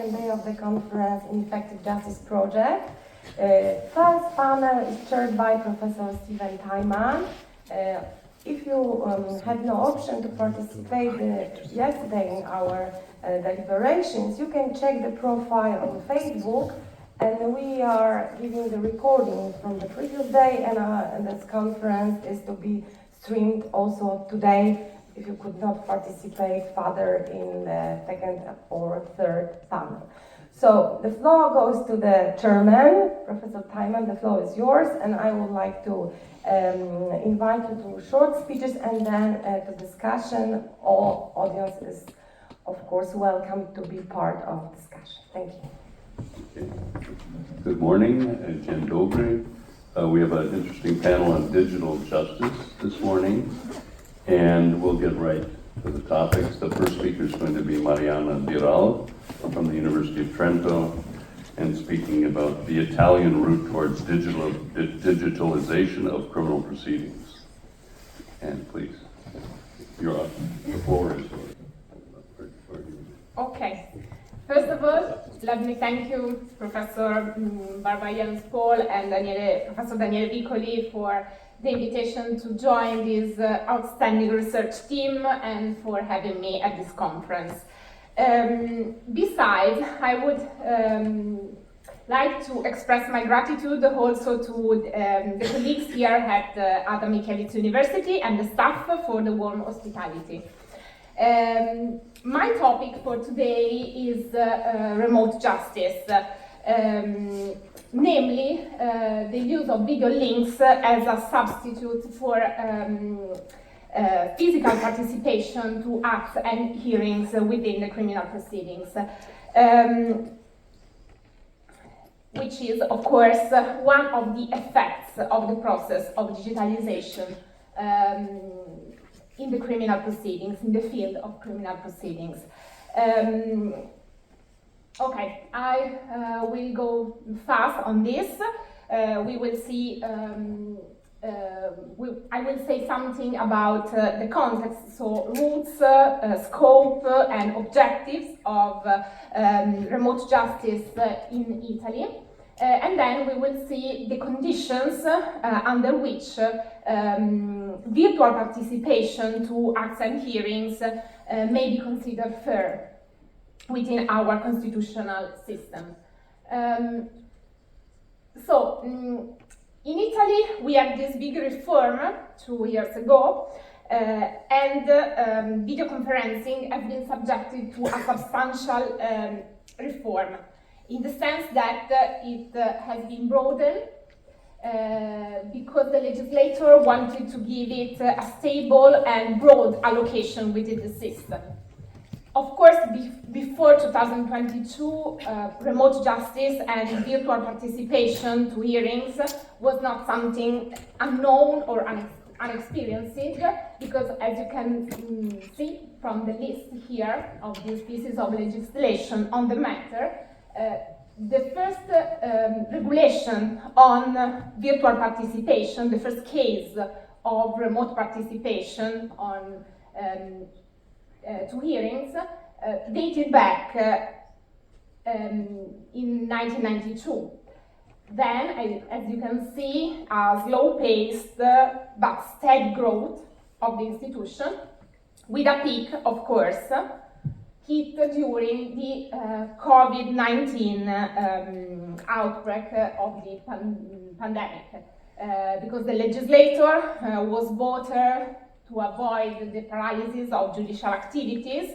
second day of the conference in Effective Justice Project. First panel is chaired by Professor Steven Thyman. If you had no option to participate yesterday in our deliberations, you can check the profile on Facebook, and we are giving the recording from the previous day, and this conference is to be streamed also today if you could not participate further in the second or third panel. So the floor goes to the chairman, Professor Thyman. The floor is yours, and I would like to invite you to short speeches and then to discussion. All audience is, of course, welcome to be part of discussion. Thank you. Okay. Good morning, Dzień dobry. We have an interesting panel on digital justice this morning, and we'll get right to the topics. The first speaker is going to be Mariana Viral from the University of Trento, and speaking about the Italian route towards digitalization of criminal proceedings. And please, you're up. The floor is yours. Okay. First of all, let me thank you, Professor Barbara Janusz-Pohl and Professor Daniele Vicoli, for the invitation to join this outstanding research team and for having me at this conference. Besides, I would like to express my gratitude also to the colleagues here at Adam Mickiewicz University and the staff for the warm hospitality. My topic for today is remote justice, namely the use of video links as a substitute for physical participation to acts and hearings within the criminal proceedings, which is, of course, one of the effects of the process of digitalization in the criminal proceedings, in the field of criminal proceedings. Okay, I will go fast on this. We will see, I will say something about the context, so roots, scope, and objectives of remote justice in Italy. And then we will see the conditions under which virtual participation to acts and hearings may be considered fair within our constitutional system. In Italy, we had this big reform 2 years ago, and video conferencing has been subjected to a substantial reform, in the sense that it has been broadened because the legislator wanted to give it a stable and broad allocation within the system. Of course, before 2022, remote justice and virtual participation to hearings was not something unknown or unexperienced, because as you can see from the list here of these pieces of legislation on the matter, the first regulation on virtual participation, the first case of remote participation on to hearings, dated back in 1992. Then, as you can see, a slow-paced but steady growth of the institution, with a peak, of course, hit during the COVID-19 outbreak of the pandemic, because the legislator was voted to avoid the paralysis of judicial activities,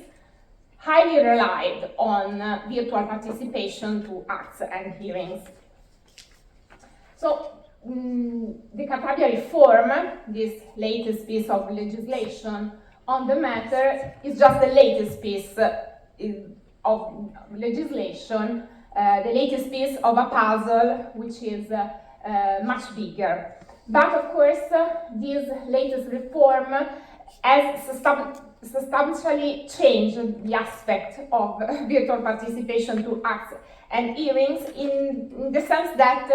highly relied on virtual participation to acts and hearings. So, the Cartabia reform, this latest piece of legislation on the matter, is just the latest piece of legislation, the latest piece of a puzzle which is much bigger. But of course, this latest reform has substantially changed the aspect of virtual participation to acts and hearings, in the sense that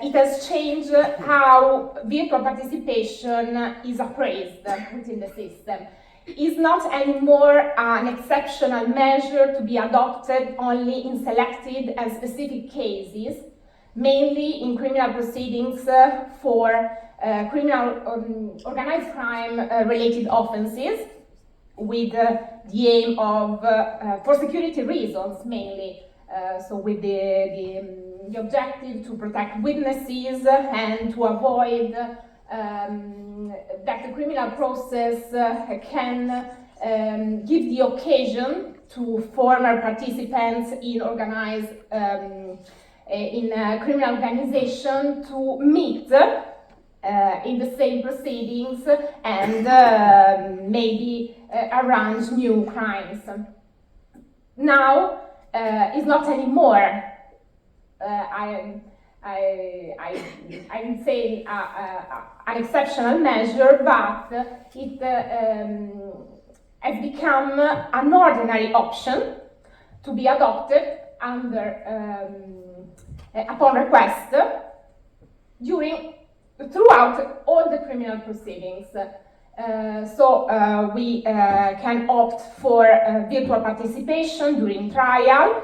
it has changed how virtual participation is appraised within the system. is not anymore an exceptional measure to be adopted only in selected and specific cases, mainly in criminal proceedings for criminal organized crime related offenses, with the aim of, for security reasons mainly, so with the objective to protect witnesses and to avoid that the criminal process can give the occasion to former participants in organized in criminal organization to meet in the same proceedings and maybe arrange new crimes. Now is not anymore. I would say an exceptional measure, but it has become an ordinary option to be adopted under upon request throughout all the criminal proceedings. So we can opt for virtual participation during trial,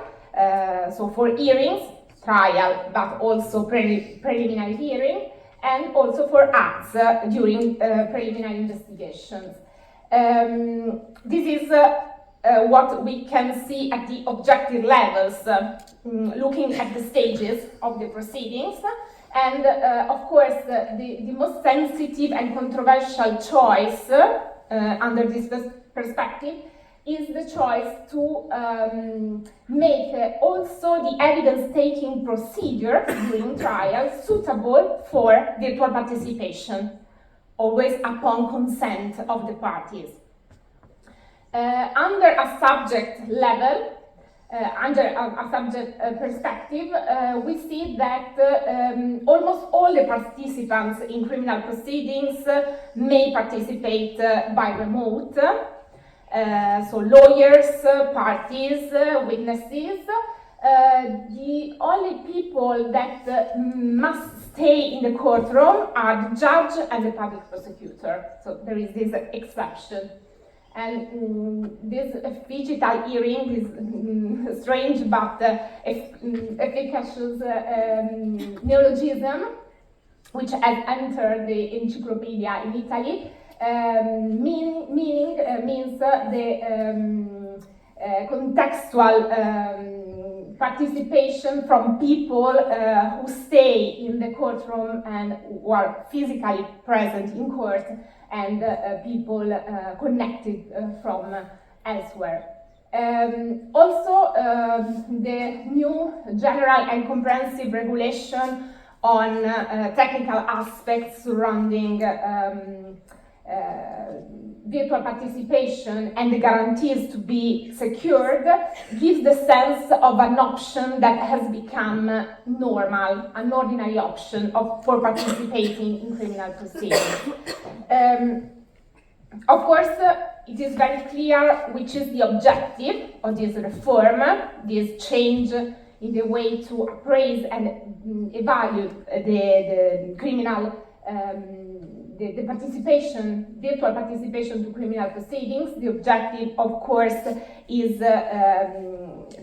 so for hearings, trial, but also preliminary hearing, and also for acts during preliminary investigations. This is what we can see at the objective levels, looking at the stages of the proceedings. And of course, the most sensitive and controversial choice under this perspective is the choice to make also the evidence-taking procedure during trial suitable for virtual participation, always upon consent of the parties. Under a subject level, under a subject perspective, we see that almost all the participants in criminal proceedings may participate by remote. So lawyers, parties, witnesses. The only people that must stay in the courtroom are the judge and the public prosecutor. So there is this exception. And this digital hearing is strange but efficacious neologism, which has entered the encyclopedia in Italy, means the contextual participation from people who stay in the courtroom and who are physically present in court, and people connected from elsewhere. Also, the new general and comprehensive regulation on technical aspects surrounding virtual participation and the guarantees to be secured gives the sense of an option that has become normal, an ordinary option for participating in criminal proceedings. Of course, it is very clear which is the objective of this reform, this change in the way to appraise and evaluate the criminal the participation, virtual participation to criminal proceedings. The objective, of course, is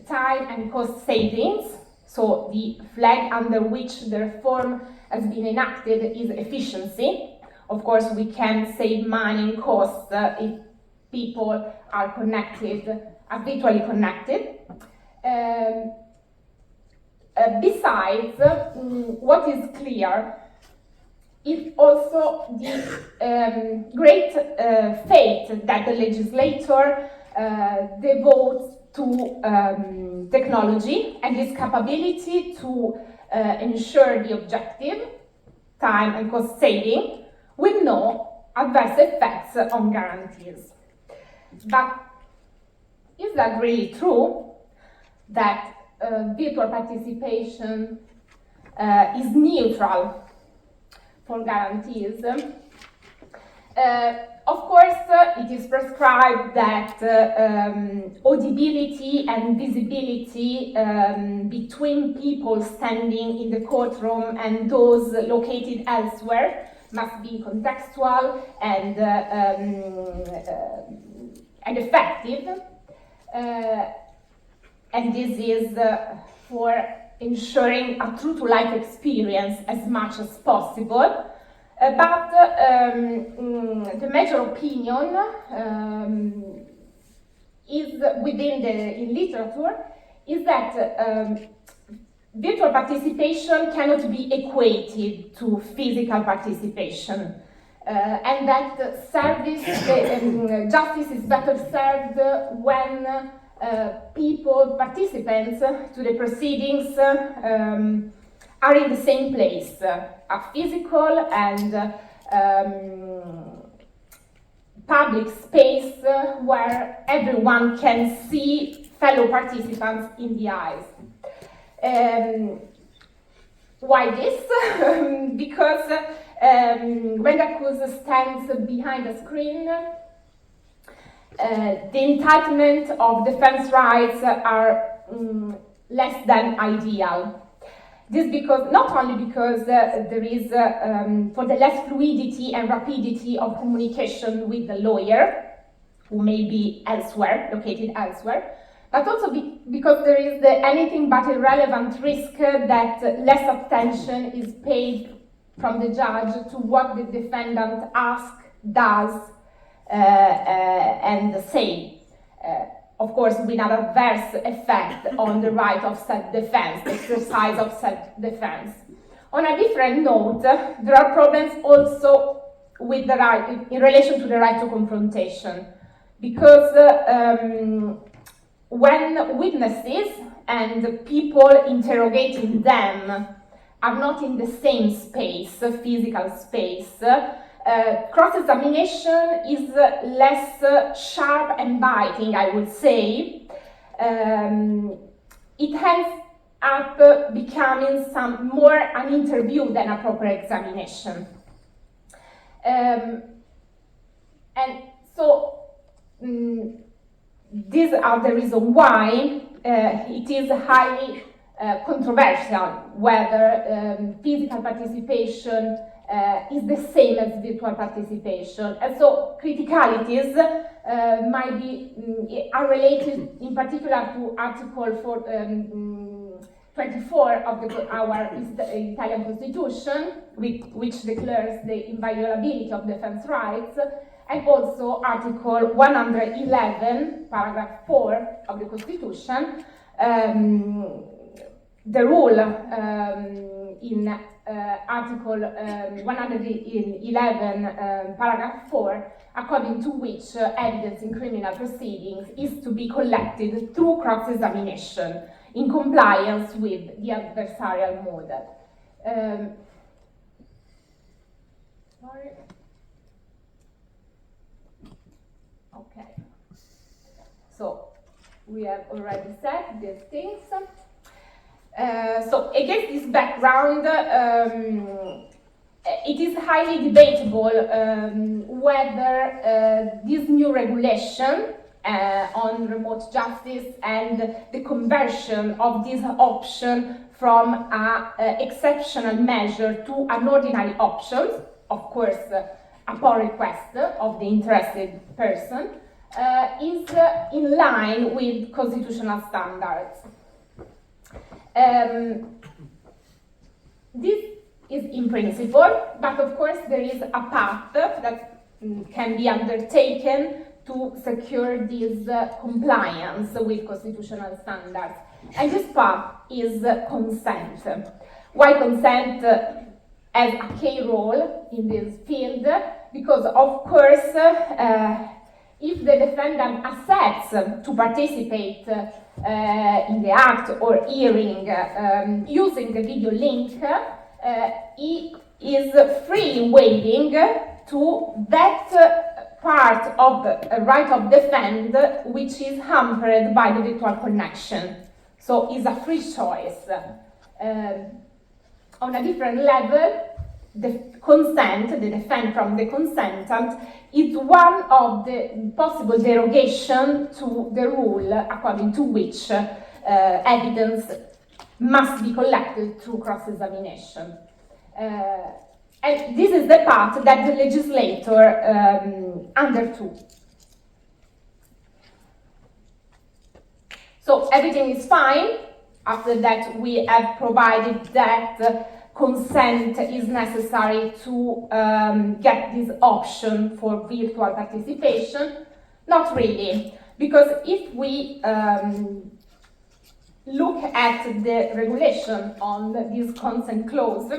time and cost savings. So the flag under which the reform has been enacted is efficiency. Of course, we can save money and costs if people are connected, are virtually connected. Besides, what is clear is also the great faith that the legislator devotes to technology and its capability to ensure the objective, time and cost saving, with no adverse effects on guarantees. But is that really true, that virtual participation is neutral for guarantees? Of course, it is prescribed that audibility and visibility between people standing in the courtroom and those located elsewhere must be contextual and and effective, and this is for ensuring a true-to-life experience as much as possible. But the major opinion is in literature is that virtual participation cannot be equated to physical participation, and that justice is better served when participants to the proceedings are in the same place, a physical and public space where everyone can see fellow participants in the eyes. Why this? Because when the accused stands behind a screen, the entitlement of defense rights are less than ideal. This because not only because there is for the less fluidity and rapidity of communication with the lawyer, who may be located elsewhere, but also because there is anything but irrelevant risk that less attention is paid from the judge to what the defendant asks, does, and say. Of course, with an adverse effect on the right of self-defense, the exercise of self-defense. On a different note, there are problems also with the right, in relation to the right to confrontation, because when witnesses and people interrogating them are not in the same space, physical space, cross-examination is less sharp and biting, I would say. It ends up becoming more an interview than a proper examination. And so these are the reasons why it is highly controversial whether physical participation is the same as virtual participation. And so criticalities might be are related in particular to Article 24 of our Italian Constitution, which declares the inviolability of defense rights, and also Article 111, paragraph 4 of the Constitution, the rule in Article 111, paragraph 4, according to which evidence in criminal proceedings is to be collected through cross-examination in compliance with the adversarial model. Okay. So we have already said these things. So against this background, it is highly debatable whether this new regulation on remote justice and the conversion of this option from an exceptional measure to an ordinary option, of course upon request of the interested person, is in line with constitutional standards. This is in principle, but of course there is a path that can be undertaken to secure this compliance with constitutional standards. And this path is consent. Why consent has a key role in this field? Because of course, if the defendant accepts to participate in the act or hearing using the video link, he is free in waiving to that part of the right of defense which is hampered by the virtual connection. So it's a free choice. On a different level, the consent, the defense from the consentant, is one of the possible derogation to the rule according to which evidence must be collected through cross-examination. And this is the path that the legislator undertook. So everything is fine. After that, we have provided that consent is necessary to get this option for virtual participation. Not really, because if we look at the regulation on this consent clause,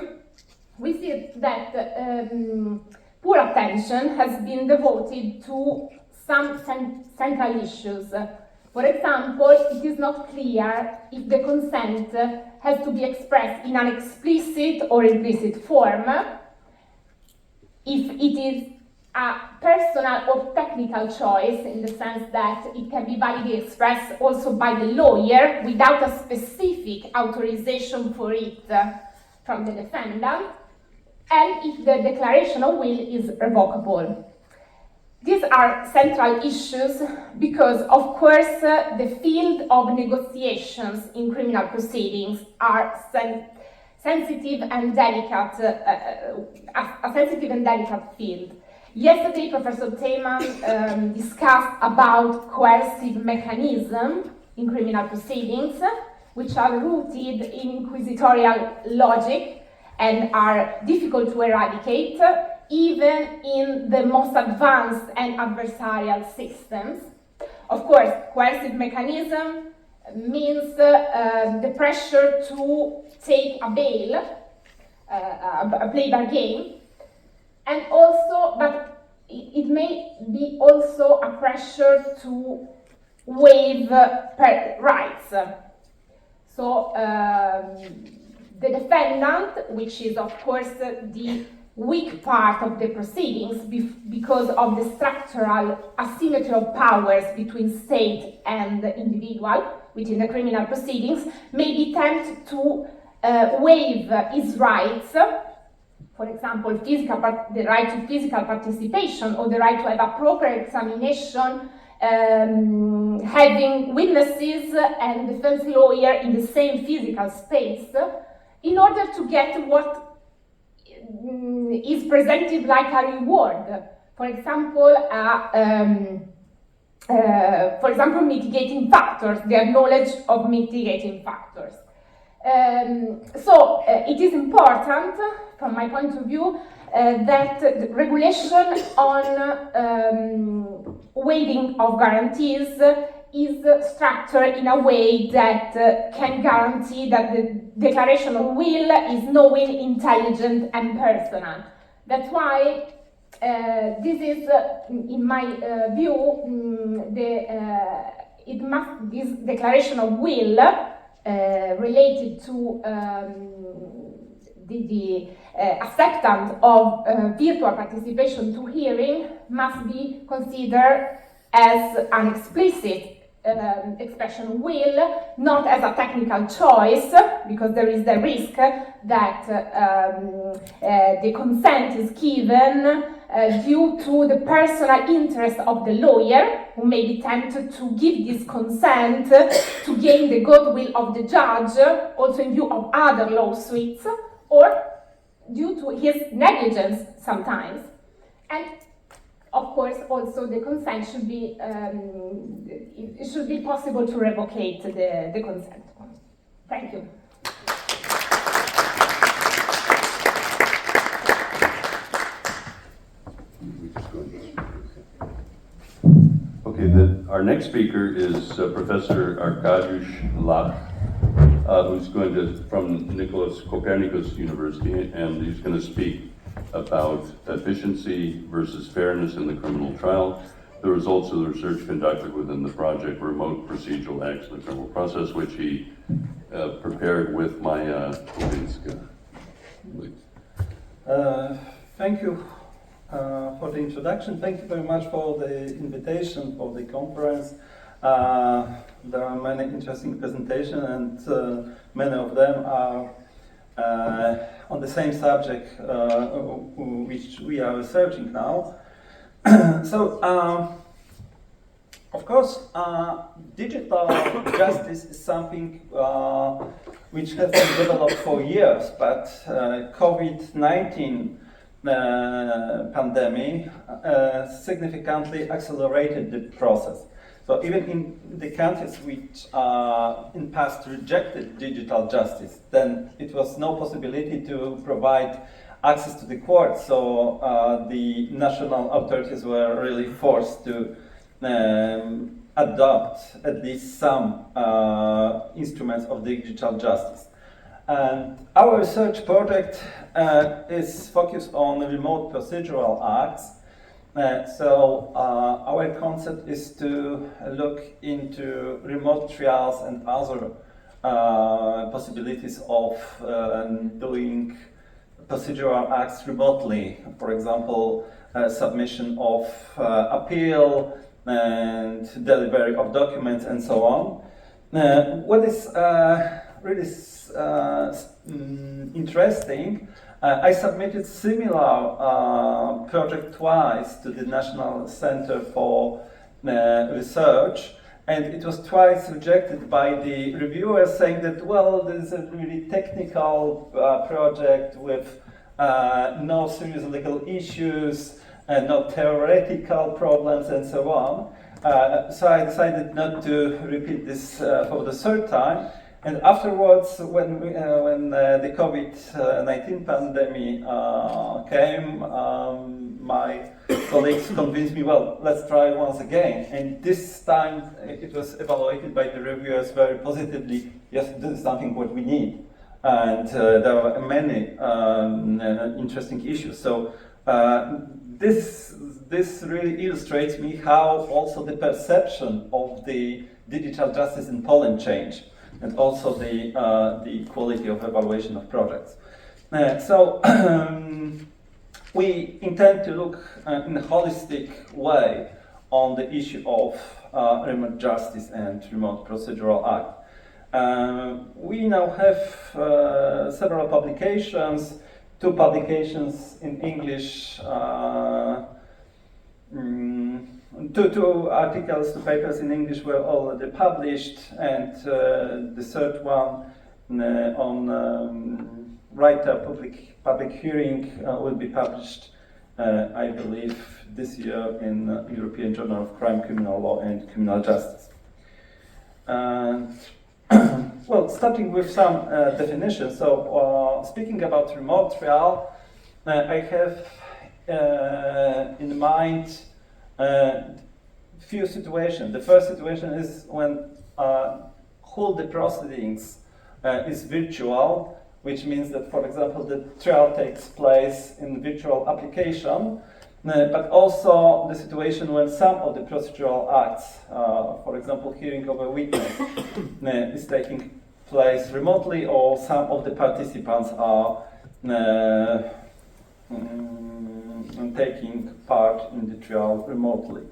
we see that poor attention has been devoted to some central issues. For example, it is not clear if the consent has to be expressed in an explicit or implicit form, if it is a personal or technical choice in the sense that it can be validly expressed also by the lawyer without a specific authorization for it from the defendant, and if the declaration of will is revocable. These are central issues because, of course, the field of negotiations in criminal proceedings are sensitive and delicate, a sensitive and delicate field. Yesterday, Professor Teyman discussed about coercive mechanisms in criminal proceedings, which are rooted in inquisitorial logic and are difficult to eradicate, even in the most advanced and adversarial systems. Of course, coercive mechanism means the pressure to take a bail, a play bargain, and also, but it may be also a pressure to waive rights. So the defendant, which is of course the weak part of the proceedings because of the structural asymmetry of powers between state and individual within the criminal proceedings, may be tempted to waive his rights, for example, the right to physical participation or the right to have a proper examination, having witnesses and defense lawyer in the same physical space, in order to get what is presented like a reward. For example, mitigating factors, their knowledge of mitigating factors. So it is important, from my point of view, that the regulation on waiving of guarantees is structured in a way that can guarantee that the declaration of will is knowing, intelligent, and personal. That's why this is, in my view, this declaration of will related to the acceptance of virtual participation to hearing must be considered as an explicit expression of will, not as a technical choice, because there is the risk that the consent is given due to the personal interest of the lawyer, who may be tempted to give this consent to gain the goodwill of the judge, also in view of other lawsuits, or due to his negligence sometimes. And of course, also the consent should be, it should be possible to revocate the consent. Thank you. Okay, our next speaker is Professor Arkadiusz Lach, who's going to, from Nicholas Copernicus University, and he's going to speak about efficiency versus fairness in the criminal trial, the results of the research conducted within the project Remote Procedural Acts in the Criminal Process, which he prepared with Maya Kolinska. Thank you for the introduction. Thank you very much for the invitation for the conference. There are many interesting presentations, and many of them are on the same subject which we are researching now. So, of course, digital justice is something which has been developed for years, but COVID-19 pandemic significantly accelerated the process. So even in the countries which in past rejected digital justice, then it was no possibility to provide access to the court. So the national authorities were really forced to adopt at least some instruments of digital justice. And our research project is focused on remote procedural acts. So our concept is to look into remote trials and other possibilities of doing procedural acts remotely. For example, submission of appeal and delivery of documents and so on. What is really interesting, I submitted similar project twice to the National Center for Research, and it was twice rejected by the reviewers, saying that, well, this is a really technical project with no serious legal issues, no theoretical problems, and so on. So I decided not to repeat this for the third time. And afterwards, when the COVID-19 pandemic came, my colleagues convinced me, well, let's try once again. And this time it was evaluated by the reviewers very positively. Yes, this is something what we need. And there were many interesting issues. So this really illustrates me how also the perception of the digital justice in Poland changed, and also the quality of evaluation of projects. So we intend to look in a holistic way on the issue of remote justice and remote procedural act. We now have several publications, 2 publications in English, 2 articles, 2 papers in English were already published, and the third one on right public hearing will be published, I believe, this year in European Journal of Crime, Criminal Law and Criminal Justice. Well, starting with some definitions. So, speaking about remote trial, I have in mind few situations. The first situation is when whole the proceedings is virtual, which means that, for example, the trial takes place in virtual application, but also the situation when some of the procedural acts, for example, hearing of a witness, is taking place remotely, or some of the participants are taking part in the trial remotely.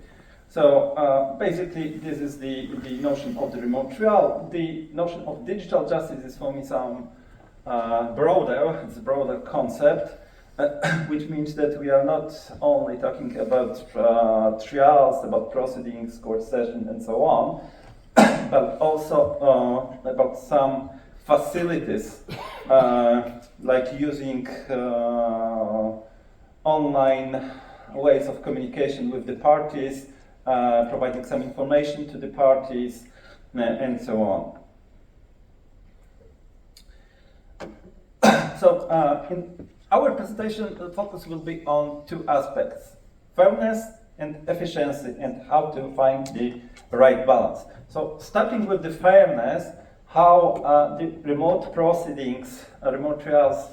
So basically, this is the notion of the remote trial. The notion of digital justice is for me some broader. It's a broader concept, which means that we are not only talking about trials, about proceedings, court sessions, and so on, but also about some facilities, like using online ways of communication with the parties, providing some information to the parties, and so on. So in our presentation, the focus will be on 2 aspects: fairness and efficiency, and how to find the right balance. So starting with the fairness, how the remote proceedings, remote trials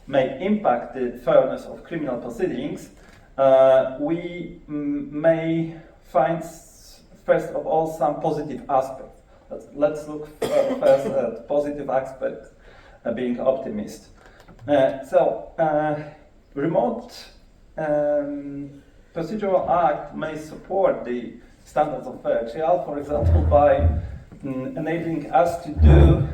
may impact the fairness of criminal proceedings, we may find, first of all, some positive aspects. Let's look first at positive aspects, being optimist. Remote procedural act may support the standards of fair trial, for example, by enabling us to do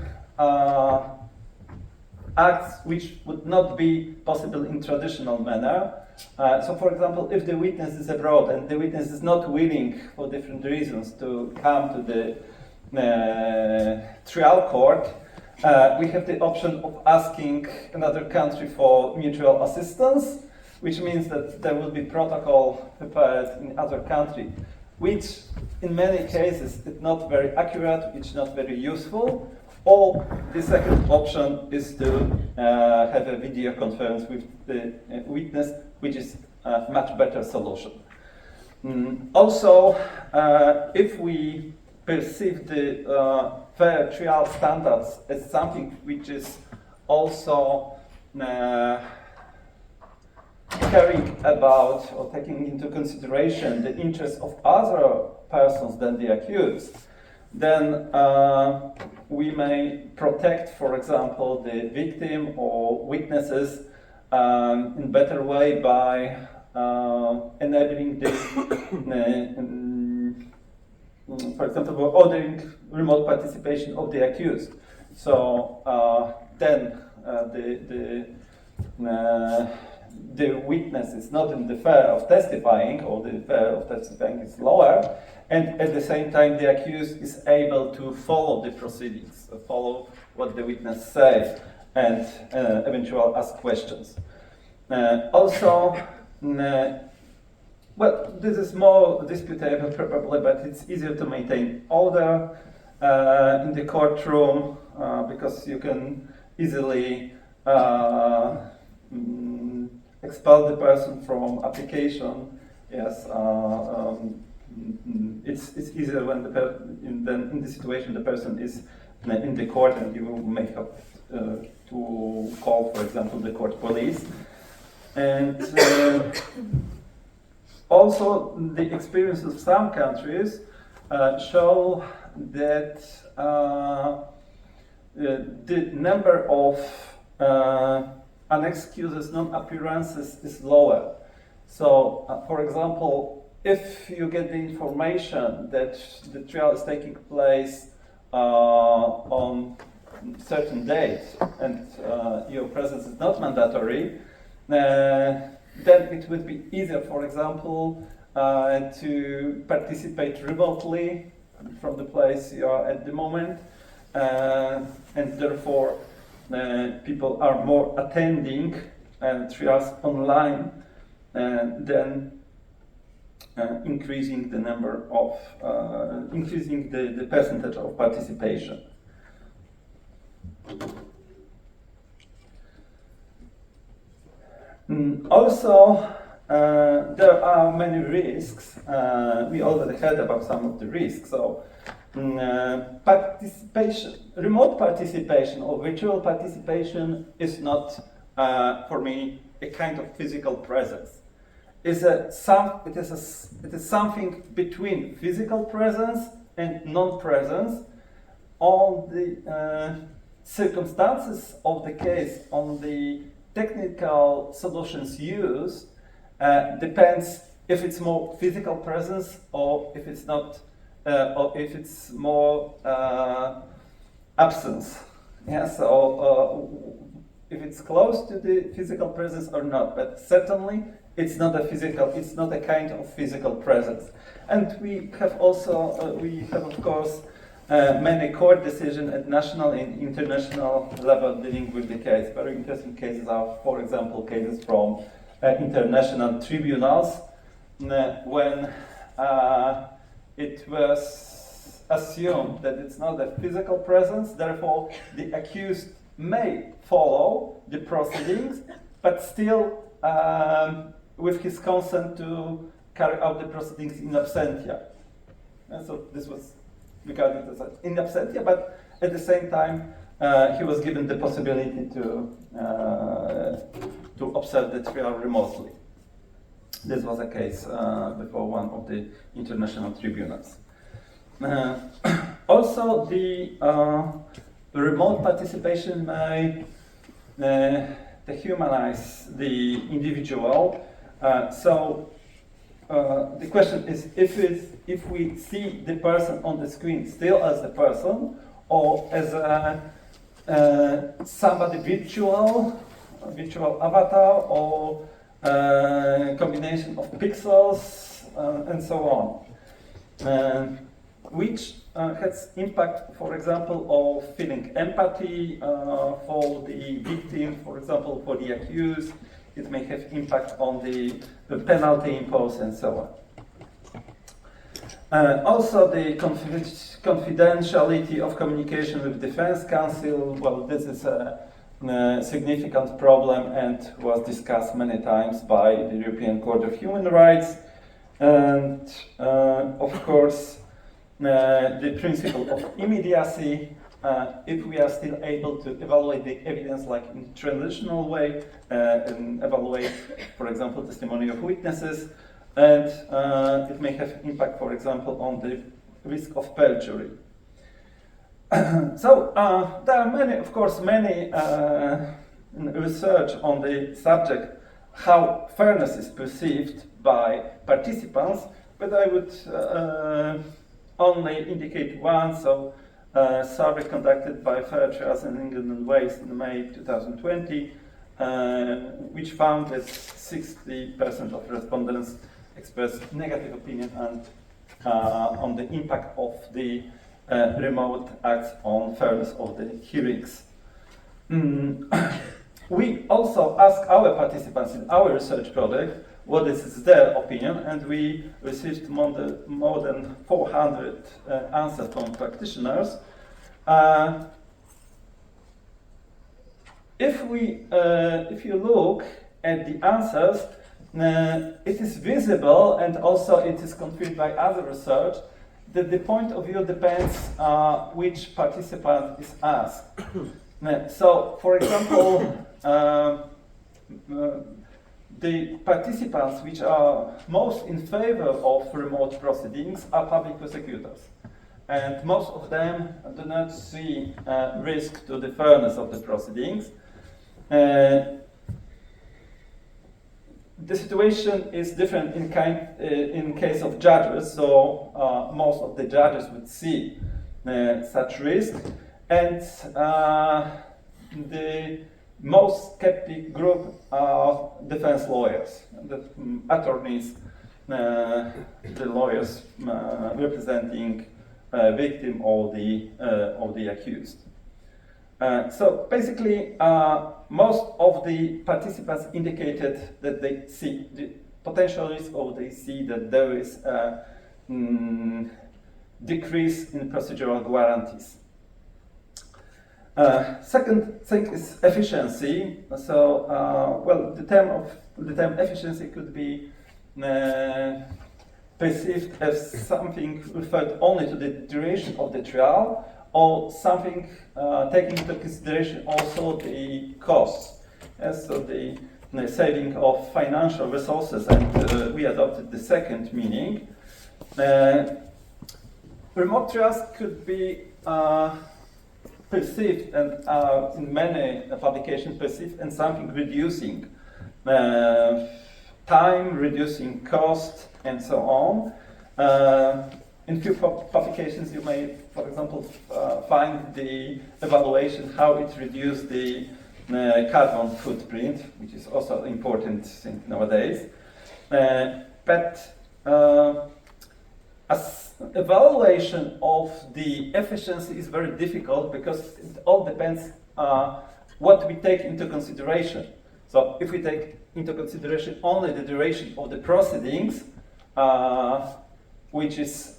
acts which would not be possible in traditional manner. So, for example, if the witness is abroad and the witness is not willing, for different reasons, to come to the trial court, we have the option of asking another country for mutual assistance, which means that there will be protocol prepared in other country, which in many cases it's not very accurate, it's not very useful. Or the second option is to have a video conference with the witness, which is a much better solution. Also, if we perceive the fair trial standards as something which is also caring about or taking into consideration the interests of other persons than the accused, then we may protect, for example, the victim or witnesses in better way by enabling the, for example, ordering remote participation of the accused. So then the witness is not in the fear of testifying, or the fear of testifying is lower, and at the same time the accused is able to follow the proceedings, follow what the witness says, and eventually ask questions. Also, well, this is more disputable probably, but it's easier to maintain order in the courtroom because you can easily expel the person from application. Yes, it's easier when in the situation the person is in the court, and you may have to call, for example, the court police. And also, the experience of some countries show that the number of unexcused non-appearances is lower. So, for example, if you get the information that the trial is taking place on certain dates and your presence is not mandatory, then it would be easier, for example, to participate remotely from the place you are at the moment, and therefore people are more attending trials online than increasing the number of increasing the percentage of participation. Also, there are many risks. We already heard about some of the risks. So, remote participation or virtual participation is not, for me, a kind of physical presence. It is something between physical presence and non-presence. On the circumstances of the case, on the technical solutions used, depends if it's more physical presence or if it's not, or if it's more absence. Yeah, so if it's close to the physical presence or not, but certainly it's not a kind of physical presence. And we have also, of course, many court decisions at national and international level dealing with the case. Very interesting cases are, for example, cases from international tribunals when it was assumed that it's not a physical presence, therefore the accused may follow the proceedings, but still with his consent to carry out the proceedings in absentia. And so this was regarded as in absentia, but at the same time he was given the possibility to observe the trial remotely. This was a case before one of the international tribunals. Also, the remote participation may dehumanize the individual. So the question is if we see the person on the screen still as the person, or as somebody virtual avatar, or combination of pixels, and so on, which has impact, for example, of feeling empathy for the victim, for example, for the accused. It may have impact on the penalty imposed, and so Also, the confidentiality of communication with Defense Council, well, this is a significant problem and was discussed many times by the European Court of Human Rights. And of course, the principle of immediacy, if we are still able to evaluate the evidence like in traditional way, and evaluate, for example, testimony of witnesses, and it may have impact, for example, on the risk of perjury. So there are many, of course, many research on the subject, how fairness is perceived by participants, but I would only indicate one. So survey conducted by Fair Trials in England and Wales in May 2020, which found that 60% of respondents expressed negative opinion and on the impact of the remote acts on fairness of the hearings. We also asked our participants in our research project what is their opinion, and we received more than 400 answers from practitioners. If you look at the answers, it is visible, and also it is confirmed by other research, that the point of view depends which participant is asked. So, for example, the participants which are most in favor of remote proceedings are public prosecutors. And most of them do not see risk to the fairness of the proceedings. The situation is different in case of judges, so most of the judges would see such risk, and the most skeptic group are defense lawyers, the attorneys, the lawyers representing victim or the accused. So basically, most of the participants indicated that they see the potential risk, or they see that there is a decrease in procedural guarantees. Second thing is efficiency. So, well, the term efficiency could be perceived as something referred only to the duration of the trial, or something taking into consideration also the costs, so the saving of financial resources, and we adopted the second meaning. Remote trials could be perceived, and in many publications perceived, and something reducing time, reducing cost, and so on. In few publications you may, for example, find the evaluation how it reduced the carbon footprint, which is also an important thing nowadays. But as evaluation of the efficiency is very difficult, because it all depends what we take into consideration. So if we take into consideration only the duration of the proceedings, which is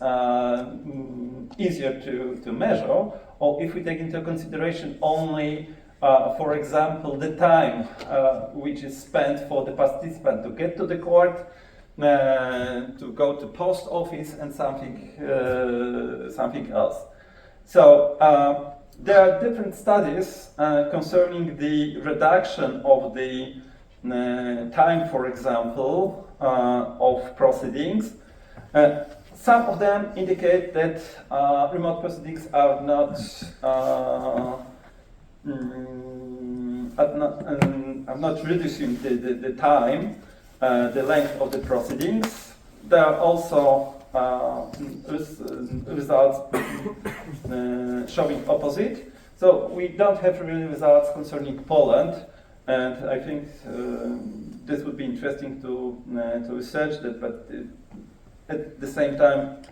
easier to measure, or if we take into consideration only, for example, the time which is spent for the participant to get to the court, to go to post office, and something else. So there are different studies concerning the reduction of the time, for example, of proceedings. Some of them indicate that remote proceedings are not reducing the time, the length of the proceedings. There are also results showing opposite. So we don't have really results concerning Poland, and I think this would be interesting to research that, but at the same time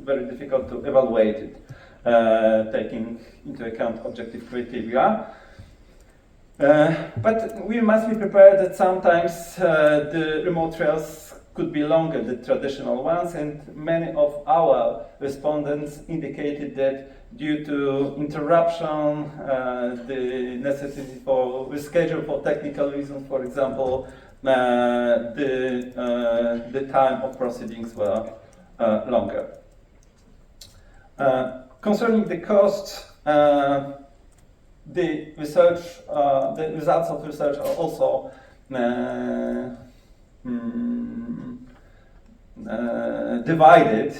very difficult to evaluate it, taking into account objective criteria. But we must be prepared that sometimes the remote trials could be longer than traditional ones, and many of our respondents indicated that due to interruption, the necessity for reschedule for technical reasons, for example, the time of proceedings were longer. Concerning the costs, the results of research are also divided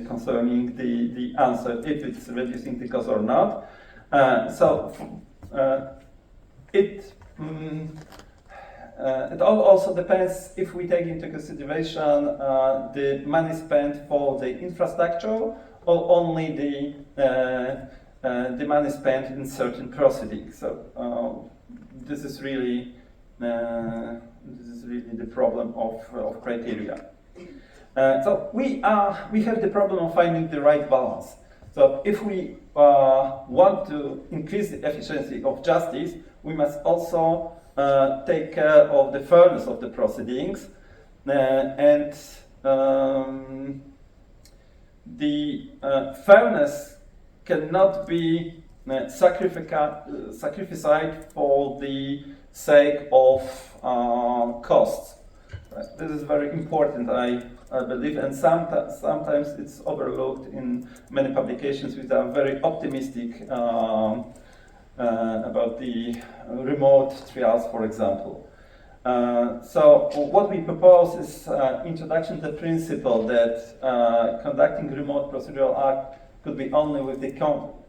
concerning the answer, if it's reducing the cost or not. It also depends if we take into consideration the money spent for the infrastructure or only the money spent in certain proceedings. So this is really the problem of criteria. So we have the problem of finding the right balance. So if we want to increase the efficiency of justice, we must also take care of the fairness of the proceedings, and the fairness cannot be sacrificed for the sake of costs. This is very important, I believe, and sometimes it's overlooked in many publications which are very optimistic about the remote trials, for example. So what we propose is introduction to the principle that conducting remote procedural act could be only with the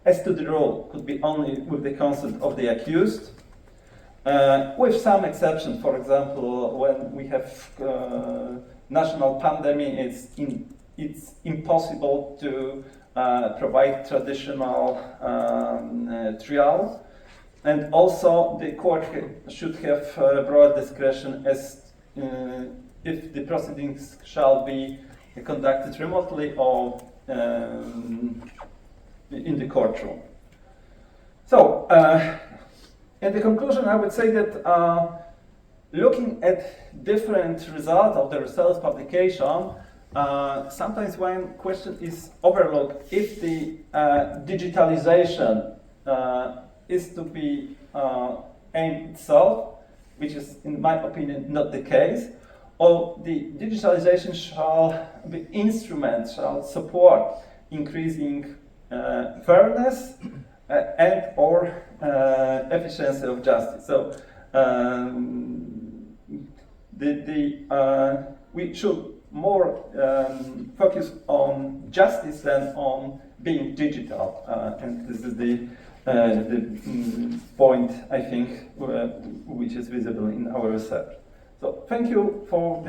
as to the rule, could be only with the consent of the accused, with some exceptions. For example, when we have national pandemic, it's impossible to provide traditional trial, and also the court should have broad discretion as if the proceedings shall be conducted remotely or in the courtroom. So, in the conclusion, I would say that looking at different results of the research publication, sometimes one question is overlooked. If the digitalization is to be aimed itself, which is, in my opinion, not the case, or the digitalization shall be instrument, shall support increasing fairness and or efficiency of justice. So we should more focus on justice than on being digital, and this is the point, I think, which is visible in our research. So thank you for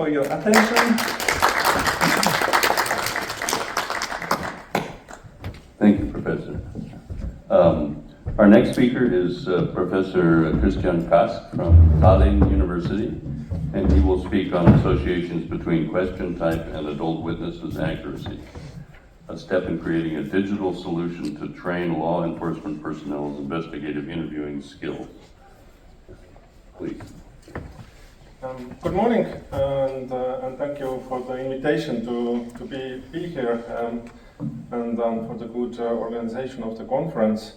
your attention. Thank you, Professor. Our next speaker is Professor Christian Kask from Tallinn University, and he will speak on associations between question type and adult witnesses accuracy, a step in creating a digital solution to train law enforcement personnel's investigative interviewing skills. Please. Good morning, and thank you for the invitation to be here, and for the good organization of the conference.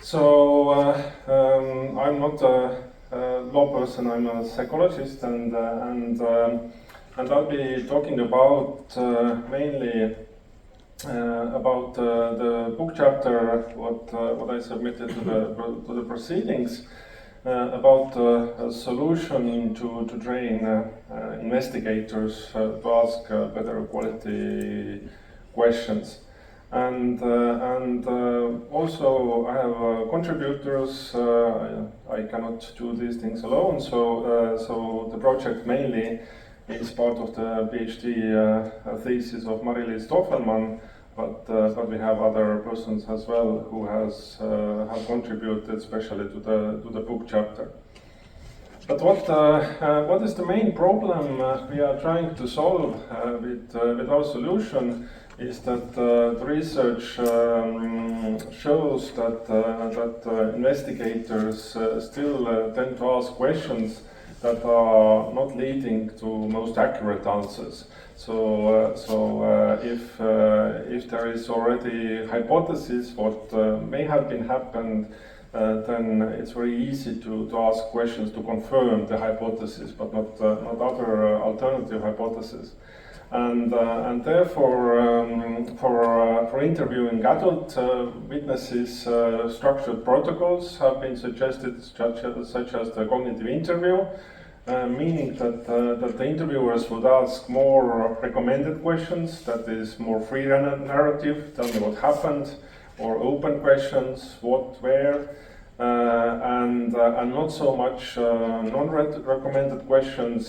So I'm not a law person, I'm a psychologist, and I'll be talking about mainly about the book chapter what I submitted to the proceedings about a solution to train investigators to ask better quality questions. And also I have contributors. I cannot do these things alone. So the project mainly is part of the PhD thesis of Mari-Liis Tohfelmann, but we have other persons as well who have contributed, especially to the book chapter. But what is the main problem we are trying to solve with our solution is that the research shows that investigators still tend to ask questions that are not leading to most accurate answers. So if there is already hypothesis what may have been happened, then it's very easy to ask questions to confirm the hypothesis, but not other alternative hypotheses. And therefore, for interviewing adult witnesses, structured protocols have been suggested, such as the cognitive interview, meaning that the interviewers would ask more recommended questions, that is more free narrative, tell me what happened, or open questions, what, where, and not so much non-recommended questions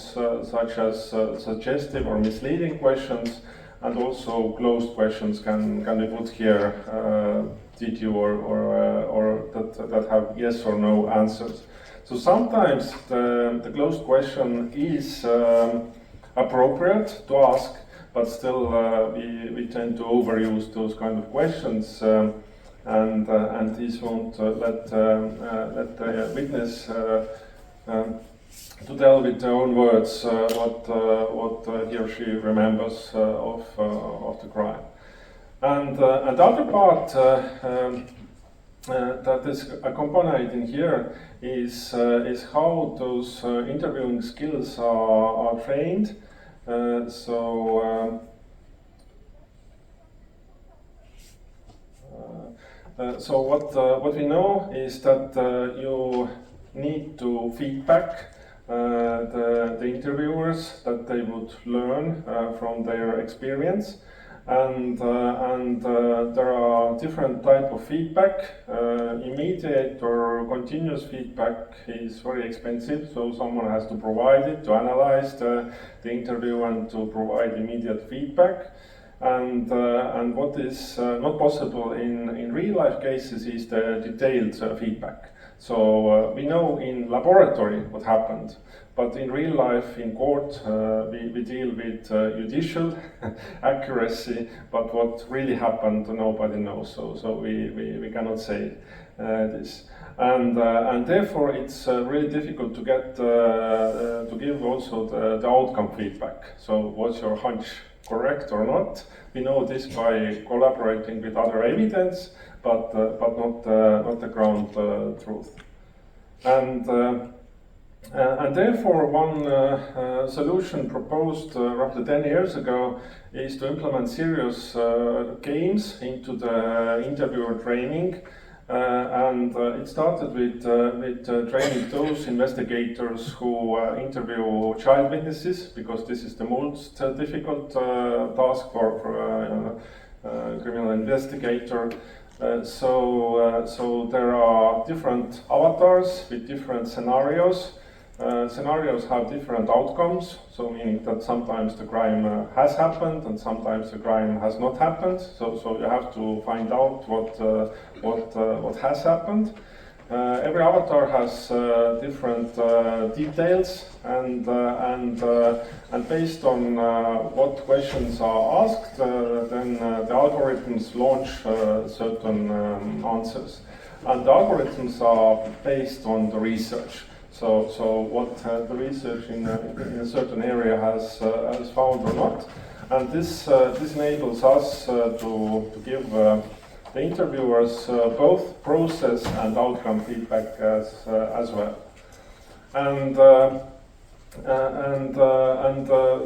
such as suggestive or misleading questions, and also closed questions can be put here, did you or that have yes or no answers. So sometimes the closed question is appropriate to ask, but still we tend to overuse those kind of questions, and these won't let the witness to tell with their own words what he or she remembers of the crime. And the other part that is accompanying here is how those interviewing skills are trained. So what we know is that you need to feedback the interviewers, that they would learn from their experience, and there are different type of feedback. Immediate or continuous feedback is very expensive, so someone has to provide it to analyze the interview and to provide immediate feedback. And what is not possible in real life cases is the detailed feedback. So we know in laboratory what happened, but in real life, in court, we deal with judicial accuracy, but what really happened, nobody knows. So we cannot say this. And therefore, it's really difficult to get to give also the outcome feedback. So was your hunch correct or not? We know this by collaborating with other evidence, but not the ground truth. And therefore, one solution proposed roughly 10 years ago is to implement serious games into the interviewer training. And it started with training those investigators who interview child witnesses, because this is the most difficult task for criminal investigator. So there are different avatars with different scenarios. Scenarios have different outcomes, so meaning that sometimes the crime has happened and sometimes the crime has not happened. So you have to find out what has happened. Every avatar has different details, and based on what questions are asked, then the algorithms launch certain answers, and the algorithms are based on the research. So what the research in a certain area has found or not, and this enables us to give the interviewers both process and outcome feedback as well. And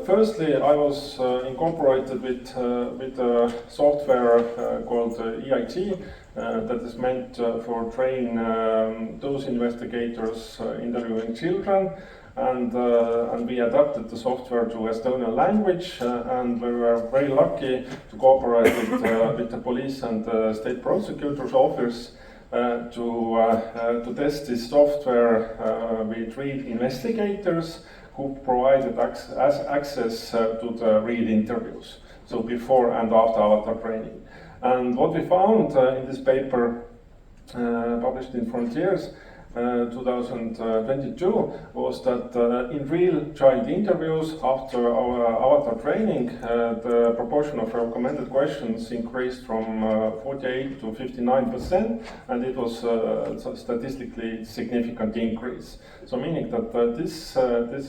firstly, I was incorporated with a software called EIT. That is meant for train those investigators interviewing children, and we adapted the software to Estonian language, and we were very lucky to cooperate with the police and the state prosecutor's office to test this software with real investigators who provided access to the real interviews, so before and after avatar training. And what we found in this paper published in Frontiers 2022 was that in real child interviews after our avatar training, the proportion of recommended questions increased from 48 to 59%, and it was a statistically significant increase. So meaning that this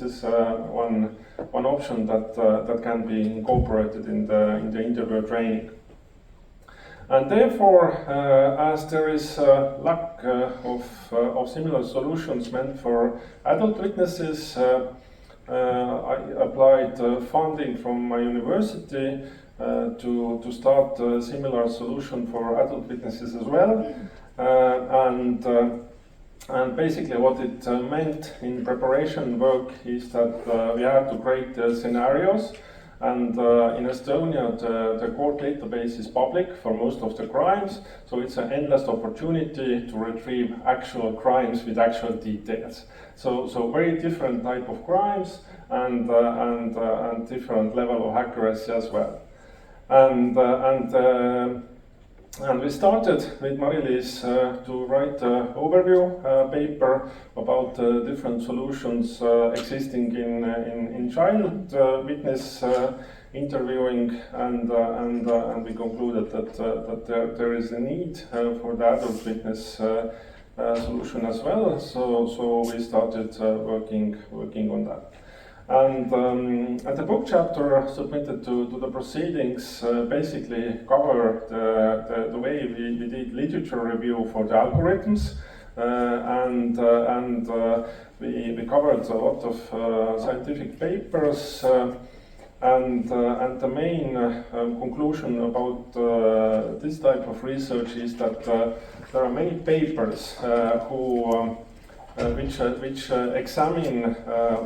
is one option that can be incorporated in the interview training. And therefore, as there is a lack of similar solutions meant for adult witnesses, I applied funding from my university to start a similar solution for adult witnesses as well. And basically what it meant in preparation work is that we had to create scenarios. And in Estonia, the court database is public for most of the crimes, so it's an endless opportunity to retrieve actual crimes with actual details. So very different type of crimes and different level of accuracy as well. And we started with Mari-Liis to write an overview paper about different solutions existing in child witness interviewing, and we concluded that there is a need for the adult witness solution as well. So we started working on that. And the book chapter submitted to the proceedings basically covered the way we did literature review for the algorithms, and we covered a lot of scientific papers, and the main conclusion about this type of research is that there are many papers which examine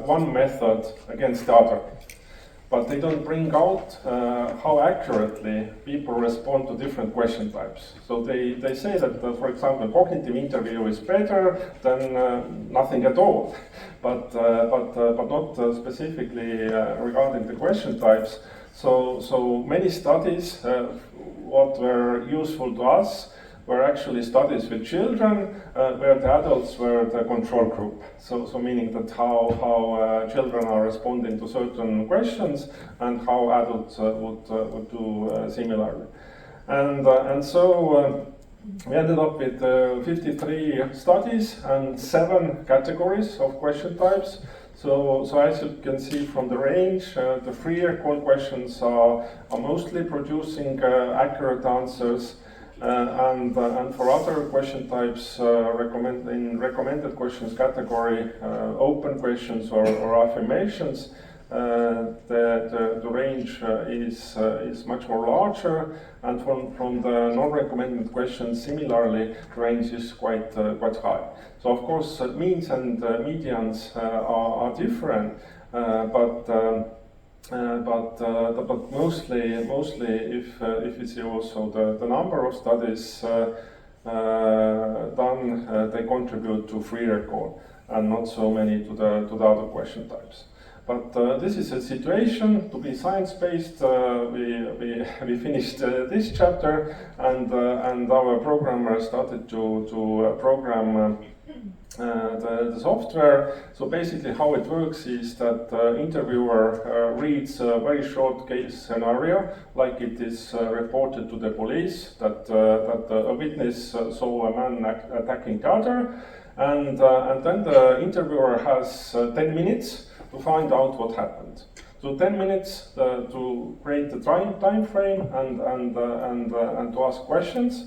one method against the other, but they don't bring out how accurately people respond to different question types. So they say that, for example, cognitive interview is better than nothing at all, but not specifically regarding the question types. So many studies, what were useful to us, were actually studies with children, where the adults were the control group. So meaning that how children are responding to certain questions and how adults would do similarly. And so we ended up with 53 studies and 7 categories of question types. So as you can see from the range, the free recall questions are mostly producing accurate answers. And for other question types, in recommended questions category, open questions or affirmations, the range is much more larger, and from the non-recommended questions, similarly, the range is quite high. So of course, means and medians are different, but mostly, if you see also the number of studies done, they contribute to free recall, and not so many to the other question types. But this is a situation. To be science-based, we finished this chapter, and our programmer started to program the software. So basically how it works is that the interviewer reads a very short case scenario, like it is reported to the police that a witness saw a man attacking the other, and then the interviewer has 10 minutes to find out what happened. So 10 minutes to create the time frame and to ask questions.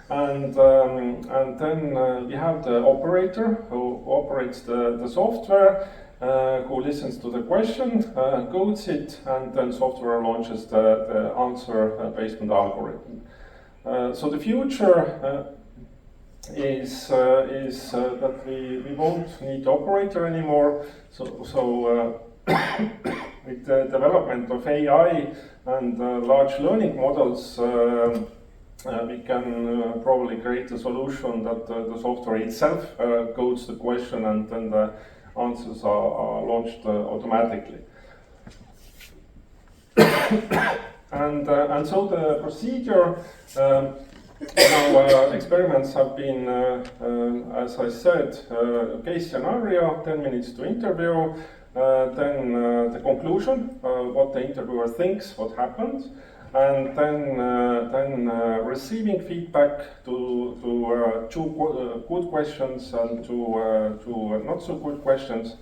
And then we have the operator who operates the software, who listens to the question, codes it, and then software launches the answer based on the algorithm. So the future is that we won't need operator anymore. So with the development of AI and large learning models, we can probably create a solution that the software itself codes the question, and then the answers are launched automatically. And so the procedure Now, experiments have been, as I said, case scenario, 10 minutes to interview, then the conclusion, what the interviewer thinks, what happened, and then receiving feedback to two good questions and to not so good questions,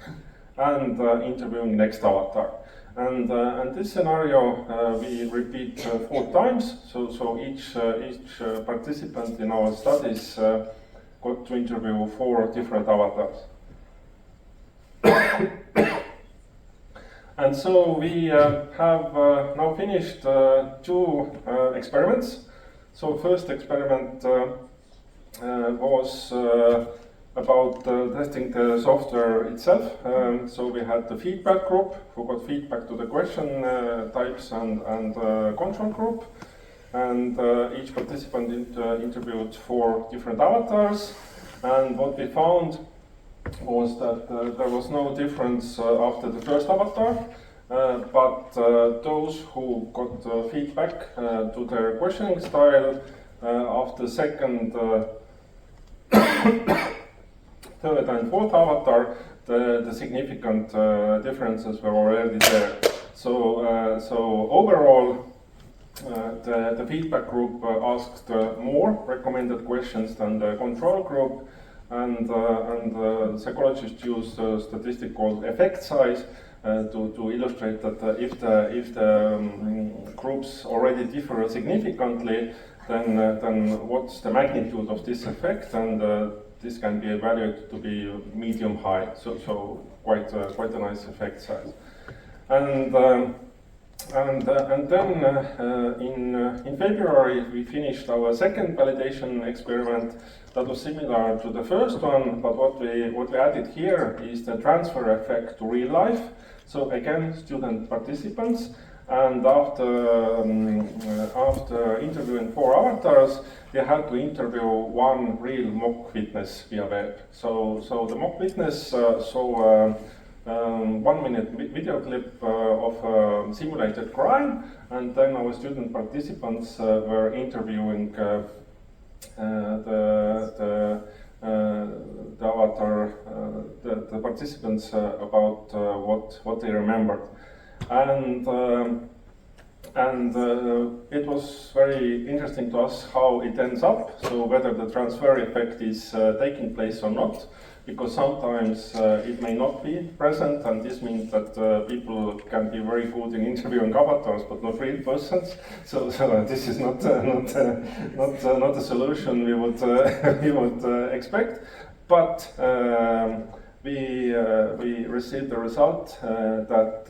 and interviewing next avatar. And this scenario we repeat 4 times. So each participant in our studies got to interview 4 different avatars. And so we have now finished 2 experiments. So first experiment was about testing the software itself. So we had the feedback group who got feedback to the question types and control group. And each participant interviewed 4 different avatars. And what we found was that there was no difference after the first avatar, but those who got feedback to their questioning style after second, third and fourth avatar, the significant differences were already there. So overall, the feedback group asked more recommended questions than the control group, and psychologists used a statistic called effect size to illustrate that if the groups already differ significantly, then what's the magnitude of this effect, and this can be evaluated to be medium high, so quite a nice effect size. And then in February we finished our second validation experiment that was similar to the first one, but what we added here is the transfer effect to real life. So again, student participants, and after interviewing 4 avatars, they had to interview 1 real mock witness via web. So the mock witness saw 1-minute video clip of a simulated crime, and then our student participants were interviewing the avatar, the participants about what they remembered, and it was very interesting to us how it ends up. So whether the transfer effect is taking place or not, because sometimes it may not be present, and this means that people can be very good in interviewing avatars but not real persons. So this is not a solution we would expect. But we received the result that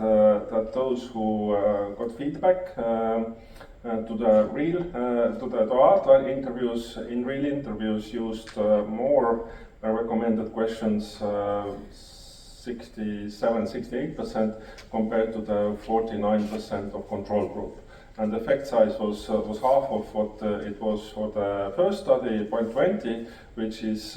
those who got feedback to the avatar interviews, in real interviews, used more recommended questions, 68% compared to the 49% of control group. And the effect size was half of what it was for the first study, 0.20, which is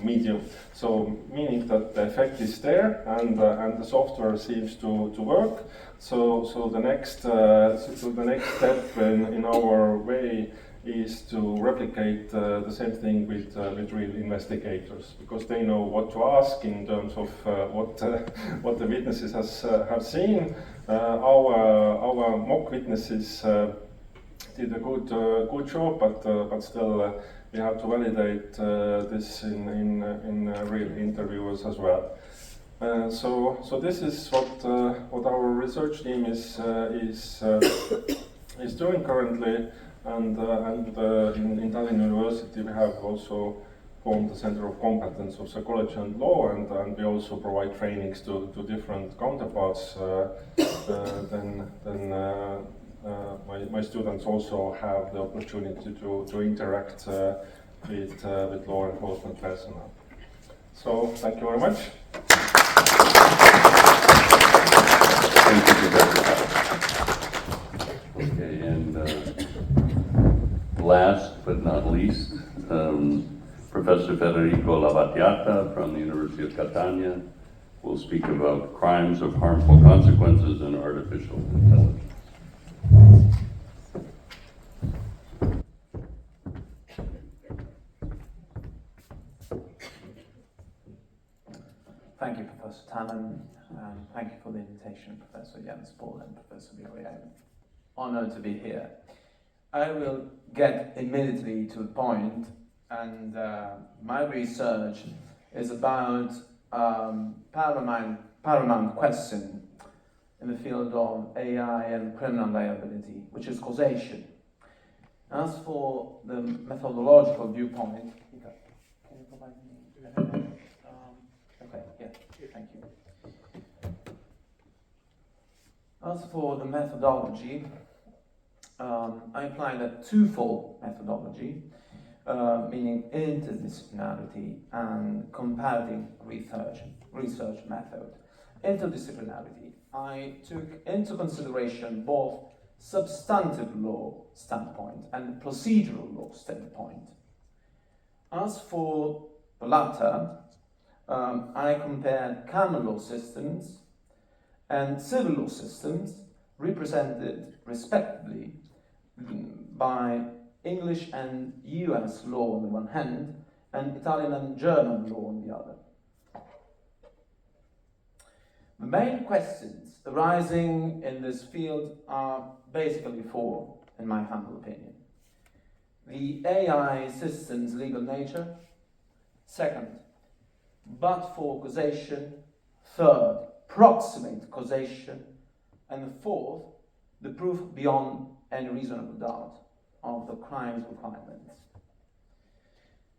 medium. So meaning that the effect is there, and the software seems to work. So the next step in our way is to replicate the same thing with real investigators, because they know what to ask in terms of what the witnesses have seen. Our mock witnesses did a good job, but still we have to validate this in real interviewers as well. So this is what our research team is doing currently. And in Tallinn University we have also formed the Center of Competence of Psychology and Law, and we also provide trainings to different counterparts. My students also have the opportunity to interact with law enforcement personnel. So thank you very much. Thank you, Professor. Okay, and last but not least, Professor Federico Lavatiata from the University of Catania will speak about crimes of harmful consequences in artificial intelligence. Thank you, Professor Tannen. Thank you for the invitation, Professor Janusz-Pohl and Professor Vicoli. I'm honored to be here. I will get immediately to the point, and my research is about paramount question in the field of AI and criminal liability, which is causation. As for the methodological viewpoint, can you provide me? Okay, yeah, thank you. As for the methodology, I applied a twofold methodology, meaning interdisciplinarity and comparative research method. Interdisciplinarity, I took into consideration both substantive law standpoint and procedural law standpoint. As for the latter, I compared common law systems and civil law systems represented respectively by English and US law on the one hand and Italian and German law on the other. The main questions arising in this field are basically four, in my humble opinion. The AI system's legal nature. Second, but-for causation. Third, proximate causation. And the fourth, the proof beyond any reasonable doubt of the crime's requirements.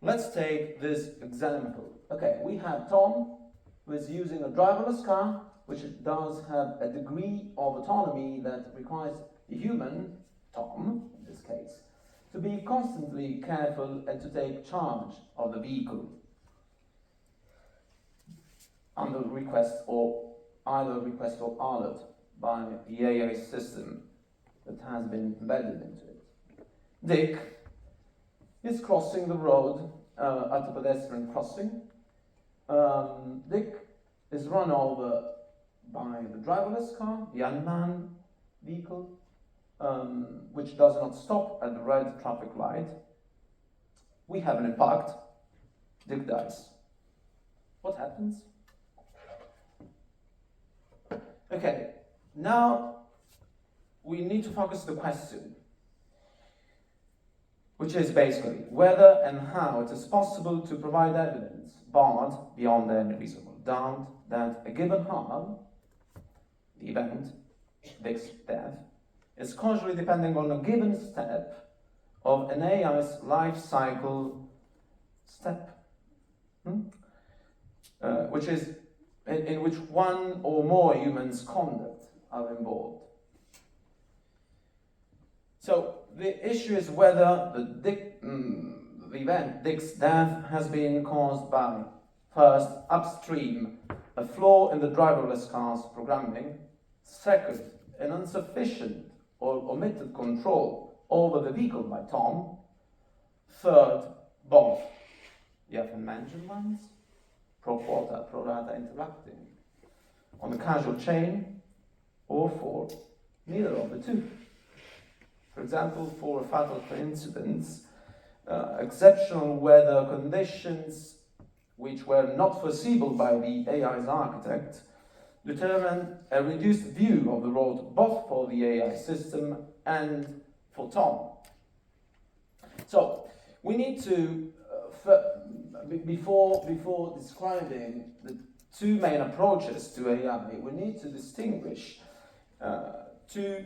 Let's take this example. Okay, we have Tom, who is using a driverless car, which does have a degree of autonomy that requires the human, Tom, in this case, to be constantly careful and to take charge of the vehicle under request or either request or alert by the AI system that has been embedded into it. Dick is crossing the road at a pedestrian crossing. Dick is run over by the driverless car, the unmanned vehicle, which does not stop at the red traffic light. We have an impact. Dick dies. What happens? Okay, now we need to focus the question, which is basically whether and how it is possible to provide evidence, barred beyond any reasonable doubt, that a given harm, the event, Dick's death, is causally depending on a given step of an AI's life cycle step, which is in which one or more humans' conduct are involved. So the issue is whether the event, Dick's death, has been caused by, first, upstream, a flaw in the driverless car's programming. Second, an insufficient or omitted control over the vehicle by Tom. Third, both the aforementioned ones, pro quota, pro rata interacting on the causal chain, or for neither of the two. For example, for a fatal coincidence, exceptional weather conditions which were not foreseeable by the AI's architect determined a reduced view of the road both for the AI system and for Tom. So we need to, before describing the two main approaches to AI, we need to distinguish two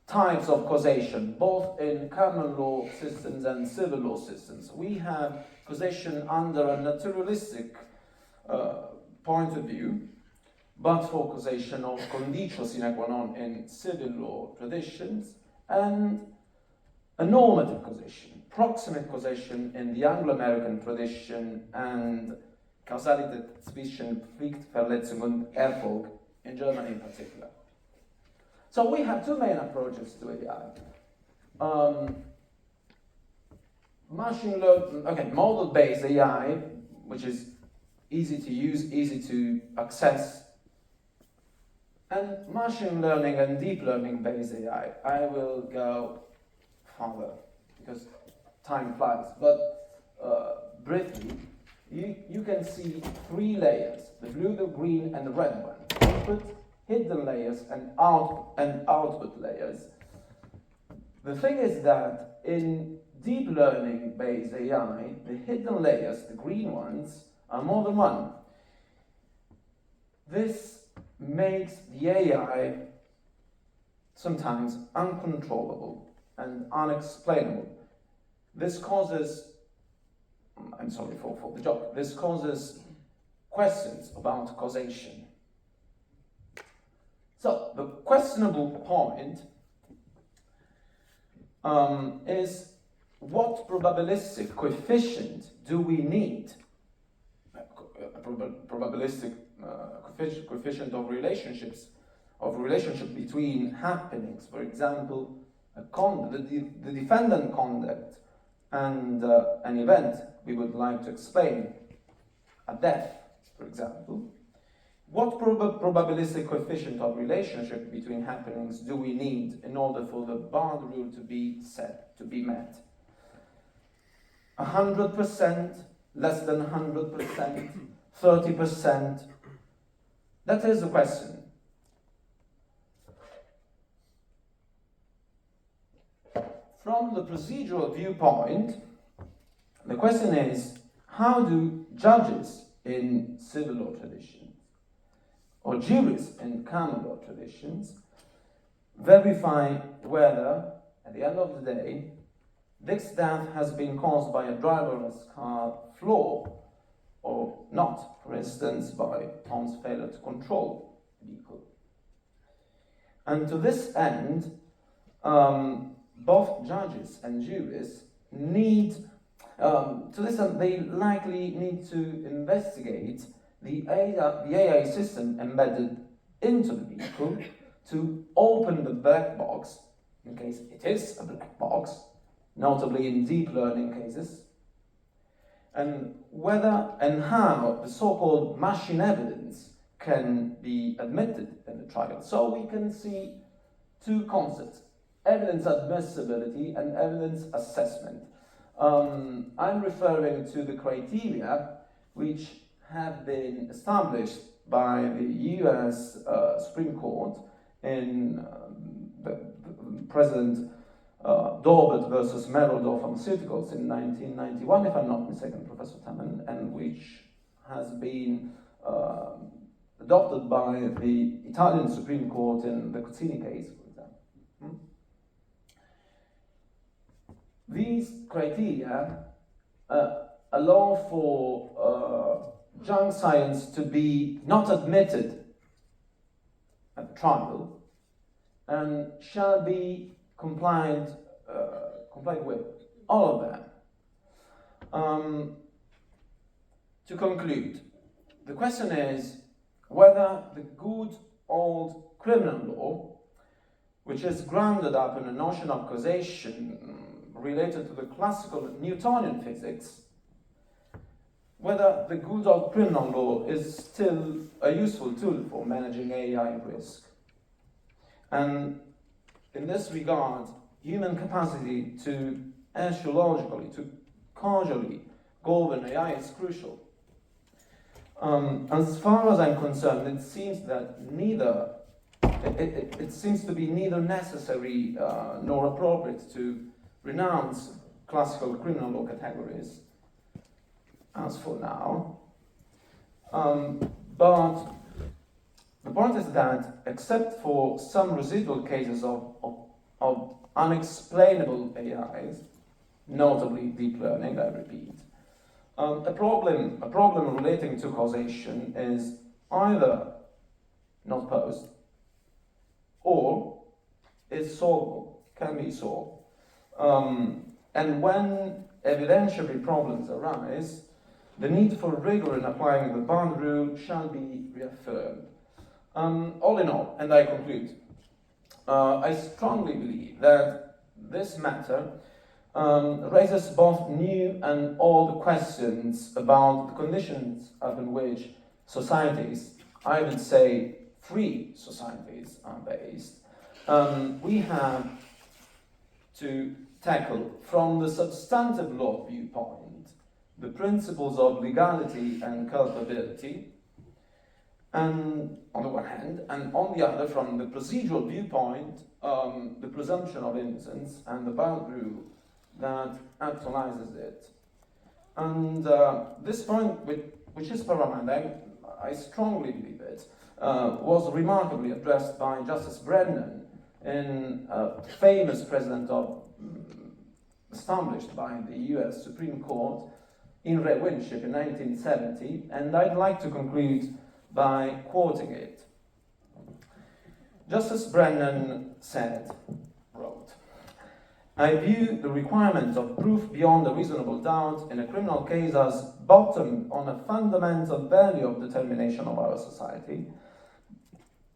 types of causation, both in common law systems and civil law systems. We have causation under a naturalistic point of view, but for causation of conditio sine qua non in civil law traditions, and a normative causation, proximate causation in the Anglo-American tradition, and Kausalität zwischen Pflichtverletzung und Erfolg in Germany in particular. So we have two main approaches to AI. Machine learning, model-based AI, which is easy to use, easy to access, and machine learning and deep learning-based AI. I will go further because time flies, but briefly, you can see three layers, the blue, the green, and the red one. Input, hidden layers, and output layers. The thing is that in deep learning based AI, the hidden layers, the green ones, are more than one. This makes the AI sometimes uncontrollable and unexplainable. This causes, I'm sorry for the joke, this causes questions about causation. So, the questionable point is what probabilistic coefficient do we need? A probabilistic coefficient of relationship between happenings, for example, the defendant conduct and an event we would like to explain, a death, for example. What probabilistic coefficient of relationship between happenings do we need in order for the bound rule to be met? 100%, less than 100%, 30%? That is the question. From the procedural viewpoint, the question is, how do judges in civil law traditions or juries in common law traditions verify whether, at the end of the day, this death has been caused by a driverless car flaw or not, for instance, by Tom's failure to control the vehicle? And to this end, both judges and juries need, they likely need to investigate the AI system embedded into the vehicle to open the black box, in case it is a black box, notably in deep learning cases, and whether and how the so-called machine evidence can be admitted in the trial. So we can see two concepts: evidence admissibility and evidence assessment. I'm referring to the criteria which have been established by the US Supreme Court in the President Dorbert versus Merodor Pharmaceuticals in 1991, if I'm not mistaken, Professor Taman, and which has been adopted by the Italian Supreme Court in the Cozzini case, for example. These criteria allow for junk science to be not admitted at the trial and shall be complied with, all of them. To conclude, the question is whether the good old criminal law, which is grounded up in a notion of causation related to the classical Newtonian physics, whether the good old criminal law is still a useful tool for managing AI risk. And in this regard, human capacity to axiologically, to causally govern AI is crucial. As far as I'm concerned, it seems that it seems to be neither necessary nor appropriate to renounce classical criminal law categories as for now. But the point is that, except for some residual cases of unexplainable AIs, notably deep learning, I repeat, a problem relating to causation is either not posed or is solvable, can be solved. And when evidentiary problems arise, the need for rigor in applying the bound rule shall be reaffirmed. All in all, and I conclude, I strongly believe that this matter raises both new and old questions about the conditions upon which societies, I would say free societies, are based. We have to tackle from the substantive law viewpoint the principles of legality and culpability, and on the one hand, and on the other, from the procedural viewpoint, the presumption of innocence and the boundary rule that actualizes it. And this point, which is paramount, I strongly believe it, was remarkably addressed by Justice Brennan in a famous precedent established by the US Supreme Court in Re Winship in 1970, and I'd like to conclude by quoting it. Justice Brennan wrote, "I view the requirement of proof beyond a reasonable doubt in a criminal case as bottom on a fundamental value of determination of our society,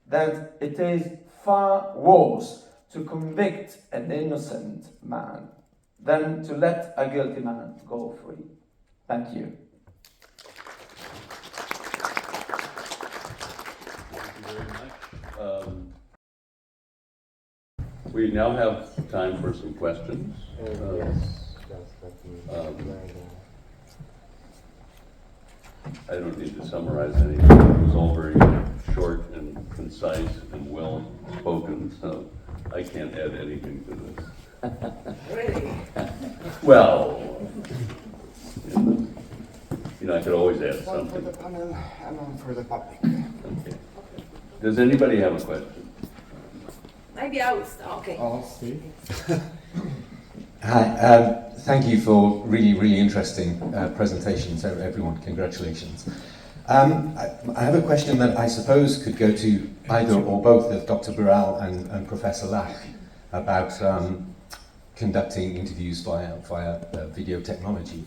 that it is far worse to convict an innocent man than to let a guilty man go free." Thank you. We now have time for some questions. I don't need to summarize anything. It was all very short and concise and well spoken, so I can't add anything to this. Really? Well, I could always add One for something. the panel and one for the public. Okay. Does anybody have a question? Maybe I will start. Okay. Hi, thank you for really interesting presentations, everyone. Congratulations. I have a question that I suppose could go to either or both of Dr. Burrell and Professor Lach about conducting interviews via video technology.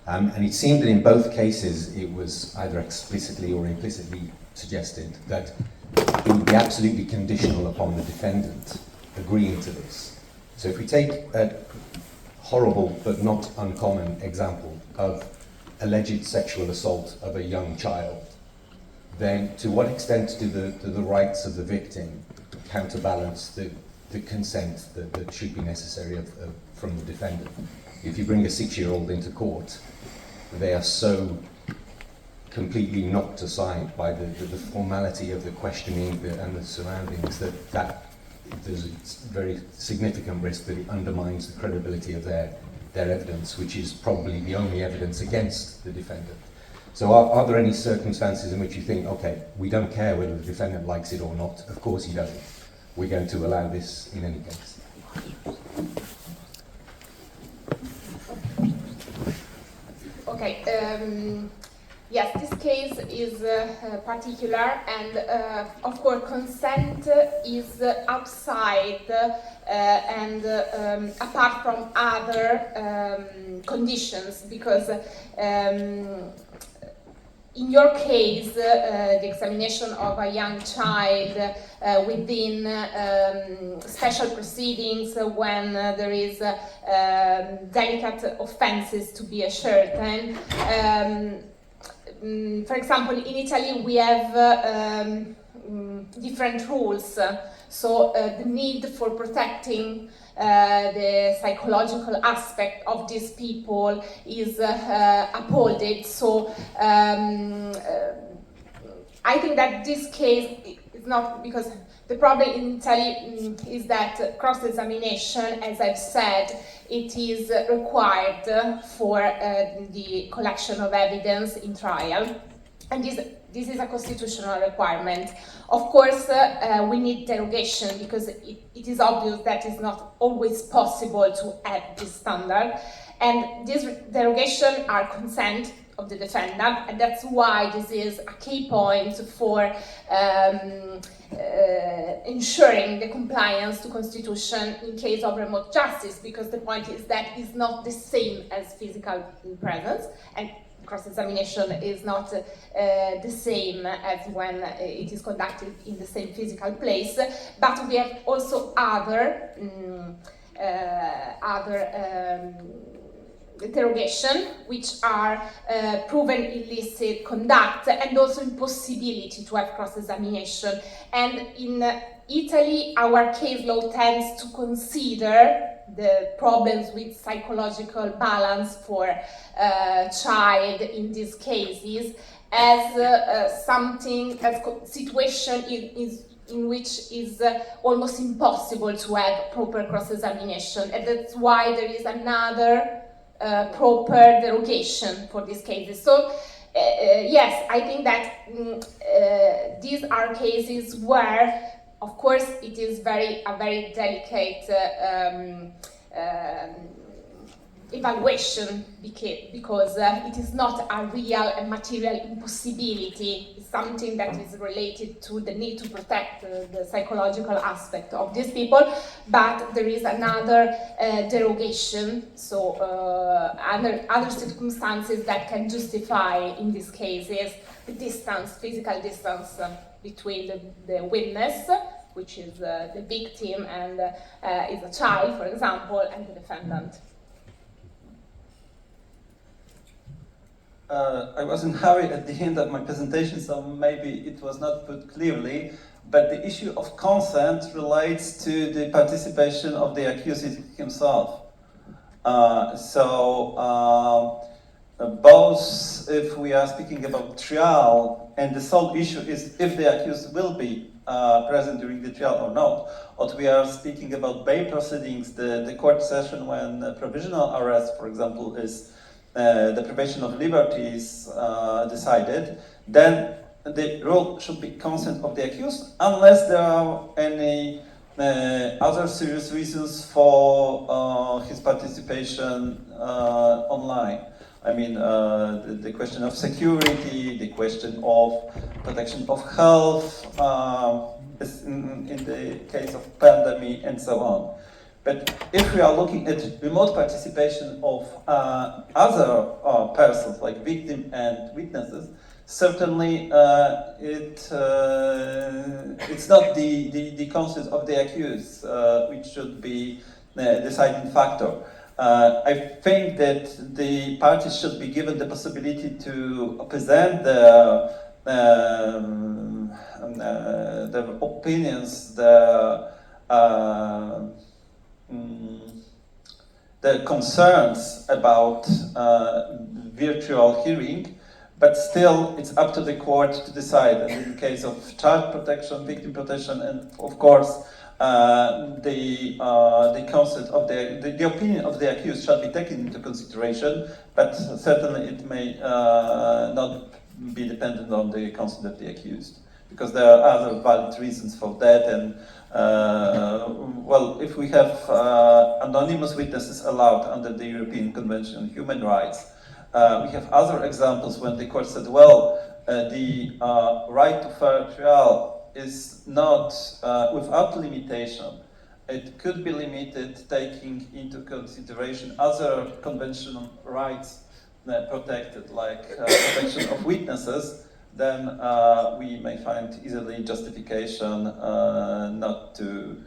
And it seemed that in both cases it was either explicitly or implicitly suggested that it would be absolutely conditional upon the defendant agreeing to this. So if we take a horrible but not uncommon example of alleged sexual assault of a young child, then to what extent do the rights of the victim counterbalance the consent that should be necessary from the defendant? If you bring a 6-year-old into court, they are so completely knocked aside by the formality of the questioning and the surroundings that there's a very significant risk that it undermines the credibility of their evidence, which is probably the only evidence against the defendant. So are there any circumstances in which you think, okay, we don't care whether the defendant likes it or not, of course he doesn't, we're going to allow this in any case? Okay, yes, this case is particular, and of course consent is outside and apart from other conditions, because in your case, the examination of a young child within special proceedings when there is delicate offenses to be ascertained. For example, in Italy we have different rules, so the need for protecting the psychological aspect of these people is upholded. So I think that this case is not, because the problem in Italy is that cross-examination, as I've said, it is required for the collection of evidence in trial, and this is a constitutional requirement. Of course, we need derogation, because it is obvious that it's not always possible to have this standard, and these derogations are consent of the defendant, and that's why this is a key point for ensuring the compliance to Constitution in case of remote justice, because the point is that it's not the same as physical presence, and cross-examination is not the same as when it is conducted in the same physical place, but we have also other interrogation, which are proven illicit conduct and also impossibility to have cross-examination. And in Italy, our case law tends to consider the problems with psychological balance for child in these cases as something, as situation in which is almost impossible to have proper cross-examination, and that's why there is another proper derogation for these cases. So yes, I think that these are cases where, of course, it is a very delicate evaluation because it is not a real and material impossibility. It's something that is related to the need to protect the psychological aspect of these people, but there is another derogation, so other circumstances that can justify in these cases the distance, physical distance between the witness, which is the victim and is a child, for example, and the defendant. I was in a hurry at the end of my presentation, so maybe it was not put clearly, but the issue of consent relates to the participation of the accused himself. Both if we are speaking about trial, and the sole issue is if the accused will be present during the trial or not, or we are speaking about bail proceedings, the court session when provisional arrest, for example, is the privation of liberty is decided, then the rule should be consent of the accused, unless there are any other serious reasons for his participation online. I mean, the question of security, the question of protection of health, in the case of pandemic, and so on. But if we are looking at remote participation of other persons, like victim and witnesses, certainly it's not the consent of the accused which should be the deciding factor. I think that the parties should be given the possibility to present their opinions, the concerns about virtual hearing, but still it's up to the court to decide. And in the case of child protection, victim protection, and of course the consent of the opinion of the accused shall be taken into consideration, but certainly it may not be dependent on the consent of the accused, because there are other valid reasons for that. And well, if we have anonymous witnesses allowed under the European Convention on Human Rights, we have other examples when the court said, well, the right to fair trial is not without limitation. It could be limited, taking into consideration other conventional rights protected, like protection of witnesses. Then we may find easily justification not to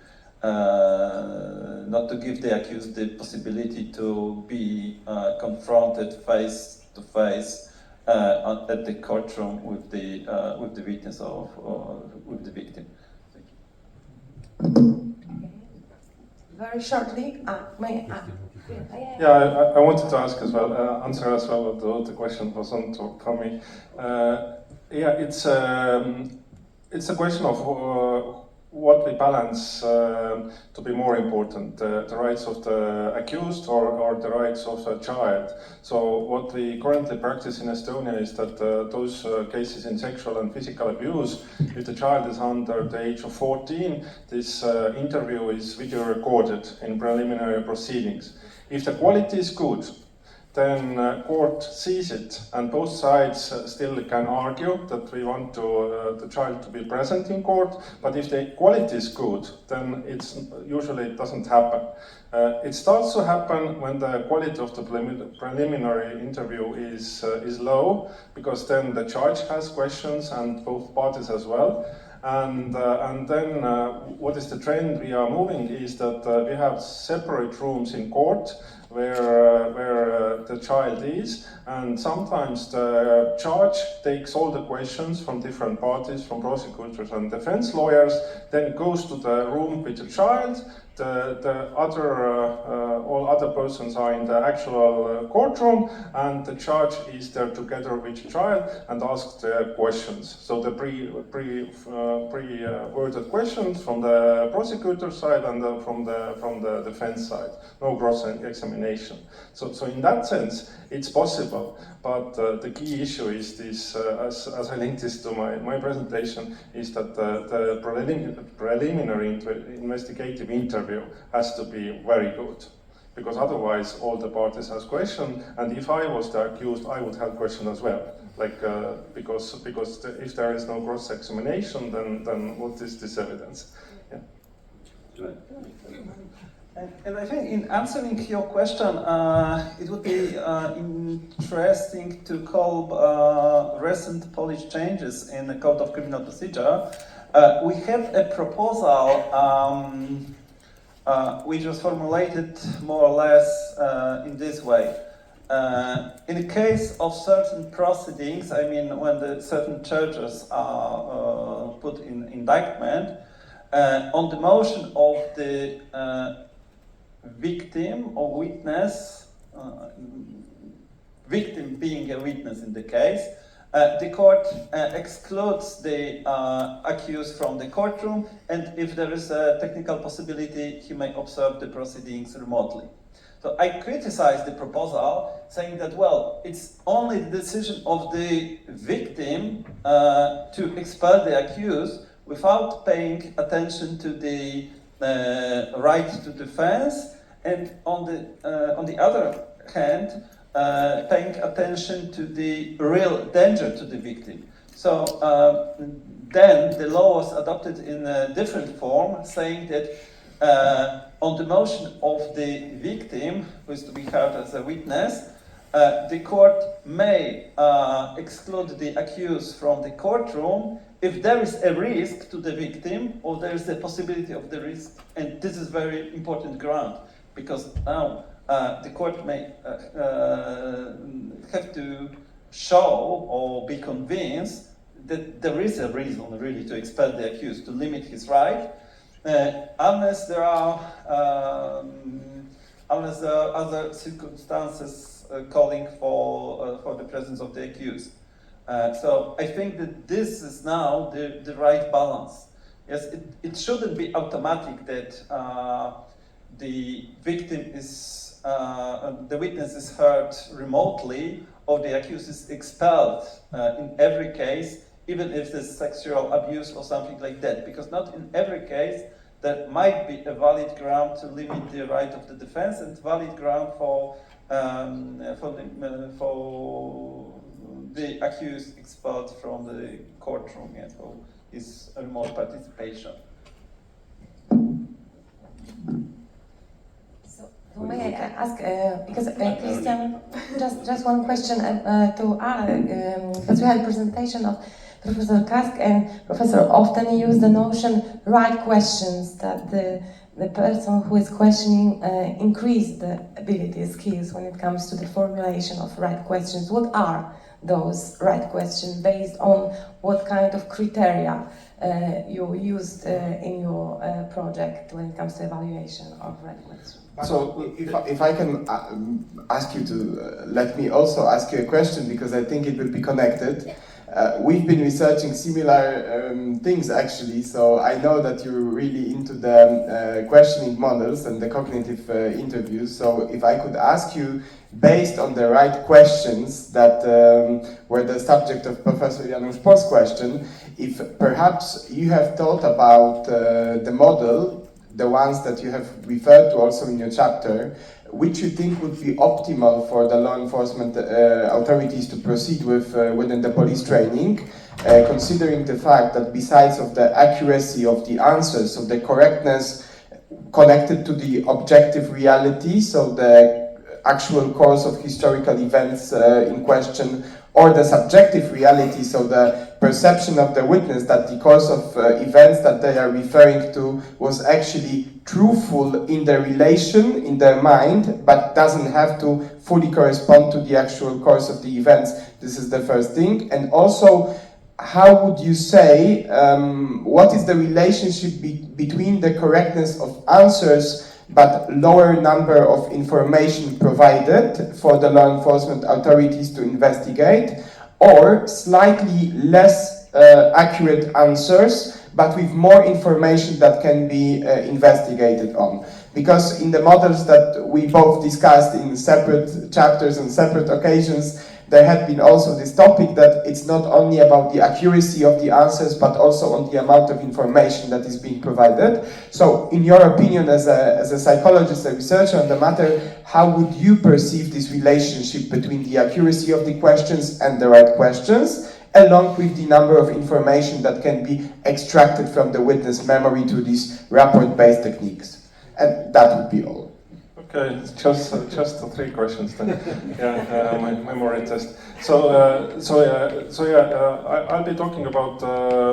give the accused the possibility to be confronted face to face at the courtroom with the witness or with the victim. Thank you. Very shortly, Yeah, I wanted to ask as well, answer as well, the question wasn't for me. Yeah, it's a question of what we balance to be more important, the rights of the accused or the rights of a child. So what we currently practice in Estonia is that those cases in sexual and physical abuse, if the child is under the age of 14, this interview is video recorded in preliminary proceedings. If the quality is good, then court sees it, and both sides still can argue that we want the child to be present in court. But if the quality is good, then it doesn't happen. It starts to happen when the quality of the preliminary interview is low, because then the judge has questions and both parties as well. And then what is the trend we are moving is that we have separate rooms in court where the child is, and sometimes the judge takes all the questions from different parties, from prosecutors and defense lawyers, then goes to the room with the child, all other persons are in the actual courtroom, and the judge is there together with the child and asks the questions. So the pre-worded questions from the prosecutor side and from the defense side. No cross-examination. So in that sense, it's possible. But the key issue is this, as I linked this to my presentation, is that the preliminary investigative interview has to be very good, because otherwise all the parties has questions, and if I was the accused, I would have questions as well. Like because if there is no cross-examination, then what is this evidence? Yeah. And I think in answering your question, it would be interesting to call recent Polish changes in the Code of Criminal Procedure. We have a proposal which was formulated more or less in this way. In the case of certain proceedings, I mean when the certain charges are put in indictment, on the motion of the victim or witness, victim being a witness in the case, the court excludes the accused from the courtroom, and if there is a technical possibility, he may observe the proceedings remotely. So I criticize the proposal, saying that, well, it's only the decision of the victim to expel the accused without paying attention to the right to defense, and on the other hand, paying attention to the real danger to the victim. So then the law was adopted in a different form, saying that on the motion of the victim, who is to be heard as a witness, the court may exclude the accused from the courtroom if there is a risk to the victim, or there is a possibility of the risk, and this is very important ground, because now the court may have to show or be convinced that there is a reason really to expel the accused, to limit his right, unless there are other circumstances calling for the presence of the accused. So I think that this is now the right balance. Yes, it shouldn't be automatic that the victim is, the witness is heard remotely, or the accused is expelled in every case, even if there's sexual abuse or something like that, because not in every case there might be a valid ground to limit the right of the defense, and valid ground for the accused expelled from the courtroom, yes, for his remote participation. So may I ask, because Christian, just one question to add, because we had a presentation of Professor Kask, and Professor often used the notion right questions, that the person who is questioning increase the ability, skills when it comes to the formulation of right questions. What are those right questions, based on what kind of criteria you used in your project when it comes to evaluation of right questions? So if I can ask you to let me also ask you a question, because I think it will be connected. We've been researching similar things actually, so I know that you're really into the questioning models and the cognitive interviews. So if I could ask you, based on the right questions that were the subject of Professor Janusz-Pohl's question, if perhaps you have thought about the model, the ones that you have referred to also in your chapter, which you think would be optimal for the law enforcement authorities to proceed with within the police training, considering the fact that besides of the accuracy of the answers, so the correctness connected to the objective reality, so the actual course of historical events in question, or the subjective reality, so the perception of the witness that the course of events that they are referring to was actually truthful in their relation, in their mind, but doesn't have to fully correspond to the actual course of the events. This is the first thing. And also, how would you say, what is the relationship between the correctness of answers but lower number of information provided for the law enforcement authorities to investigate, or slightly less accurate answers but with more information that can be investigated on? Because in the models that we both discussed in separate chapters and separate occasions, there had been also this topic that it's not only about the accuracy of the answers, but also on the amount of information that is being provided. So, in your opinion, as a psychologist, a researcher on the matter, how would you perceive this relationship between the accuracy of the questions and the right questions, along with the number of information that can be extracted from the witness memory through these rapport-based techniques? And that would be all. Okay, just 3 questions then. Yeah, my memory test. I'll be talking about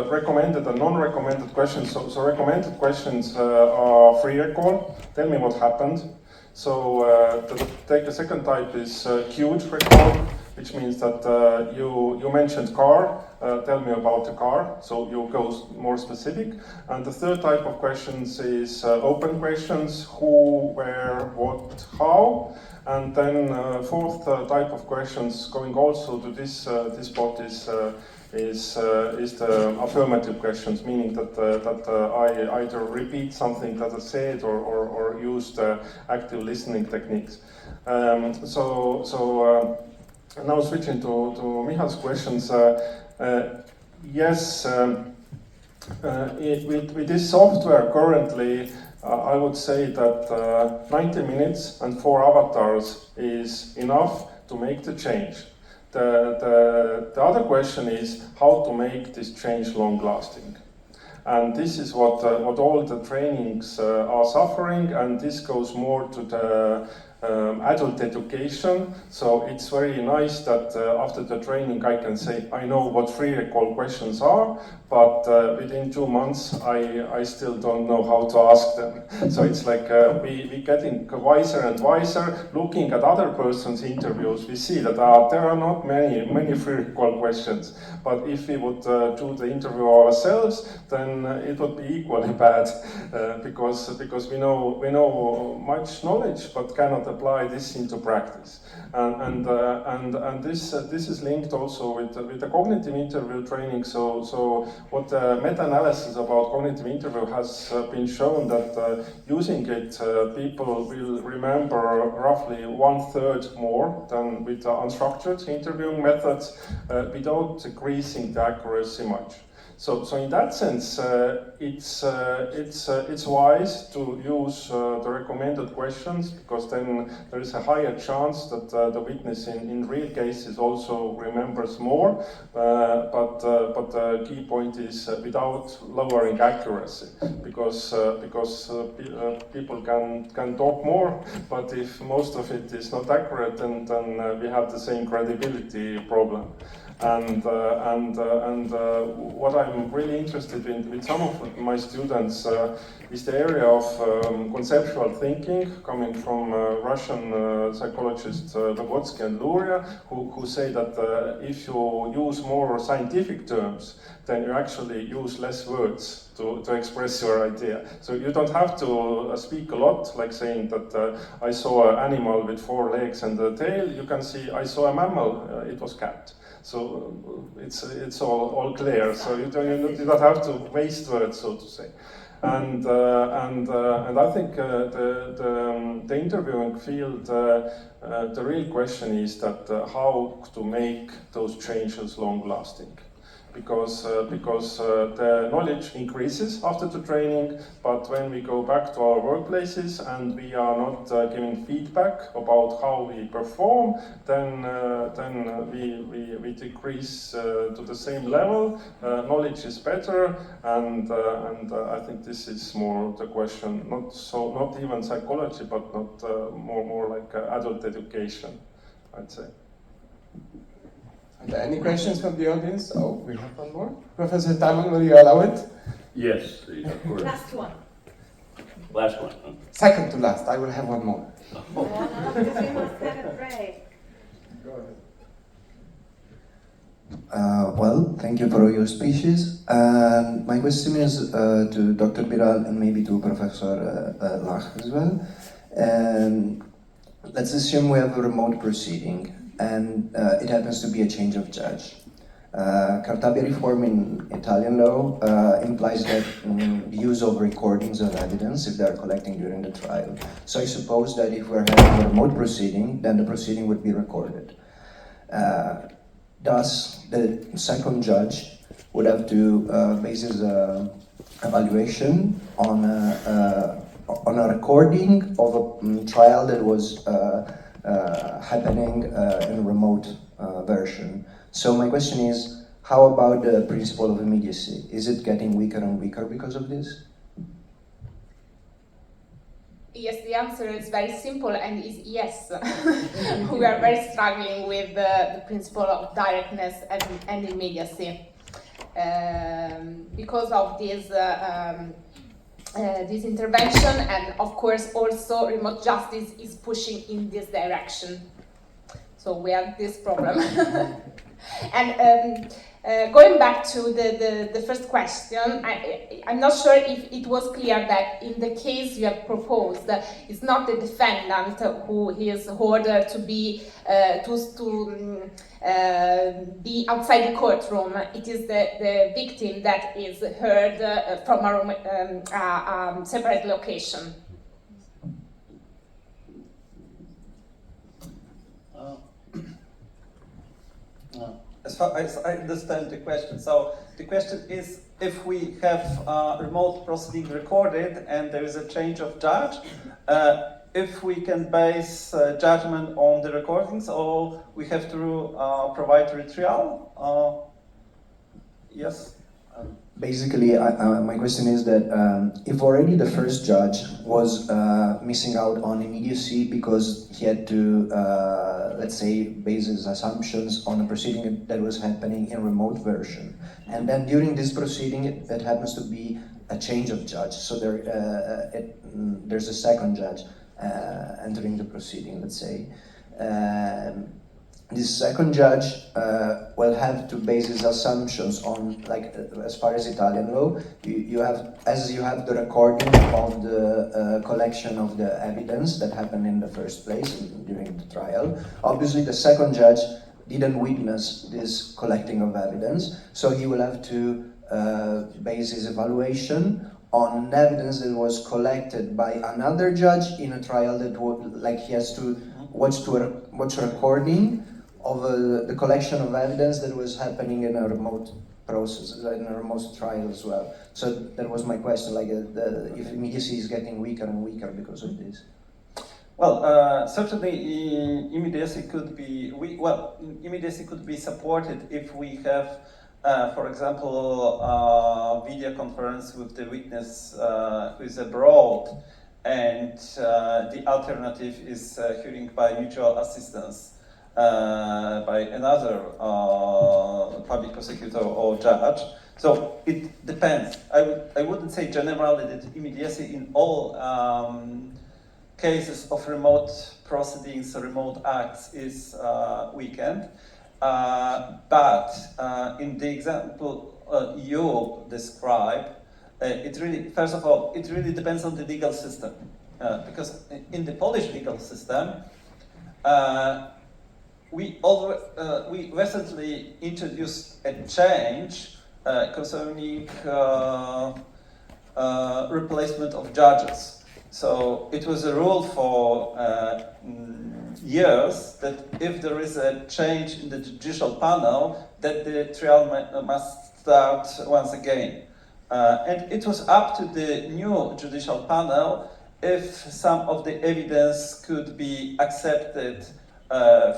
recommended and non-recommended questions. So recommended questions are free recall. Tell me what happened. So the second type is cued recall, which means that you mentioned car. Tell me about the car, so you go more specific. And the third type of questions is open questions: who, where, what, how. And then fourth type of questions, going also to this spot, is the affirmative questions, meaning that I either repeat something that I said or use the active listening techniques. Now switching to Michal's questions. Yes, with this software currently, I would say that 90 minutes and 4 avatars is enough to make the change. The other question is how to make this change long-lasting. And this is what all the trainings are suffering, and this goes more to the adult education. So it's very nice that after the training I can say I know what free recall questions are, but within 2 months I still don't know how to ask them. So it's like we getting wiser and wiser. Looking at other person's interviews, we see that there are not many free recall questions. But if we would do the interview ourselves, then it would be equally bad because we know much knowledge but cannot apply this into practice. And this is linked also with the cognitive interview training. So what the meta-analysis about cognitive interview has been shown that using it, people will remember roughly 1/3 more than with unstructured interviewing methods without decreasing the accuracy much. So in that sense, it's wise to use the recommended questions, because then there is a higher chance that the witness in real cases also remembers more. But the key point is without lowering accuracy, because people can talk more, but if most of it is not accurate, then we have the same credibility problem. And what I'm really interested in with some of my students is the area of conceptual thinking, coming from Russian psychologists Vygotsky and Luria, who say that if you use more scientific terms, then you actually use less words to express your idea. So you don't have to speak a lot, like saying that I saw an animal with 4 legs and a tail. You can see I saw a mammal, it was cat. So it's all clear. So you don't have to waste words, so to say. And I think the interviewing field, the real question is that how to make those changes long lasting. Because the knowledge increases after the training, but when we go back to our workplaces and we are not giving feedback about how we perform, then we decrease to the same level. Knowledge is better, and I think this is more the question. Not even psychology, but not more like adult education, I'd say. Are there any questions from the audience? Oh, we have one more. Professor Taiman, will you allow it? Yes, of course. Last one. Last one. Huh? Second to last. I will have one more. Oh, no, because we must have a break. Well, thank you for your speeches. My question is to Dr. Biral and maybe to Professor Lach as well. Let's assume we have a remote proceeding and it happens to be a change of judge. Cartabia reform in Italian law implies that use of recordings of evidence if they are collecting during the trial. So I suppose that if we're having a remote proceeding, then the proceeding would be recorded. Thus, the second judge would have to base his evaluation on a recording of a trial that was happening in a remote version. So my question is, how about the principle of immediacy? Is it getting weaker and weaker because of this? Yes, the answer is very simple and is yes. We are very struggling with the principle of directness and immediacy because of this intervention, and of course also remote justice is pushing in this direction. So we have this problem. And going back to the first question, I'm not sure if it was clear that in the case you have proposed, it's not the defendant who is ordered to be outside the courtroom. It is the victim that is heard from a separate location. As far as I understand the question, so the question is if we have remote proceeding recorded and there is a change of judge, if we can base judgment on the recordings, or we have to provide retrial? Yes? Basically, my question is that if already the first judge was missing out on immediacy because he had to, let's say, base his assumptions on a proceeding that was happening in remote version, and then during this proceeding that happens to be a change of judge, so there's a second judge entering the proceeding, let's say. This second judge will have to base his assumptions on, like, as far as Italian law, you have the recording of the collection of the evidence that happened in the first place during the trial. Obviously, the second judge didn't witness this collecting of evidence, so he will have to base his evaluation on evidence that was collected by another judge in a trial that would, like, he has to watch a recording of the collection of evidence that was happening in a remote process, in a remote trial as well. So that was my question, like if immediacy is getting weaker and weaker because of this. Well, certainly immediacy could be immediacy could be supported if we have, for example, video conference with the witness who is abroad, and the alternative is hearing by mutual assistance by another public prosecutor or judge. So it depends. I wouldn't say generally that immediacy in all cases of remote proceedings or remote acts is weakened. But in the example you describe, it really, first of all, it really depends on the legal system. Because in the Polish legal system, we recently introduced a change concerning replacement of judges. So it was a rule for years that if there is a change in the judicial panel, that the trial must start once again. And it was up to the new judicial panel if some of the evidence could be accepted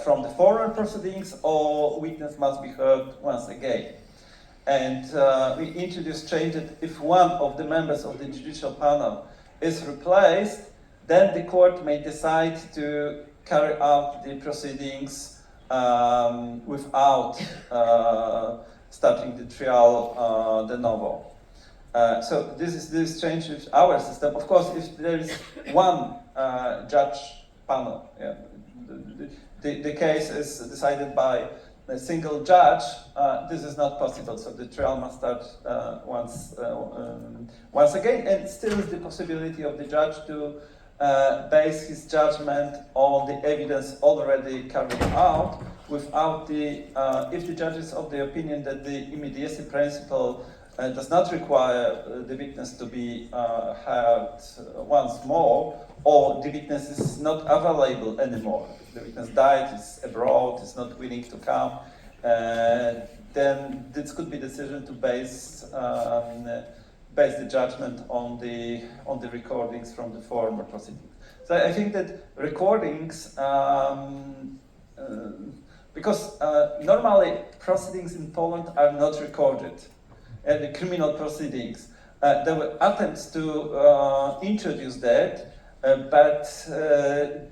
from the former proceedings, or witness must be heard once again. And we introduced change that if one of the members of the judicial panel is replaced, then the court may decide to carry out the proceedings without starting the trial de novo. So this change with our system. Of course, if there is one judge panel, yeah, the case is decided by a single judge, this is not possible. So the trial must start once again, and still is the possibility of the judge to base his judgment on the evidence already carried out, without if the judge is of the opinion that the immediacy principle does not require the witness to be heard once more, or the witness is not available anymore. The witness died, is abroad, is not willing to come, then this could be decision to base the judgment on the recordings from the former proceedings. So I think that recordings, because normally proceedings in Poland are not recorded, the criminal proceedings. There were attempts to introduce that, but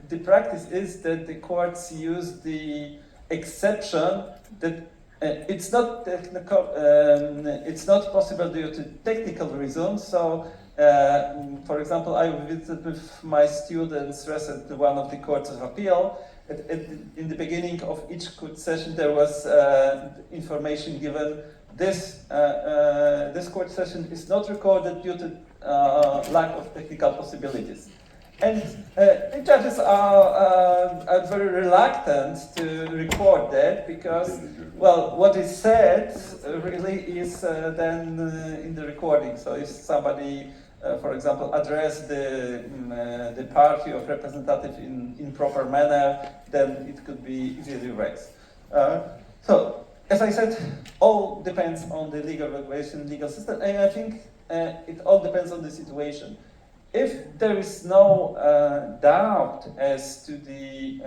the practice is that the courts use the exception that it's not technical, it's not possible due to technical reasons. So, for example, I visited with my students recently one of the courts of appeal. In the beginning of each court session, there was information given. This court session is not recorded due to lack of technical possibilities. And the judges are very reluctant to record that because, well, what is said really is then in the recording. So if somebody, for example, addressed the party of representative in proper manner, then it could be easily erased. So, as I said, all depends on the legal regulation, legal system, and I think it all depends on the situation. If there is no doubt as to the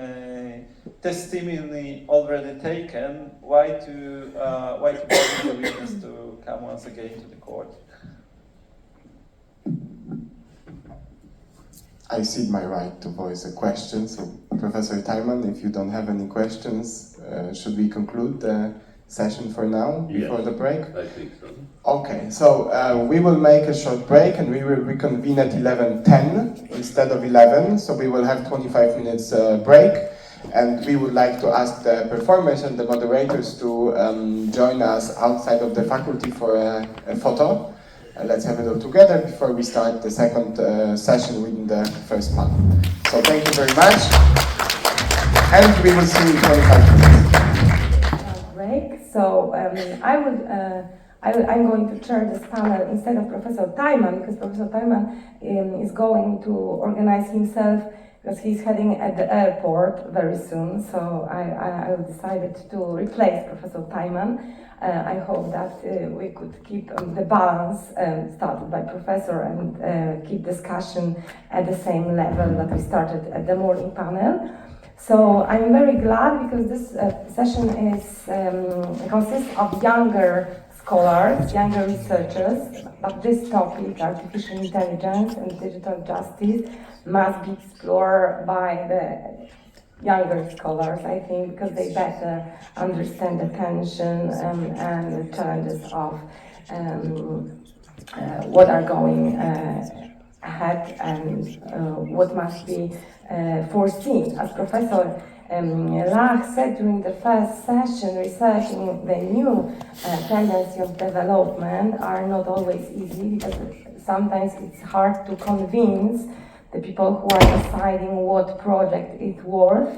testimony already taken, why to bring the witness to come once again to the court? I cede my right to voice a question. So, Professor Teichmann, if you don't have any questions, should we conclude the session for now, before the break? I think so. Okay, so we will make a short break and we will reconvene at 11:10 instead of 11. So we will have 25 minutes break, and we would like to ask the performers and the moderators to join us outside of the faculty for a photo. Let's have it all together before we start the second session within the first month. So thank you very much, and we will see you in 25 minutes. Break. So I'm going to chair this panel instead of Professor Teichmann, because Professor Teichmann is going to organize himself because he's heading at the airport very soon. So I decided to replace Professor Teichmann. I hope that we could keep the balance started by Professor and keep discussion at the same level that we started at the morning panel. So I'm very glad because this session consists of younger scholars, younger researchers, but this topic, artificial intelligence and digital justice, must be explored by the younger scholars, I think, because they better understand the tension and the challenges of what are going ahead and what must be foreseen. As Professor Lach said during the first session, researching the new tendency of development are not always easy because sometimes it's hard to convince the people who are deciding what project is worth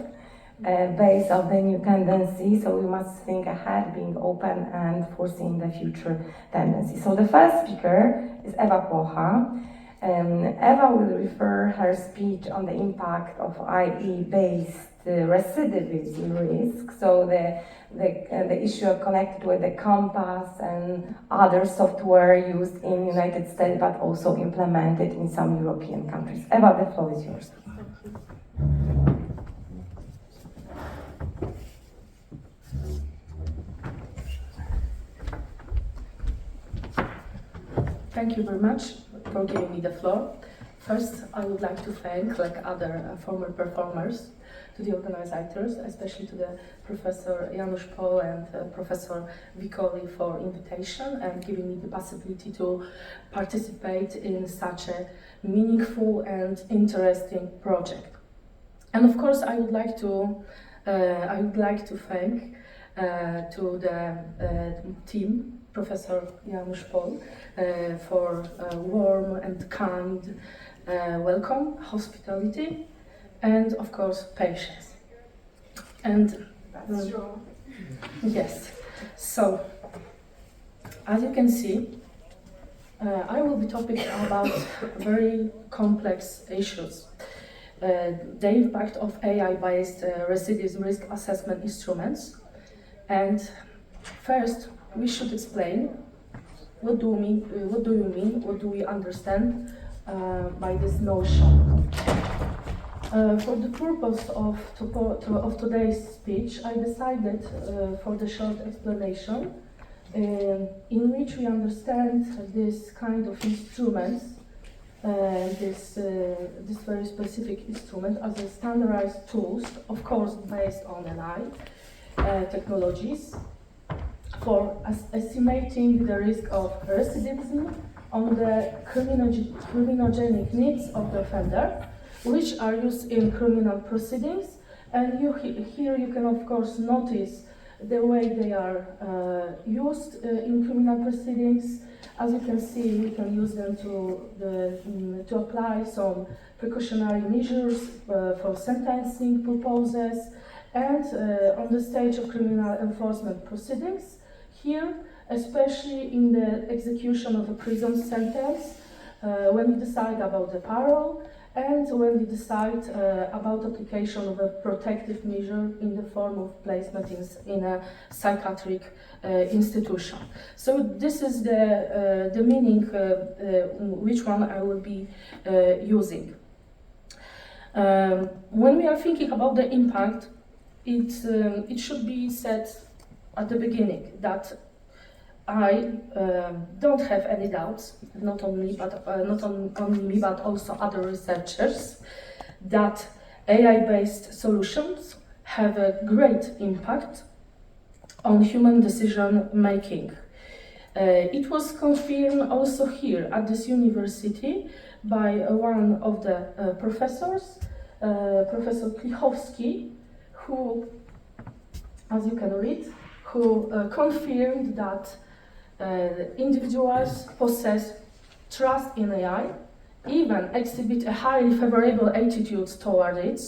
based on the new tendency. So we must think ahead, being open and foreseeing the future tendency. So the first speaker is Ewa Płocha. Eva will refer her speech on the impact of IE-based recidivism risk, so the issue connected with the Compass and other software used in the United States but also implemented in some European countries. Eva, the floor is yours. Thank you very much for giving me the floor. First, I would like to thank, like other former performers, to the organizers, especially to the Professor Janusz-Pohl and Professor Vicoli for invitation and giving me the possibility to participate in such a meaningful and interesting project. And of course, I would like to thank to the team, Professor Janusz-Pohl, for warm and kind welcome, hospitality, and of course patience. And That's true. yes, so as you can see, I will be talking about very complex issues. The impact of AI-based recidivism risk assessment instruments. And first, we should explain what do we understand by this notion. For the purpose of today's speech, I decided for the short explanation in which we understand this kind of instruments, this very specific instrument as a standardized tools, of course based on AI technologies, for estimating the risk of recidivism on the criminogenic needs of the offender, which are used in criminal proceedings. And here you can of course notice the way they are used in criminal proceedings. As you can see, we can use them to apply some precautionary measures for sentencing purposes and on the stage of criminal enforcement proceedings. Here, especially in the execution of a prison sentence, when we decide about the parole, and when we decide about application of a protective measure in the form of placement in a psychiatric institution. So this is the meaning, which one I will be using. When we are thinking about the impact, it should be said at the beginning that I don't have any doubts, not only me, but also other researchers, that AI-based solutions have a great impact on human decision making. It was confirmed also here at this university by one of the professors, Professor Klichowski, who, as you can read, who confirmed that individuals possess trust in AI, even exhibit a highly favorable attitude toward it,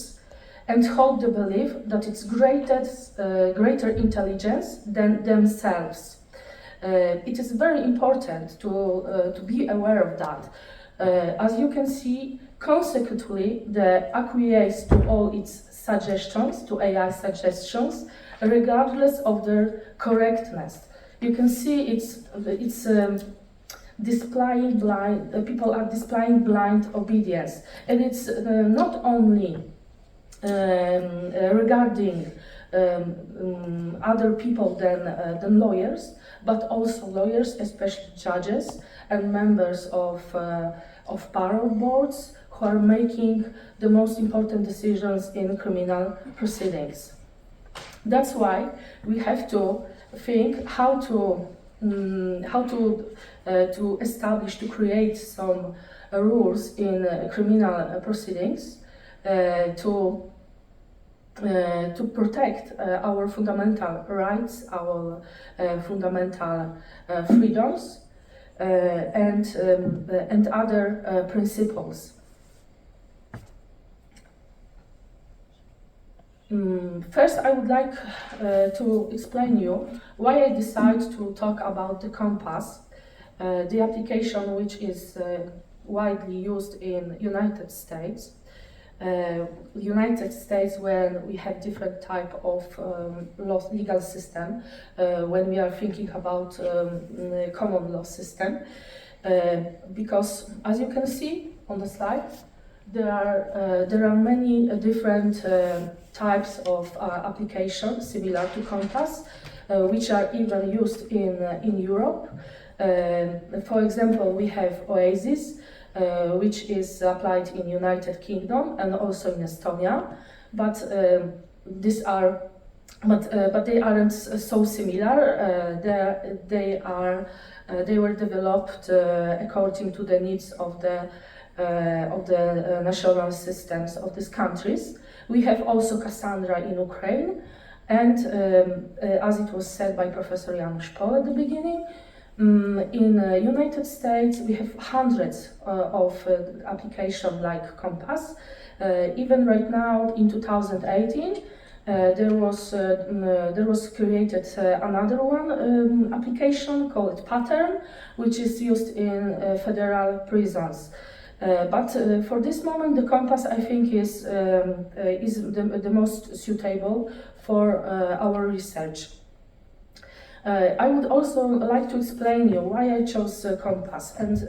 and hold the belief that it's greater intelligence than themselves. It is very important to be aware of that. As you can see, consequently, they acquiesce to all its suggestions, to AI suggestions, regardless of their correctness. You can see it's displaying blind. People are displaying blind obedience, and it's not only regarding other people than lawyers, but also lawyers, especially judges and members of parole boards who are making the most important decisions in criminal proceedings. That's why we have to think how to establish, to create some rules in criminal proceedings to protect our fundamental rights, our fundamental freedoms, and other principles. First, I would like to explain you why I decided to talk about the Compass, the application which is widely used in United States. United States, when we have different type of legal system, when we are thinking about common law system, because as you can see on the slide, there are many different types of applications similar to Compass, which are even used in Europe. For example, we have Oasis, which is applied in United Kingdom and also in Estonia, but they aren't so similar. They were developed according to the needs of the national systems of these countries. We have also Cassandra in Ukraine, And as it was said by Professor Janusz-Pohl at the beginning, in the United States we have hundreds of applications like Compass. Even right now in 2018, there was created another one application called Pattern, which is used in federal prisons. But for this moment, the Compass, I think, is the most suitable for our research. I would also like to explain you why I chose Compass. And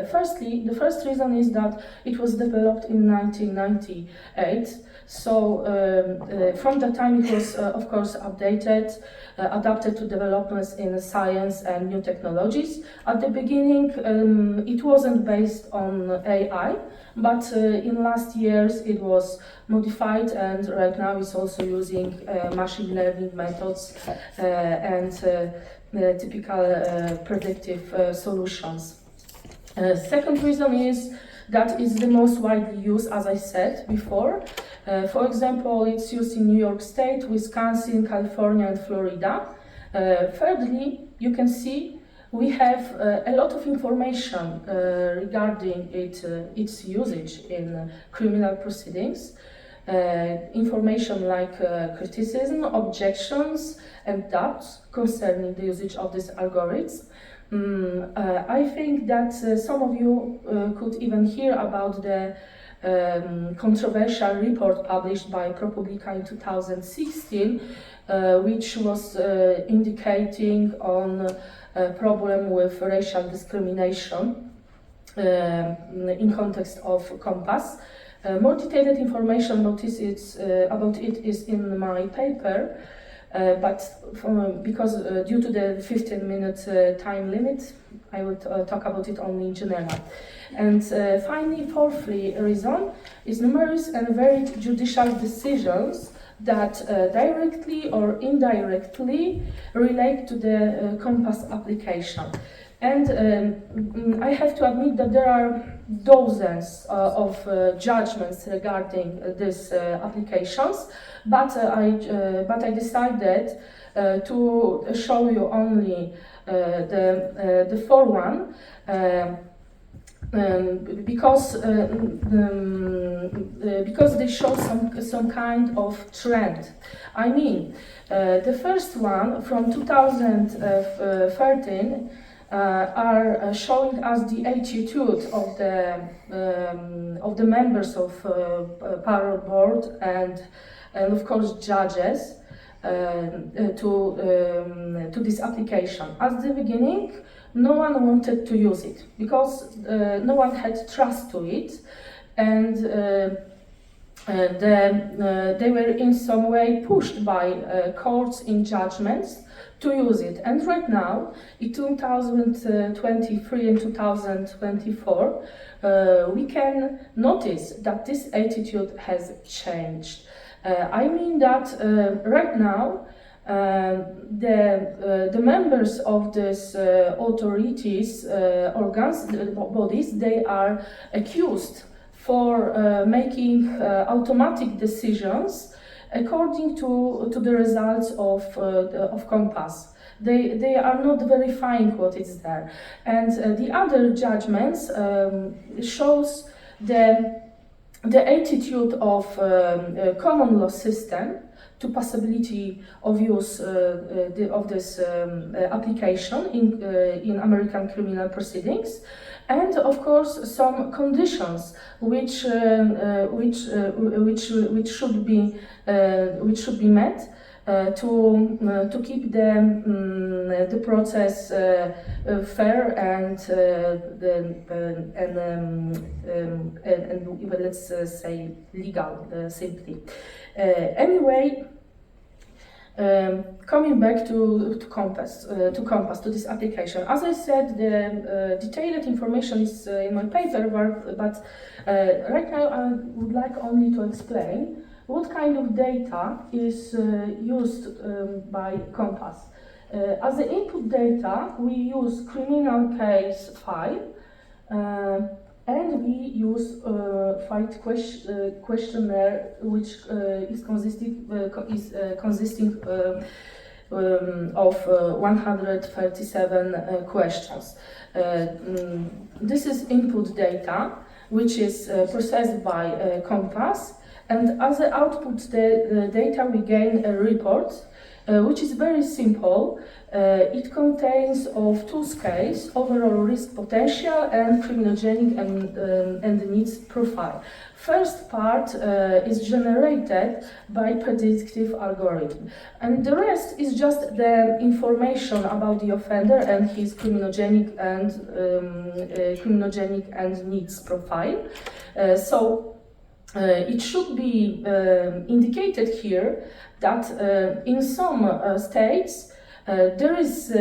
firstly, the first reason is that it was developed in 1998. So from that time it was, of course, updated, adapted to developments in science and new technologies. At the beginning, it wasn't based on AI, but in last years it was modified, and right now it's also using machine learning methods and typical predictive solutions. Second reason is that it's the most widely used, as I said before. For example, it's used in New York State, Wisconsin, California, and Florida. Thirdly, you can see we have a lot of information regarding its usage in criminal proceedings. Information like criticism, objections, and doubts concerning the usage of this algorithm. I think that some of you could even hear about the controversial report published by ProPublica in 2016, which was indicating on a problem with racial discrimination in context of Compass. More detailed information about it is in my paper, but because due to the 15-minute time limit, I will talk about it only in general. And finally, fourthly, reason is numerous and varied judicial decisions that directly or indirectly relate to the Compass application. And I have to admit that there are dozens of judgments regarding these applications, but I decided to show you only the four one because they show some kind of trend. I mean, the first one from 2013 are showing us the attitude of the members of parole board and of course judges to this application. At the beginning, no one wanted to use it because no one had trust to it, and they were in some way pushed by courts in judgments to use it. And right now, in 2023 and 2024, we can notice that this attitude has changed. I mean that right now, the members of these authorities, organs, bodies, they are accused for making automatic decisions according to the results of Compass. They are not verifying what is there. And the other judgments shows the attitude of common law system to possibility of use of this application in American criminal proceedings, and of course some conditions which should be met to keep the process fair and let's say legal, simply. Anyway, coming back to Compass, to this application. As I said, the detailed information is in my paper, but right now I would like only to explain what kind of data is used by Compass. As the input data, we use criminal case file, and we use questionnaire which is consisting of 137 questions. This is input data, which is processed by Compass, and as the output the data we gain a report, which is very simple. It contains of two scales: overall risk potential and criminogenic and needs profile. First part is generated by predictive algorithm, and the rest is just the information about the offender and his criminogenic and needs profile. It should be indicated here that in some states there is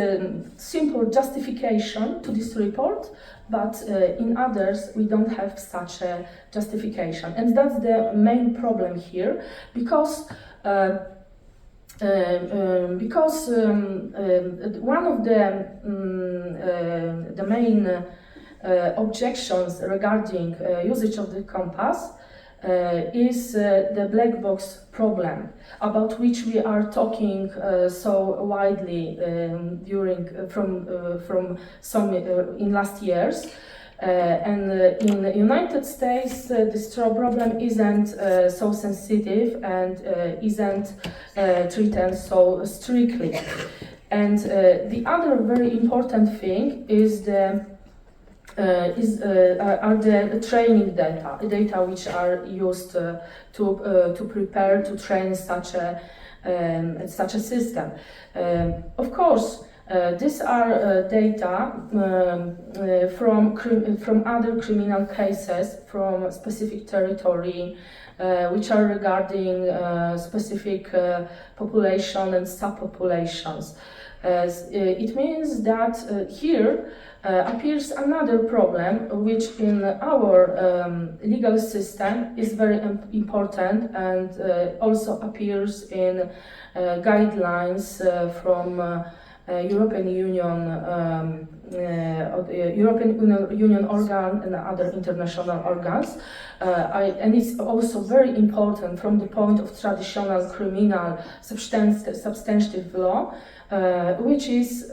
simple justification to this report, but in others we don't have such a justification, and that's the main problem here, because one of the main objections regarding usage of the Compass is the black box problem, about which we are talking so widely in last years. And in the United States, this problem isn't so sensitive and isn't treated so strictly. And the other very important thing is are the training data which are used to prepare to train such a system. Of course, these are data from other criminal cases from specific territory, which are regarding specific population and subpopulations. It means that here appears another problem, which in our legal system is very important, and also appears in guidelines from European Union organ and other international organs, and it's also very important from the point of traditional criminal substantive law, which is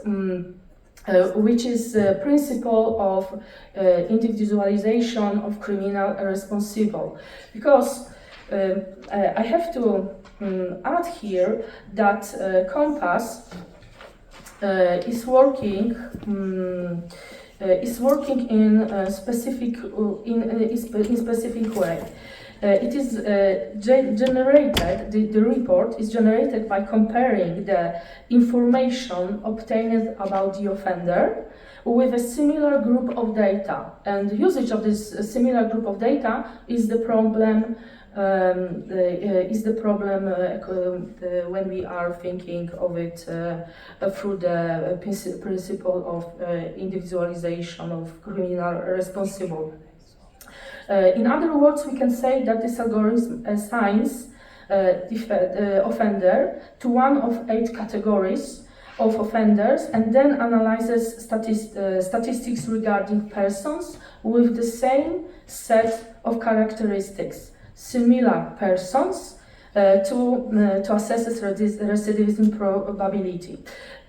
principle of individualization of criminal responsible. Because I have to add here that Compass is working in a specific way. It is generated. The report is generated by comparing the information obtained about the offender with a similar group of data, and the usage of this similar group of data is the problem. When we are thinking of it through the principle of individualization of criminal responsible. In other words, we can say that this algorithm assigns the offender to one of 8 categories of offenders, and then analyzes statistics regarding persons with the same set of characteristics, similar persons, to assess recidivism probability.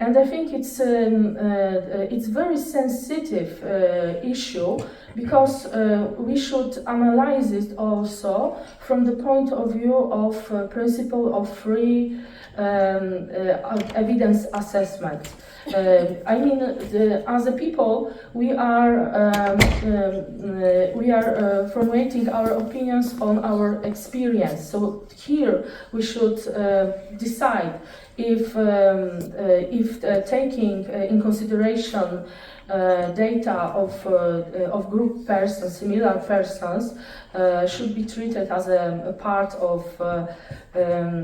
And I think it's very sensitive issue, because we should analyze it also from the point of view of principle of free evidence assessment. I mean, as a people, we are formulating our opinions on our experience. So here we should decide if taking in consideration data of group persons, similar persons, should be treated as a part of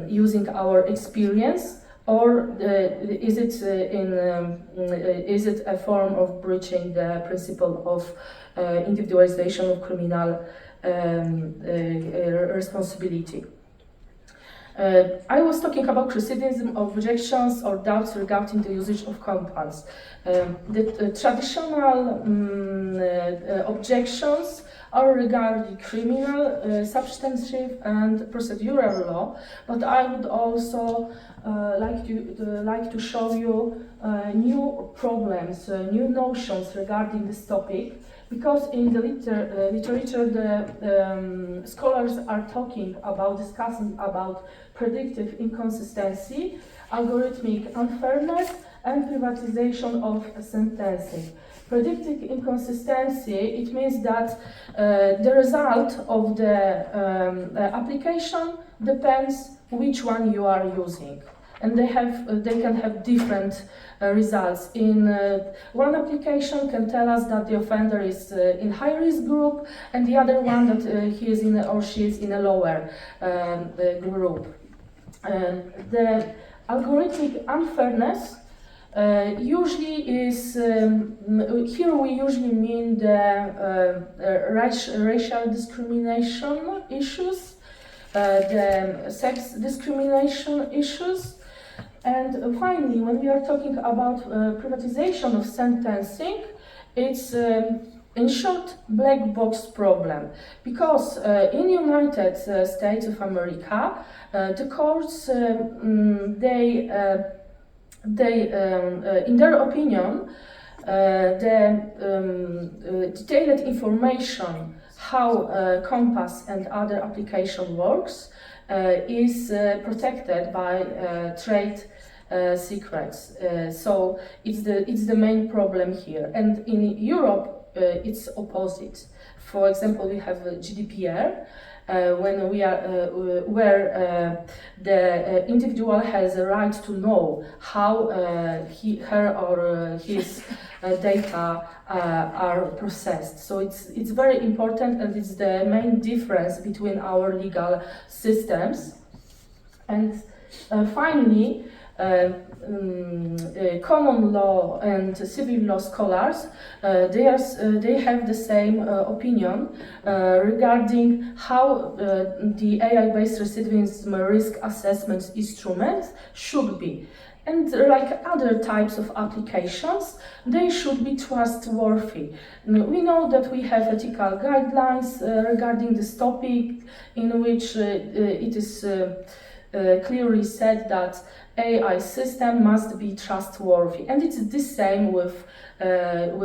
using our experience, or is it a form of breaching the principle of individualization of criminal responsibility? I was talking about recidivism, objections or doubts regarding the usage of Compass. The traditional objections are regarding criminal, substantive and procedural law, but I would also like to show you new problems, new notions regarding this topic, because in the literature the scholars are discussing about predictive inconsistency, algorithmic unfairness, and privatization of sentencing. Predictive inconsistency, it means that the result of the application depends which one you are using. And they can have different results. In one application can tell us that the offender is in high risk group, and the other one that he is in or she is in a lower group. The algorithmic unfairness usually is, here we usually mean the racial discrimination issues, the sex discrimination issues, and finally, when we are talking about privatization of sentencing, it's in short black box problem, because in United States of America, the courts they in their opinion, the detailed information how Compass and other application works is protected by trade secrets. So it's the main problem here. And in Europe, it's opposite. For example, we have GDPR. When we are where the individual has a right to know how her or his data are processed. So it's very important, and it's the main difference between our legal systems. And finally, common law and civil law scholars, they have the same opinion regarding how the AI-based recidivism risk assessment instruments should be. And like other types of applications, they should be trustworthy. We know that we have ethical guidelines regarding this topic, in which it is clearly said that AI system must be trustworthy, and it's the same with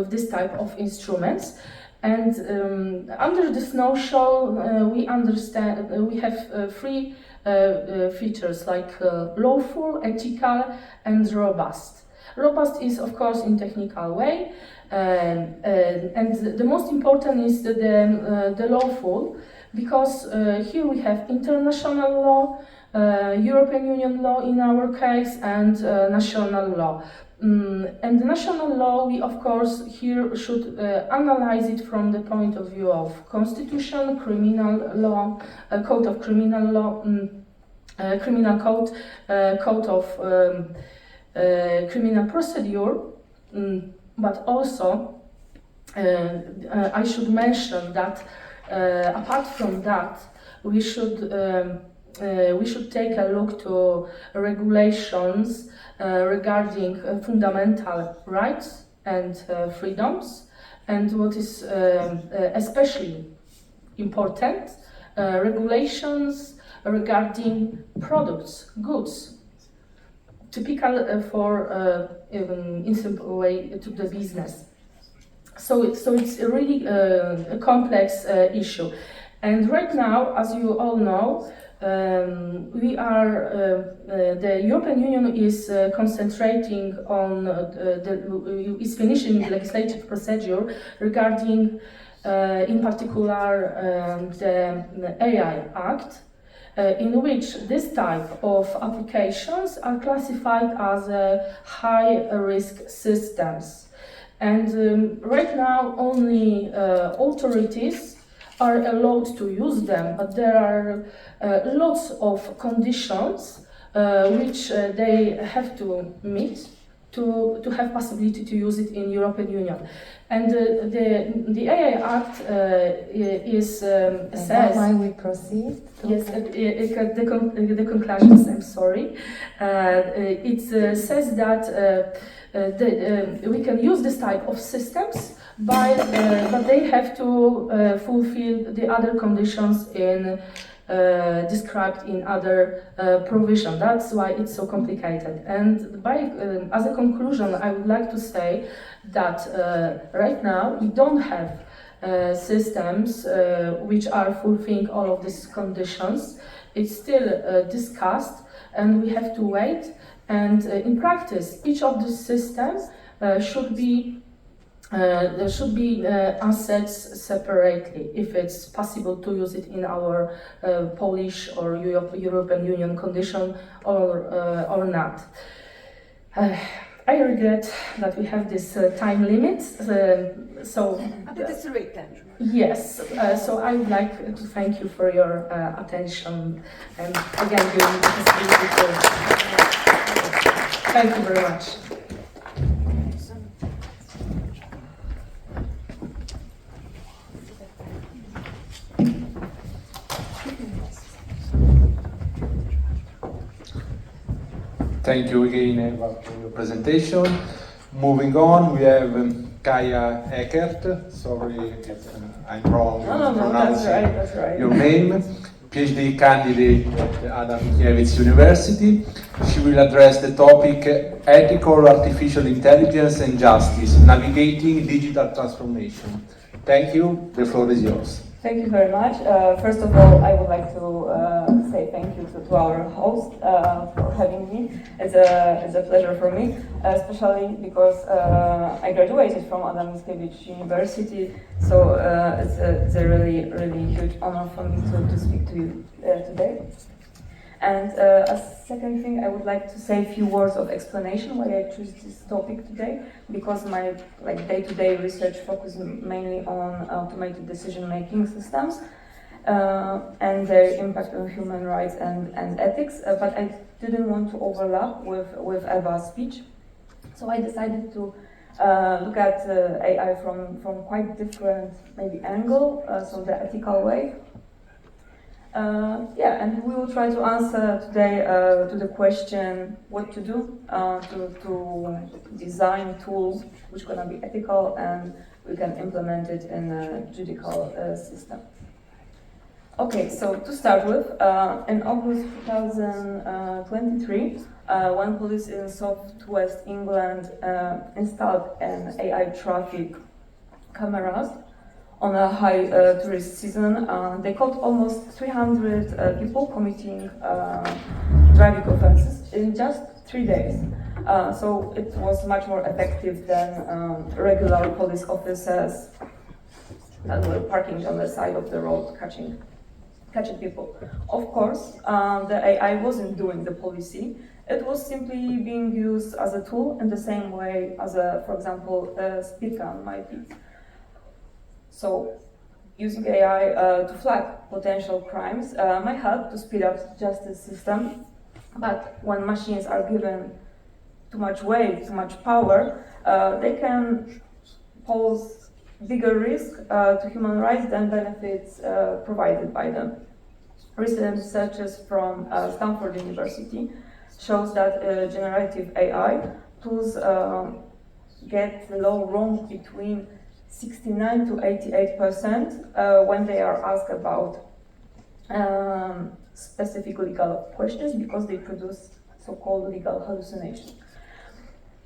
this type of instruments. And under this notion, we understand we have three features like lawful, ethical, and robust. Robust is, of course, in technical way, and the most important is the lawful, because here we have international law, European Union law in our case, and national law. And the national law, we of course here should analyze it from the point of view of constitution, criminal law, code of criminal law, criminal code, code of criminal procedure, but also I should mention that apart from that, we should take a look to regulations regarding fundamental rights and freedoms, and what is especially important, regulations regarding products, goods, typical for in simple way to the business. So it's a really a complex issue, and right now, as you all know, the European Union is concentrating on is finishing the legislative procedure regarding, in particular, the AI Act, in which this type of applications are classified as high-risk systems. And right now, only authorities are allowed to use them, but there are lots of conditions which they have to meet to have possibility to use it in European Union. And the AI Act says... Why we proceed? Yes, the conclusions, I'm sorry. It says that we can use this type of systems, but they have to fulfill the other conditions described in other provision. That's why it's so complicated. And as a conclusion, I would like to say that right now we don't have systems which are fulfilling all of these conditions. It's still discussed, and we have to wait. And in practice, each of these systems should be assets separately, if it's possible to use it in our Polish or European Union condition or not. I regret that we have this time limit. But it's the right time. Yes. So I would like to thank you for your attention and again giving me the possibility to. Thank you very much. Thank you again, Eva, for your presentation. Moving on, we have Kaya Eckert. Sorry if I'm wrong in pronouncing that's right. your name. PhD candidate at Adam Mickiewicz University. She will address the topic Ethical Artificial Intelligence and Justice, Navigating Digital Transformation. Thank you. The floor is yours. Thank you very much. First of all, I would like to say thank you to our host for having me. It's a pleasure for me, especially because I graduated from Adam Mickiewicz University, so it's a really huge honor for me to speak to you today. And a second thing, I would like to say a few words of explanation why I choose this topic today, because my day-to-day research focuses mainly on automated decision-making systems and their impact on human rights and ethics, but I didn't want to overlap with Eva's speech, so I decided to look at AI from quite different maybe angle, so the ethical way. And we will try to answer today to the question what to do to design tools which are going to be ethical and we can implement it in a judicial system. Okay, so to start with, in August 2023, when police in southwest England installed an AI traffic cameras on a high tourist season, they caught almost 300 people committing driving offenses in just 3 days. So it was much more effective than regular police officers that were parking on the side of the road catching people. Of course, the AI wasn't doing the policy. It was simply being used as a tool in the same way as, for example, a speed gun might be. So, using AI to flag potential crimes might help to speed up the justice system, but when machines are given too much weight, too much power, they can pose bigger risk to human rights than benefits provided by them. Recent research from Stanford University shows that generative AI tools get the low wrong between 69 to 88% when they are asked about specific legal questions because they produce so-called legal hallucinations.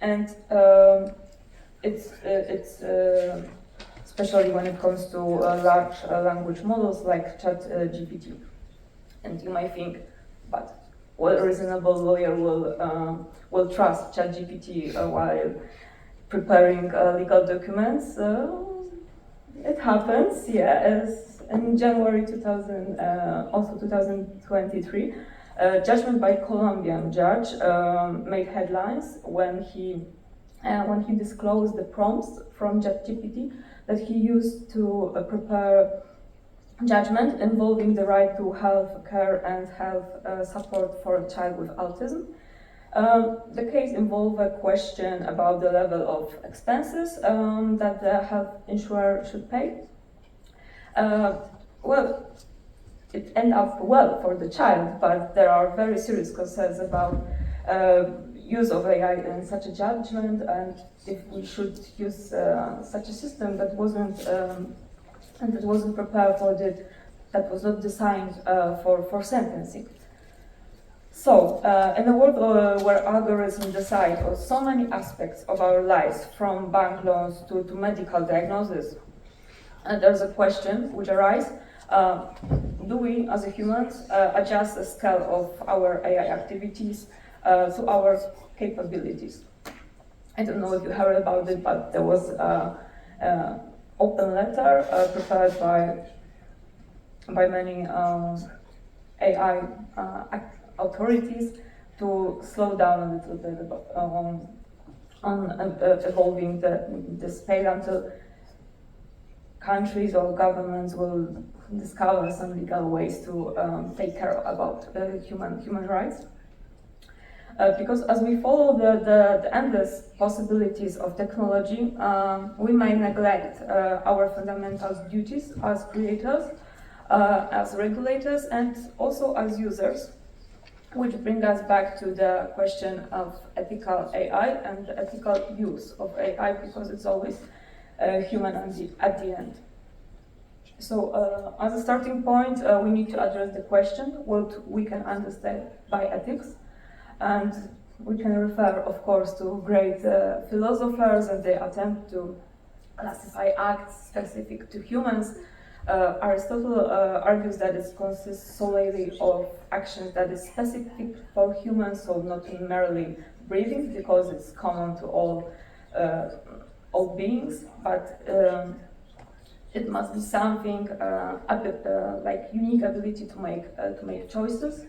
And it's especially when it comes to large language models like ChatGPT. And you might think, but what reasonable lawyer will trust ChatGPT while preparing legal documents? It happens, yeah. As in January 2023, a judgment by Colombian judge made headlines when he disclosed the prompts from ChatGPT that he used to prepare judgment involving the right to health care and health support for a child with autism. The case involved a question about the level of expenses that the health insurer should pay. Well, it ended up well for the child, but there are very serious concerns about use of AI in such a judgment, and if we should use such a system that wasn't prepared for it, that was not designed for sentencing. So, in a world where algorithms decide on so many aspects of our lives, from bank loans to medical diagnosis, there's a question which arises: do we, as humans, adjust the scale of our AI activities to our capabilities? I don't know if you heard about it, but there was an open letter prepared by many AI authorities to slow down a little bit on evolving the scale until countries or governments will discover some legal ways to take care about human rights. Because as we follow the endless possibilities of technology, we may neglect our fundamental duties as creators, as regulators, and also as users, which bring us back to the question of ethical AI and the ethical use of AI, because it's always human at the end. So, as a starting point, we need to address the question what we can understand by ethics. And we can refer, of course, to great philosophers and their attempt to classify acts specific to humans. Aristotle argues that it consists solely of actions that is specific for humans, so not merely breathing, because it's common to all beings, but it must be something like unique ability to make choices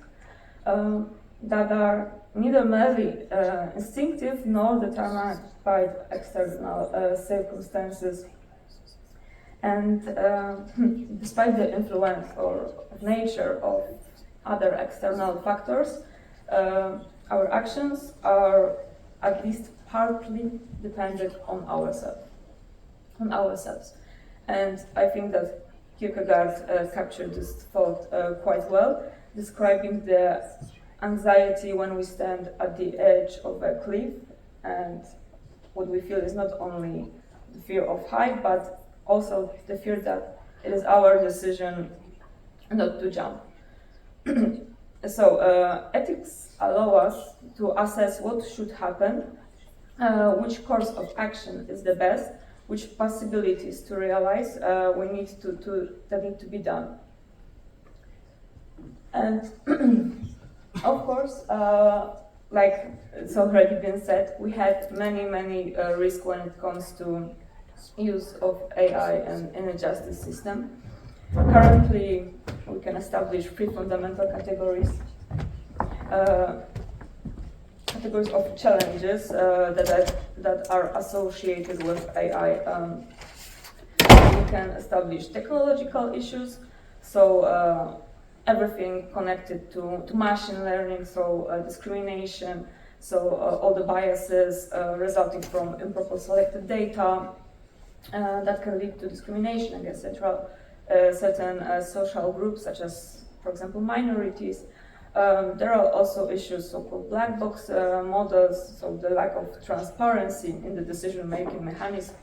that are neither merely instinctive nor determined by external circumstances. And despite the influence of nature of other external factors, our actions are at least partly dependent on ourselves. And I think that Kierkegaard captured this thought quite well, describing the anxiety when we stand at the edge of a cliff, and what we feel is not only the fear of height, but also the fear that it is our decision not to jump. So ethics allow us to assess what should happen, which course of action is the best, which possibilities to realize that need to be done. And of course, like it's already been said, we had many risks when it comes to use of AI in a justice system. Currently, we can establish three fundamental categories of challenges that are associated with AI. We can establish technological issues, so everything connected to machine learning, so discrimination, so all the biases resulting from improper selected data that can lead to discrimination against certain social groups, such as, for example, minorities. There are also issues, so-called black box models, so the lack of transparency in the decision-making mechanism,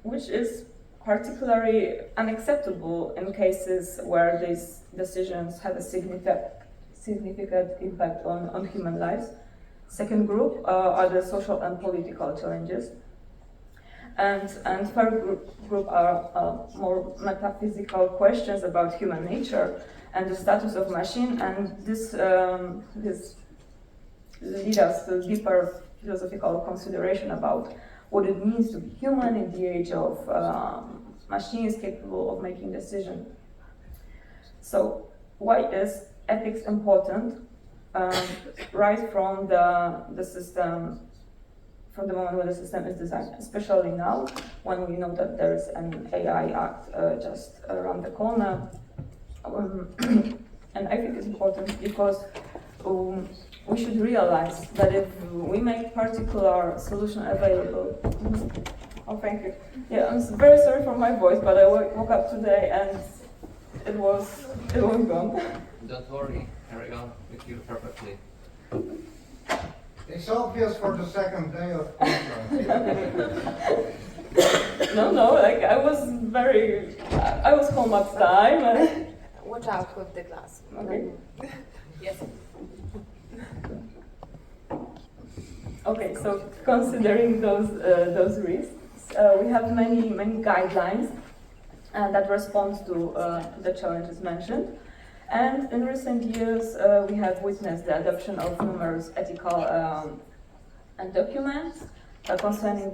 which is particularly unacceptable in cases where these decisions have a significant impact on human lives. Second group are the social and political challenges. And third group are more metaphysical questions about human nature and the status of machine, and this leads us to deeper philosophical consideration about what it means to be human in the age of machines capable of making decisions. So, why is ethics important? Right from the system, from the moment when the system is designed, especially now when we know that there is an AI Act just around the corner. And I think it's important because we should realize that if we make particular solution available. Oh, thank you. Yeah, I'm very sorry for my voice, but I woke up today and it was gone. Don't worry, carry on with you perfectly. It's obvious for the second day of conference. No, like I was home at time. And watch out with the glass. Okay. Yes. Okay, so considering those risks, we have many guidelines that respond to the challenges mentioned. And in recent years, we have witnessed the adoption of numerous ethical documents concerning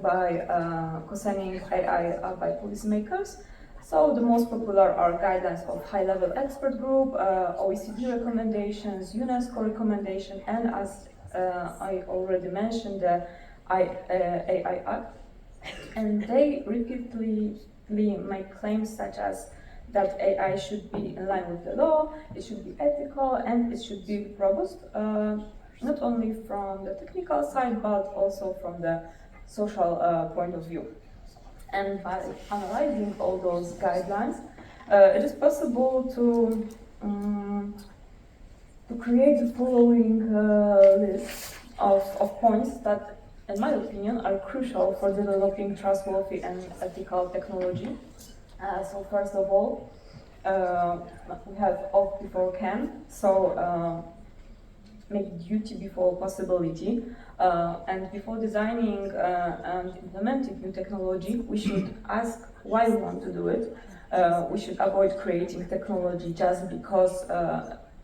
AI by policymakers. So the most popular are guidelines of high-level expert group, OECD recommendations, UNESCO recommendation, and as I already mentioned, the AI Act. And they repeatedly make claims such as that AI should be in line with the law, it should be ethical, and it should be robust, not only from the technical side, but also from the social point of view. And by analyzing all those guidelines, it is possible to create the following list of points that, in my opinion, are crucial for developing trustworthy and ethical technology. So first of all, we have opt before can, so make duty before possibility. And before designing and implementing new technology, we should ask why we want to do it. We should avoid creating technology just because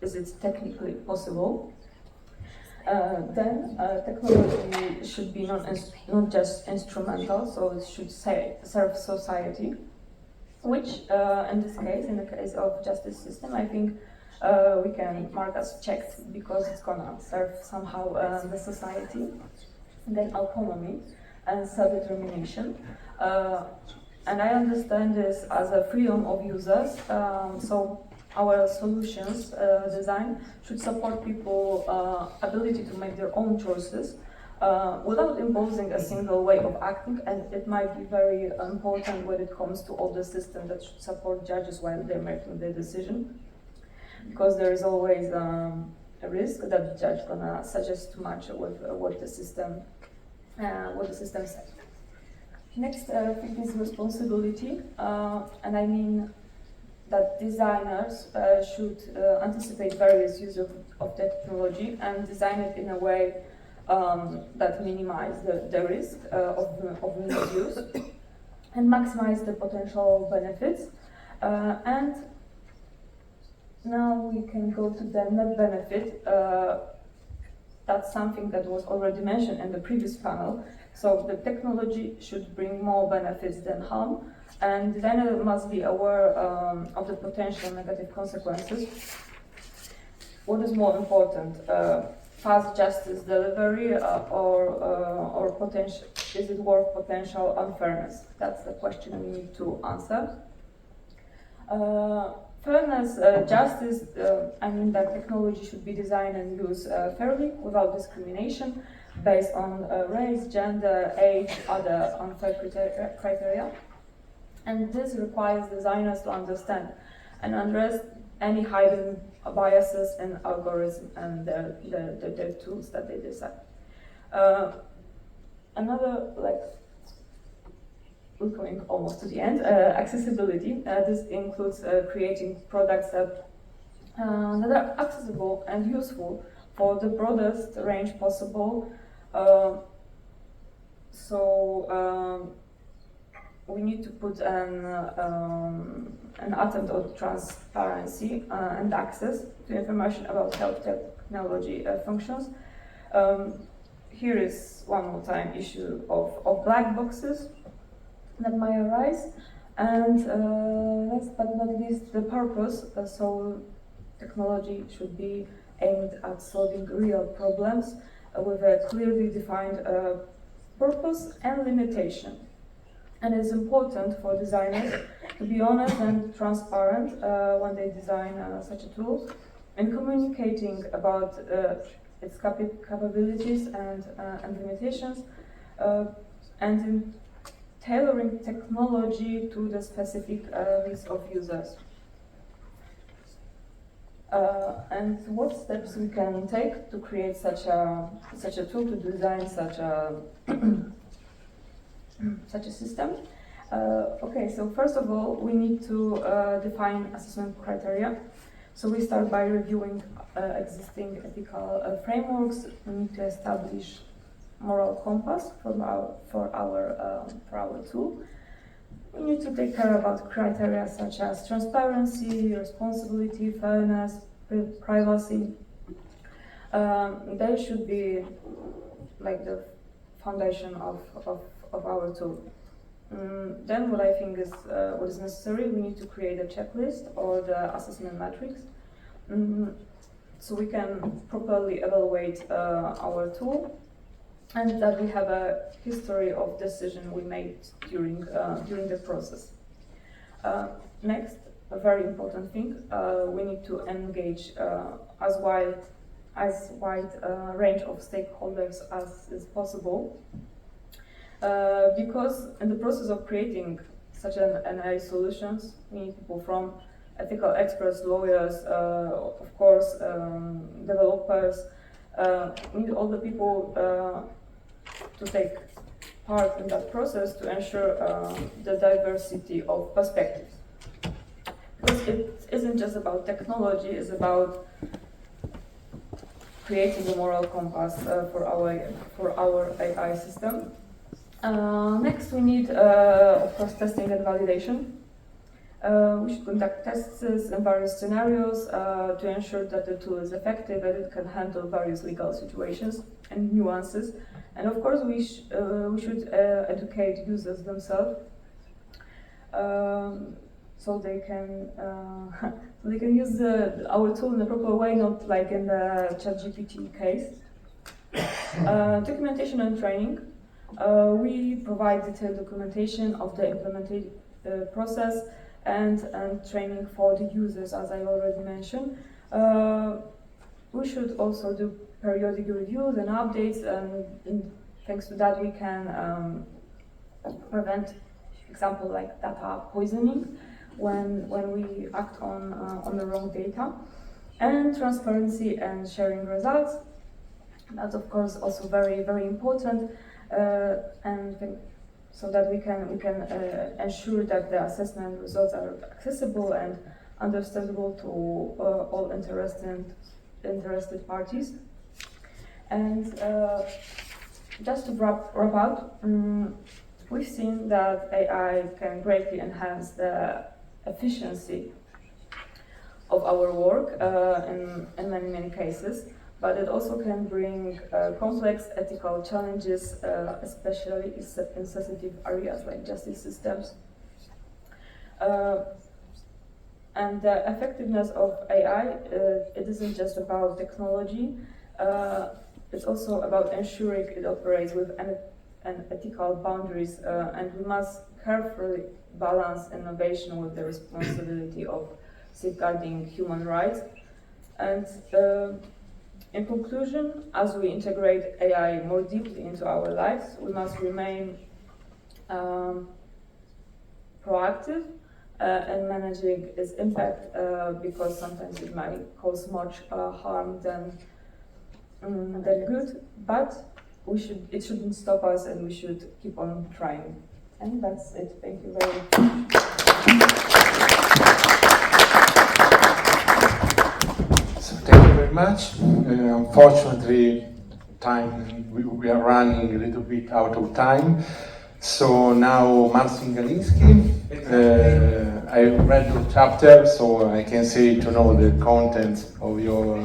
is it technically possible. Then technology should be not just instrumental, so it should serve society, which in this case, in the case of justice system, I think we can mark as checked because it's gonna serve somehow the society. Then autonomy and self-determination. And I understand this as a freedom of users, so our solutions design should support people's ability to make their own choices without imposing a single way of acting, and it might be very important when it comes to all the systems that should support judges while they're making their decision, because there is always a risk that the judge gonna suggest too much with what the system says. Next thing is responsibility, and I mean that designers should anticipate various uses of technology and design it in a way that minimize the risk of misuse and maximize the potential benefits. And now we can go to the net benefit. That's something that was already mentioned in the previous panel. So the technology should bring more benefits than harm, and designer must be aware of the potential negative consequences. What is more important, fast justice delivery or potential? Is it worth potential unfairness? That's the question we need to answer. Fairness, justice, I mean that technology should be designed and used fairly, without discrimination, based on race, gender, age, other unfair criteria. And this requires designers to understand and address any hidden biases in algorithms and the tools that they design. Another, we're going almost to the end, accessibility. This includes creating products that are accessible and useful for the broadest range possible. We need to put an attempt on transparency and access to information about health technology functions. Here is one more time issue of black boxes that might arise, and last but not least, the purpose. So technology should be aimed at solving real problems with a clearly defined purpose and limitation. And it's important for designers to be honest and transparent when they design such a tool. in communicating about its capabilities and limitations, and in tailoring technology to the specific needs of users. And what steps we can take to create such a tool, to design such a system? Okay, so first of all, we need to define assessment criteria. So we start by reviewing existing ethical frameworks. We need to establish moral compass for our tool. We need to take care about criteria such as transparency, responsibility, fairness, privacy. They should be like the foundation of our tool. Then what I think is what is necessary, we need to create a checklist or the assessment matrix, so we can properly evaluate our tool, and that we have a history of decision we made during the process. Next, a very important thing, we need to engage as wide range of stakeholders as is possible. Because in the process of creating such an AI solutions, we need people from ethical experts, lawyers, of course, developers. We need all the people to take part in that process to ensure the diversity of perspectives. Because it isn't just about technology; it's about creating a moral compass for our AI system. Next, we need, of course, testing and validation. We should conduct tests in various scenarios to ensure that the tool is effective and it can handle various legal situations and nuances. And of course, we should educate users themselves so they can use our tool in a proper way, not like in the ChatGPT case. Documentation and training. We provide detailed documentation of the implemented process and training for the users, as I already mentioned. We should also do periodic reviews and updates, and thanks to that we can prevent, example like data poisoning when we act on the wrong data. And transparency and sharing results. That's of course also very, very important. And so that we can ensure that the assessment results are accessible and understandable to all interested parties. And just to wrap up, we've seen that AI can greatly enhance the efficiency of our work in many cases. But it also can bring complex ethical challenges, especially in sensitive areas like justice systems. And the effectiveness of AI, it isn't just about technology, it's also about ensuring it operates with an ethical boundaries, and we must carefully balance innovation with the responsibility of safeguarding human rights. And in conclusion, as we integrate AI more deeply into our lives, we must remain proactive in managing its impact, because sometimes it might cause much harm than good. But it shouldn't stop us, and we should keep on trying. And that's it. Thank you very much. Thank you very much. Unfortunately, we are running a little bit out of time. So now Marcin Galiński. I read your chapter, so I can say to know the content of your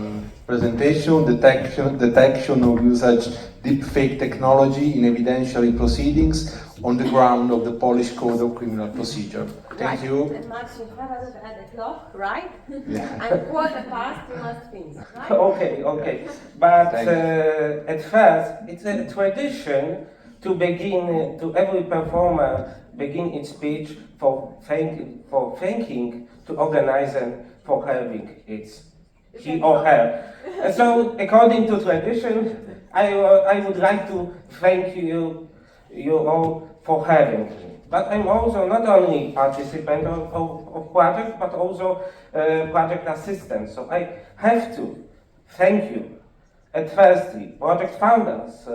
presentation, detection of usage deepfake technology in evidentiary proceedings on the ground of the Polish Code of Criminal Procedure. Thank you. And Marcin, have a look at the clock, right? Yeah. And 1:15 you must finish, right? Okay. But at first, it's a tradition to begin, to every performer begin its speech for thanking to organizer for having its he or her. So, according to tradition, I would like to thank you all for having me. But I'm also not only participant of project, but also project assistant. So I have to thank you. At firstly, project founders,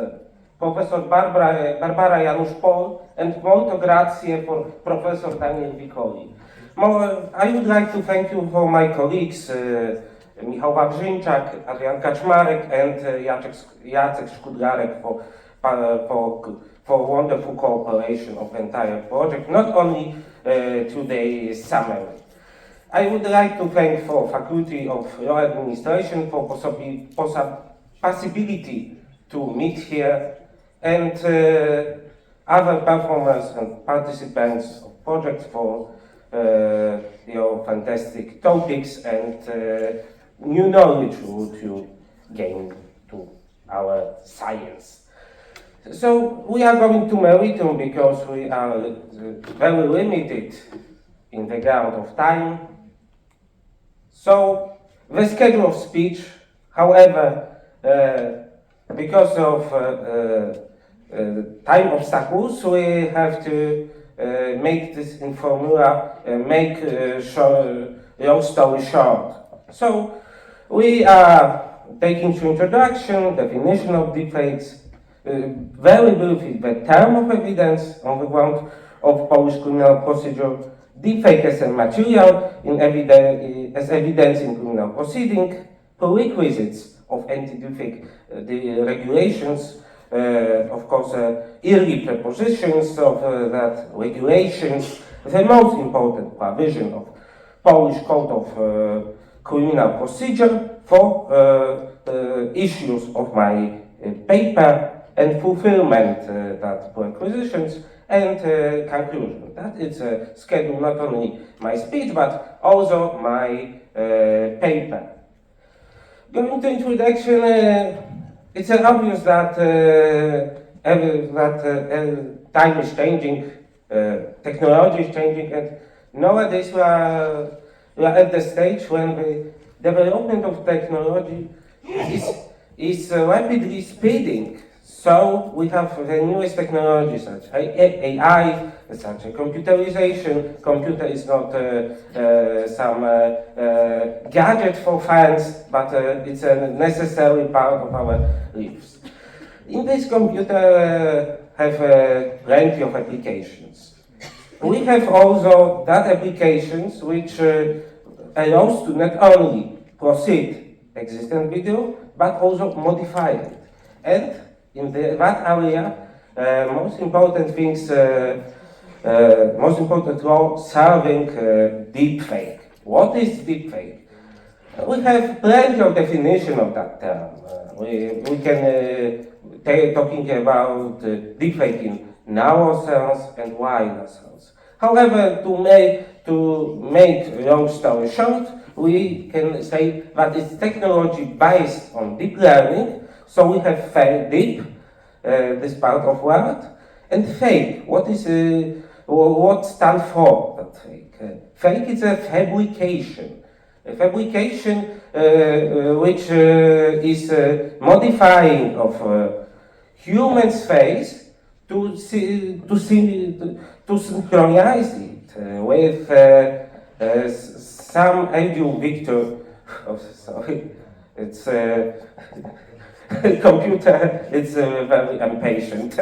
Professor Barbara Janusz-Pohl, and molto grazie for Professor Daniele Vicoli. I would like to thank you for my colleagues, Michał Wawrzyńczak, Adrian Kaczmarek, and Jacek Szkudlarek for wonderful cooperation of the entire project, not only today's summary. I would like to thank for Faculty of Law Administration for possibility to meet here, and other performers and participants of projects for your fantastic topics and new knowledge you gain to our science. So we are going to meritum because we are very limited in the ground of time. So the schedule of speech, however, because of time obstacles, we have to make this in formula, make long story short. So we are taking to introduction, definition of deepfakes, very briefly the term of evidence on the ground of Polish criminal procedure, deepfake as a material as evidence in criminal proceeding, prerequisites of anti-deepfake regulations, of course, early prepositions of that regulations, the most important provision of Polish Code of Criminal Procedure for issues of my paper and fulfillment that prerequisitions and conclusion. That is a schedule not only my speech but also my paper. Going to introduction, it's obvious that time is changing, technology is changing, and nowadays we are at the stage when the development of technology is rapidly speeding. So we have the newest technologies such as AI, such as computerization. Computer is not some gadget for fans, but it's a necessary part of our lives. In this computer have plenty of applications. We have also that applications which allows to not only proceed existing video, but also modify it. And in that area, most important things, most important role serving deepfake. What is deepfake? We have plenty of definition of that term. We can talking about deepfake in narrow sense and wider sense. However, to make long story short, we can say that it's technology based on deep learning. So we have deep, this part of word, and fake. What stands for that fake? Fake is a fabrication. A fabrication which is modifying of human's face to synchronize it with some audio victor. Oh, sorry, it's computer. It's very impatient.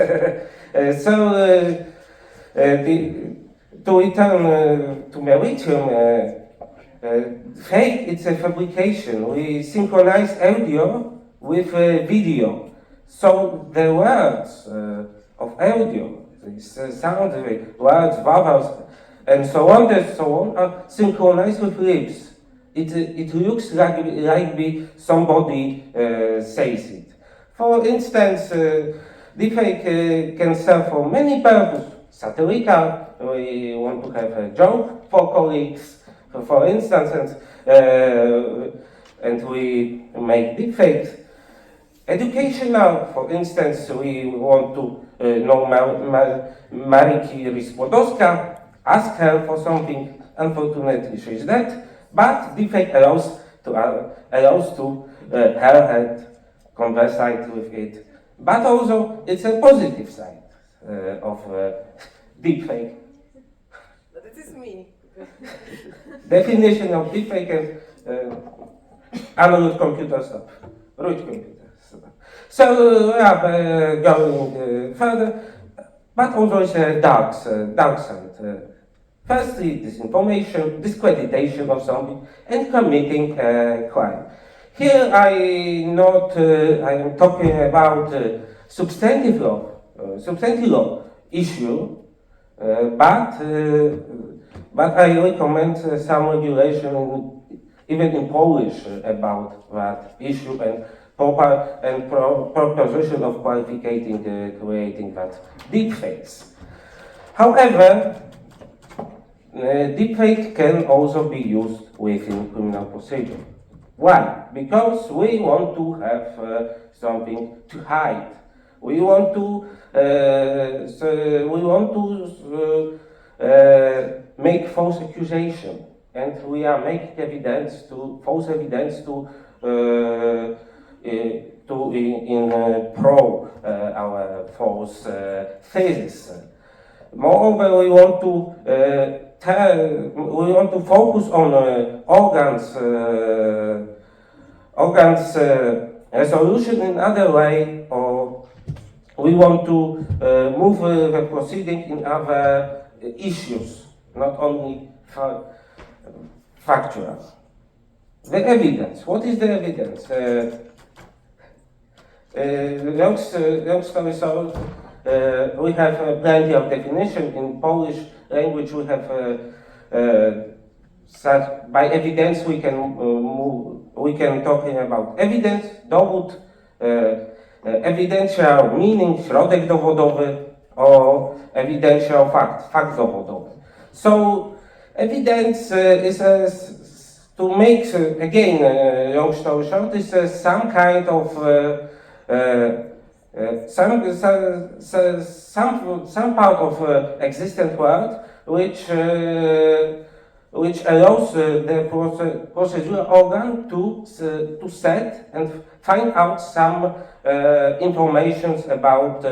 To return to meritum. Fake, it's a fabrication. We synchronize audio with video. So the words of audio, these sound words, vowels, and so on are synchronized with lips. It looks like somebody says it. For instance, deepfake can serve for many purposes. Satirical, we want to have a joke for colleagues, for instance, and we make deepfakes. Educational, for instance, we want to know Mariki Ryspodowska, ask her for something. Unfortunately, she is dead, but deepfake allows allows to her and conversate with it. But also, it's a positive side of deepfake. But it is me. Definition of deepfake and analog computer stuff, root computer stuff. So we are going further, but also it's a dark side. Firstly, disinformation, discreditation of something, and committing crime. Here I am talking about substantive law issue, but I recommend some regulation even in Polish about that issue and proposition of qualifying creating that deepfakes. However, deepfake can also be used within criminal procedure. Why? Because we want to have something to hide. We want to make false accusation, and we are making false evidence to prove our false thesis. Moreover, we want to focus on organs resolution in other way, or we want to move the proceeding in other issues, not only factual. The evidence. What is the evidence? Long story short, we have plenty of definition in Polish language. We have by evidence we can talk about evidence, dowód, evidential meaning, środek dowodowy, or evidential fakt dowodowy. So evidence is to make again long story short is some kind of some part of existent world which allows the procedural organ to set and find out some information about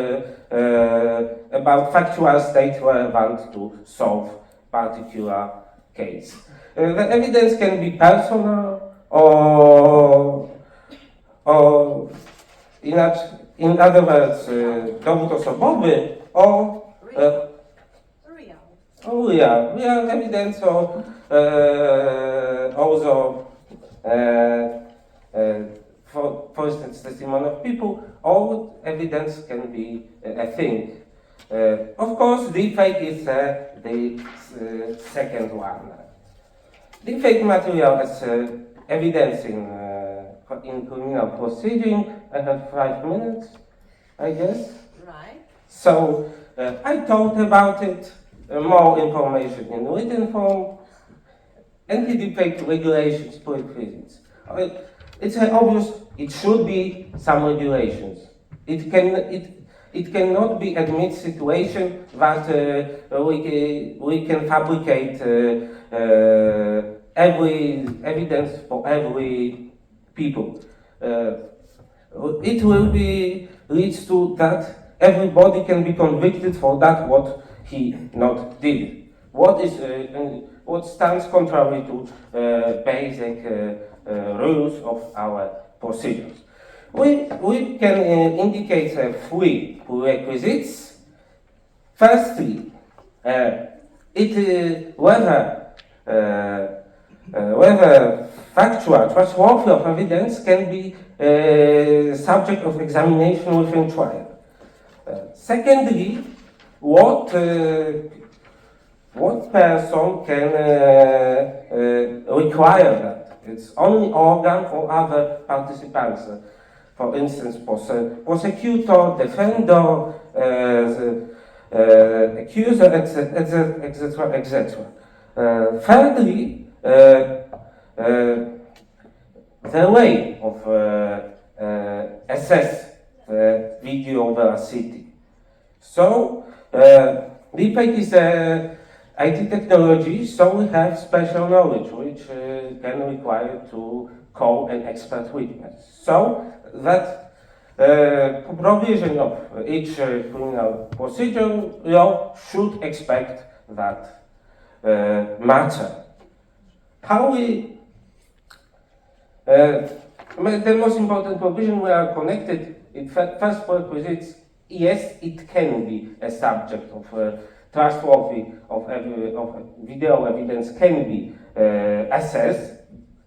factual state relevant to solve particular case. The evidence can be personal or in other words, dowód osobowy or real evidence or also for instance testimony of people. All evidence can be a thing. Of course, deepfake is the second one. Deepfake material as evidence in criminal proceeding. I have 5 minutes, I guess. Right. So I thought about it. More information in written form. Anti-deepfake regulations, prerequisites. It's obvious. It should be some regulations. It cannot be admit situation that we can fabricate every evidence for every people. It will leads to that everybody can be convicted for that what he not did. What stands contrary to basic rules of our procedures. We can indicate 3 prerequisites. Firstly, whether factual, trustworthy of evidence can be subject of examination within trial. Secondly, what person can require that? It's only organ or other participants. For instance, prosecutor, defender, accuser, etc., etc. Thirdly, the way of assess video veracity. So, deepfake is IT technology, so we have special knowledge which can require to call an expert witness. So that provision of each criminal procedure law should expect that matter. How we the most important provision we are connected in first prerequisites. Yes, it can be a subject of trustworthy of video evidence can be assessed.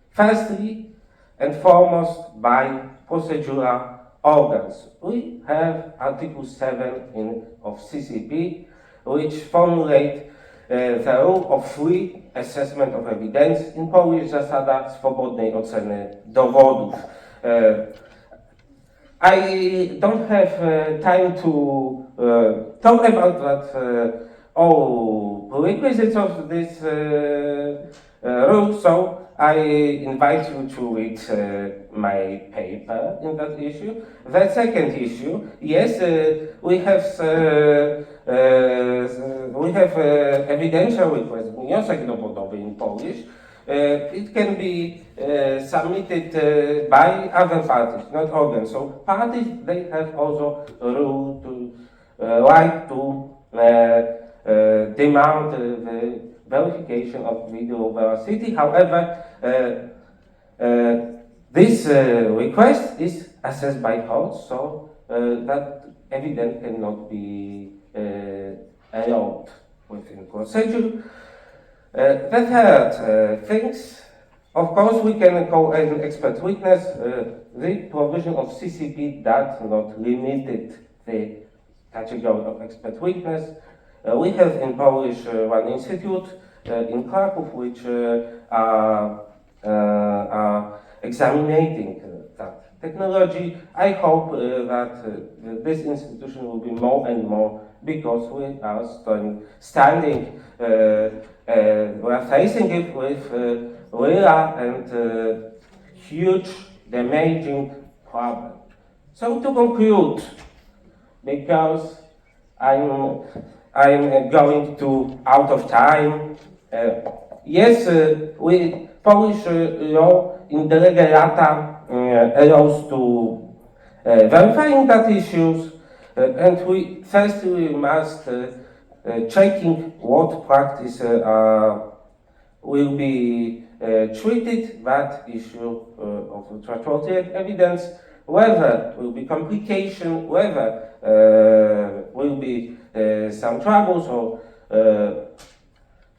Firstly and foremost by procedural organs. We have Article 7 of CCP, which formulate the rule of free assessment of evidence, in Polish zasada swobodnej oceny dowodów. I don't have time to talk about that all prerequisites of this rule, so I invite you to read my paper in that issue. The second issue, yes, we have evidential request, wniosek dowodowy in Polish. It can be submitted by other parties, not organs. So parties, they have also right to demand the verification of video veracity. However, this request is assessed by courts, so that evidence cannot be allowed within procedure. The third things, of course, we can call an expert witness. The provision of CCP does not limit the category of expert witness. We have in Polish one institute in Kraków which are examining that technology. I hope that this institution will be more and more, because we are standing, we are facing it with real and huge damaging problem. So to conclude, because I'm going to out of time. Yes, we Polish law in the lege lata allows to verifying that issues, and we firstly must checking what practice will be treated, that issue of trustworthy evidence, whether will be complication, whether will be some troubles or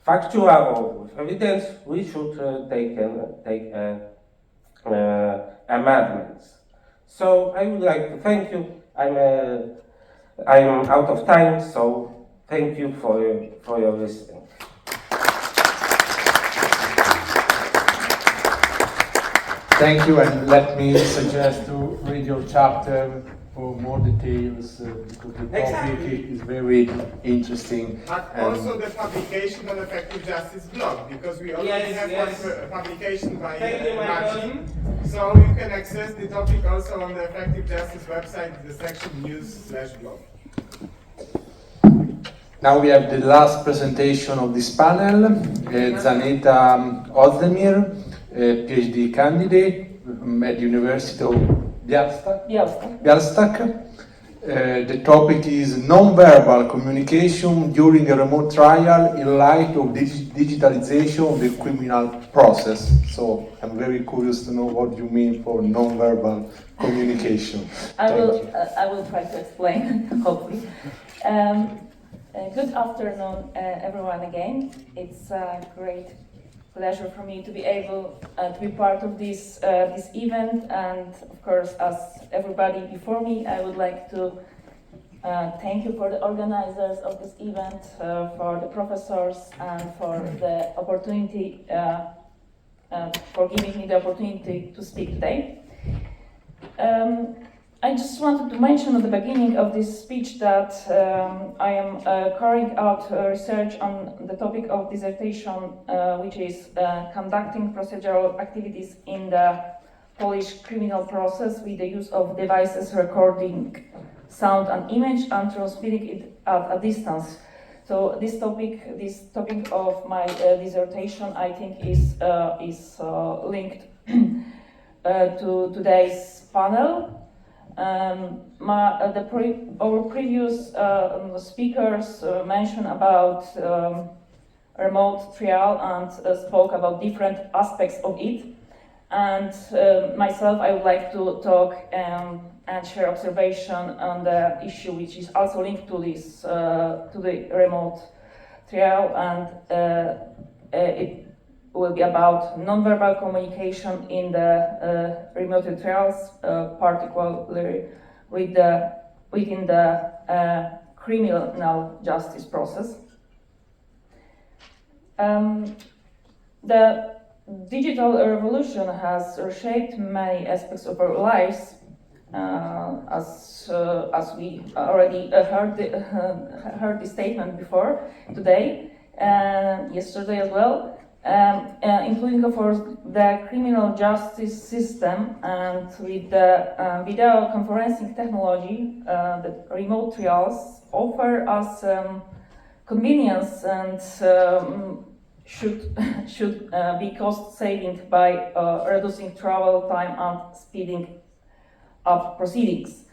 factual or evidence, we should take amendments. So I would like to thank you. I'm out of time, so thank you for your listening. Thank you, and let me suggest to read your chapter for more details, because the topic is very interesting. But also the publication on effective justice blog, because we already have one publication by Marcin, so you can access the topic also on the effective justice website, the section news/blog. Now we have the last presentation of this panel. Zaneta Ozdemir, PhD candidate at University of Białystok. The topic is non-verbal communication during a remote trial in light of digitalization of the criminal process. So I'm very curious to know what you mean for non-verbal communication. I will try to explain, hopefully. Good afternoon, everyone again. It's a great pleasure for me to be able to be part of this event, and of course, as everybody before me, I would like to thank you for the organizers of this event, for the professors, and for the opportunity, for giving me the opportunity to speak today. I just wanted to mention at the beginning of this speech that I am carrying out research on the topic of dissertation, which is conducting procedural activities in the Polish criminal process with the use of devices recording sound and image and transmitting it at a distance. So this topic of my dissertation, I think, is linked to today's panel. Our previous speakers mentioned about remote trial and spoke about different aspects of it. And myself, I would like to talk and share observation on the issue which is also linked to this, to the remote trial, and it will be about nonverbal communication in the remote trials, particularly within the criminal justice process. The digital revolution has reshaped many aspects of our lives, as we already heard the statement before today, yesterday as well, including of course the criminal justice system, and with the video conferencing technology, the remote trials offer us convenience and should be cost saving by reducing travel time and speeding up proceedings.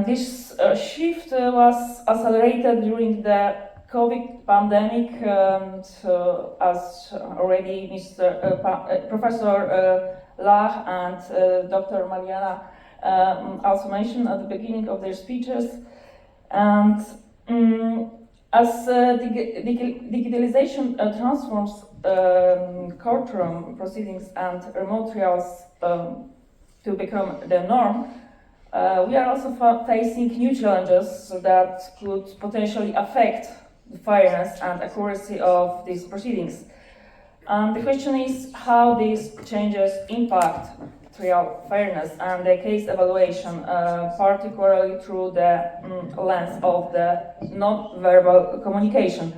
This shift was accelerated during the COVID pandemic, and as already Professor Lach and Dr. Mariana also mentioned at the beginning of their speeches. And as digitalization transforms courtroom proceedings and remote trials to become the norm, we are also facing new challenges that could potentially affect the fairness and accuracy of these proceedings. The question is how these changes impact trial fairness and the case evaluation, particularly through the lens of the non-verbal communication.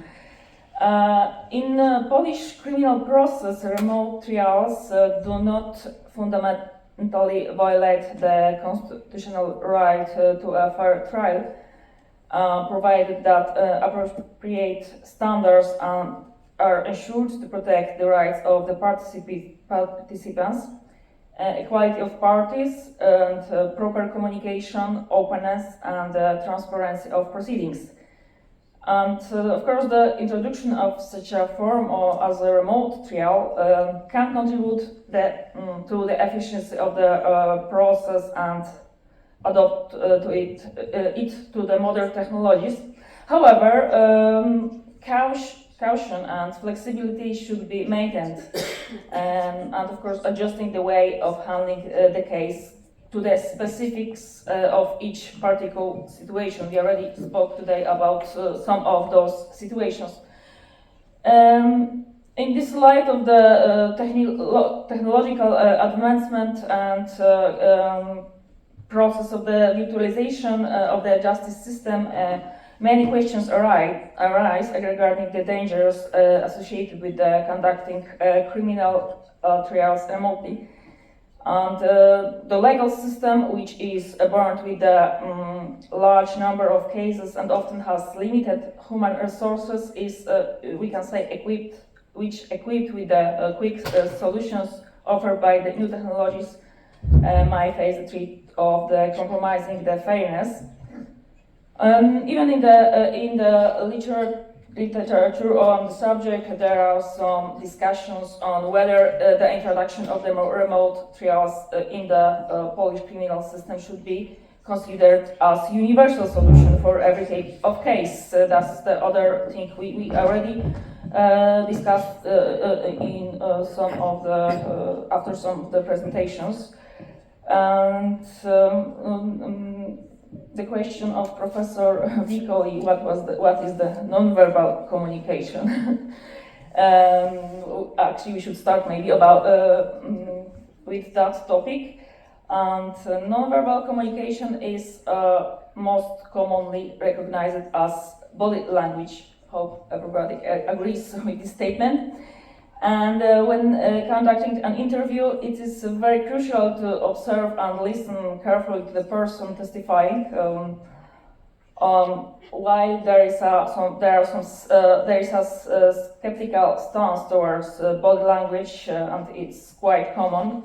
In Polish criminal process, remote trials do not fundamentally violate the constitutional right to a fair trial, provided that appropriate standards are ensured to protect the rights of the participants, equality of parties, and proper communication, openness, and transparency of proceedings. And of course, the introduction of such a form as a remote trial can contribute to the efficiency of the process and adopt to the modern technologies. However, caution and flexibility should be maintained, and of course adjusting the way of handling the case to the specifics of each particular situation. We already spoke today about some of those situations. In this light of the technological advancement and process of the virtualization of the justice system, many questions arise regarding the dangers associated with conducting criminal trials remotely. And the legal system, which is born with a large number of cases and often has limited human resources, is, we can say, equipped with the quick solutions offered by the new technologies, might face the threat of the compromising the fairness. Even in the literature on the subject, there are some discussions on whether the introduction of the remote trials in the Polish criminal system should be considered as universal solution for every type of case. That's the other thing we already discussed in some of the after some of the presentations. And the question of Professor Vicoli, what is the non-verbal communication? Actually, we should start maybe about with that topic. And non-verbal communication is most commonly recognized as body language. Hope everybody agrees with this statement. And when conducting an interview, it is very crucial to observe and listen carefully to the person testifying. While there is a skeptical stance towards body language, and it's quite common.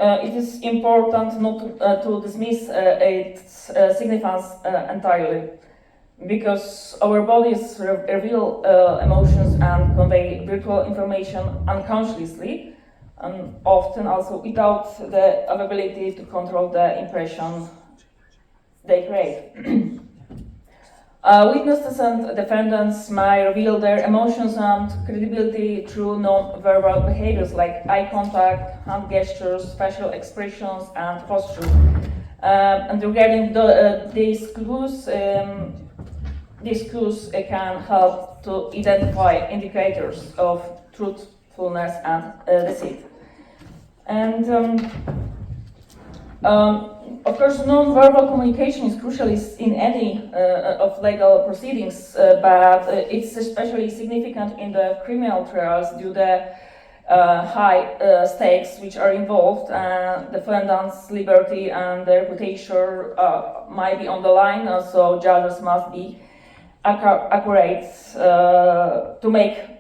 It is important not to dismiss its significance entirely, because our bodies reveal emotions and convey virtual information unconsciously, and often also without the ability to control the impression they create. Witnesses and defendants may reveal their emotions and credibility through non-verbal behaviors like eye contact, hand gestures, facial expressions, and posture. And regarding these clues can help to identify indicators of truthfulness and deceit. And of course, non-verbal communication is crucial in any of legal proceedings, but it's especially significant in the criminal trials due to the high stakes which are involved. Defendants' liberty and their reputation might be on the line, so judges must be accurate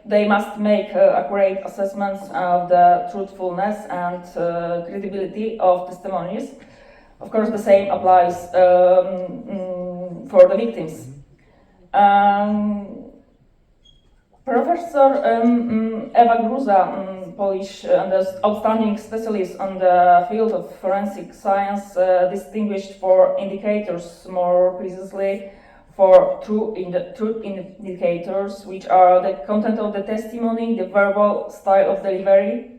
they must make accurate assessments of the truthfulness and credibility of testimonies. Of course, the same applies for the victims. Professor Ewa Gruza, Polish and outstanding specialist on the field of forensic science, distinguished four indicators, more precisely for truth indicators, which are the content of the testimony, the verbal style of delivery,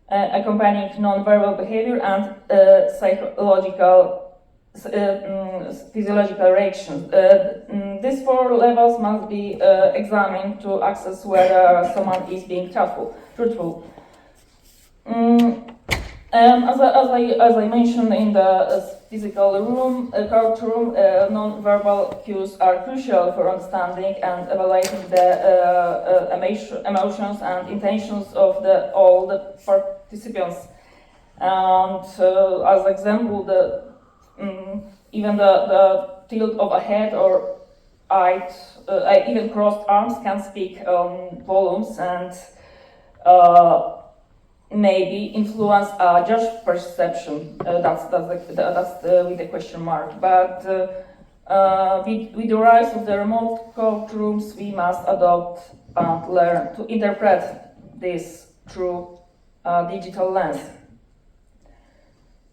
accompanying non-verbal behavior, and physiological reactions. These four levels must be examined to assess whether someone is being truthful. As I mentioned in the physical courtroom, non-verbal cues are crucial for understanding and evaluating the emotions and intentions of all the participants. And as example, even the tilt of a head or even crossed arms can speak volumes and maybe influence judge perception. That's with the question mark. But with the rise of the remote courtrooms, we must adopt and learn to interpret this through digital lens.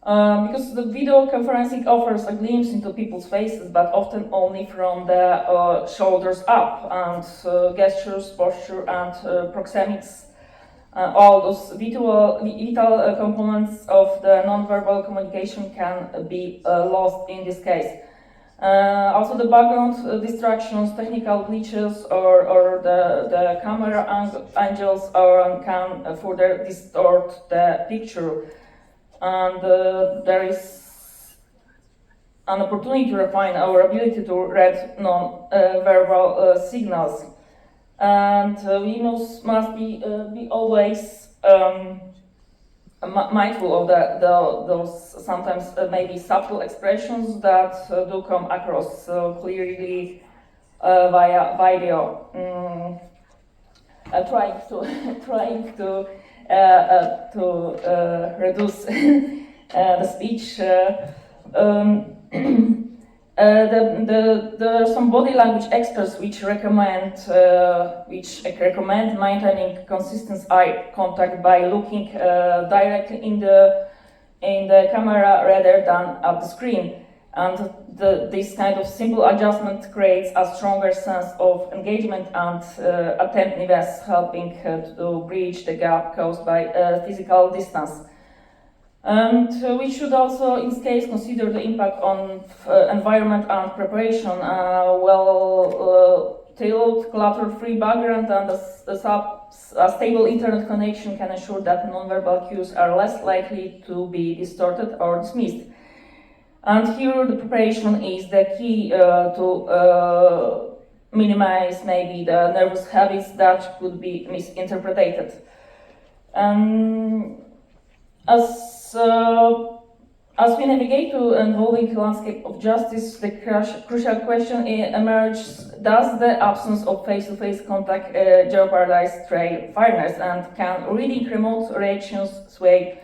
Because the video conferencing offers a glimpse into people's faces, but often only from the shoulders up, and gestures, posture, and proxemics. All those vital components of the non-verbal communication can be lost in this case. Also, the background distractions, technical glitches, or the camera angles can further distort the picture. And there is an opportunity to refine our ability to read non-verbal signals. And we must be always mindful of those sometimes maybe subtle expressions that do come across clearly via video. Trying to reduce the speech. There are some body language experts which recommend maintaining consistent eye contact by looking directly in the camera rather than at the screen, and this kind of simple adjustment creates a stronger sense of engagement and attentiveness, helping to bridge the gap caused by physical distance. And we should also, in this case, consider the impact on environment and preparation. Well-tailored, clutter-free background and a stable internet connection can ensure that non-verbal cues are less likely to be distorted or dismissed. And here, the preparation is the key to minimize maybe the nervous habits that could be misinterpreted. As As we navigate to an evolving landscape of justice, the crucial question emerges: does the absence of face-to-face contact jeopardize trial fairness, and can reading remote reactions sway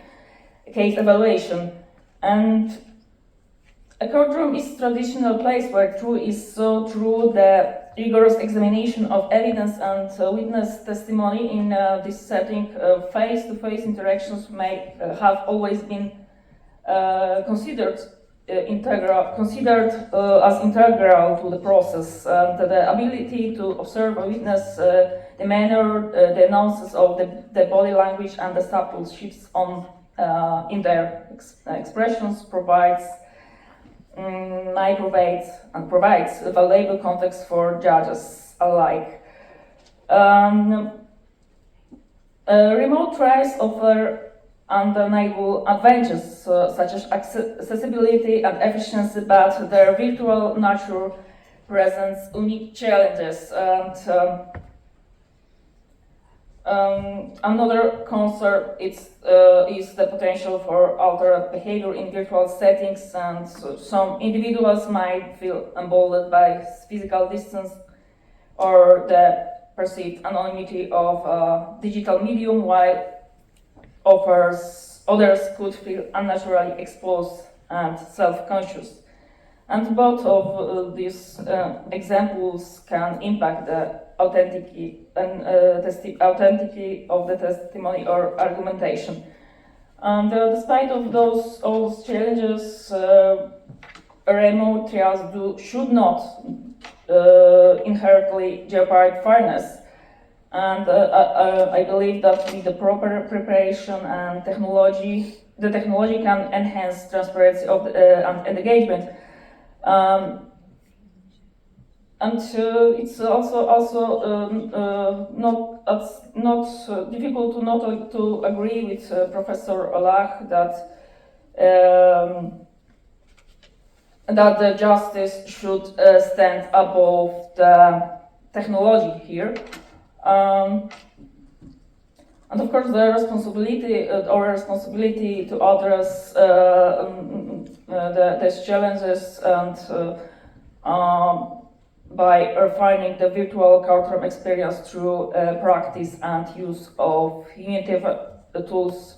case evaluation? And a courtroom is a traditional place where truth is so true. The rigorous examination of evidence and witness testimony in this setting, face-to-face interactions may have always been considered as integral to the process. The ability to observe a witness, the manner, the nuances of the body language and the subtle shifts in their expressions provides a valuable context for judges alike. Remote trials offer undeniable advantages such as accessibility and efficiency, but their virtual nature presents unique challenges. And another concern is the potential for altered behavior in virtual settings, and some individuals might feel emboldened by physical distance or the perceived anonymity of a digital medium, while others could feel unnaturally exposed and self-conscious. And both of these examples can impact the authenticity of the testimony or argumentation. And despite of all those challenges, remote trials should not inherently jeopardize fairness. And I believe that with the proper preparation and technology, the technology can enhance transparency of and engagement. And it's also not difficult to agree with Professor Lach that the justice should stand above the technology here. And of course, the responsibility to address these challenges and by refining the virtual courtroom experience through practice and use of innovative tools,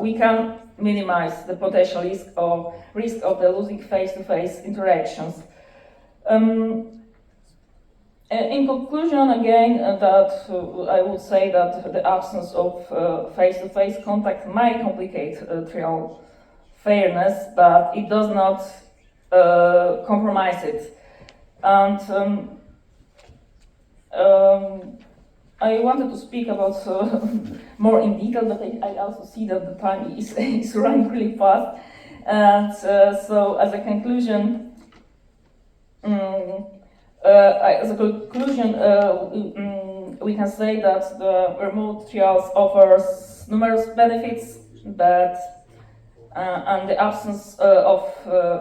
we can minimize the potential risk of the losing face-to-face interactions. In conclusion, again, I would say that the absence of face-to-face contact might complicate trial fairness, but it does not compromise it. And I wanted to speak about more in detail, but I also see that the time is running really fast. And so, as a conclusion, we can say that the remote trials offers numerous benefits, but and the absence of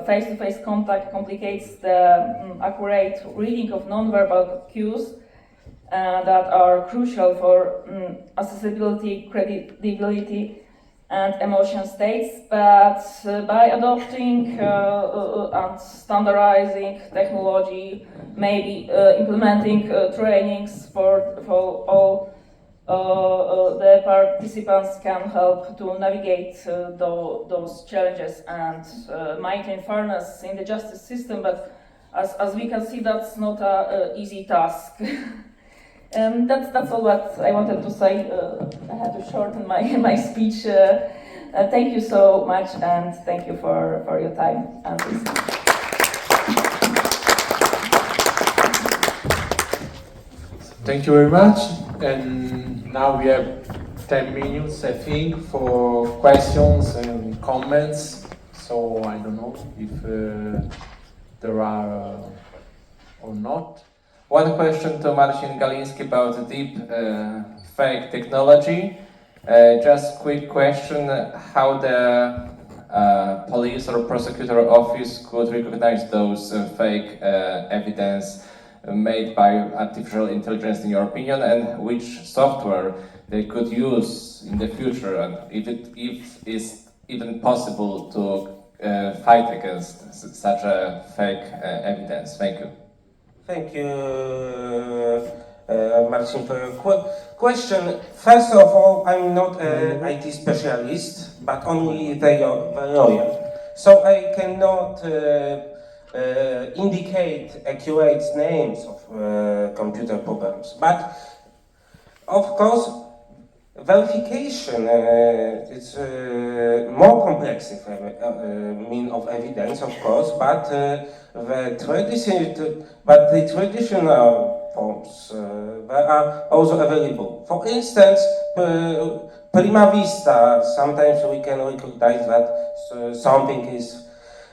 face-to-face contact complicates the accurate reading of nonverbal cues that are crucial for accessibility, credibility, and emotion states. But by adopting and standardizing technology, maybe implementing trainings for all the participants can help to navigate those challenges and maintain fairness in the justice system. But as we can see, that's not an easy task. That's all what I wanted to say. I had to shorten my speech. Thank you so much, and thank you for your time and listening. Thank you very much. And now we have 10 minutes, I think, for questions and comments. So I don't know if there are or not. One question to Marcin Galiński about deep fake technology. Just quick question, how the police or prosecutor office could recognize those fake evidence made by artificial intelligence in your opinion, and which software they could use in the future, and if it's even possible to fight against such a fake evidence? Thank you. Thank you, Marcin, for your question. First of all, I'm not an IT specialist, but only the lawyer. So I cannot indicate accurate names of computer programs. But of course, verification is more complex mean of evidence, of course, but the traditional forms they are also available. For instance, prima vista, sometimes we can recognize that something is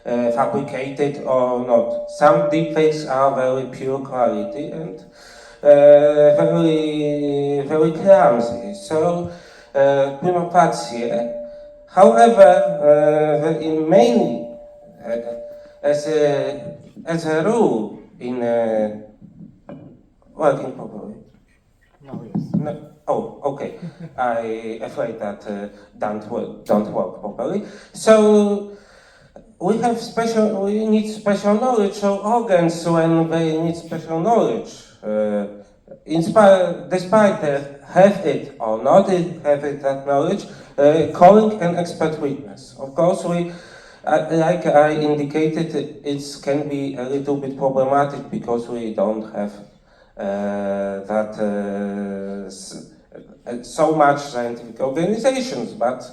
fabricated or not. Some deepfakes are very pure quality and very clumsy. So, prima facie. However, mainly as a rule in working properly. No, yes. No. Oh, okay. I afraid that don't work properly. So we need special knowledge of organs when they need special knowledge. Despite have it or not have it that knowledge, calling an expert witness. Of course, like I indicated, it can be a little bit problematic because we don't have so much scientific organizations. But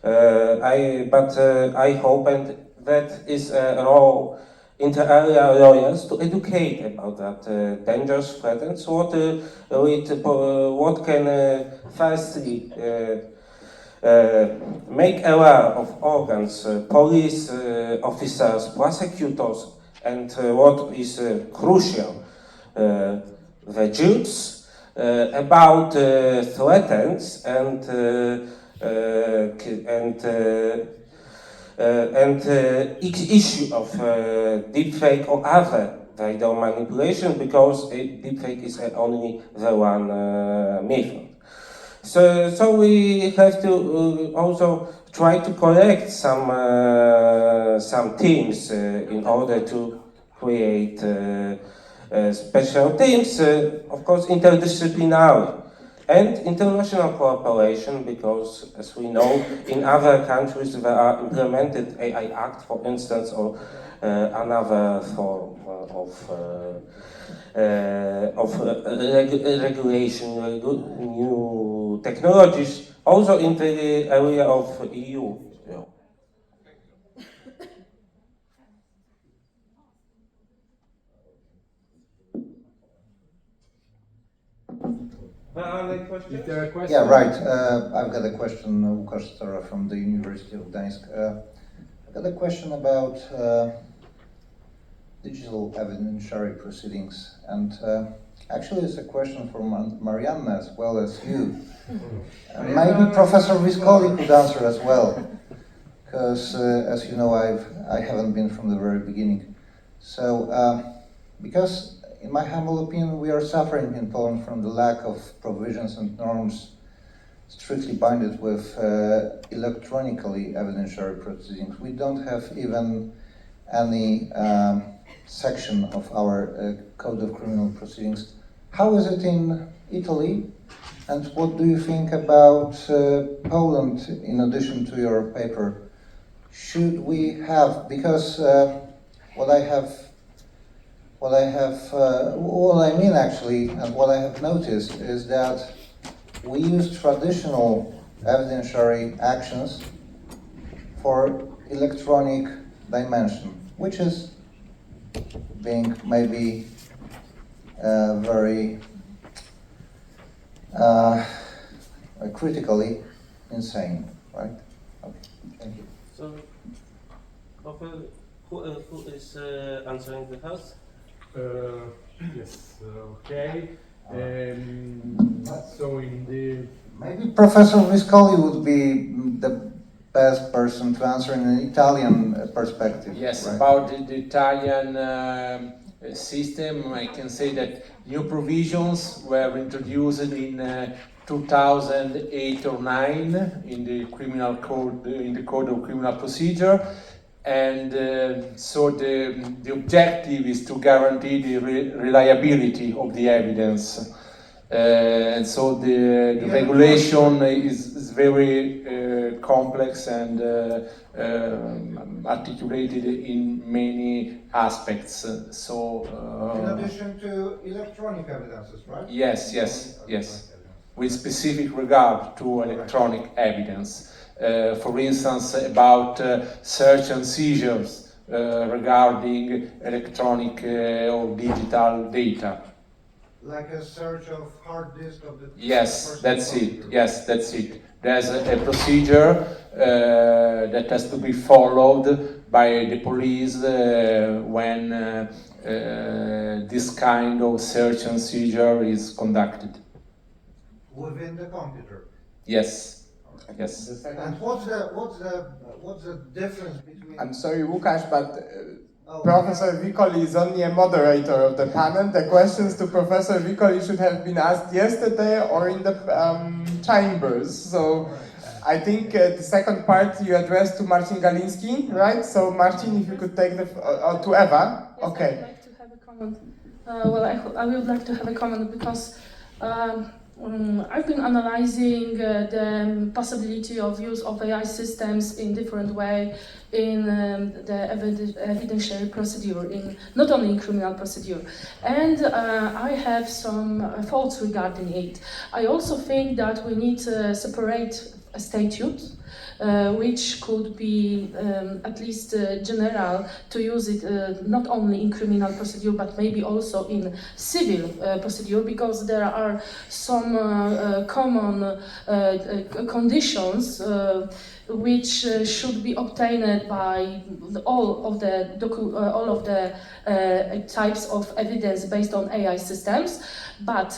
I hope, and that is a role inter alia lawyers to educate about that dangerous threat and what can firstly make aware of organs, police officers, prosecutors, and what is crucial, the Jews about threats and issue of deepfake or other video manipulation, because deepfake is only the one method. So we have to also try to collect some teams in order to create special teams, of course interdisciplinary. And international cooperation, because as we know, in other countries there are implemented AI Act, for instance, or another form of regulation, new technologies, also in the area of EU. Is there a question? Yeah, right. I've got a question, Łukasz Stara from the University of Gdańsk. I've got a question about digital evidentiary proceedings, and actually it's a question for Marianne as well as you. Maybe Professor Vicoli could answer as well, because as you know, I haven't been from the very beginning. So, because in my humble opinion, we are suffering in Poland from the lack of provisions and norms strictly binded with electronically evidentiary proceedings. We don't have even any section of our Code of Criminal Proceedings. How is it in Italy? And what do you think about Poland in addition to your paper? Should we have, because what I mean actually, and what I have noticed is that we use traditional evidentiary actions for electronic dimension, which is being maybe very critically insane, right? Okay, thank you. So, who is answering the house? Yes, okay. So in the... Maybe Professor Vicoli would be the best person to answer in an Italian perspective. Yes, right? About the Italian system, I can say that new provisions were introduced in 2008 or 9 in the criminal code, in the Code of Criminal Procedure. and so the objective is to guarantee the reliability of the evidence. And so the regulation is very complex and articulated in many aspects. In addition to electronic evidences, right? Yes, with specific regard to electronic evidence. For instance, about search and seizures regarding electronic or digital data. Like a search of hard disk of the Yes, that's it. Yes, that's it. There's a procedure that has to be followed by the police when this kind of search and seizure is conducted. Within the computer. Yes. And what's the difference between? I'm sorry, Łukasz, but Professor Vicoli is only a moderator of the panel. The questions to Professor Vicoli should have been asked yesterday or in the chambers. So I think the second part you addressed to Marcin Galiński, right? So Marcin, if you could take the or to Eva. Yes, okay. I would like to have a comment. I would like to have a comment because I've been analyzing the possibility of use of AI systems in different way in the evidentiary procedure, not only in criminal procedure. And I have some thoughts regarding it. I also think that we need to separate a statute which could be at least general to use it not only in criminal procedure but maybe also in civil procedure, because there are some common conditions which should be obtained by all of the types of evidence based on AI systems. But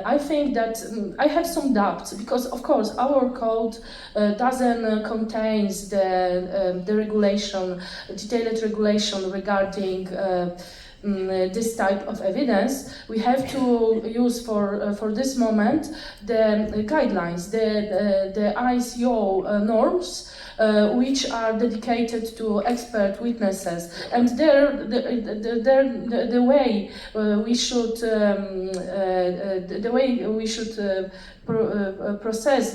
I think that I have some doubts because, of course, our code doesn't contain the regulation, detailed regulation regarding this type of evidence. We have to use for this moment the guidelines, the ICO norms, which are dedicated to expert witnesses, and the way we should process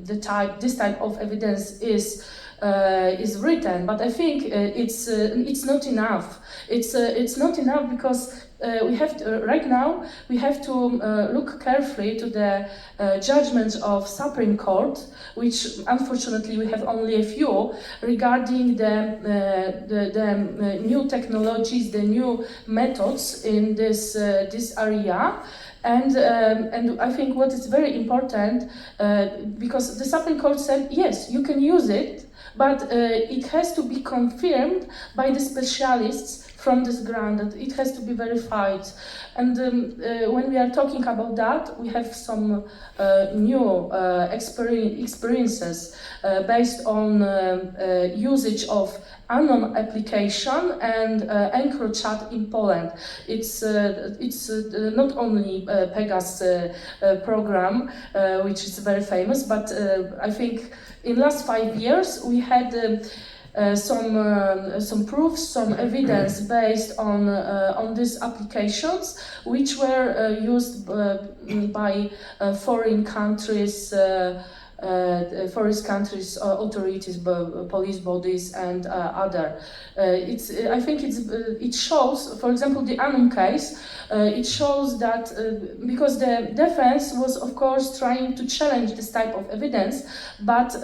this type of evidence is written, but I think it's not enough. It's not enough because we have to, right now we have to look carefully to the judgments of Supreme Court, which unfortunately we have only a few, regarding the new technologies, the new methods in this area. And I think what is very important, because the Supreme Court said, yes, you can use it, but it has to be confirmed by the specialists from this ground, that it has to be verified. And when we are talking about that, we have some new experiences based on usage of Anon application and EncroChat in Poland. It's not only Pegasus program, which is very famous, but I think in last 5 years we had some proofs, some evidence based on these applications, which were used by foreign countries. Authorities, police bodies, and other. I think it shows, for example, the Anon case. It shows that because the defense was, of course, trying to challenge this type of evidence, but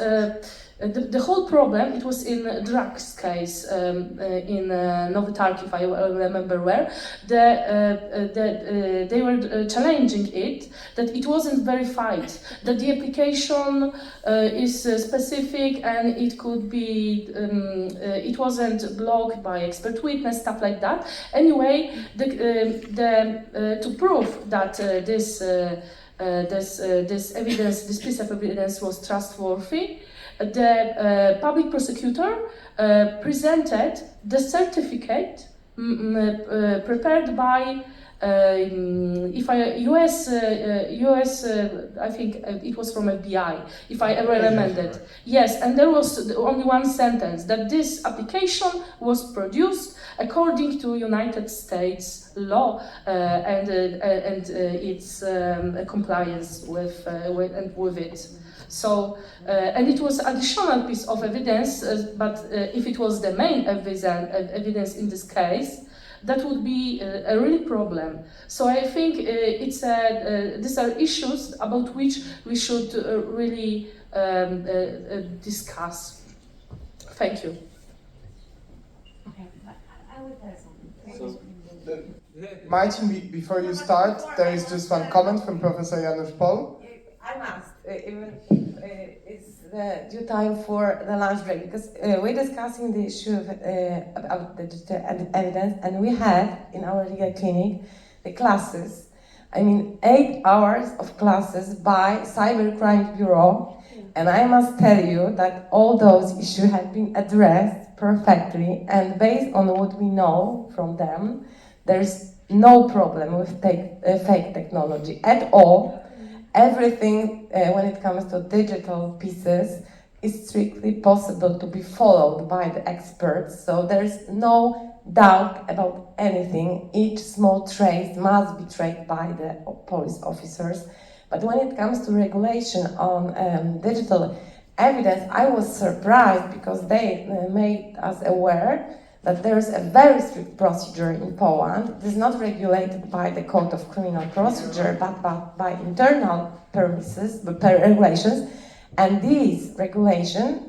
the whole problem, it was in drugs case in Nowy Targ, if I remember well. They were challenging it, that it wasn't verified, that the application is specific and it could be, it wasn't blocked by expert witness, stuff like that. Anyway, to prove that this evidence, this piece of evidence was trustworthy, the public prosecutor presented the certificate prepared by I think it was from FBI, if I ever remembered. Yes, and there was only one sentence that this application was produced according to United States law and its compliance with it. So, and it was additional piece of evidence, but if it was the main evidence in this case, that would be a really problem. So I think these are issues about which we should really discuss. Thank you. Okay, I would have something. Marcin, before you start, there is just one comment from Professor Janusz-Pohl. I must, even if it's the due time for the lunch break, because we're discussing the issue of, about the digital evidence, and we had in our legal clinic the classes. I mean, 8 hours of classes by Cybercrime Bureau, and I must tell you that all those issues have been addressed perfectly, and based on what we know from them, there's no problem with fake technology at all. Everything, when it comes to digital pieces, is strictly possible to be followed by the experts, so there's no doubt about anything. Each small trace must be tracked by the police officers. But when it comes to regulation on digital evidence, I was surprised because they made us aware that there is a very strict procedure in Poland. It is not regulated by the Code of Criminal Procedure, but by internal regulations. And these regulations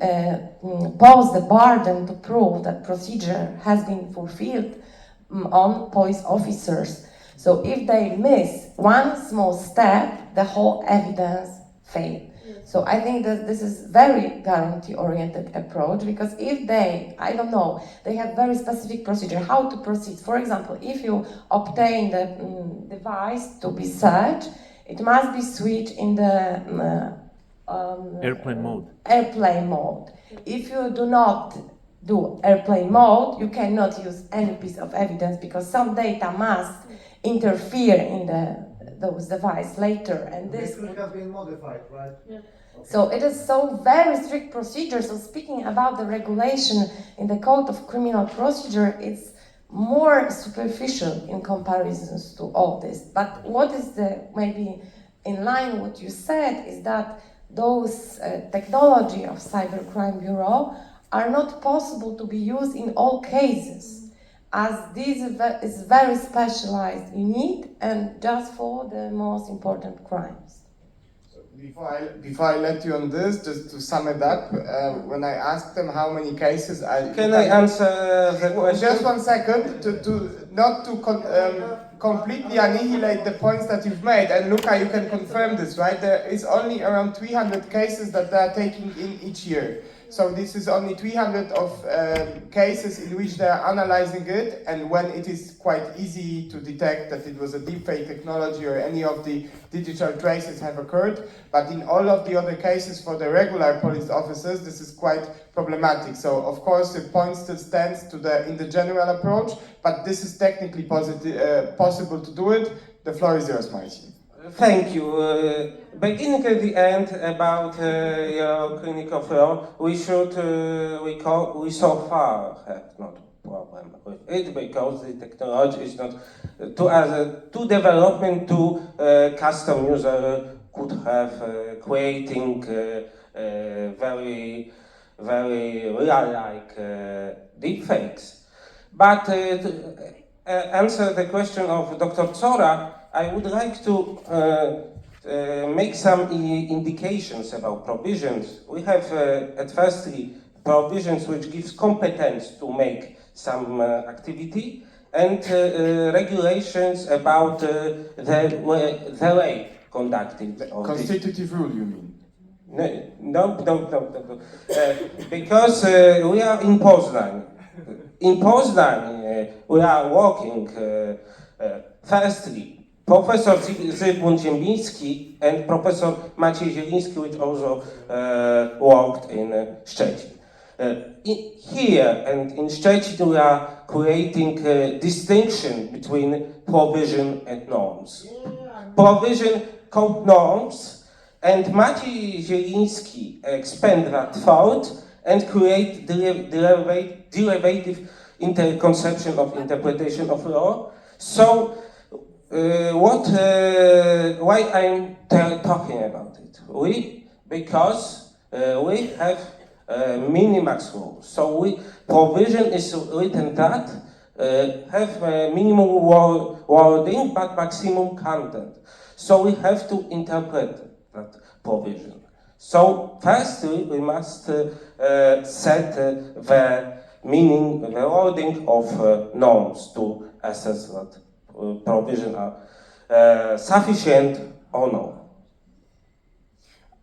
pose the burden to prove that procedure has been fulfilled on police officers. So if they miss one small step, the whole evidence fails. So I think that this is very guarantee-oriented approach, because if they, I don't know, they have very specific procedure how to proceed. For example, if you obtain the device to be searched, it must be switched in the airplane mode. Airplane mode. If you do not do airplane mode, you cannot use any piece of evidence, because some data must interfere in those devices later, and this could have been modified, right? Yeah. Okay. So it is so very strict procedure. So speaking about the regulation in the Code of Criminal Procedure, it's more superficial in comparisons to all this. But what is maybe in line what you said is that those technology of Cybercrime Bureau are not possible to be used in all cases, as this is very specialized unit and just for the most important crimes. Before I let you on this, just to sum it up, when I asked them how many cases Can I answer the question? Just 1 second, not to completely annihilate the points that you've made, and Luca, you can confirm this, right? There is only around 300 cases that they are taking in each year. So this is only 300 of cases in which they are analyzing it, and when it is quite easy to detect that it was a deepfake technology or any of the digital traces have occurred. But in all of the other cases for the regular police officers, this is quite problematic. So of course the point still stands in the general approach, but this is technically possible to do it. The floor is yours, Marcin. Thank you. Beginning at the end about your clinic of law, we so far have not problem with it, because the technology is not too development to custom user could have creating very real-like deepfakes. But to answer the question of Dr. Zora, I would like to make some indications about provisions. We have at firstly provisions which gives competence to make some activity, and regulations about the way conducting. Constitutive rule, you mean? No. Because we are in Poznań. In Poznań, we are working firstly. Professor Zygmunt Ziembiński and Professor Maciej Zieliński, which also worked in Szczecin. Here and in Szczecin we are creating a distinction between provision and norms. Provision code norms, and Marcin Galiński expand that thought and create derivative conception of interpretation of law. So, why I'm talking about it? Because we have minimax rules. So provision is written that have minimum wording but maximum content. So we have to interpret that provision. So firstly, we must set the meaning, the wording of norms to assess that provision are sufficient or no.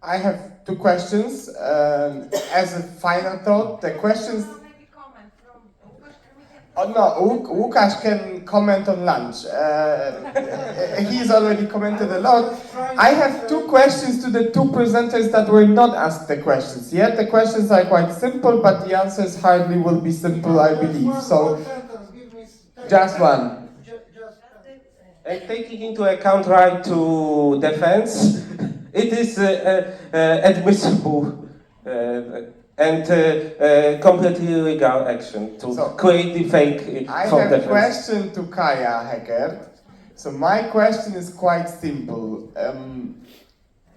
I have two questions. As a final thought, the questions... Oh no, Łukasz can comment on lunch. He's already commented a lot. I have two questions to the two presenters that were not asked the questions yet. The questions are quite simple, but the answers hardly will be simple, I believe. So, just one. And taking into account right to defense, it is admissible and completely legal action to create the fake I for have defense. a question to Kaja Heckert. So my question is quite simple.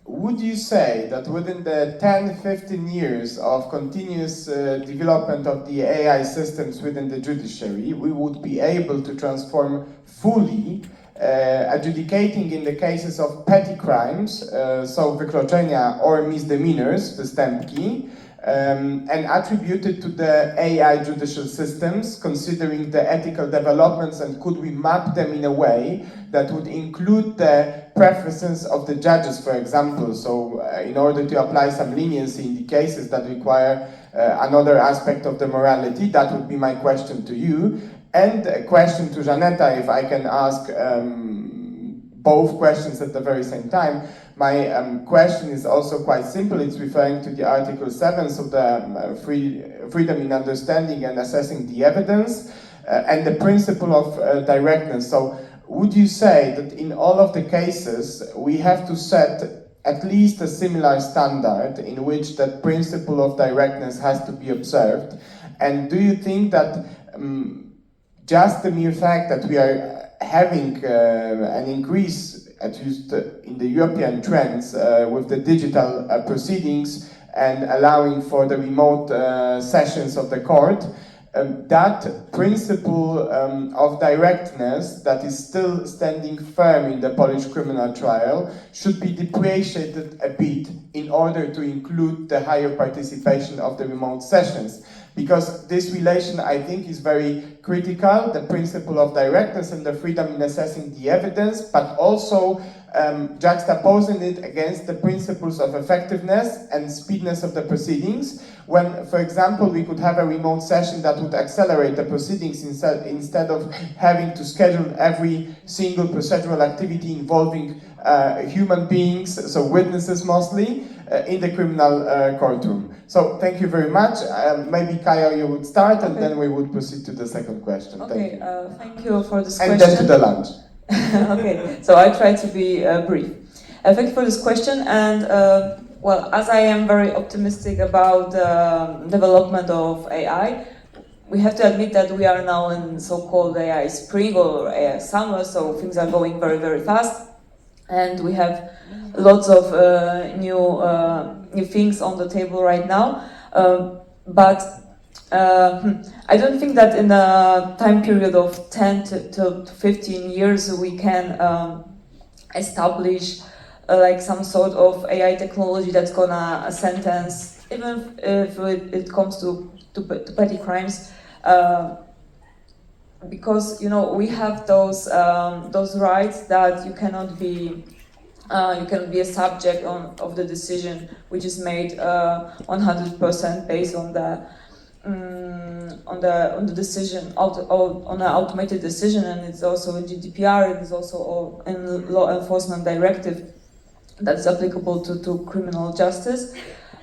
Would you say that within the 10-15 years of continuous development of the AI systems within the judiciary, we would be able to transform fully adjudicating in the cases of petty crimes, so wykroczenia or misdemeanors, występki, and attributed to the AI judicial systems, considering the ethical developments, and could we map them in a way that would include the preferences of the judges, for example, so in order to apply some leniency in the cases that require another aspect of the morality? That would be my question to you. And a question to Żaneta, if I can ask both questions at the very same time. My question is also quite simple. It's referring to the Article 7, so the freedom in understanding and assessing the evidence, and the principle of directness. So would you say that in all of the cases we have to set at least a similar standard in which that principle of directness has to be observed? And do you think that just the mere fact that we are having an increase, at least in the European trends, with the digital proceedings and allowing for the remote sessions of the court, that principle of directness that is still standing firm in the Polish criminal trial should be depreciated a bit in order to include the higher participation of the remote sessions? Because this relation, I think, is very critical, the principle of directness and the freedom in assessing the evidence, but also juxtaposing it against the principles of effectiveness and speediness of the proceedings, when, for example, we could have a remote session that would accelerate the proceedings instead of having to schedule every single procedural activity involving human beings, so witnesses mostly, in the criminal courtroom. So thank you very much. Maybe Kaja, you would start, and then we would proceed to the second question. Okay, thank you for this and question. And then to the lunch. Okay, so I try to be brief. Thank you for this question, and well, as I am very optimistic about the development of AI, we have to admit that we are now in so-called AI spring or AI summer, so things are going very, very fast, and we have lots of new things on the table right now. But I don't think that in a time period of 10 to 15 years we can establish like some sort of AI technology that's gonna sentence, even if it comes to petty crimes, because, you know, we have those rights that you cannot be a subject of the decision which is made 100% based on the decision, on an automated decision, and it's also in GDPR. It is also in law enforcement directive that's applicable to criminal justice.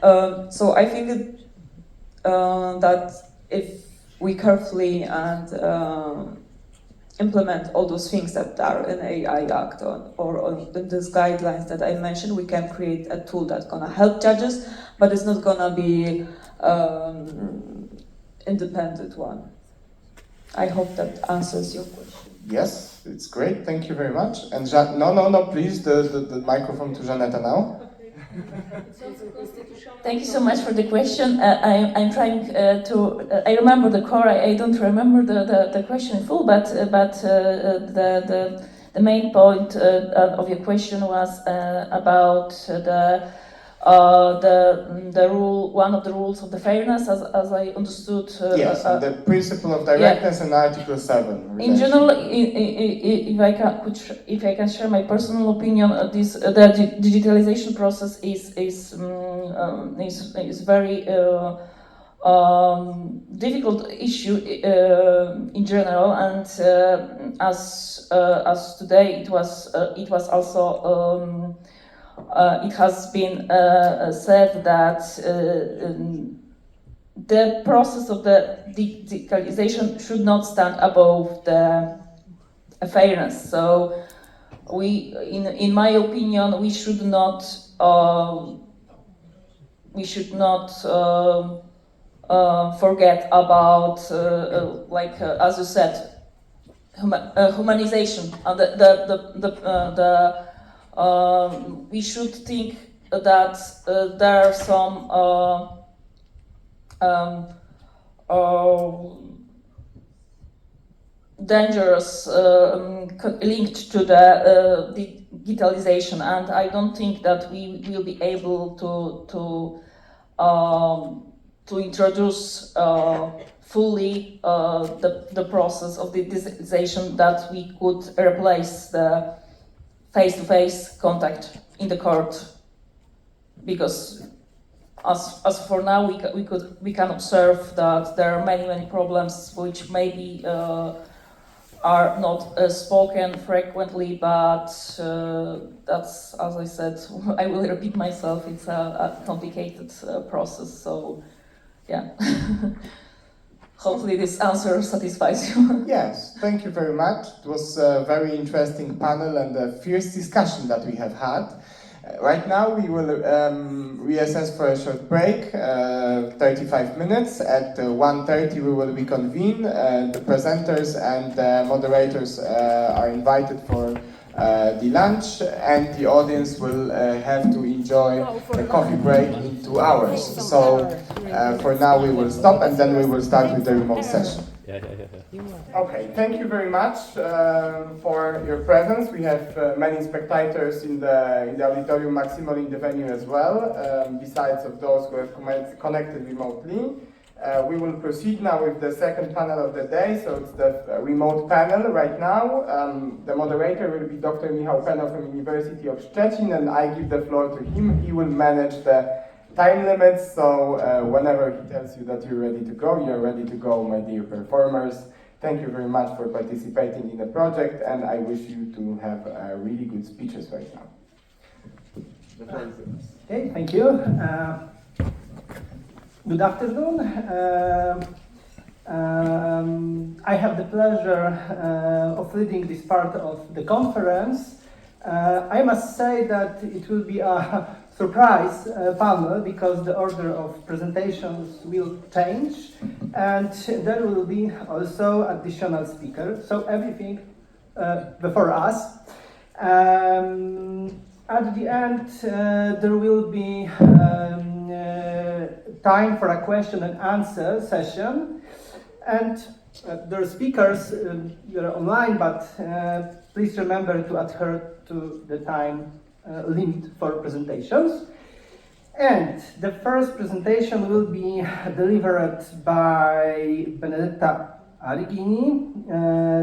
So I think that if we carefully and implement all those things that are in AI Act or in these guidelines that I mentioned, we can create a tool that's gonna help judges, but it's not gonna be independent one. I hope that answers your question. Yes, it's great. Thank you very much. And no, please, the microphone to Żaneta now. Thank you so much for the question. I'm trying to. I remember the core. I don't remember the question in full, but the main point of your question was about the rule. One of the rules of the fairness, as I understood. Yes, the principle of directness and Article 7. In general, if I can share my personal opinion, the digitalization process is very difficult issue in general, and as today it was also it has been said that the process of the digitalization should not stand above the fairness. So, in my opinion, we should not forget about, as you said, humanization and we should think that there are some dangers linked to the digitalization, and I don't think that we will be able to introduce fully the process of digitalization, that we could replace the face-to-face contact in the court, because as for now we can observe that there are many problems which maybe are not spoken frequently, but that's, as I said, I will repeat myself, it's a complicated process, so yeah. Hopefully this answer satisfies you. Yes, thank you very much. It was a very interesting panel and a fierce discussion that we have had. Right now we will reassess for a short break, 35 minutes. At 1:30 we will reconvene. The presenters and the moderators are invited for the lunch, and the audience will have to enjoy the coffee break in 2 hours. So for now we will stop, and then we will start with the remote session. Okay, thank you very much for your presence. We have many spectators in the auditorium maximally in the venue as well, besides of those who have connected remotely. We will proceed now with the second panel of the day, so it's the remote panel right now. The moderator will be Dr. Michał Wawrzyńczak from University of Szczecin, and I give the floor to him. He will manage the time limits, so whenever he tells you that you're ready to go, you're ready to go, my dear performers. Thank you very much for participating in the project, and I wish you to have really good speeches right now. Okay, thank you. Good afternoon. I have the pleasure of leading this part of the conference. I must say that it will be a surprise panel, because the order of presentations will change, and there will be also additional speakers, so everything before us. At the end there will be time for a question and answer session, and the speakers are online, but please remember to adhere to the time limit for presentations. And the first presentation will be delivered by Benedetta Arrighini.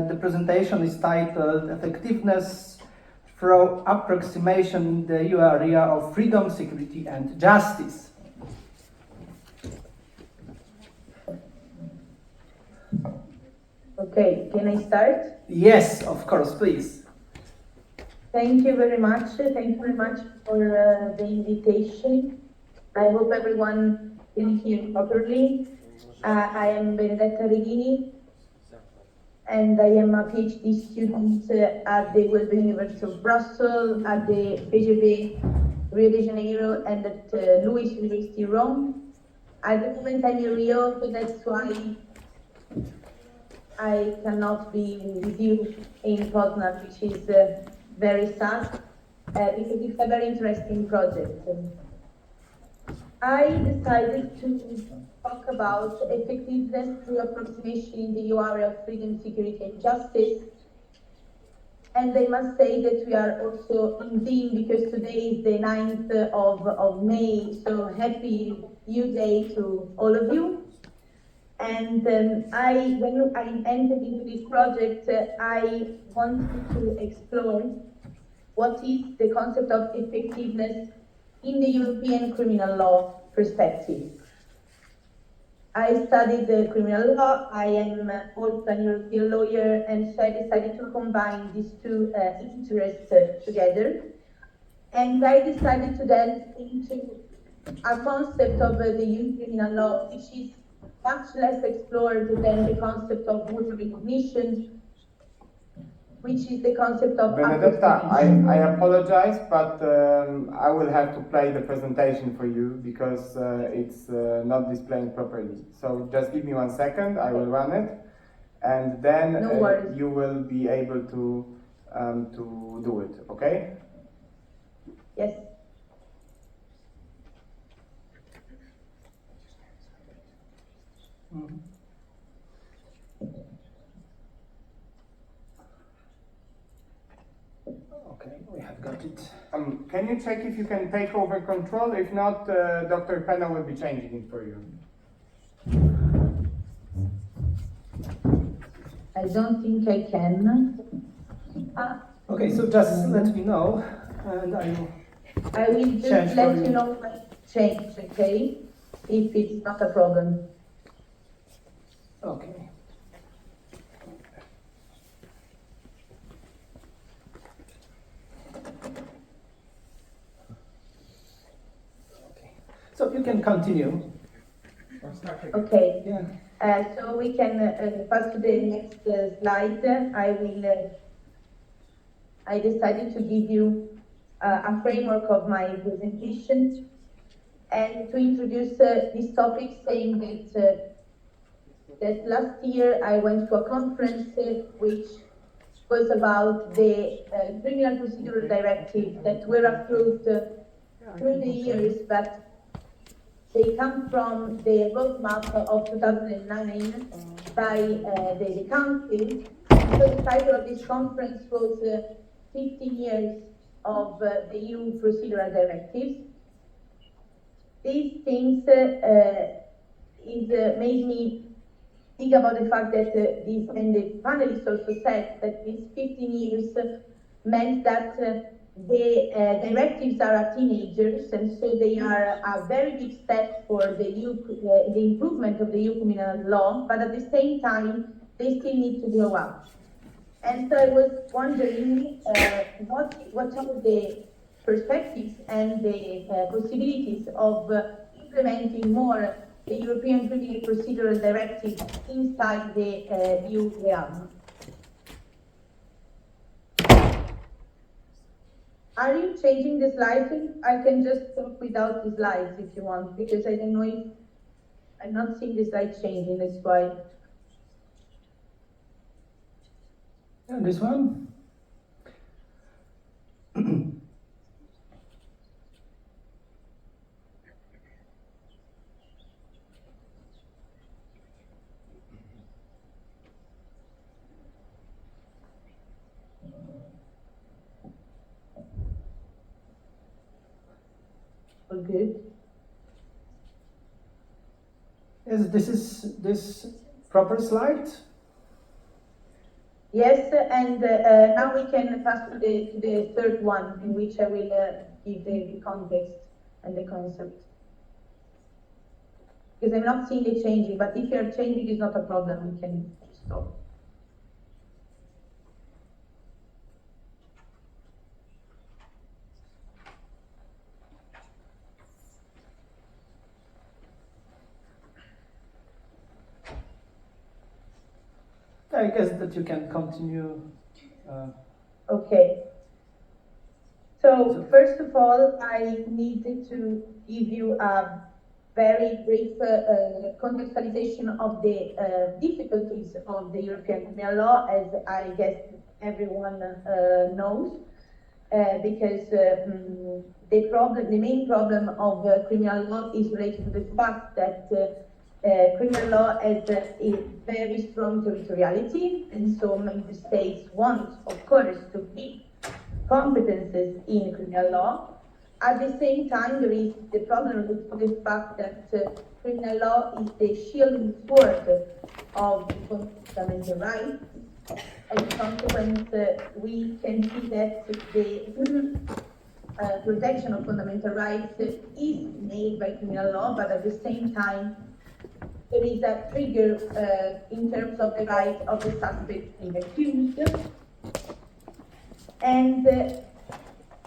The presentation is titled Effectiveness through Approximation in the EU Area of Freedom, Security and Justice. Okay, can I start? Yes, of course, please. Thank you very much. Thank you very much for the invitation. I hope everyone didn't hear properly. I am Benedetta Reghini, and I am a PhD student at the University of Brussels, at the PGB Rio de Janeiro, and at Lewis University Rome. At the moment I'm in Rio, so that's why I cannot be with you in Poznań, which is very sad, because it's a very interesting project. I decided to talk about effectiveness through approximation in the EU area of freedom, security, and justice. And I must say that we are also in theme because today is the 9th of May, so happy U Day to all of you. And when I entered into this project, I wanted to explore what is the concept of effectiveness in the European criminal law perspective. I studied criminal law, I am also a European lawyer, and so I decided to combine these two interests together. And I decided to delve into a concept of the EU criminal law, which is much less explored than the concept of mutual recognition, which is the concept of Benedetta, I apologize, but I will have to play the presentation for you because it's not displaying properly. So just give me 1 second, I will run it, and then you will be able to do it, okay? Yes. Mm-hmm. Okay, we have got it. Can you check if you can take over control? If not, Dr. Penna will be changing it for you. I don't think I can. Okay, so just let me know, and I will just let you know when it changes, okay? If it's not a problem. Okay. So you can continue. Okay. Yeah. So we can pass to the next slide. I decided to give you a framework of my presentation and to introduce this topic, saying that last year I went to a conference which was about the criminal procedural directives that were approved through the years, but they come from the roadmap of 2009 by the Council. So the title of this conference was 15 years of the EU procedural directives. These things made me think about the fact that and the panelists also said that these 15 years meant that the directives are teenagers, and so they are a very big step for the improvement of the EU criminal law, but at the same time, they still need to grow up. And so I was wondering what are the perspectives and the possibilities of implementing more the European Criminal Procedural Directive inside the EU realm. Are you changing the slides? I can just talk without the slides if you want, because I don't know if I'm not seeing the slides changing, that's why. And this one? All good. Yes, this proper slide? Yes, and now we can pass to the third one, in which I will give the context and the concept. Because I'm not seeing it changing, but if you're changing, it's not a problem, we can stop. I guess that you can continue. Okay. So first of all, I needed to give you a very brief contextualization of the difficulties of the European criminal law, as I guess everyone knows, because the main problem of criminal law is related to the fact that criminal law has a very strong territoriality, and so member states want, of course, to keep competences in criminal law. At the same time, there is the problem with the fact that criminal law is the shielding sword of fundamental rights. As a consequence, we can see that the protection of fundamental rights is made by criminal law, but at the same time, there is a trigger in terms of the right of the suspect being accused. And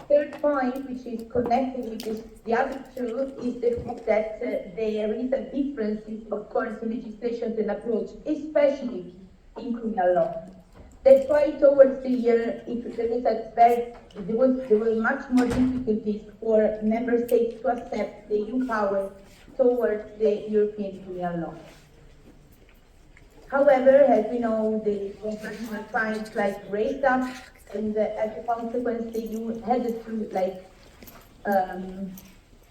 third point, which is connected with the other two, is the fact that there is a difference, of course, in legislation and approach, especially in criminal law. That's why towards the year, there were much more difficulties for member states to accept the EU power towards the European criminal law. However, as we know, the international crimes raised up, and as a consequence, the EU had to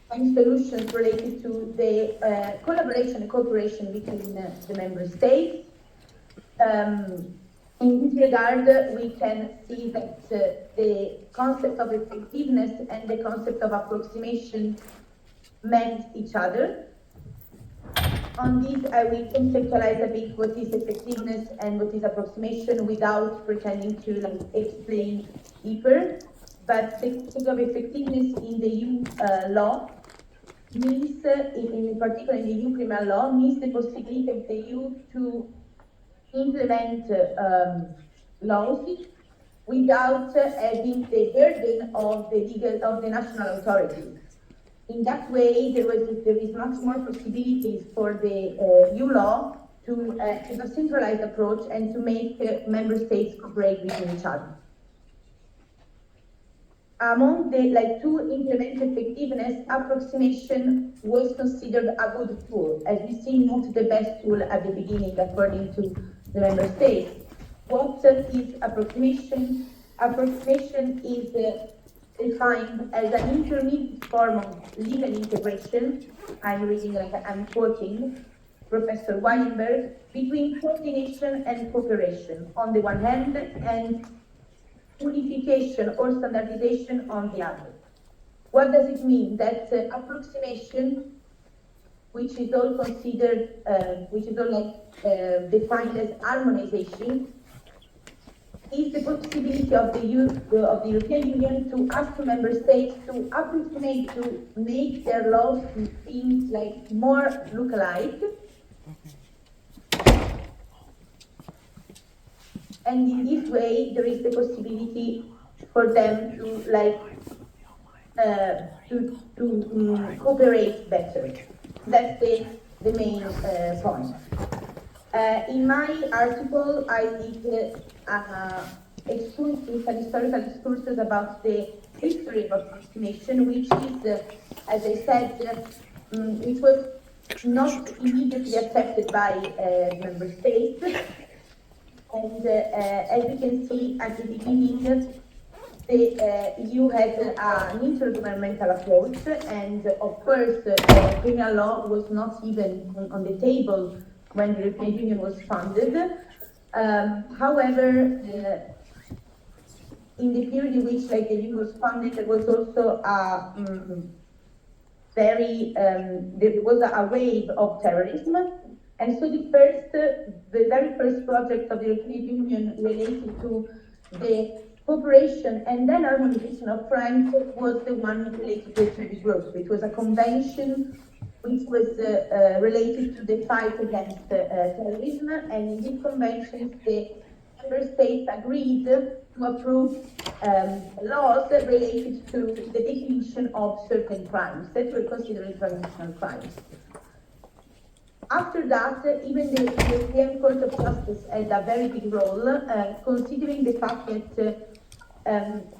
find solutions related to the collaboration and cooperation between the member states. In this regard, we can see that the concept of effectiveness and the concept of approximation meant each other. On this, I will conceptualize a bit what is effectiveness and what is approximation without pretending to explain deeper. But the concept of effectiveness in the EU law means, in particular in the EU criminal law, means the possibility of the EU to implement laws without having the burden of the national authorities. In that way, there is much more possibilities for the EU law to have a centralized approach and to make member states cooperate with each other. Among the to implement effectiveness, approximation was considered a good tool, as we see, not the best tool at the beginning, according to the member states. What is approximation? Approximation is defined as an intermediate form of legal integration. I'm quoting Professor Weinberg, between coordination and cooperation on the one hand, and unification or standardization on the other. What does it mean? That approximation, which is all considered, defined as harmonization, is the possibility of the European Union to ask member states to approximate, to make their laws seem more look-alike. And in this way, there is the possibility for them to cooperate better. That's the main point. In my article, I did an historical excursus about the history of approximation, which is, as I said, which was not immediately accepted by member states. And as you can see at the beginning, the EU had an intergovernmental approach, and of course, criminal law was not even on the table when the European Union was founded. However, in the period in which the EU was founded, there was also there was a wave of terrorism. And so the very first project of the European Union related to the cooperation and then harmonization of crimes was the one related to extremist groups, which was a convention which was related to the fight against terrorism. And in this convention, the member states agreed to approve laws related to the definition of certain crimes that were considered international crimes. After that, even the European Court of Justice had a very big role, considering the fact that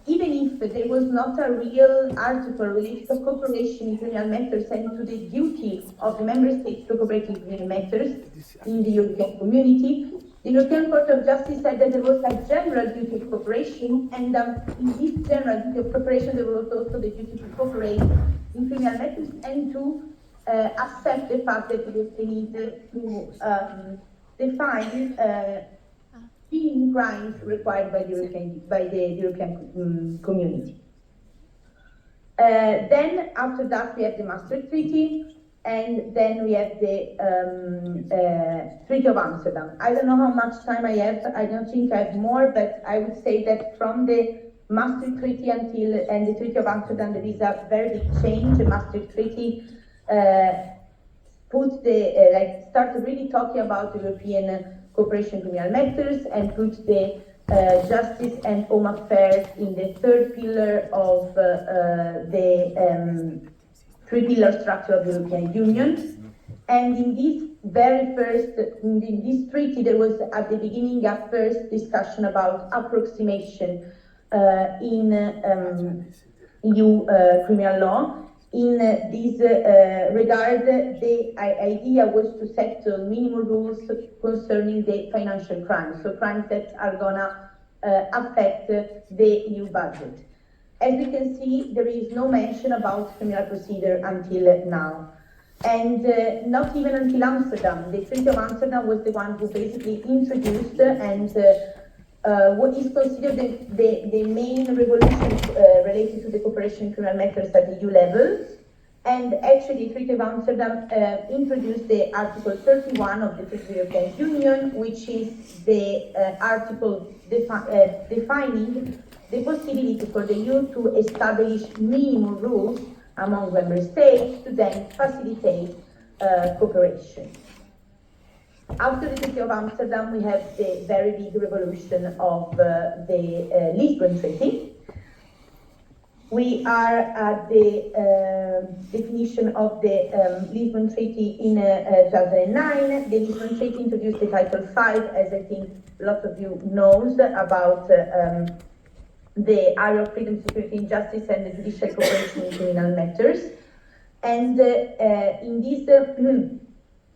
even if there was not a real article related to cooperation in criminal matters and to the duty of the member states to cooperate in criminal matters in the European community, the European Court of Justice said that there was a general duty of cooperation, and in this general duty of cooperation there was also the duty to cooperate in criminal matters and to accept the fact that there was the need to define being crimes required by the European community. Then after that we have the Maastricht Treaty, and then we have the Treaty of Amsterdam. I don't know how much time I have. I don't think I have more, but I would say that from the Maastricht Treaty and the Treaty of Amsterdam, there is a very big change. The Maastricht Treaty started really talking about European cooperation in criminal matters and put the justice and home affairs in the third pillar of the three-pillar structure of the European Union. And in this treaty, there was at the beginning a first discussion about approximation in EU criminal law. In this regard, the idea was to set minimum rules concerning the financial crimes, so crimes that are gonna affect the EU budget. As we can see, there is no mention about criminal procedure until now. And not even until Amsterdam. The Treaty of Amsterdam was the one who basically introduced and what is considered the main revolution related to the cooperation in criminal matters at the EU level. And actually, the Treaty of Amsterdam introduced the Article 31 of the Treaty of the European Union, which is the article defining the possibility for the EU to establish minimum rules among member states to then facilitate cooperation. After the Treaty of Amsterdam, we have the very big revolution of the Lisbon Treaty. We are at the definition of the Lisbon Treaty in 2009. The Lisbon Treaty introduced the Title V, as I think lots of you knows, about the area of freedom, security, and justice, and the judicial cooperation in criminal matters. And in this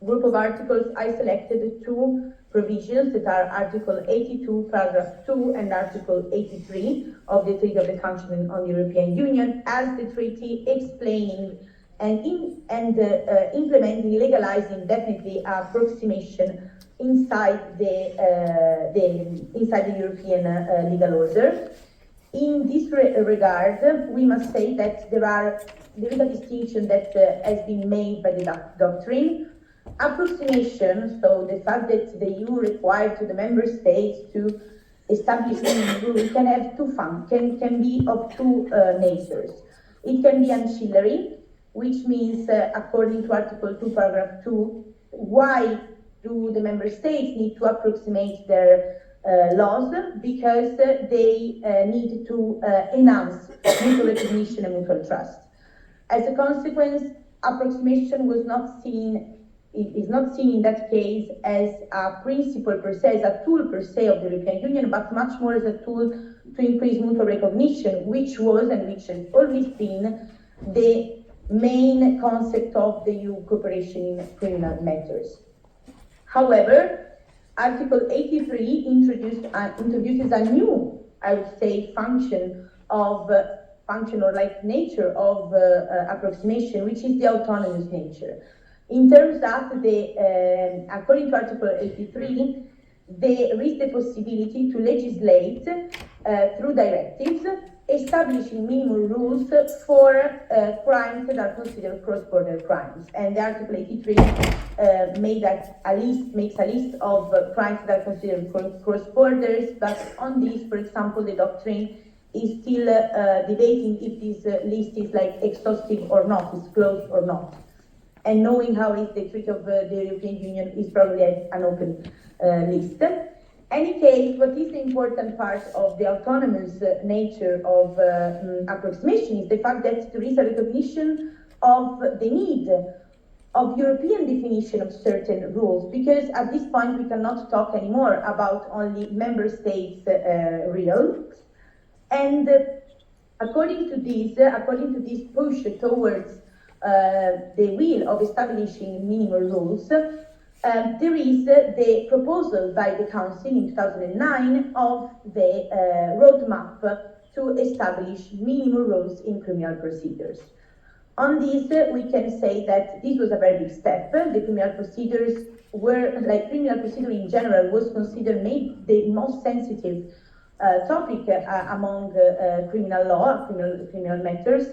group of articles, I selected two provisions that are Article 82, Paragraph 2, and Article 83 of the Treaty of the Council on the European Union, as the treaty explaining and implementing, legalizing definitely approximation inside the European legal order. In this regard, we must say that there is a distinction that has been made by the doctrine. Approximation, so the fact that the EU required to the member states to establish minimum rules, can have can be of two natures. It can be ancillary, which means, according to Article 2, Paragraph 2, why do the member states need to approximate their laws? Because they need to enhance mutual recognition and mutual trust. As a consequence, approximation is not seen in that case as a principle per se, as a tool per se of the European Union, but much more as a tool to increase mutual recognition, which was and which has always been the main concept of the EU cooperation in criminal matters. However, Article 83 introduces a new, I would say, function or like nature of approximation, which is the autonomous nature. In terms that according to Article 83, there is the possibility to legislate through directives, establishing minimum rules for crimes that are considered cross-border crimes. And Article 83 makes a list of crimes that are considered cross-borders, but on this, for example, the doctrine is still debating if this list is like exhaustive or not, is closed or not. And knowing how is the Treaty of the European Union is probably an open list. Any case, what is the important part of the autonomous nature of approximation is the fact that there is a recognition of the need of European definition of certain rules, because at this point we cannot talk anymore about only member states' realms. And according to this push towards the will of establishing minimal rules, there is the proposal by the Council in 2009 of the roadmap to establish minimal rules in criminal procedures. On this, we can say that this was a very big step. The criminal procedures were, like criminal procedure in general, was considered maybe the most sensitive topic among criminal law, criminal matters.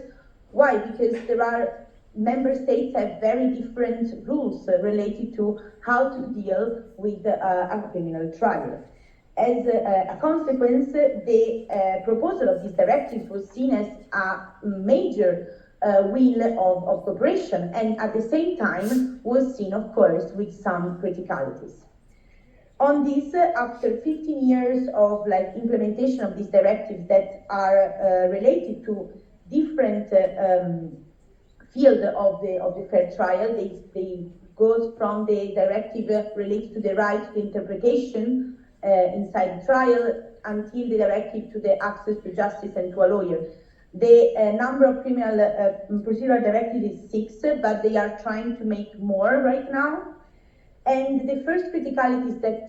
Why? Because there are member states have very different rules related to how to deal with a criminal trial. As a consequence, the proposal of this directive was seen as a major will of cooperation, and at the same time was seen, of course, with some criticalities. On this, after 15 years of implementation of these directives that are related to different field of the fair trial, they goes from the directive related to the right to interpretation inside the trial until the directive to the access to justice and to a lawyer. The number of criminal procedural directives is 6, but they are trying to make more right now. And the first criticalities that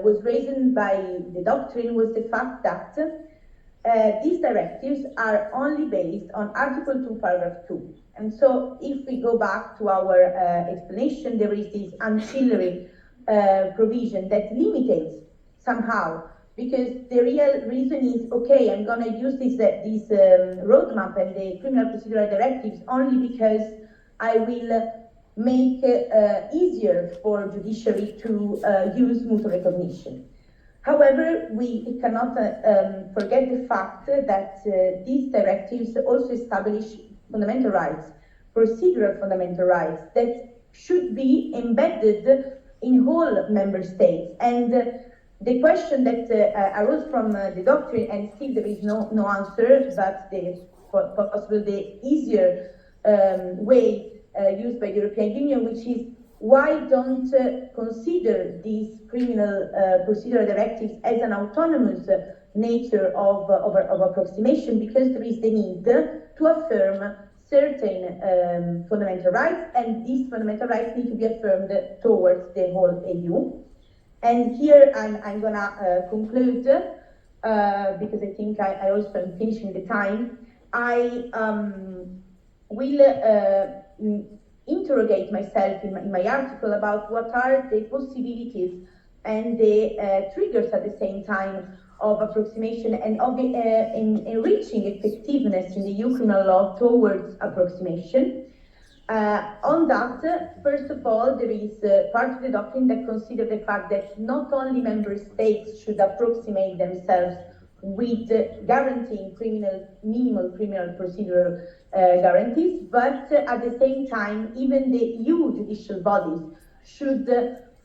was raised by the doctrine was the fact that these directives are only based on Article 2, Paragraph 2. And so if we go back to our explanation, there is this ancillary provision that limits somehow, because the real reason is, okay, I'm going to use this roadmap and the criminal procedural directives only because I will make easier for judiciary to use mutual recognition. However, we cannot forget the fact that these directives also establish fundamental rights, procedural fundamental rights that should be embedded in all member states. And the question that arose from the doctrine, and still there is no answer, but possibly the easier way used by the European Union, which is why don't consider these criminal procedural directives as an autonomous nature of approximation, because there is the need to affirm certain fundamental rights, and these fundamental rights need to be affirmed towards the whole EU. And here I'm gonna conclude, because I think I also am finishing the time. I will interrogate myself in my article about what are the possibilities and the triggers at the same time of approximation and of enriching effectiveness in the EU criminal law towards approximation. On that, first of all, there is part of the doctrine that considers the fact that not only member states should approximate themselves with guaranteeing minimal criminal procedural guarantees, but at the same time, even the EU judicial bodies should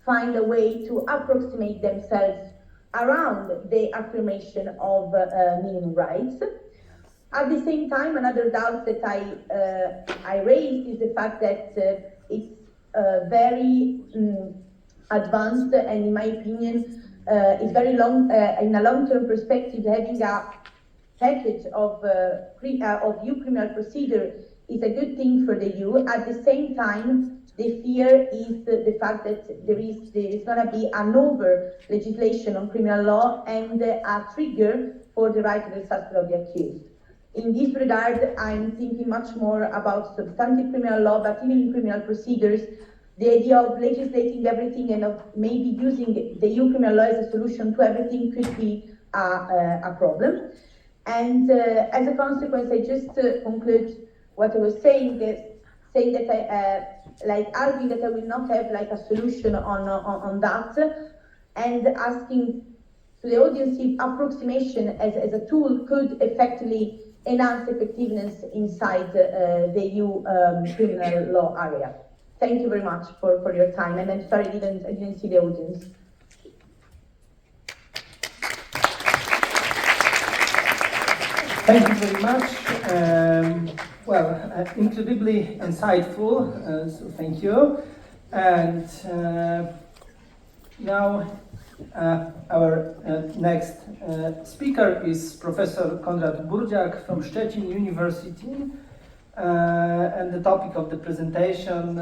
find a way to approximate themselves around the affirmation of minimum rights. At the same time, another doubt that I raised is the fact that it's very advanced, and in my opinion, it's very long, in a long-term perspective, having a package of EU criminal procedure is a good thing for the EU. At the same time, the fear is the fact that there is going to be an over-legislation on criminal law and a trigger for the right to the suspect of the accused. In this regard, I'm thinking much more about substantive criminal law, but even in criminal procedures, the idea of legislating everything and of maybe using the EU criminal law as a solution to everything could be a problem. And as a consequence, I just conclude what I was saying that arguing that I will not have a solution on that, and asking to the audience if approximation as a tool could effectively enhance effectiveness inside the EU criminal law area. Thank you very much for your time, and I'm sorry I didn't see the audience. Thank you very much. incredibly insightful, so thank you. And now our next speaker is Professor Konrad Burdziak from Szczecin University. And the topic of the presentation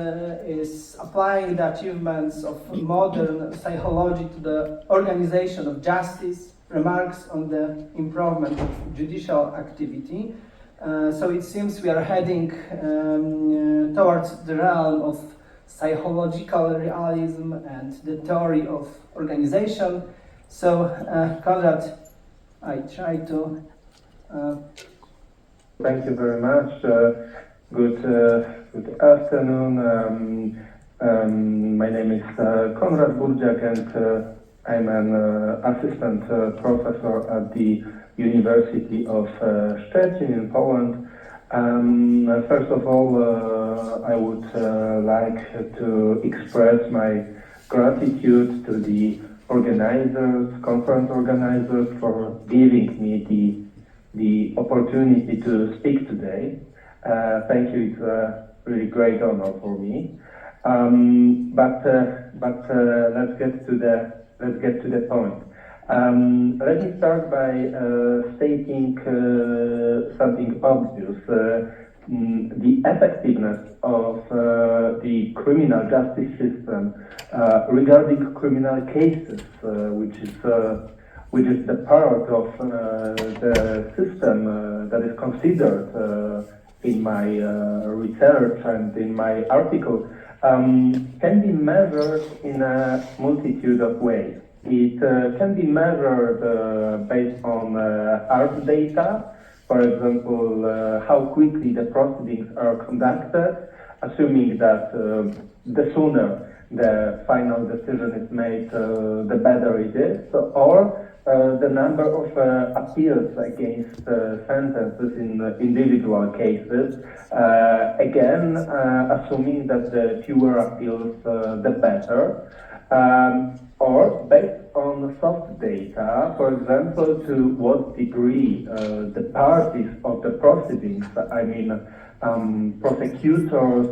is applying the achievements of modern psychology to the organization of justice, remarks on the improvement of judicial activity. So it seems we are heading towards the realm of psychological realism and the theory of organization. So Konrad, I try to... Thank you very much. Good afternoon. My name is Konrad Burdziak, and I'm an assistant professor at the University of Szczecin in Poland. First of all, I would like to express my gratitude to the conference organizers, for giving me the opportunity to speak today. Thank you, it's a really great honor for me. But let's get to the point. Let me start by stating something obvious. The effectiveness of the criminal justice system regarding criminal cases, which is the part of the system that is considered in my research and in my article, can be measured in a multitude of ways. It can be measured based on hard data, for example, how quickly the proceedings are conducted, assuming that the sooner the final decision is made, the better it is, or the number of appeals against sentences in individual cases, again, assuming that the fewer appeals, the better, or based on soft data, for example, to what degree the parties of the proceedings, I mean, prosecutors,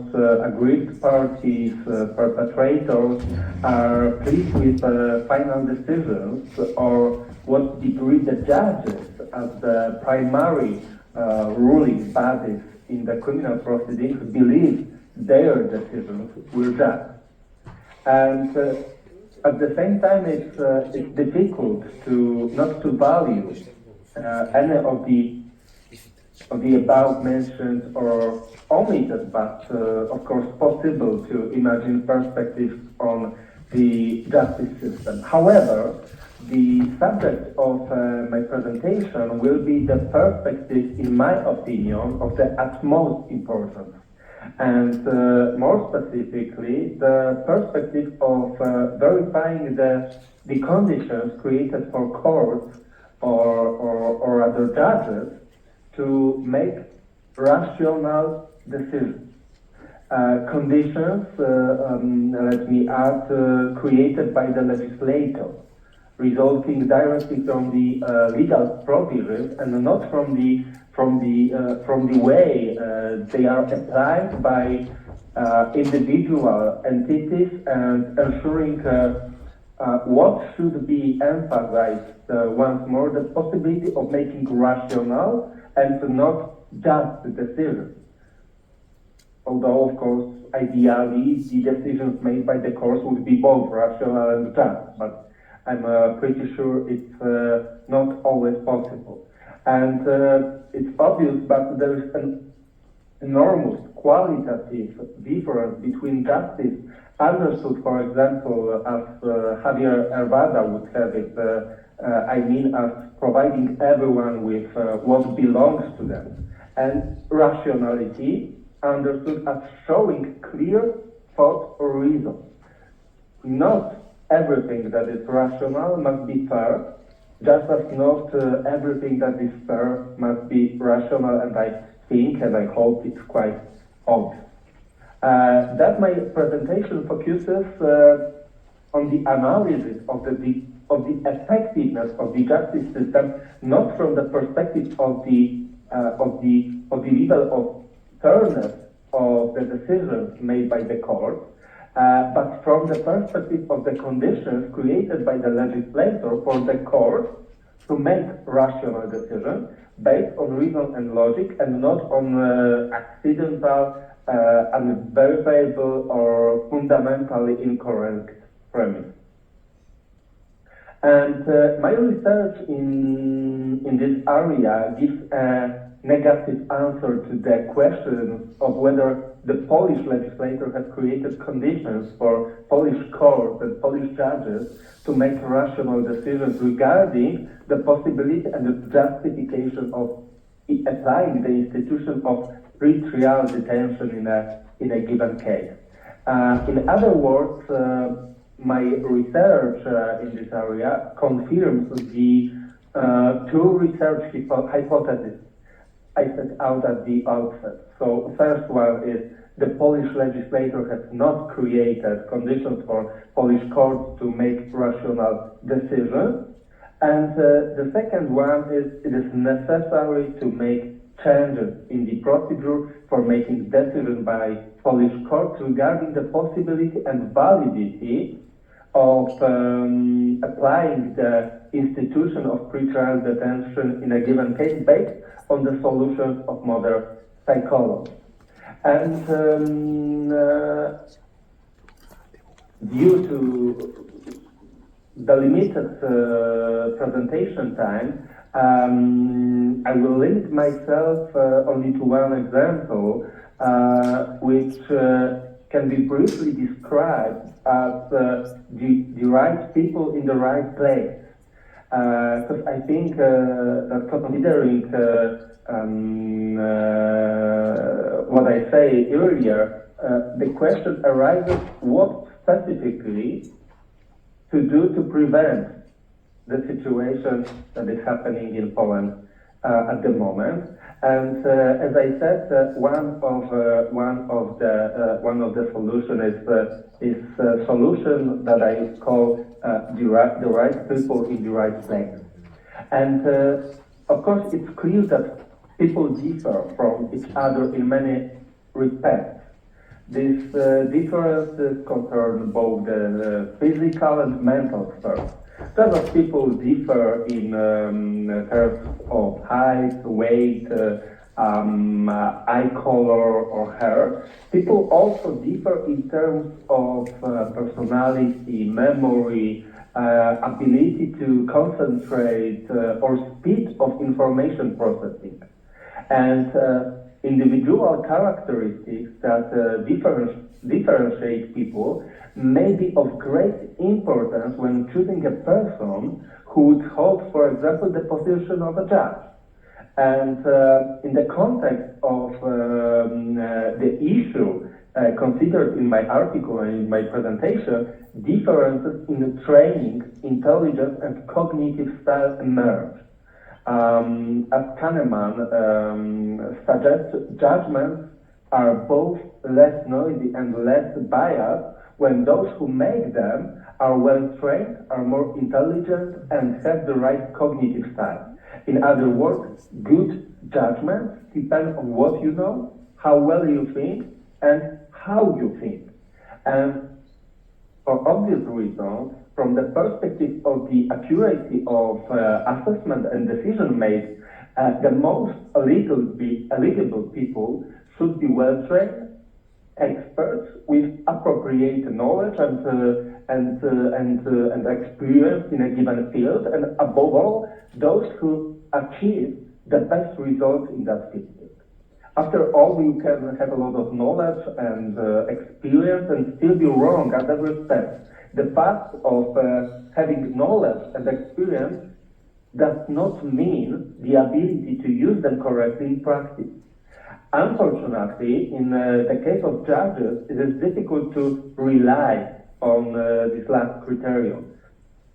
aggrieved parties, perpetrators, are pleased with final decisions, or what degree the judges, as the primary ruling bodies in the criminal proceedings, believe their decisions were just. And at the same time, it's difficult not to value any of the above mentioned or omitted, but of course possible to imagine perspectives on the justice system. However, the subject of my presentation will be the perspective, in my opinion, of the utmost importance. And more specifically, the perspective of verifying the conditions created for courts or other judges to make rational decisions. Conditions, let me add, created by the legislator, resulting directly from the legal provisions and not from the way they are applied by individual entities, and ensuring what should be emphasized once more, the possibility of making rational and not just decisions. Although, of course, ideally, the decisions made by the courts would be both rational and just, but I'm pretty sure it's not always possible. And it's obvious, but there is an enormous qualitative difference between justice, understood, for example, as Javier Hervada would have it, as providing everyone with what belongs to them, and rationality, understood as showing clear thought or reason. Not everything that is rational must be fair, just as not everything that is fair must be rational, and I think and I hope it's quite obvious. That my presentation focuses on the analysis of the effectiveness of the justice system, not from the perspective of the level of fairness of the decisions made by the court, but from the perspective of the conditions created by the legislator for the court to make rational decisions based on reason and logic and not on accidental, unverifiable or fundamentally incorrect premise. And my research in this area gives a negative answer to the question of whether the Polish legislator has created conditions for Polish courts and Polish judges to make rational decisions regarding the possibility and the justification of applying the institution of pre-trial detention in a given case. In other words, my research in this area confirms the two research hypotheses I set out at the outset. So first one is the Polish legislator has not created conditions for Polish courts to make rational decisions. And the second one is it is necessary to make changes in the procedure for making decisions by Polish courts regarding the possibility and validity of applying the institution of pretrial detention in a given case based on the solutions of modern psychology. And due to the limited presentation time, I will limit myself only to one example, which can be briefly described as the right people in the right place. Because I think that considering what I say earlier, the question arises what specifically to do to prevent the situation that is happening in Poland at the moment. And as I said, one of the solution is a solution that I call the right people in the right place. And of course, it's clear that people differ from each other in many respects. These differences concern both the physical and mental spheres. Some of people differ in terms of height, weight, eye color or hair. People also differ in terms of personality, memory, ability to concentrate or speed of information processing. And individual characteristics that differentiate people may be of great importance when choosing a person who would hold, for example, the position of a judge. And in the context of the issue considered in my article and in my presentation, differences in training, intelligence, and cognitive style emerge. As Kahneman suggests, judgments are both less noisy and less biased when those who make them are well trained, are more intelligent, and have the right cognitive style. In other words, good judgments depend on what you know, how well you think, and how you think. And for obvious reasons, from the perspective of the accuracy of assessment and decision made, the most eligible people should be well-trained, experts with appropriate knowledge and experience in a given field, and above all, those who achieve the best results in that field. After all, you can have a lot of knowledge and experience and still be wrong at every step. The fact of having knowledge and experience does not mean the ability to use them correctly in practice. Unfortunately, in the case of judges, it is difficult to rely on this last criterion.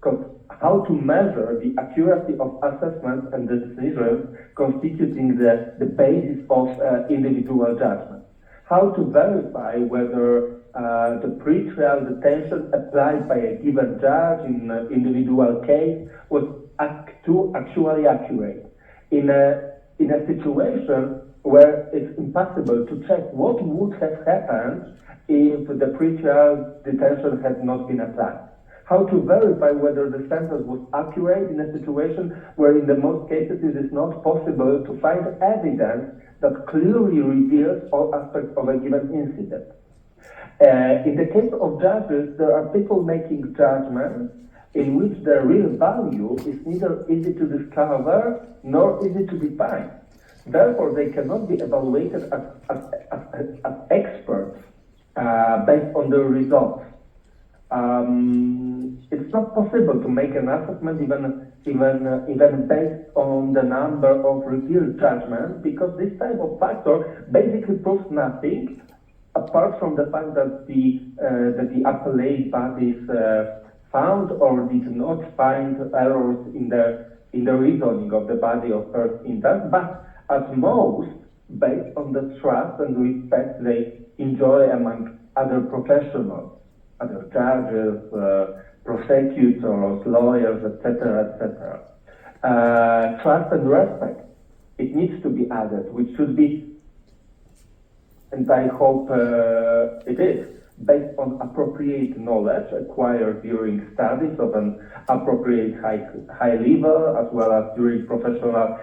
Because how to measure the accuracy of assessments and decisions constituting the basis of individual judgment? How to verify whether the pre-trial detention applied by a given judge in an individual case was actually accurate in a situation where it's impossible to check what would have happened if the pre-trial detention had not been applied. How to verify whether the sentence was accurate in a situation where in the most cases it is not possible to find evidence that clearly reveals all aspects of a given incident. In the case of judges, there are people making judgments in which the real value is neither easy to discover nor easy to define. Therefore, they cannot be evaluated as experts based on the results. It's not possible to make an assessment even based on the number of revealed judgments, because this type of factor basically proves nothing apart from the fact that the appellate bodies found or did not find errors in the reasoning of the body of first instance, but at most based on the trust and respect they enjoy among other professionals, other judges, prosecutors, lawyers, etc., etc. Trust and respect, it needs to be added, which should be, and I hope it is, based on appropriate knowledge acquired during studies of an appropriate high level, as well as during professional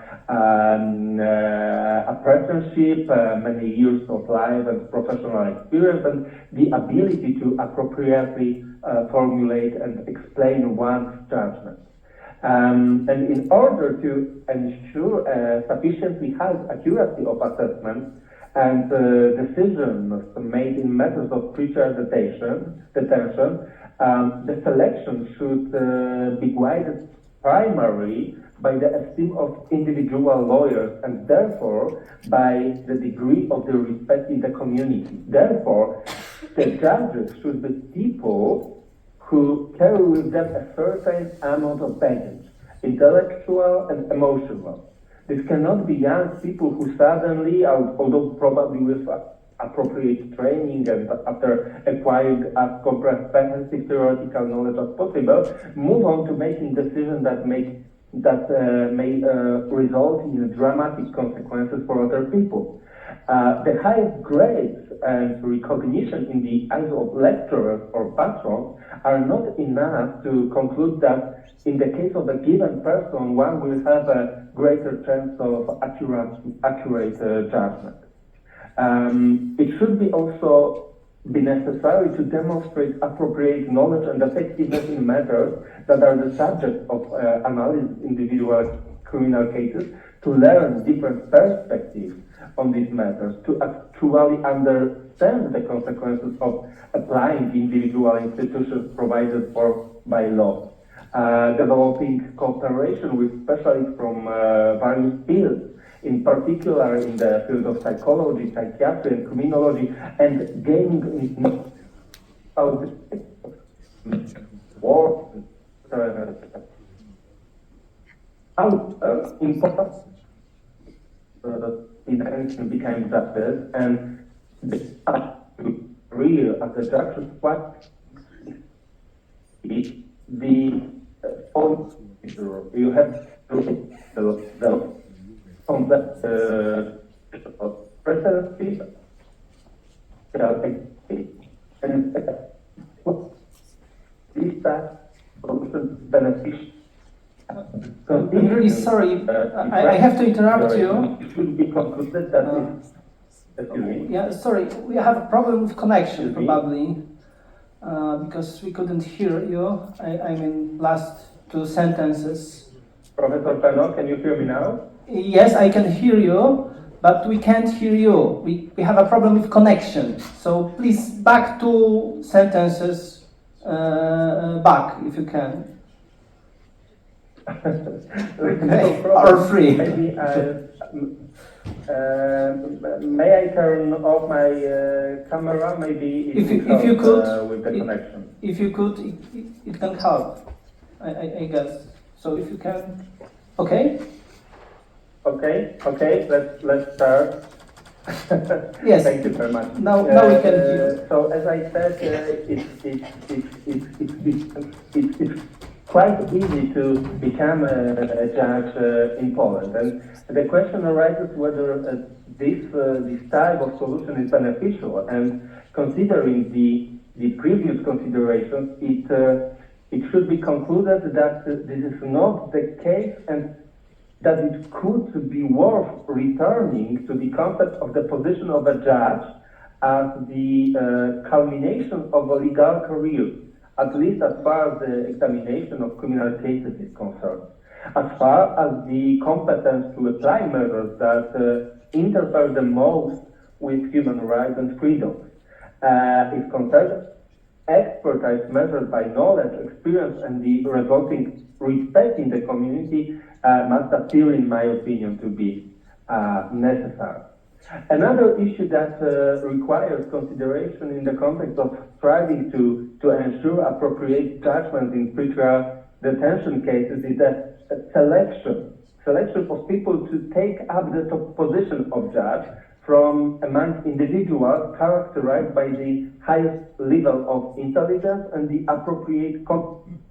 apprenticeship, many years of life and professional experience, and the ability to appropriately formulate and explain one's judgment. And in order to ensure sufficiently high accuracy of assessment and decisions made in matters of pre-trial detention, the selection should be guided primarily by the esteem of individual lawyers and therefore by the degree of their respect in the community. Therefore, the judges should be people who carry with them a certain amount of baggage, intellectual and emotional. This cannot be young people who suddenly, although probably with appropriate training and after acquiring as comprehensive theoretical knowledge as possible, move on to making decisions that may result in dramatic consequences for other people. The highest grades and recognition in the eyes of lecturers or patrons are not enough to conclude that in the case of a given person, one will have a greater chance of accurate judgment. It should be also be necessary to demonstrate appropriate knowledge and effectiveness in matters that are the subject of analysis in individual criminal cases, to learn different perspectives on these matters, to actually understand the consequences of applying individual institutions provided for by law. Developing cooperation with specialists from various fields, in particular in the field of psychology, psychiatry, and criminology, and gaining important intention became justice, and real as a judge what the point you have the complex presidency and is that solution beneficial? I'm really sorry, I have to interrupt you. It should be concluded that yeah, sorry, we have a problem with connection probably, because we couldn't hear you. I mean, last two sentences. Professor Peno, can you hear me now? Yes, I can hear you, but we can't hear you. We have a problem with connection. So please, back two sentences back, if you can. Okay. Or free. Maybe may I turn off my camera? Maybe if you could, with the connection. If you could, it can help. I guess. So if you can, okay. Okay. Let's start. Yes. Thank you very much. Now we can hear. So as I said, it's quite easy to become a judge in Poland. And the question arises whether this type of solution is beneficial. And considering the previous considerations, it should be concluded that this is not the case and that it could be worth returning to the concept of the position of a judge as the culmination of a legal career, at least as far as the examination of criminal cases is concerned. As far as the competence to apply measures that interfere the most with human rights and freedoms is concerned, expertise measured by knowledge, experience, and the resulting respect in the community must appear, in my opinion, to be necessary. Another issue that requires consideration in the context of striving to ensure appropriate judgment in pretrial detention cases is the selection of people to take up the top position of judge from among individuals characterized by the highest level of intelligence and the appropriate competence.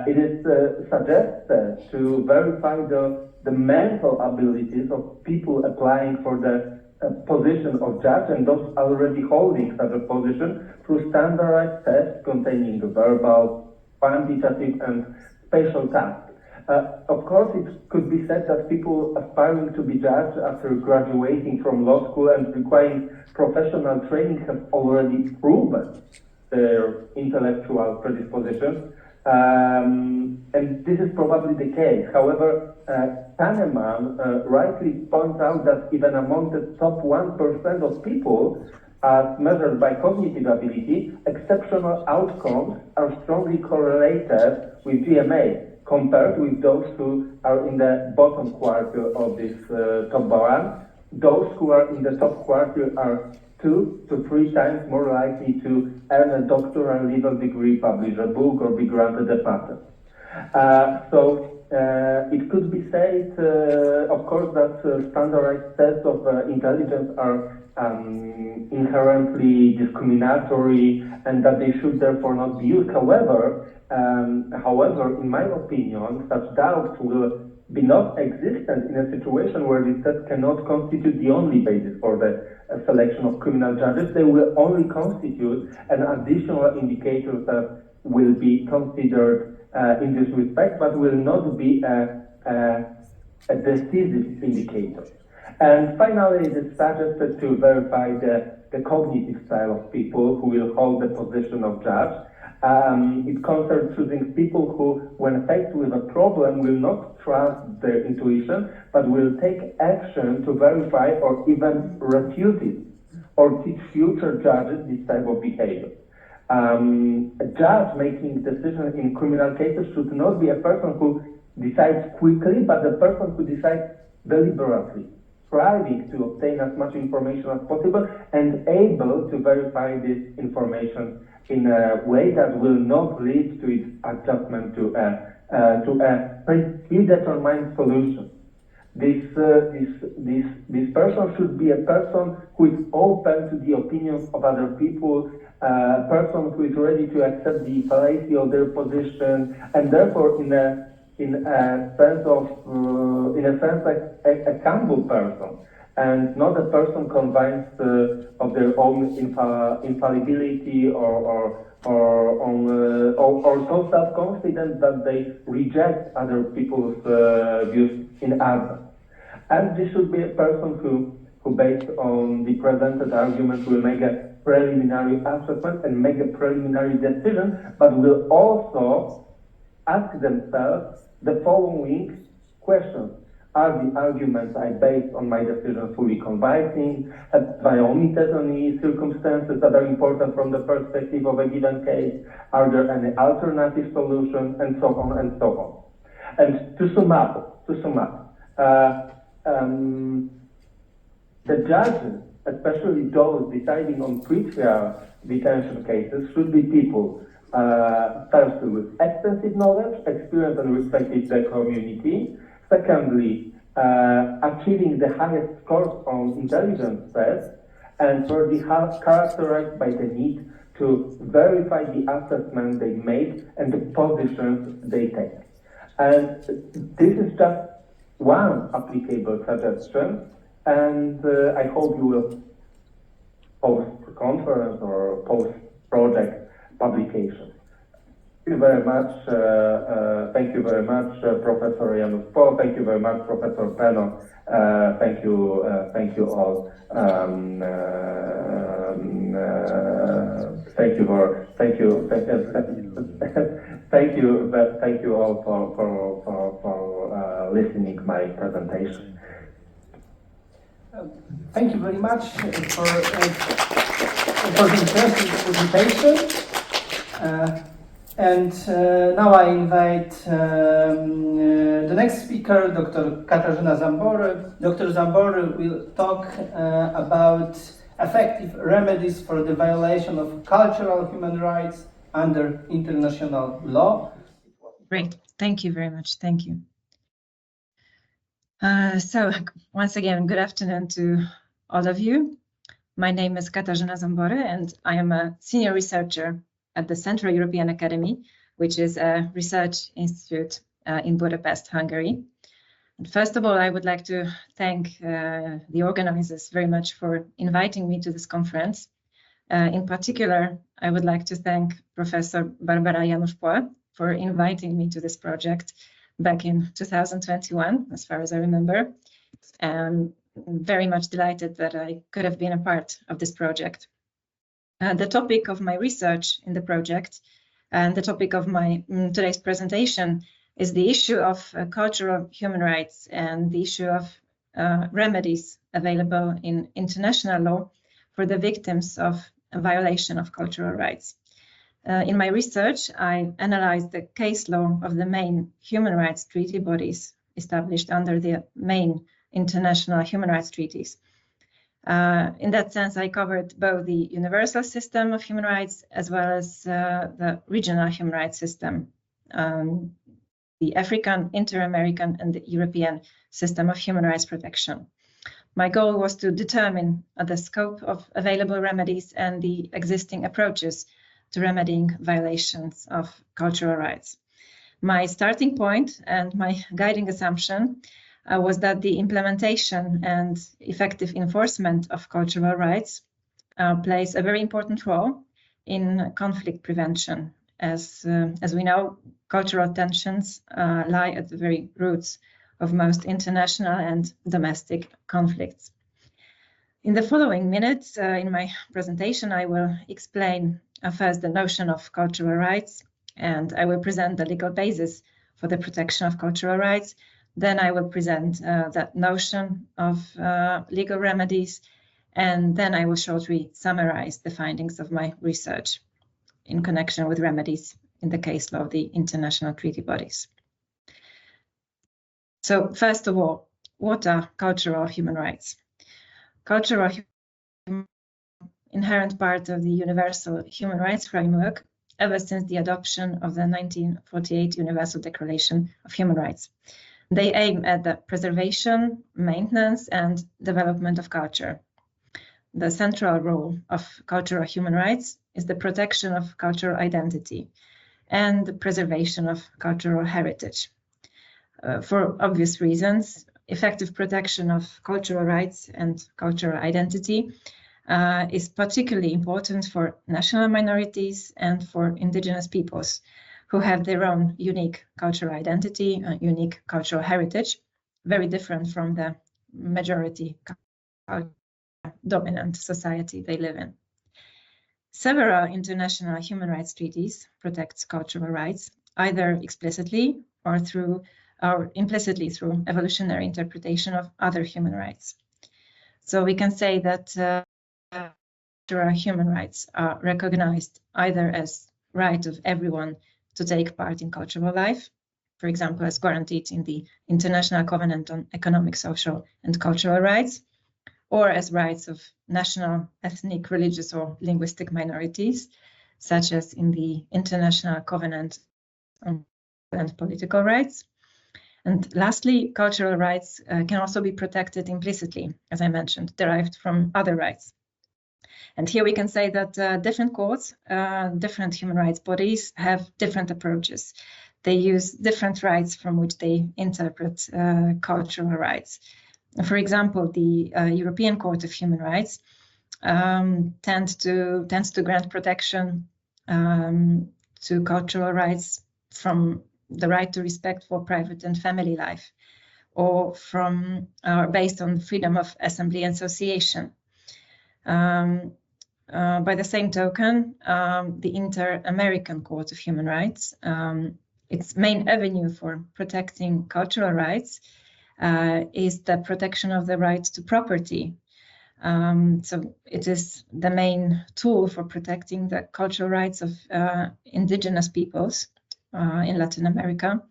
It is suggested to verify the mental abilities of people applying for the position of judge and those already holding such a position through standardized tests containing verbal, quantitative, and spatial tasks. Of course, it could be said that people aspiring to be judged after graduating from law school and requiring professional training have already proven their intellectual predispositions. And this is probably the case. However, Kahneman rightly points out that even among the top 1% of people, as measured by cognitive ability, exceptional outcomes are strongly correlated with GMA, compared with those who are in the bottom quarter of this top balance. Those who are in the top quarter are 2 to 3 times more likely to earn a doctoral level degree, publish a book, or be granted a patent. So it could be said, of course, that standardized tests of intelligence are inherently discriminatory and that they should therefore not be used. However, in my opinion, such doubts will be not existent in a situation where these tests cannot constitute the only basis for the selection of criminal judges. They will only constitute an additional indicator that will be considered in this respect, but will not be a decisive indicator. And finally, it is suggested to verify the cognitive style of people who will hold the position of judge. It concerns choosing people who, when faced with a problem, will not trust their intuition, but will take action to verify or even refute it, or teach future judges this type of behavior. A judge making decisions in criminal cases should not be a person who decides quickly, but a person who decides deliberately, striving to obtain as much information as possible and able to verify this information in a way that will not lead to its adjustment to a predetermined solution. This person should be a person who is open to the opinions of other people, a person who is ready to accept the fallacy of their position, and therefore in a sense like a humble person, and not a person convinced of their own infallibility or so self-confident that they reject other people's views in advance. And this should be a person who based on the presented argument, will make a preliminary assessment and make a preliminary decision, but will also ask themselves the following questions. Are the arguments I based on my decision fully convincing? Have I omitted any circumstances that are important from the perspective of a given case? Are there any alternative solutions? And so on and so on. And to sum up, the judges, especially those deciding on pretrial detention cases, should be people firstly with extensive knowledge, experience, and respect in the community. Secondly, achieving the highest scores on intelligence tests, and thirdly, characterized by the need to verify the assessment they make and the positions they take. And this is just one applicable suggestion, and I hope you will post-conference or post-project publication. Thank you very much. Thank you very much, Professor Janusz-Pohl. Thank you very much, Professor Peno. Thank you all. Thank you all for listening my presentation. Thank you very much for the interesting presentation. And now I invite the next speaker, Dr. Katarzyna Zambory. Dr. Zambory will talk about effective remedies for the violation of cultural human rights under international law. Great, thank you very much, thank you. So once again, good afternoon to all of you. My name is Katarzyna Zambory and I am a senior researcher at the Central European Academy, which is a research institute in Budapest, Hungary. And first of all, I would like to thank the organizers very much for inviting me to this conference. In particular, I would like to thank Professor Barbara Janusz-Pohl for inviting me to this project back in 2021, as far as I remember. I'm very much delighted that I could have been a part of this project. The topic of my research in the project and the topic of my today's presentation is the issue of cultural human rights and the issue of remedies available in international law for the victims of a violation of cultural rights. In my research, I analyzed the case law of the main human rights treaty bodies established under the main international human rights treaties. In that sense, I covered both the universal system of human rights as well as the regional human rights system, the African, Inter-American, and the European system of human rights protection. My goal was to determine the scope of available remedies and the existing approaches to remedying violations of cultural rights. My starting point and my guiding assumption was that the implementation and effective enforcement of cultural rights plays a very important role in conflict prevention. As we know, cultural tensions lie at the very roots of most international and domestic conflicts. In the following minutes in my presentation, I will explain first the notion of cultural rights, and I will present the legal basis for the protection of cultural rights. Then I will present that notion of legal remedies, and then I will shortly summarize the findings of my research in connection with remedies in the case law of the international treaty bodies. So first of all, what are cultural human rights? Cultural inherent part of the universal human rights framework ever since the adoption of the 1948 Universal Declaration of Human Rights. They aim at the preservation, maintenance, and development of culture. The central role of cultural human rights is the protection of cultural identity and the preservation of cultural heritage. For obvious reasons, effective protection of cultural rights and cultural identity is particularly important for national minorities and for indigenous peoples who have their own unique cultural identity and unique cultural heritage, very different from the majority dominant society they live in. Several international human rights treaties protect cultural rights, either explicitly or implicitly through evolutionary interpretation of other human rights. So we can say that cultural human rights are recognized either as right of everyone to take part in cultural life, for example, as guaranteed in the International Covenant on Economic, Social, and Cultural Rights, or as rights of national, ethnic, religious, or linguistic minorities, such as in the International Covenant on Political Rights. And lastly, cultural rights can also be protected implicitly, as I mentioned, derived from other rights. And here we can say that different courts, different human rights bodies have different approaches. They use different rights from which they interpret cultural rights. For example, the European Court of Human Rights tends to grant protection to cultural rights from the right to respect for private and family life, or based on freedom of assembly and association. By the same token, the Inter-American Court of Human Rights, its main avenue for protecting cultural rights is the protection of the right to property. So it is the main tool for protecting the cultural rights of indigenous peoples in Latin America,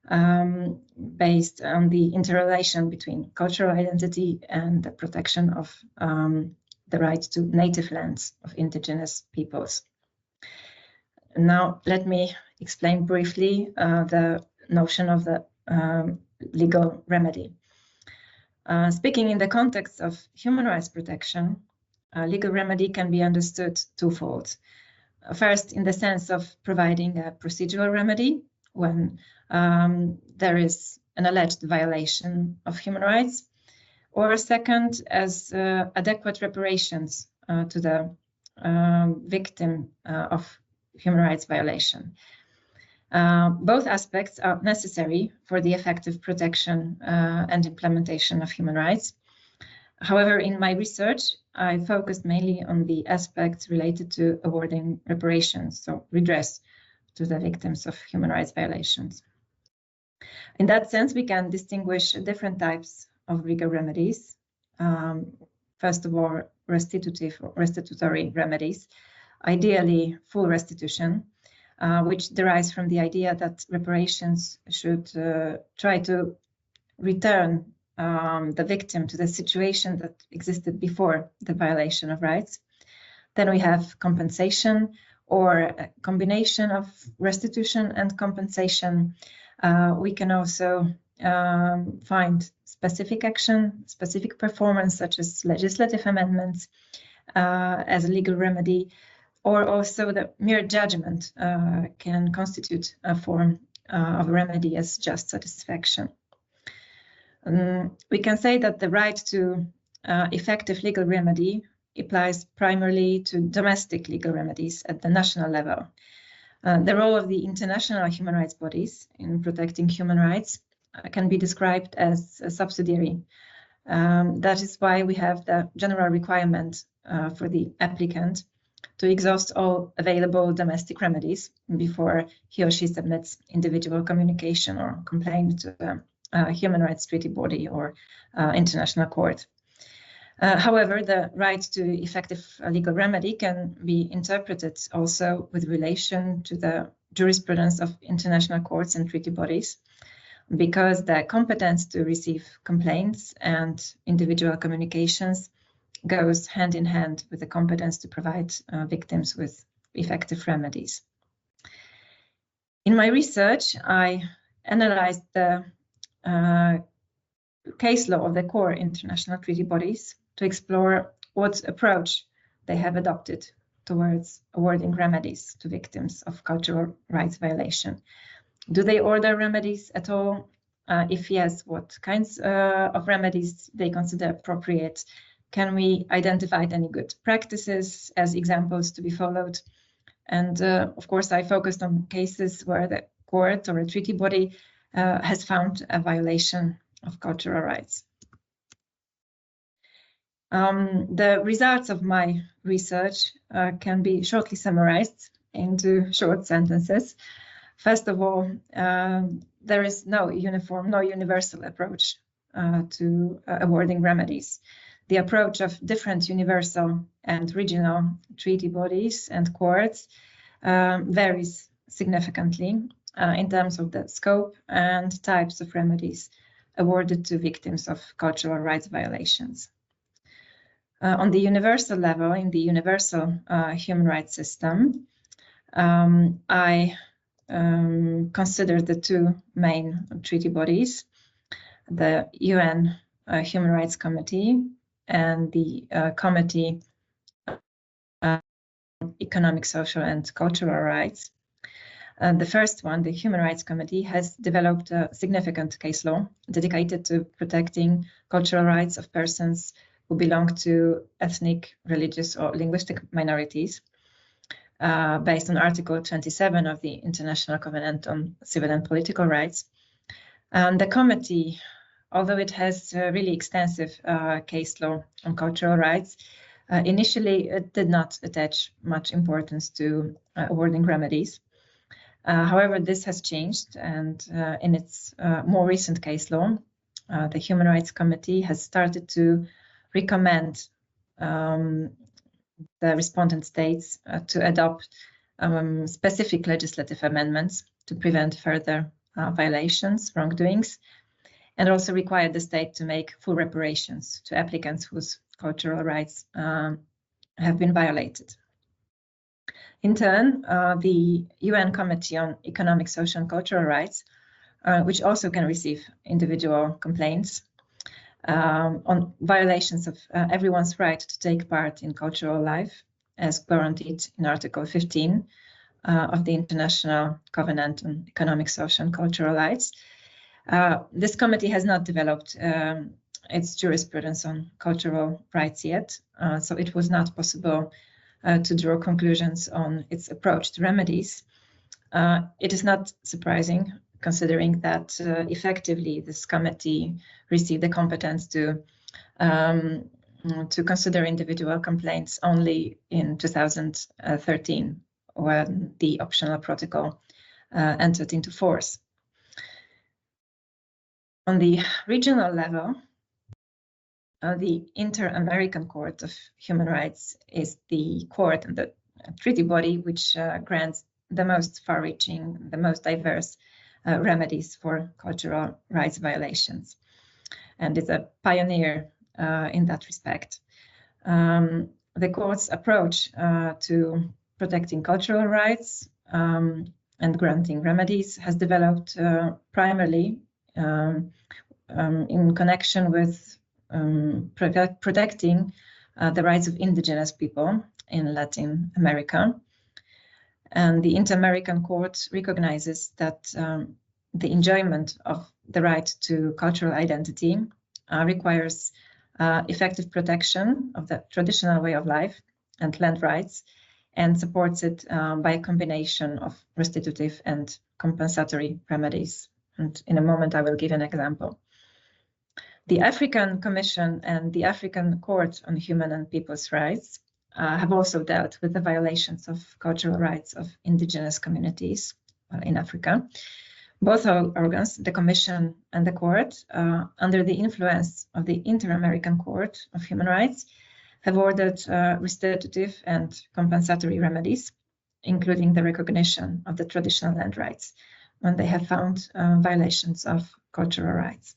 based on the interrelation between cultural identity and the protection of the right to native lands of indigenous peoples. Now, let me explain briefly the notion of the legal remedy. Speaking in the context of human rights protection, legal remedy can be understood twofold. First, in the sense of providing a procedural remedy when there is an alleged violation of human rights, or second, as adequate reparations to the victim of human rights violation. Both aspects are necessary for the effective protection and implementation of human rights. However, in my research, I focused mainly on the aspects related to awarding reparations, so redress to the victims of human rights violations. In that sense, we can distinguish different types of legal remedies. First of all, restitutive or restitutory remedies, ideally full restitution, which derives from the idea that reparations should try to return the victim to the situation that existed before the violation of rights. Then we have compensation, or a combination of restitution and compensation. We can also find specific action, specific performance, such as legislative amendments as a legal remedy, or also the mere judgment can constitute a form of remedy as just satisfaction. We can say that the right to effective legal remedy applies primarily to domestic legal remedies at the national level. The role of the international human rights bodies in protecting human rights can be described as subsidiary. That is why we have the general requirement for the applicant to exhaust all available domestic remedies before he or she submits individual communication or complaint to a human rights treaty body or international court. However, the right to effective legal remedy can be interpreted also with relation to the jurisprudence of international courts and treaty bodies, because the competence to receive complaints and individual communications goes hand in hand with the competence to provide victims with effective remedies. In my research, I analyzed the case law of the core international treaty bodies to explore what approach they have adopted towards awarding remedies to victims of cultural rights violation. Do they order remedies at all? If yes, what kinds of remedies they consider appropriate? Can we identify any good practices as examples to be followed? And of course, I focused on cases where the court or a treaty body has found a violation of cultural rights. The results of my research can be shortly summarized into short sentences. First of all, there is no uniform, no universal approach to awarding remedies. The approach of different universal and regional treaty bodies and courts varies significantly in terms of the scope and types of remedies awarded to victims of cultural rights violations. On the universal level, in the universal human rights system, I consider the two main treaty bodies, the UN Human Rights Committee and the Committee economic, social, and cultural rights. The first one, the Human Rights Committee, has developed a significant case law dedicated to protecting cultural rights of persons who belong to ethnic, religious, or linguistic minorities, based on Article 27 of the International Covenant on Civil and Political Rights. And the committee, although it has really extensive case law on cultural rights, initially it did not attach much importance to awarding remedies. However, this has changed, and in its more recent case law, the Human Rights Committee has started to recommend the respondent states to adopt specific legislative amendments to prevent further violations, wrongdoings, and also require the state to make full reparations to applicants whose cultural rights have been violated. In turn, the UN Committee on Economic, Social and Cultural Rights, which also can receive individual complaints on violations of everyone's right to take part in cultural life, as guaranteed in Article 15 of the International Covenant on Economic, Social and Cultural Rights. This committee has not developed its jurisprudence on cultural rights yet, so it was not possible to draw conclusions on its approach to remedies. It is not surprising, considering that effectively this committee received the competence to consider individual complaints only in 2013, when the optional protocol entered into force. On the regional level, the Inter-American Court of Human Rights is the court and the treaty body which grants the most far-reaching, the most diverse remedies for cultural rights violations, and is a pioneer in that respect. The court's approach to protecting cultural rights and granting remedies has developed primarily in connection with protecting the rights of indigenous people in Latin America. And the Inter-American Court recognizes that the enjoyment of the right to cultural identity requires effective protection of the traditional way of life and land rights, and supports it by a combination of restitutive and compensatory remedies. And in a moment, I will give an example. The African Commission and the African Court on Human and People's Rights have also dealt with the violations of cultural rights of indigenous communities in Africa. Both organs, the Commission and the Court, under the influence of the Inter-American Court of Human Rights, have ordered restitutive and compensatory remedies, including the recognition of the traditional land rights, when they have found violations of cultural rights.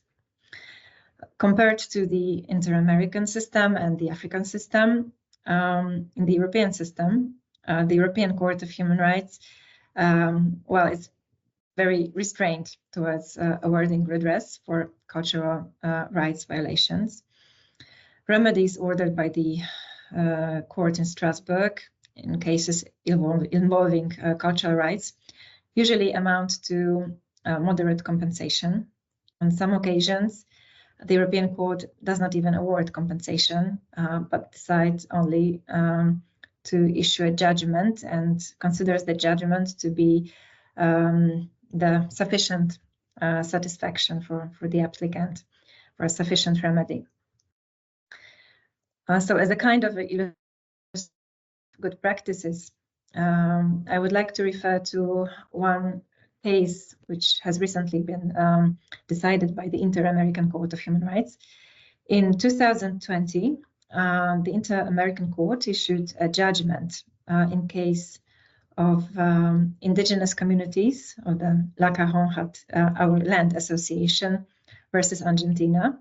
Compared to the Inter-American system and the African system, in the European system, the European Court of Human Rights, it's very restrained towards awarding redress for cultural rights violations. Remedies ordered by the court in Strasbourg in cases involving cultural rights usually amount to moderate compensation. On some occasions, the European Court does not even award compensation, but decides only to issue a judgment and considers the judgment to be the sufficient satisfaction for the applicant, for a sufficient remedy. So as a kind of good practices, I would like to refer to one case which has recently been decided by the Inter-American Court of Human Rights. In 2020, the Inter-American Court issued a judgment in case of indigenous communities of the La Cajonjat, Our Land Association versus Argentina.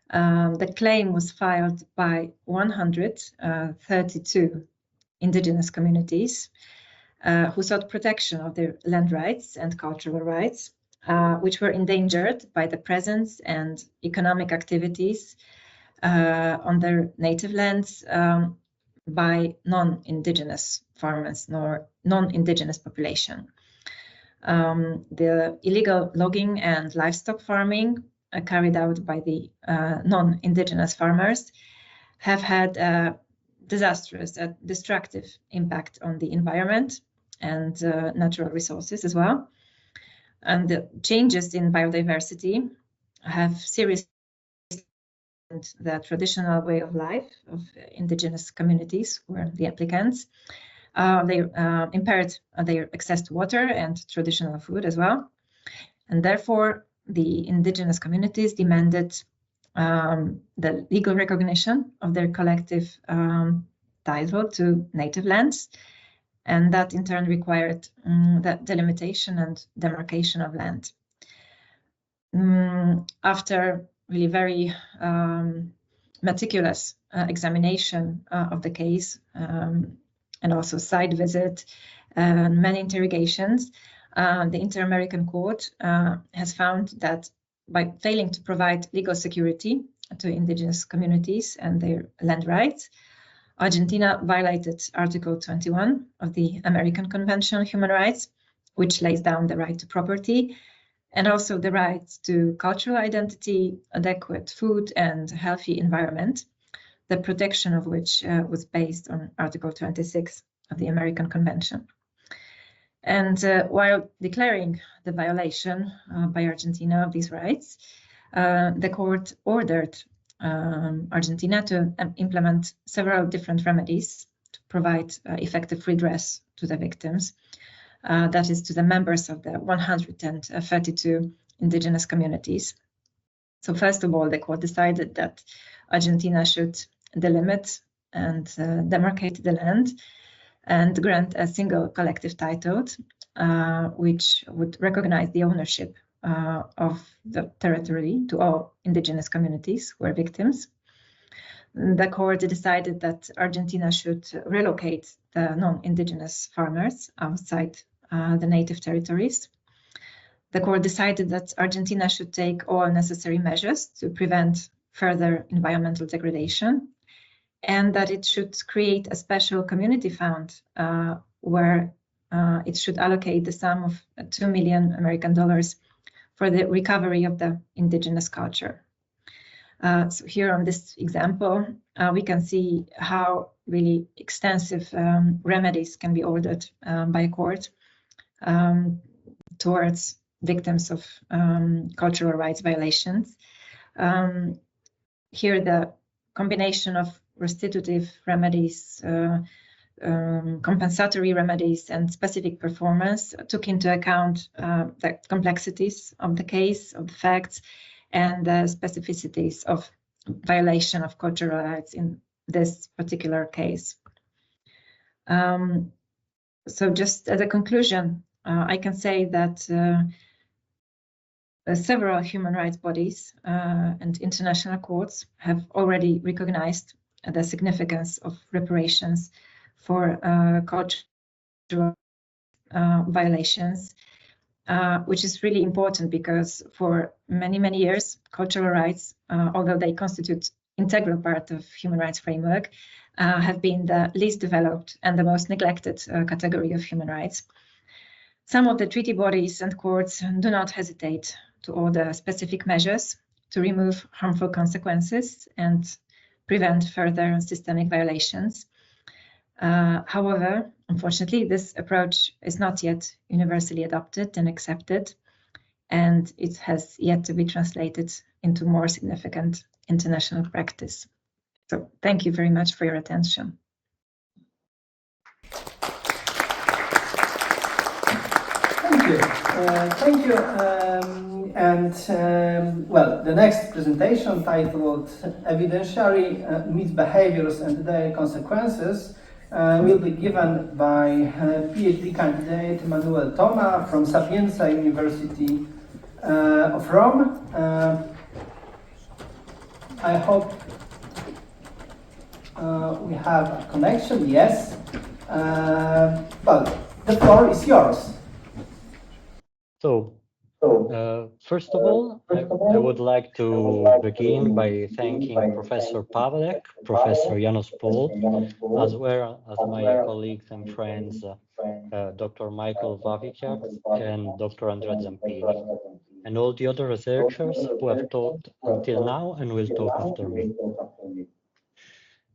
The claim was filed by 132 indigenous communities who sought protection of their land rights and cultural rights, which were endangered by the presence and economic activities on their native lands by non-indigenous farmers nor non-indigenous population. The illegal logging and livestock farming carried out by the non-indigenous farmers have had a disastrous, destructive impact on the environment and natural resources as well. And the changes in biodiversity have seriously the traditional way of life of indigenous communities who are the applicants. They impaired their access to water and traditional food as well. And therefore, the indigenous communities demanded the legal recognition of their collective title to native lands. And that in turn required the delimitation and demarcation of land. After really very meticulous examination of the case and also site visit and many interrogations, the Inter-American Court has found that by failing to provide legal security to indigenous communities and their land rights, Argentina violated Article 21 of the American Convention on Human Rights, which lays down the right to property and also the right to cultural identity, adequate food, and healthy environment, the protection of which was based on Article 26 of the American Convention. And while declaring the violation by Argentina of these rights, the court ordered Argentina to implement several different remedies to provide effective redress to the victims, that is to the members of the 132 indigenous communities. So first of all, the court decided that Argentina should delimit and demarcate the land and grant a single collective title, which would recognize the ownership of the territory to all indigenous communities who are victims. The court decided that Argentina should relocate the non-indigenous farmers outside the native territories. The court decided that Argentina should take all necessary measures to prevent further environmental degradation, and that it should create a special community fund where it should allocate the sum of $2 million for the recovery of the indigenous culture. So here on this example, we can see how really extensive remedies can be ordered by a court towards victims of cultural rights violations. Here the combination of restitutive remedies, compensatory remedies, and specific performance took into account the complexities of the case, of the facts, and the specificities of violation of cultural rights in this particular case. So just as a conclusion, I can say that several human rights bodies and international courts have already recognized the significance of reparations for cultural violations, which is really important because for many, many years, cultural rights, although they constitute integral part of human rights framework, have been the least developed and the most neglected category of human rights. Some of the treaty bodies and courts do not hesitate to order specific measures to remove harmful consequences and prevent further systemic violations. However, unfortunately, this approach is not yet universally adopted and accepted, and it has yet to be translated into more significant international practice. So thank you very much for your attention. Thank you. Thank you. Well, the next presentation, titled Evidentiary Misbehaviors and Their Consequences, will be given by PhD candidate Manuel Toma from Sapienza University of Rome. I hope we have a connection. Yes. Well, the floor is yours. So, First of all, I would like to begin by thanking Professor Pawlek, Professor Janusz-Pohl, as well as my colleagues and friends, Dr. Michał Wawrzyńczak and Dr. Andrea Zampini, and all the other researchers who have talked until now and will talk after me.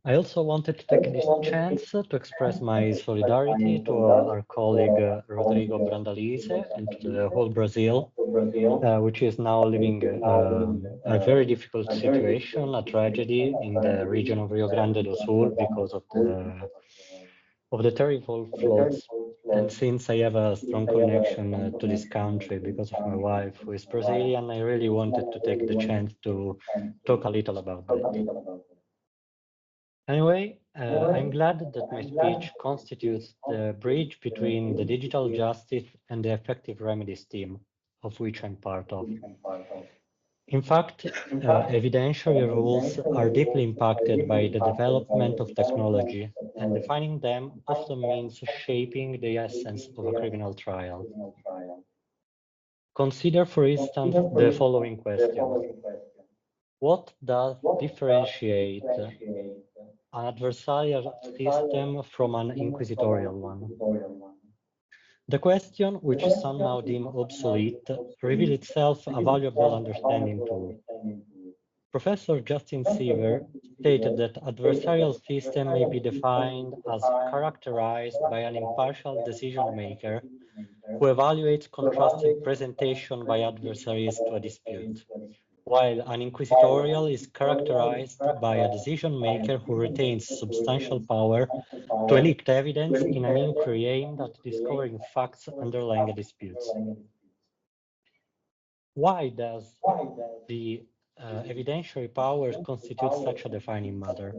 I also wanted to take this chance to express my solidarity to our colleague Rodrigo Brandalize and to the whole Brazil, which is now living a very difficult situation, a tragedy in the region of Rio Grande do Sul because of the terrible floods. And since I have a strong connection to this country because of my wife, who is Brazilian, I really wanted to take the chance to talk a little about that. Anyway, I'm glad that my speech constitutes the bridge between the digital justice and the effective remedies team, of which I'm part of. In fact, evidentiary rules are deeply impacted by the development of technology, and defining them often means shaping the essence of a criminal trial. Consider, for instance, the following question. What does differentiate an adversarial system from an inquisitorial one? The question, which some now deem obsolete, reveals itself a valuable understanding tool. Professor Justin Seaver stated that adversarial system may be defined as characterized by an impartial decision maker who evaluates contrasting presentation by adversaries to a dispute, while an inquisitorial is characterized by a decision maker who retains substantial power to elicit evidence in an inquiry aimed at discovering facts underlying a dispute. Why does the evidentiary power constitute such a defining matter?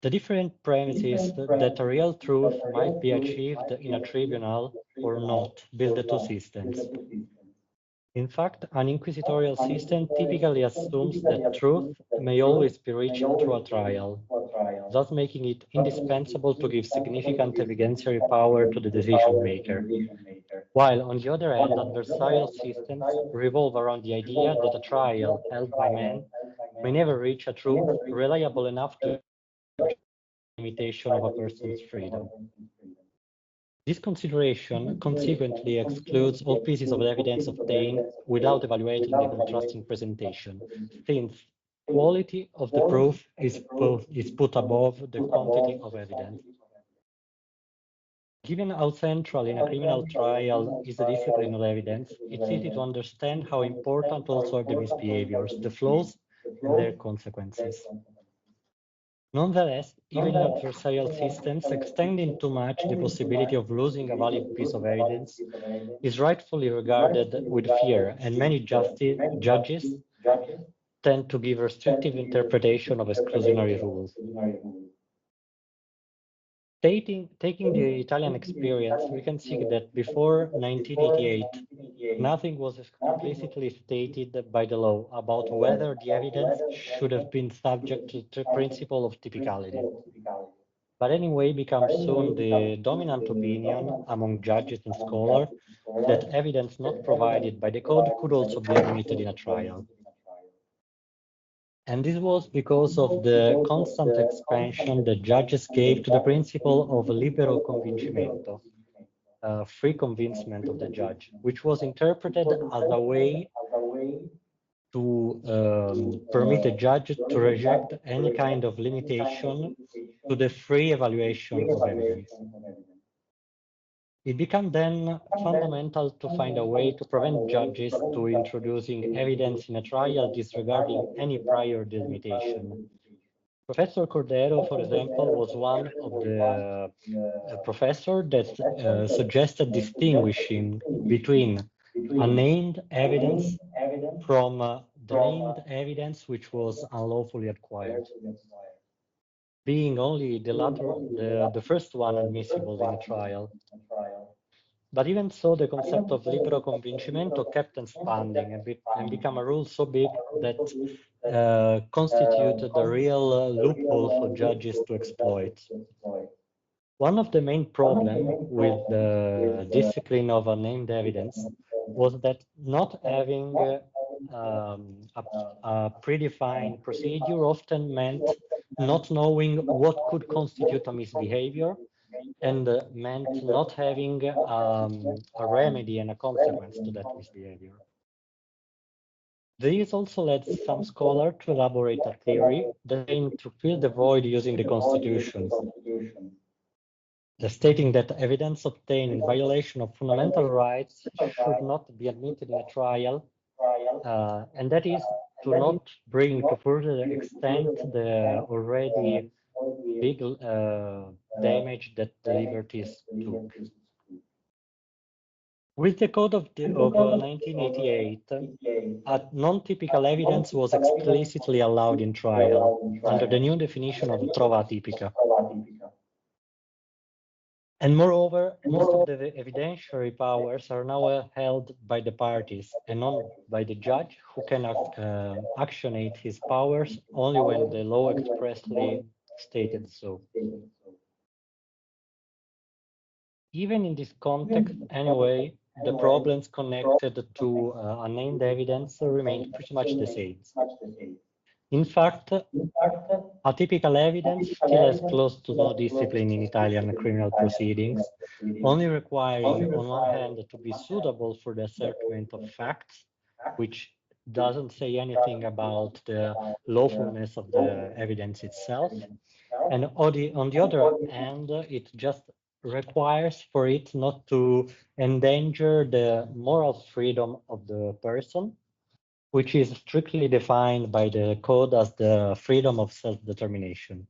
The different premises that a real truth might be achieved in a tribunal or not build the two systems. In fact, an inquisitorial system typically assumes that truth may always be reached through a trial, thus making it indispensable to give significant evidentiary power to the decision maker. While, on the other hand, adversarial systems revolve around the idea that a trial held by men may never reach a truth reliable enough to limitation of a person's freedom. This consideration consequently excludes all pieces of evidence obtained without evaluating the contrasting presentation, since quality of the proof is put above the quantity of evidence. Given how central in a criminal trial is the discipline of evidence, it's easy to understand how important also are the misbehaviors, the flaws, and their consequences. Nonetheless, even in adversarial systems, extending too much the possibility of losing a valid piece of evidence is rightfully regarded with fear, and many judges tend to give restrictive interpretation of exclusionary rules. Taking the Italian experience, we can see that before 1988, nothing was explicitly stated by the law about whether the evidence should have been subject to the principle of typicality. But anyway, becomes soon the dominant opinion among judges and scholars that evidence not provided by the code could also be admitted in a trial. And this was because of the constant expansion that judges gave to the principle of libero convincimento, free convincement of the judge, which was interpreted as a way to permit a judge to reject any kind of limitation to the free evaluation of evidence. It became then fundamental to find a way to prevent judges to introducing evidence in a trial disregarding any prior delimitation. Professor Cordero, for example, was one of the professors that suggested distinguishing between unnamed evidence from the named evidence which was unlawfully acquired, being only the latter, the first one admissible in a trial. But even so, the concept of libero convincimento kept expanding and became a rule so big that constituted a real loophole for judges to exploit. One of the main problems with the discipline of unnamed evidence was that not having a predefined procedure often meant not knowing what could constitute a misbehavior, and meant not having a remedy and a consequence to that misbehavior. This also led some scholars to elaborate a theory that aimed to fill the void using the constitutions, stating that evidence obtained in violation of fundamental rights should not be admitted in a trial, and that is to not bring to further extent the already big damage that the liberties took. With the Code of 1988, a non-typical evidence was explicitly allowed in trial under the new definition of trova atipica. And moreover, most of the evidentiary powers are now held by the parties and not by the judge, who can actionate his powers only when the law expressly stated so. Even in this context, anyway, the problems connected to unnamed evidence remain pretty much the same. In fact, atypical evidence still has close to no discipline in Italian criminal proceedings, only requiring, on one hand, to be suitable for the ascertainment of facts, which doesn't say anything about the lawfulness of the evidence itself, and on the other hand, it just requires for it not to endanger the moral freedom of the person, which is strictly defined by the code as the freedom of self-determination.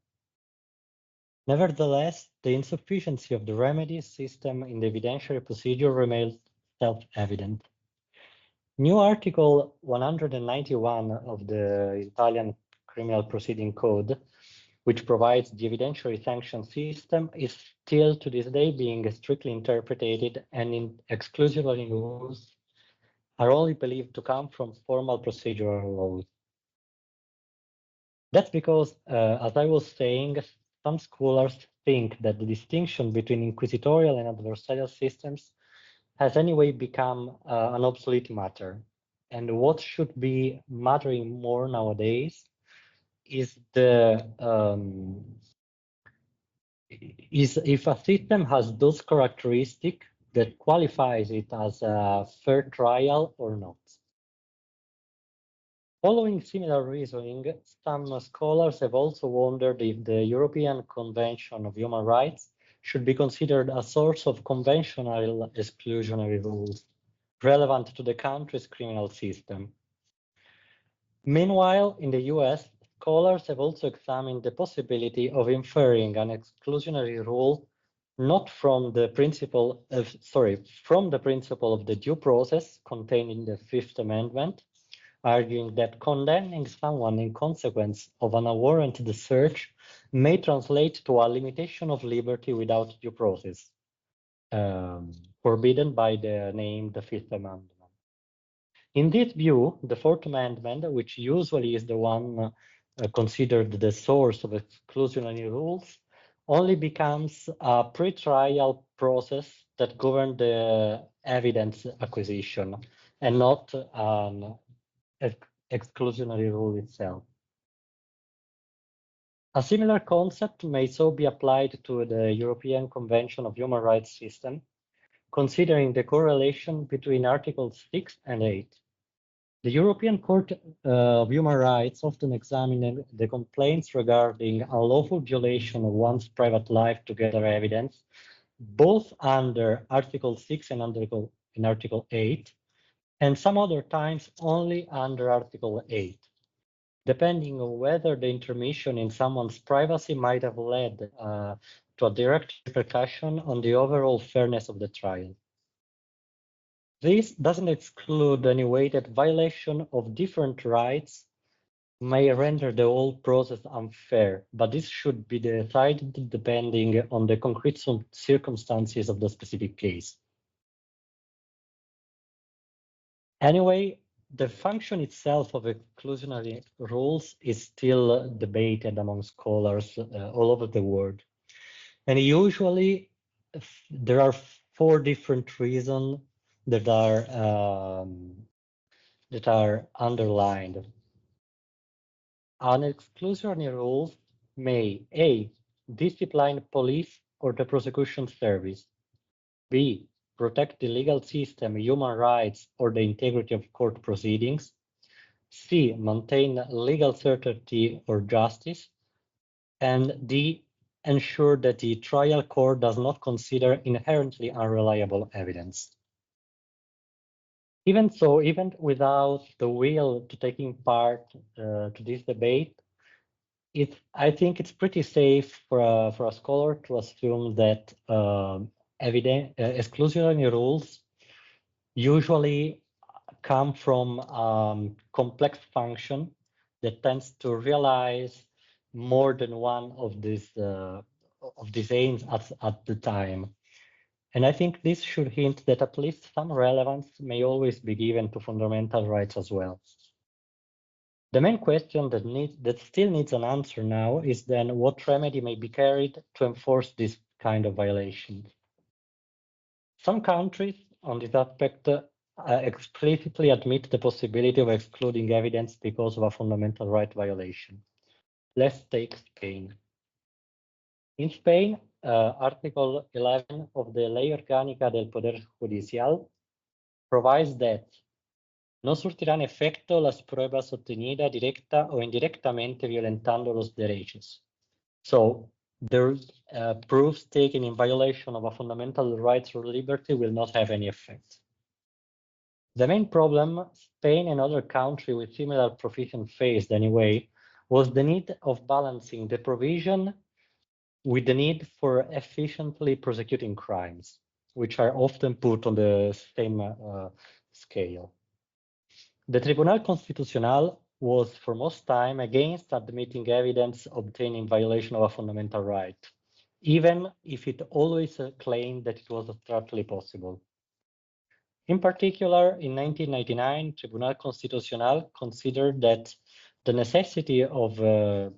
Nevertheless, the insufficiency of the remedy system in the evidentiary procedure remains self-evident. New Article 191 of the Italian Criminal Proceeding Code, which provides the evidentiary sanction system, is still to this day being strictly interpreted, and in exclusionary rules are only believed to come from formal procedural laws. That's because, as I was saying, some scholars think that the distinction between inquisitorial and adversarial systems has anyway become an obsolete matter. And what should be mattering more nowadays is if a system has those characteristics that qualifies it as a fair trial or not. Following similar reasoning, some scholars have also wondered if the European Convention of Human Rights should be considered a source of conventional exclusionary rules relevant to the country's criminal system. Meanwhile, in the US, scholars have also examined the possibility of inferring an exclusionary rule not from the principle of, from the principle of the due process contained in the Fifth Amendment, arguing that condemning someone in consequence of an unwarranted search may translate to a limitation of liberty without due process, forbidden by the Fifth Amendment. In this view, the Fourth Amendment, which usually is the one considered the source of exclusionary rules, only becomes a pre-trial process that governs the evidence acquisition and not an exclusionary rule itself. A similar concept may so be applied to the European Convention of Human Rights system, considering the correlation between Articles 6 and 8. The European Court of Human Rights often examines the complaints regarding unlawful violation of one's private life to gather evidence, both under Article 6 and Article 8, and some other times only under Article 8, depending on whether the intermission in someone's privacy might have led to a direct repercussion on the overall fairness of the trial. This doesn't exclude any way that violation of different rights may render the whole process unfair, but this should be decided depending on the concrete circumstances of the specific case. Anyway, the function itself of exclusionary rules is still debated among scholars all over the world. And usually there are four different reasons that are underlined. An exclusionary rule may A. discipline police or the prosecution service, B. protect the legal system, human rights, or the integrity of court proceedings, C. maintain legal certainty or justice, and D. ensure that the trial court does not consider inherently unreliable evidence. Even so, even without the will to taking part to this debate, I think it's pretty safe for a scholar to assume that exclusionary rules usually come from complex function that tends to realize more than one of these aims at the time. And I think this should hint that at least some relevance may always be given to fundamental rights as well. The main question that still needs an answer now is then what remedy may be carried to enforce this kind of violations. Some countries on this aspect explicitly admit the possibility of excluding evidence because of a fundamental right violation. Let's take Spain. In Spain, Article 11 of the Ley Orgánica del Poder Judicial provides that no surtirán efecto las pruebas obtenidas directa o indirectamente violentando los derechos. So, the proofs taken in violation of a fundamental right or liberty will not have any effect. The main problem Spain and other countries with similar provisions faced anyway was the need of balancing the provision with the need for efficiently prosecuting crimes, which are often put on the same scale. The Tribunal Constitucional was for most time against admitting evidence obtained in violation of a fundamental right, even if it always claimed that it was abstractly possible. In particular, in 1999, Tribunal Constitucional considered that the necessity of a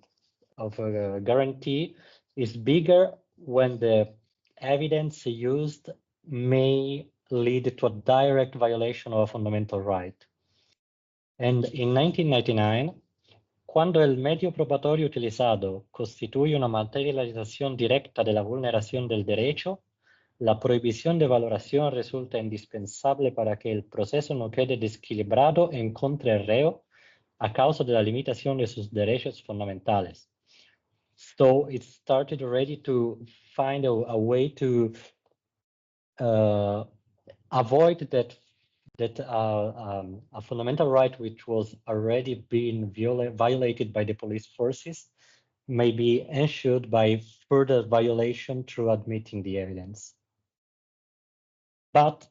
guarantee is bigger when the evidence used may lead to a direct violation of a fundamental right. And in 1999, cuando el medio probatorio utilizado constituye una materialización directa de la vulneración del derecho, la prohibición de valoración resulta indispensable para que el proceso no quede desequilibrado en contra del reo a causa de la limitación de sus derechos fundamentales. So it started already to find a way to avoid that a fundamental right which was already being violated by the police forces may be ensured by further violation through admitting the evidence. But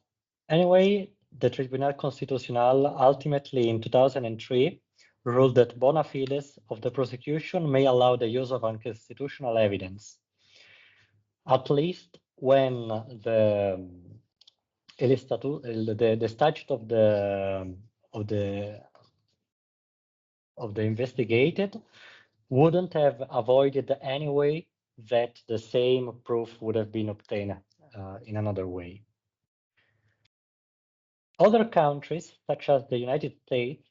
anyway, the Tribunal Constitucional ultimately in 2003 ruled that bona fides of the prosecution may allow the use of unconstitutional evidence, at least when the statute of the investigated wouldn't have avoided anyway that the same proof would have been obtained in another way. Other countries, such as the United States,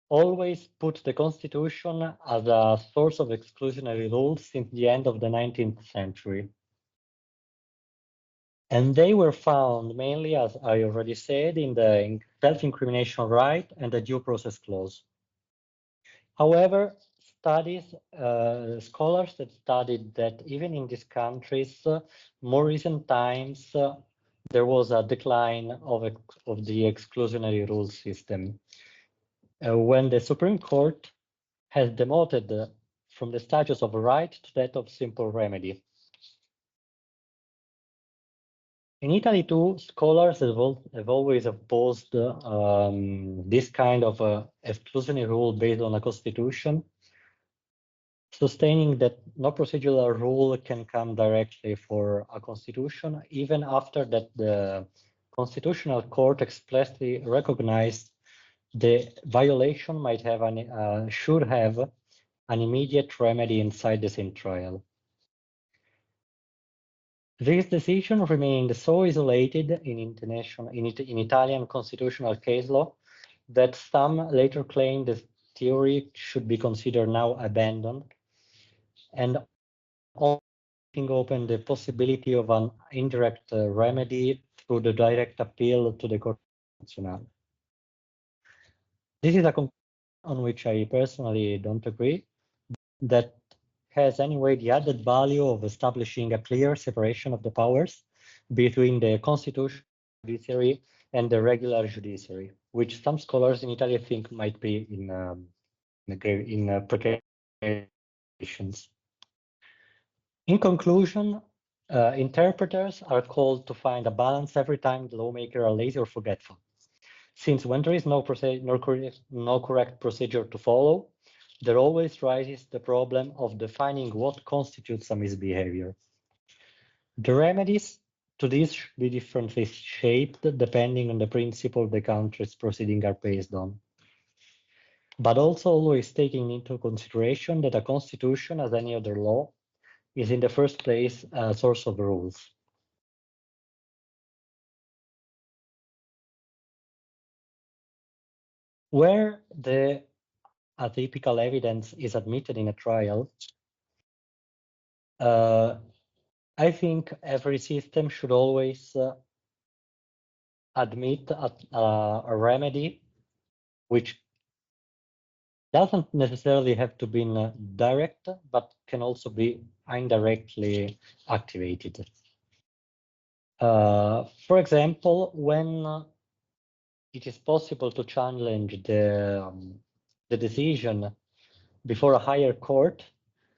always put the Constitution as a source of exclusionary rules since the end of the 19th century. And they were found mainly, as I already said, in the self-incrimination right and the due process clause. However, scholars have studied that even in these countries, more recent times, there was a decline of the exclusionary rule system. When the Supreme Court has demoted from the status of right to that of simple remedy. In Italy too, scholars have always opposed this kind of exclusionary rule based on a constitution, sustaining that no procedural rule can come directly for a constitution, even after that the Constitutional Court expressly recognized the violation might have should have an immediate remedy inside the same trial. This decision remained so isolated in Italian constitutional case law that some later claimed the theory should be considered now abandoned, and leaving open the possibility of an indirect remedy through the direct appeal to the Corte Nazionale. This is a conclusion on which I personally don't agree, that has anyway the added value of establishing a clear separation of the powers between the constitutional judiciary and the regular judiciary, which some scholars in Italy think might be in precarious. In conclusion, interpreters are called to find a balance every time the lawmakers are lazy or forgetful. Since when there is no correct procedure to follow, there always rises the problem of defining what constitutes a misbehavior. The remedies to this should be differently shaped depending on the principle the country's proceedings are based on, but also always taking into consideration that a constitution, as any other law, is in the first place a source of rules. Where the atypical evidence is admitted in a trial, I think every system should always admit a remedy which doesn't necessarily have to be direct, but can also be indirectly activated. For example, when it is possible to challenge the decision before a higher court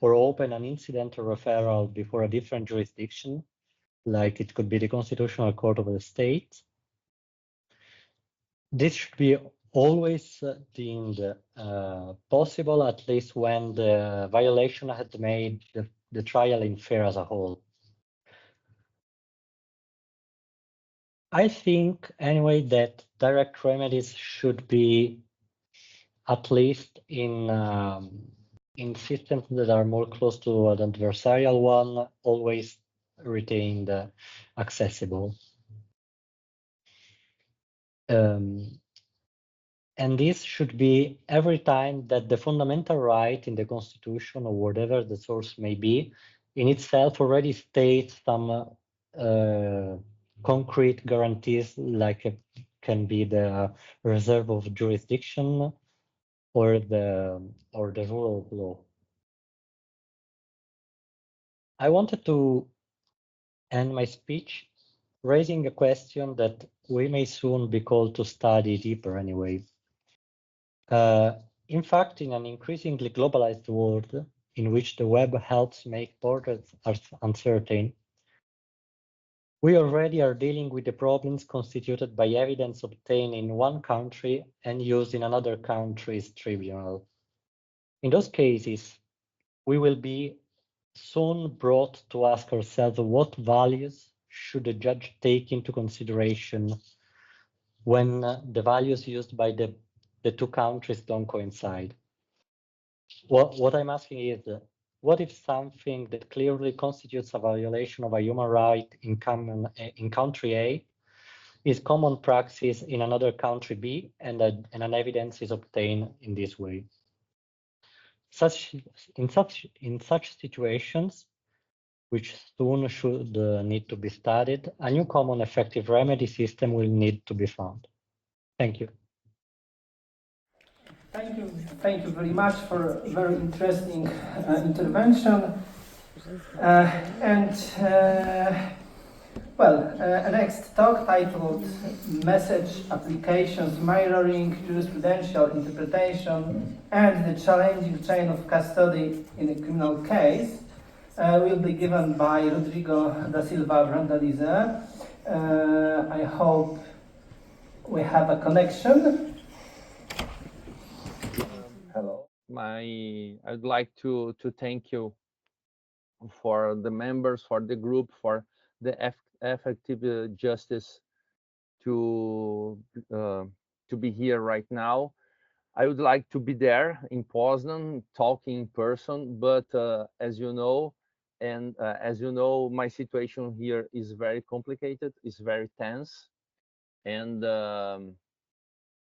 or open an incidental referral before a different jurisdiction, like it could be the Constitutional Court of the state, this should be always deemed possible, at least when the violation had made the trial unfair as a whole. I think, anyway, that direct remedies should be, at least in systems that are more close to an adversarial one, always retained accessible. And this should be every time that the fundamental right in the Constitution, or whatever the source may be, in itself already states some concrete guarantees, like can be the reserve of jurisdiction or the rule of law. I wanted to end my speech raising a question that we may soon be called to study deeper anyway. In fact, in an increasingly globalized world in which the web helps make borders uncertain, we already are dealing with the problems constituted by evidence obtained in one country and used in another country's tribunal. In those cases, we will be soon brought to ask ourselves what values should the judge take into consideration when the values used by the two countries don't coincide. What I'm asking is, what if something that clearly constitutes a violation of a human right in country A is common practice in another country B, and an evidence is obtained in this way? In such situations, which soon should need to be studied, a new common effective remedy system will need to be found. Thank you. Thank you very much for a very interesting intervention. A next talk titled Message Applications, Mirroring Jurisprudential Interpretation and the Challenging Chain of Custody in a Criminal Case will be given by Rodrigo da Silva Brandalize. I hope we have a connection. Hello. I would like to thank you for the members, for the group, for the effective justice to be here right now. I would like to be there in Poznań, talking in person, but as you know, And as you know, my situation here is very complicated, it's very tense. And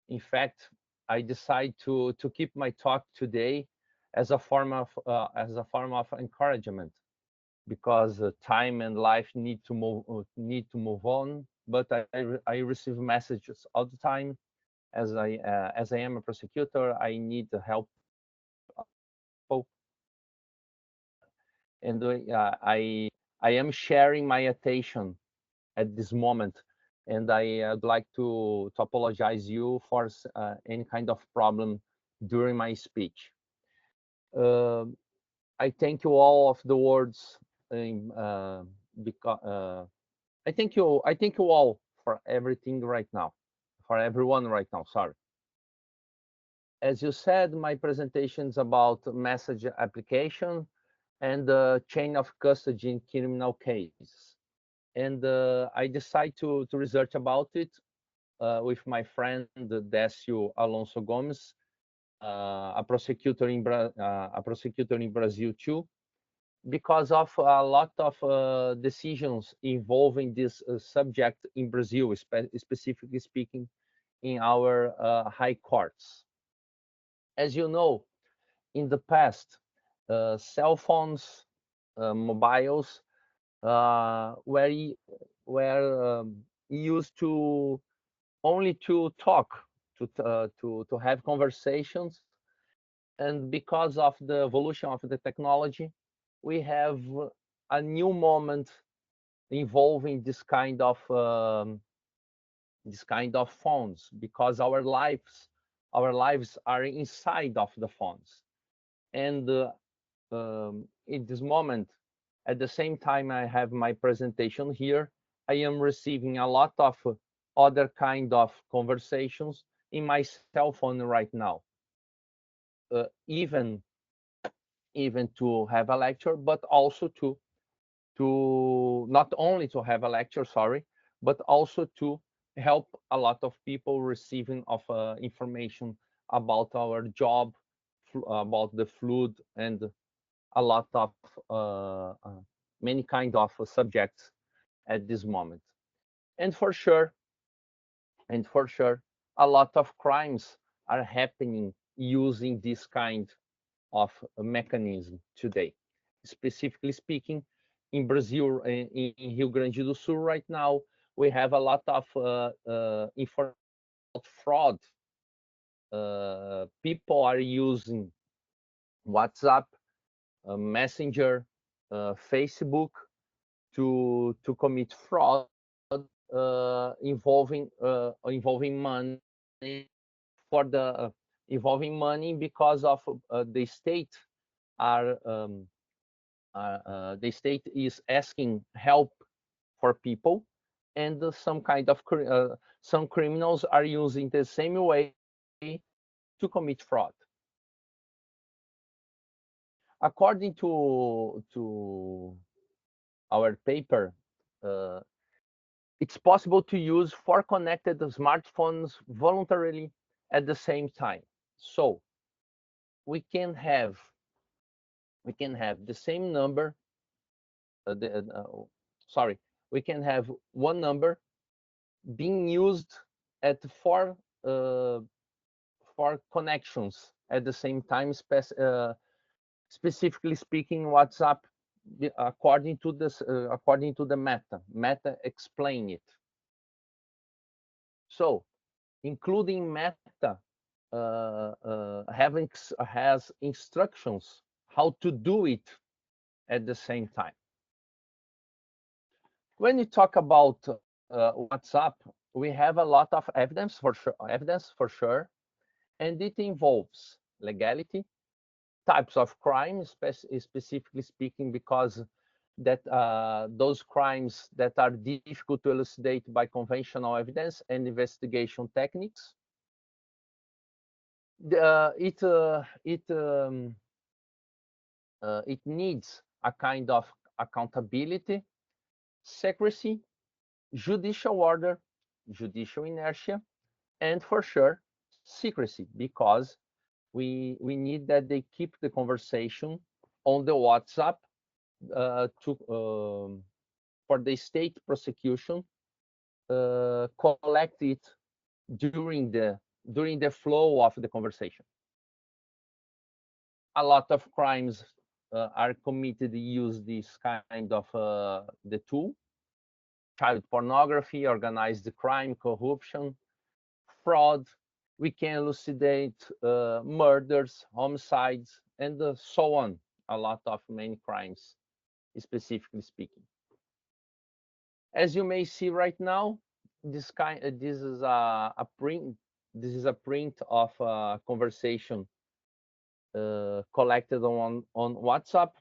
in fact, I decide to keep my talk today as a form of encouragement, because time and life need to move on. But I receive messages all the time. As I am a prosecutor, I need the help. And I am sharing my attention at this moment, and I'd like to apologize you for any kind of problem during my speech. I thank you all of the words, because I thank you all for everything right now, for everyone right now. Sorry. As you said, my presentation is about message application and the chain of custody in criminal cases. And I decided to research about it with my friend Décio Alonso Gomes, a prosecutor in Brazil too, because of a lot of decisions involving this subject in Brazil, specifically speaking, in our high courts. As you know, in the past, cell phones, mobiles were used to only to talk, to have conversations. And because of the evolution of the technology, we have a new moment involving this kind of phones, because our lives are inside of the phones. And in this moment, at the same time I have my presentation here, I am receiving a lot of other kind of conversations in my cell phone right now. Even to have a lecture, but also to not only to have a lecture, sorry, but also to help a lot of people receiving of information about our job, about the flood, and a lot of many kind of subjects at this moment. And for sure, a lot of crimes are happening using this kind of mechanism today. Specifically speaking, in Brazil, in Rio Grande do Sul right now, we have a lot of information about fraud. People are using WhatsApp, Messenger, Facebook to commit fraud involving money for the involving money, because of the state the state is asking help for people, and some kind of some criminals are using the same way to commit fraud. According to our paper, it's possible to use 4 connected smartphones voluntarily at the same time. So we can have the same number. We can have one number being used at 4 connections at the same time. Specifically speaking, WhatsApp, according to the Meta explain it. So, including Meta has instructions how to do it at the same time. When you talk about WhatsApp, we have a lot of evidence for sure, and it involves legality, types of crimes, specifically speaking, because that those crimes that are difficult to elucidate by conventional evidence and investigation techniques. It needs a kind of accountability, secrecy, judicial order, judicial inertia, and for sure secrecy, because we need that they keep the conversation on the WhatsApp for the state prosecution collect it during the flow of the conversation. A lot of crimes are committed use this kind of the tool: child pornography, organized crime, corruption, fraud. We can elucidate murders, homicides, and so on. A lot of many crimes, specifically speaking. As you may see right now, this is a print. This is a print of a conversation collected on WhatsApp.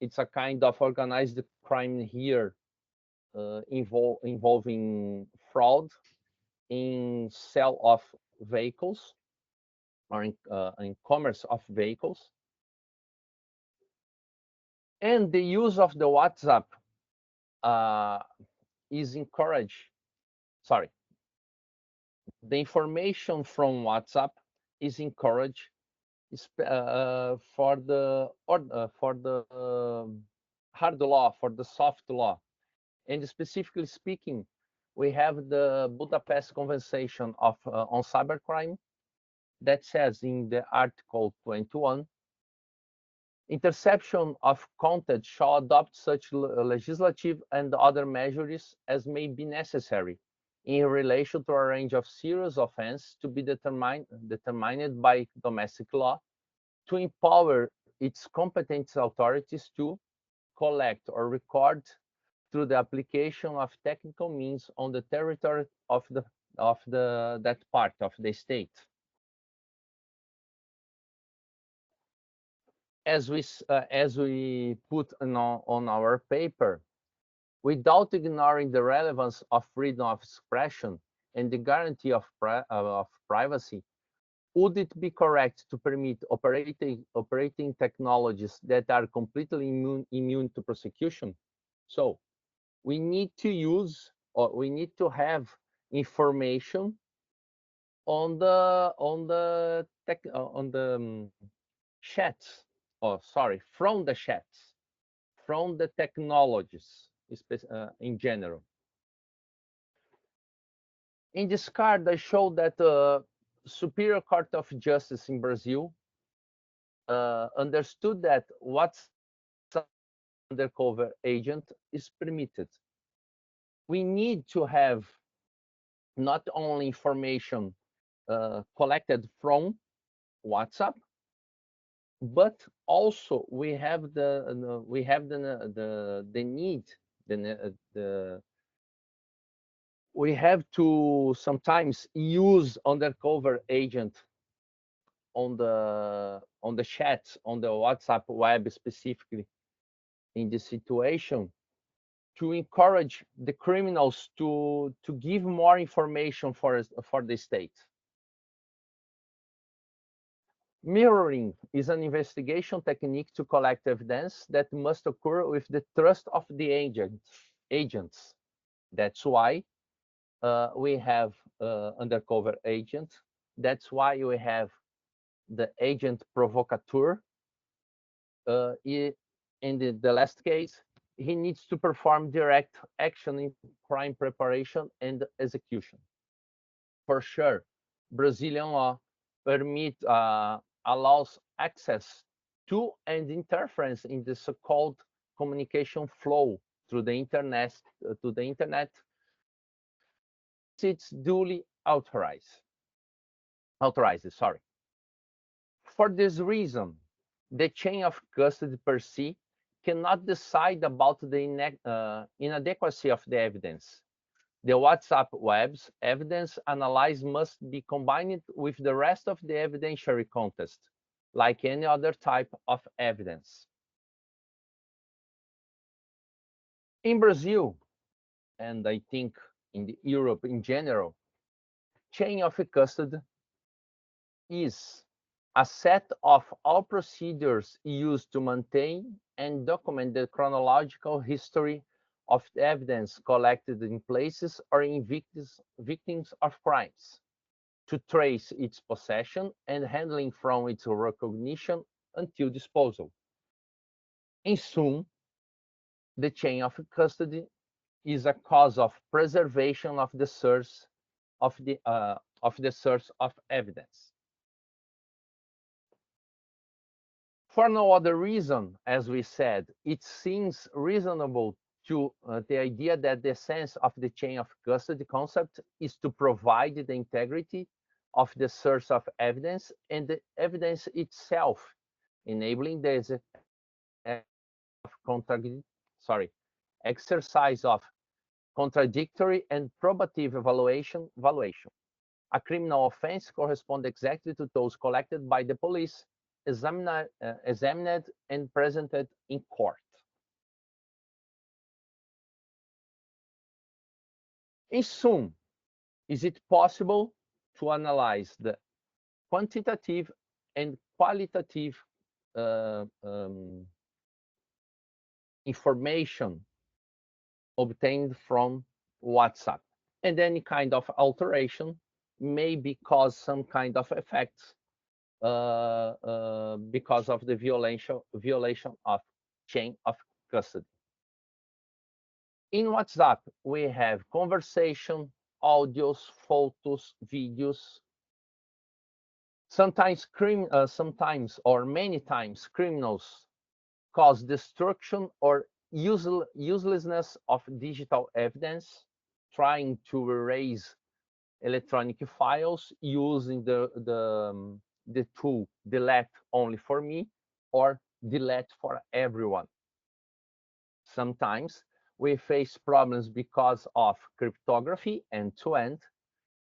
It's a kind of organized crime here involving fraud in sale of vehicles or in commerce of vehicles. And the use of the WhatsApp is encouraged. Sorry, the information from WhatsApp is encouraged for the hard law, for the soft law. And specifically speaking, we have the Budapest Convention of on Cybercrime that says in the Article 21, interception of content shall adopt such legislative and other measures as may be necessary in relation to a range of serious offense to be determined by domestic law, to empower its competent authorities to collect or record through the application of technical means on the territory of that part of the state. As we put on our paper, without ignoring the relevance of freedom of expression and the guarantee of privacy, would it be correct to permit operating technologies that are completely immune to prosecution? So we need to use, or we need to have information on the chats. Oh, sorry, from the chats, from the technologies in general. In this card, I show that the Superior Court of Justice in Brazil understood that what's undercover agent is permitted. We need to have not only information collected from WhatsApp, but also we have the need, we have to sometimes use undercover agent on the chat, on the WhatsApp web specifically in this situation, to encourage the criminals to give more information for the state. Mirroring is an investigation technique to collect evidence that must occur with the trust of the agents. That's why we have undercover agent. That's why we have the agent provocateur. In the last case, he needs to perform direct action in crime preparation and execution. For sure, Brazilian law allows access to and interference in the so-called communication flow through the internet. It's duly authorized. Sorry. For this reason, the chain of custody per se cannot decide about the inadequacy of the evidence. The WhatsApp web's evidence analysis must be combined with the rest of the evidentiary context, like any other type of evidence. In Brazil, and I think in Europe in general, chain of custody is a set of all procedures used to maintain and document the chronological history of the evidence collected in places or in victims of crimes, to trace its possession and handling from its recognition until disposal. In sum, the chain of custody is a cause of preservation of the source of the source of evidence. For no other reason, as we said, it seems reasonable to the idea that the essence of the chain of custody concept is to provide the integrity of the source of evidence and the evidence itself, enabling the exercise of contradictory and probative evaluation. A criminal offense corresponds exactly to those collected by the police, examined and presented in court. In sum, is it possible to analyze the quantitative and qualitative information obtained from WhatsApp, and any kind of alteration may cause some kind of effects because of the violation of chain of custody. In WhatsApp, we have conversation, audios, photos, videos. Sometimes or many times criminals cause destruction or uselessness of digital evidence, trying to erase electronic files using the tool delete only for me or delete for everyone. Sometimes we face problems because of cryptography end-to-end,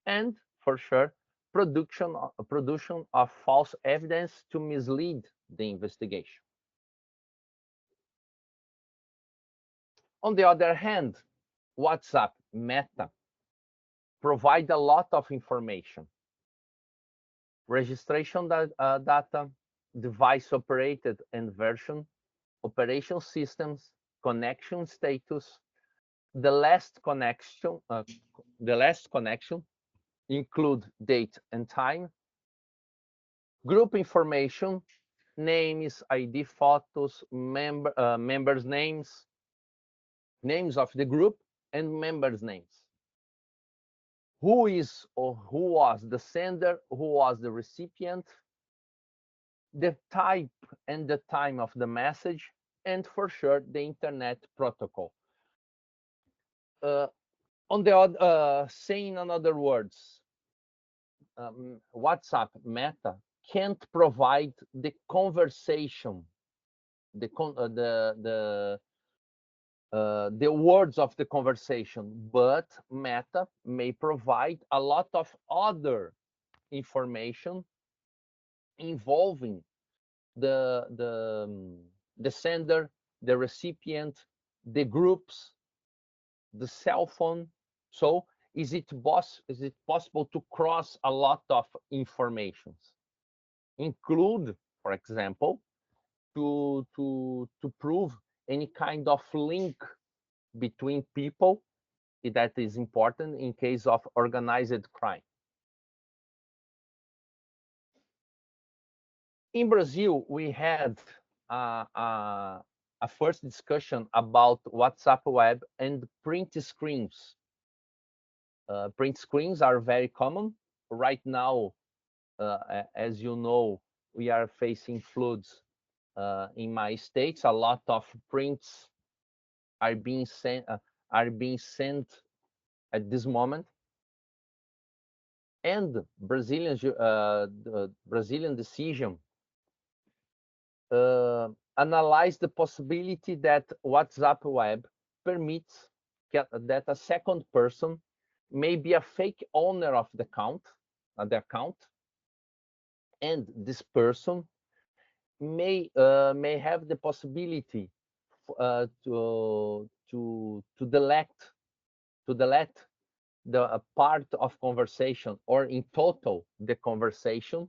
and for sure, production of false evidence to mislead the investigation. On the other hand, WhatsApp Meta provide a lot of information. Registration data, device operated and version, operation systems, connection status, the last connection include date and time, group information, names, ID, photos, members' names, names of the group, and members' names. Who is or who was the sender, who was the recipient, the type and the time of the message, and for sure the internet protocol. Saying in other words, WhatsApp Meta can't provide the conversation, the words of the conversation, but Meta may provide a lot of other information involving the sender, the recipient, the groups, the cell phone. So is it possible to cross a lot of informations? Include, for example, to prove any kind of link between people that is important in case of organized crime. In Brazil, we had a first discussion about WhatsApp web and print screens. Print screens are very common. Right now, as you know, we are facing floods in my states. A lot of prints are being sent at this moment. And the Brazilian decision analyzed the possibility that WhatsApp web permits that a second person may be a fake owner of the account, and this person may have the possibility to delete the part of conversation, or in total the conversation,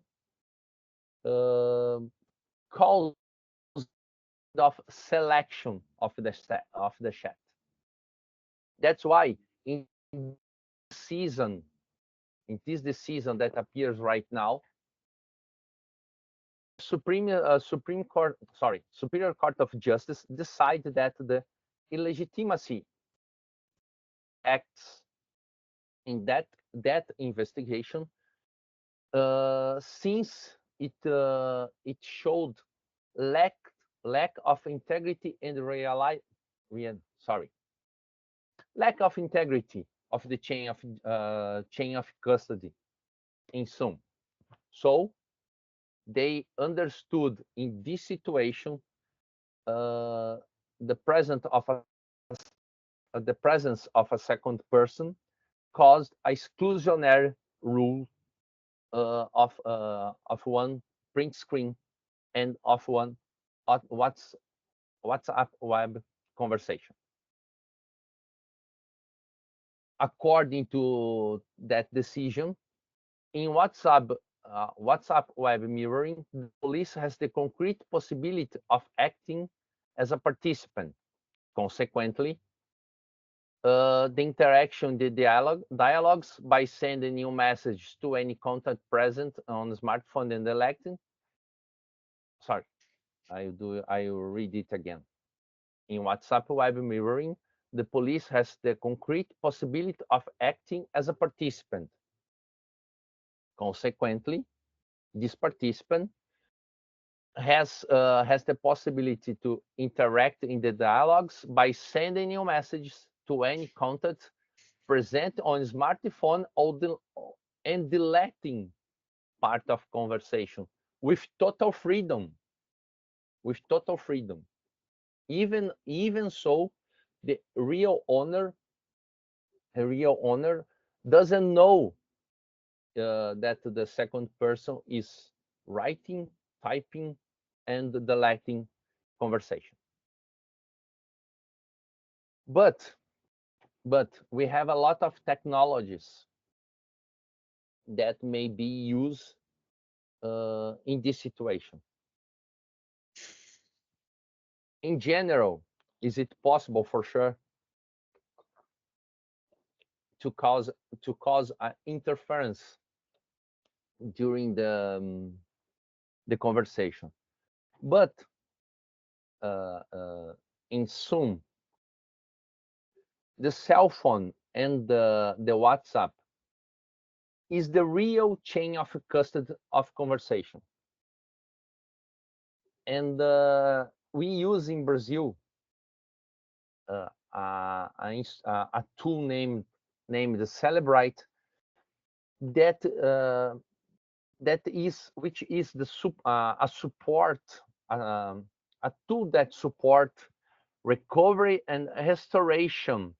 cause of selection of the chat. That's why in this decision that appears right now, Superior Court of Justice decided that the illegitimacy acts in that investigation, since it showed lack of integrity and lack of integrity of the chain of custody in sum. So they understood in this situation the presence of a second person caused a exclusionary rule of one print screen and of one WhatsApp web conversation. According to that decision, in WhatsApp web mirroring, the police has the concrete possibility of acting as a participant. Consequently, the interaction, the dialogues by sending new messages to any contact present on the smartphone and electing. Sorry, I will read it again. In WhatsApp web mirroring, the police has the concrete possibility of acting as a participant. Consequently, this participant has the possibility to interact in the dialogues by sending new messages to any contact present on smartphone and deleting part of conversation with total freedom. Even so, the real owner doesn't know that the second person is writing, typing, and deleting conversation. But we have a lot of technologies that may be used in this situation. In general, is it possible for sure to cause interference during the conversation? But in sum, the cell phone and the WhatsApp is the real chain of custody of conversation. And we use in Brazil a tool named Celebrite which is a tool that supports recovery and restoration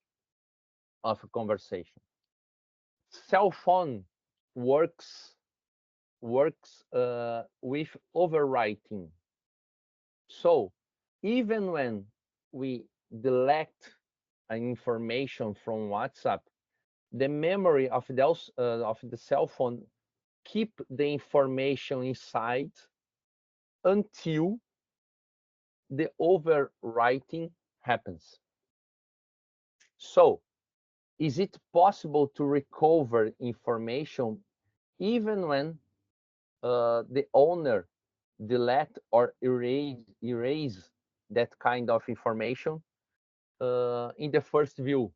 of a conversation. Cell phone works with overwriting. So even when we delete information from WhatsApp, the memory of the cell phone keep the information inside until the overwriting happens. So, is it possible to recover information even when the owner delete or erase that kind of information in the first view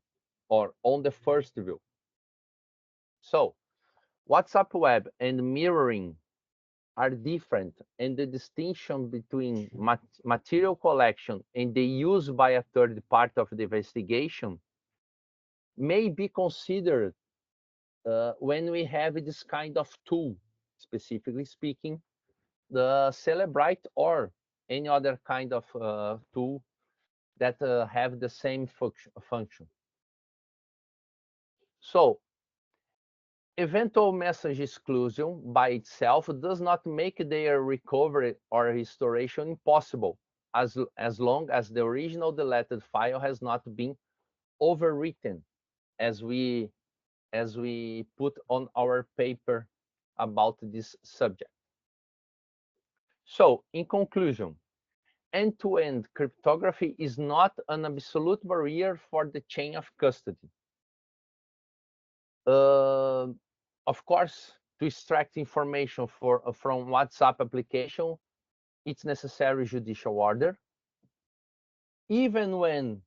or on the first view? So, WhatsApp web and mirroring are different, and the distinction between material collection and the use by a third part of the investigation may be considered when we have this kind of tool, specifically speaking, the Celebrite or any other kind of tool that have the same function. So, eventual message exclusion by itself does not make their recovery or restoration impossible, as long as the original deleted file has not been overwritten, as we put on our paper about this subject. So, in conclusion, end-to-end cryptography is not an absolute barrier for the chain of custody. Of course, to extract information from WhatsApp application, it's necessary judicial order. Even when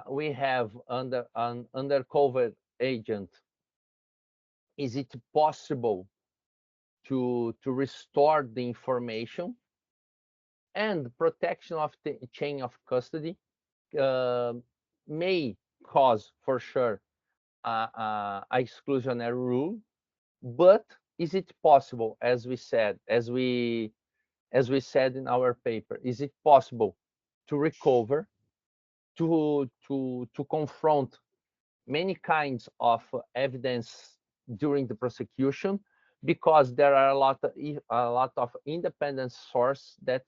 we have under COVID agent, is it possible to restore the information? And protection of the chain of custody may cause, for sure, a exclusionary rule. But is it possible, as we said in our paper, is it possible to recover, to confront many kinds of evidence during the prosecution, because there are a lot of independent sources that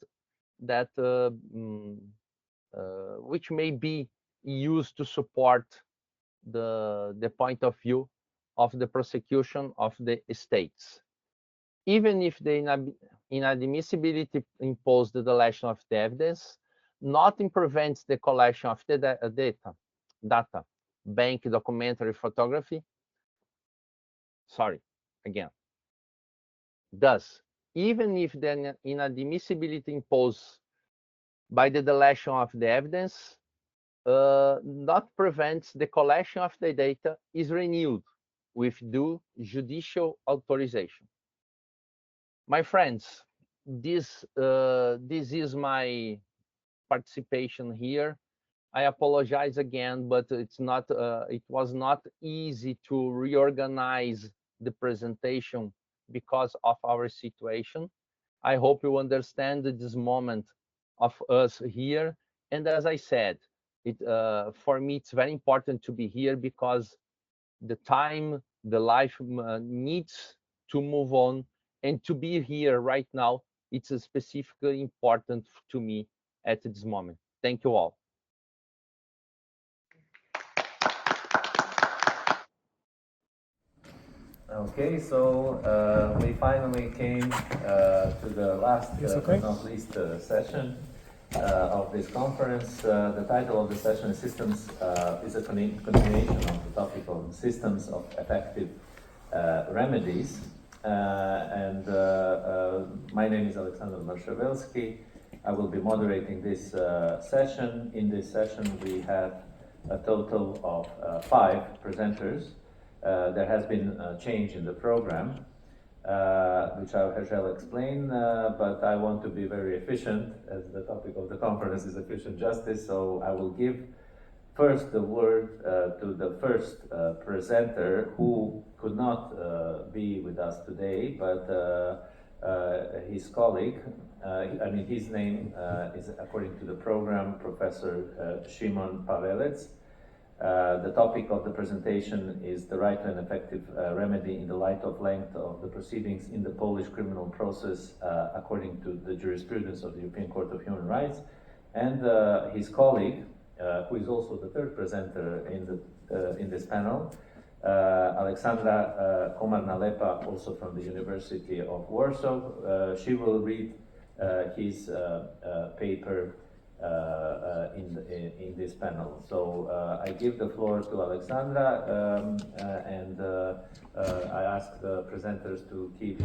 which may be used to support the point of view of the prosecution of the states. Even if the inadmissibility imposed the deletion of the evidence, nothing prevents the collection of the data, bank, documentary, photography. Sorry, again. Thus, even if the inadmissibility imposed by the deletion of the evidence not prevents the collection of the data is renewed with due judicial authorization. My friends, this is my participation here. I apologize again, but it's not. It was not easy to reorganize the presentation because of our situation. I hope you understand this moment of us here. And as I said, for me, it's very important to be here because the time, the life needs to move on, and to be here right now, it's specifically important to me at this moment. Thank you all. Okay, so we finally came to the last but not least session of this conference. The title of the session is Systems, is a continuation of the topic of systems of effective remedies. My name is Alexander Marszewelski. I will be moderating this session. In this session, we have a total of 5 presenters. There has been a change in the program, which I shall explain, but I want to be very efficient, as the topic of the conference is efficient justice, so I will give first the word to the first presenter, who could not be with us today, but his colleague, his name is, according to the program, Professor Szymon Pawelec. The topic of the presentation is the right to an effective remedy in the light of length of the proceedings in the Polish criminal process according to the jurisprudence of the European Court of Human Rights. And his colleague, who is also the third presenter in this panel, Aleksandra Komar-Nalepa, also from the University of Warsaw. She will read his paper in this panel. So I give the floor to Alexandra, and I ask the presenters to keep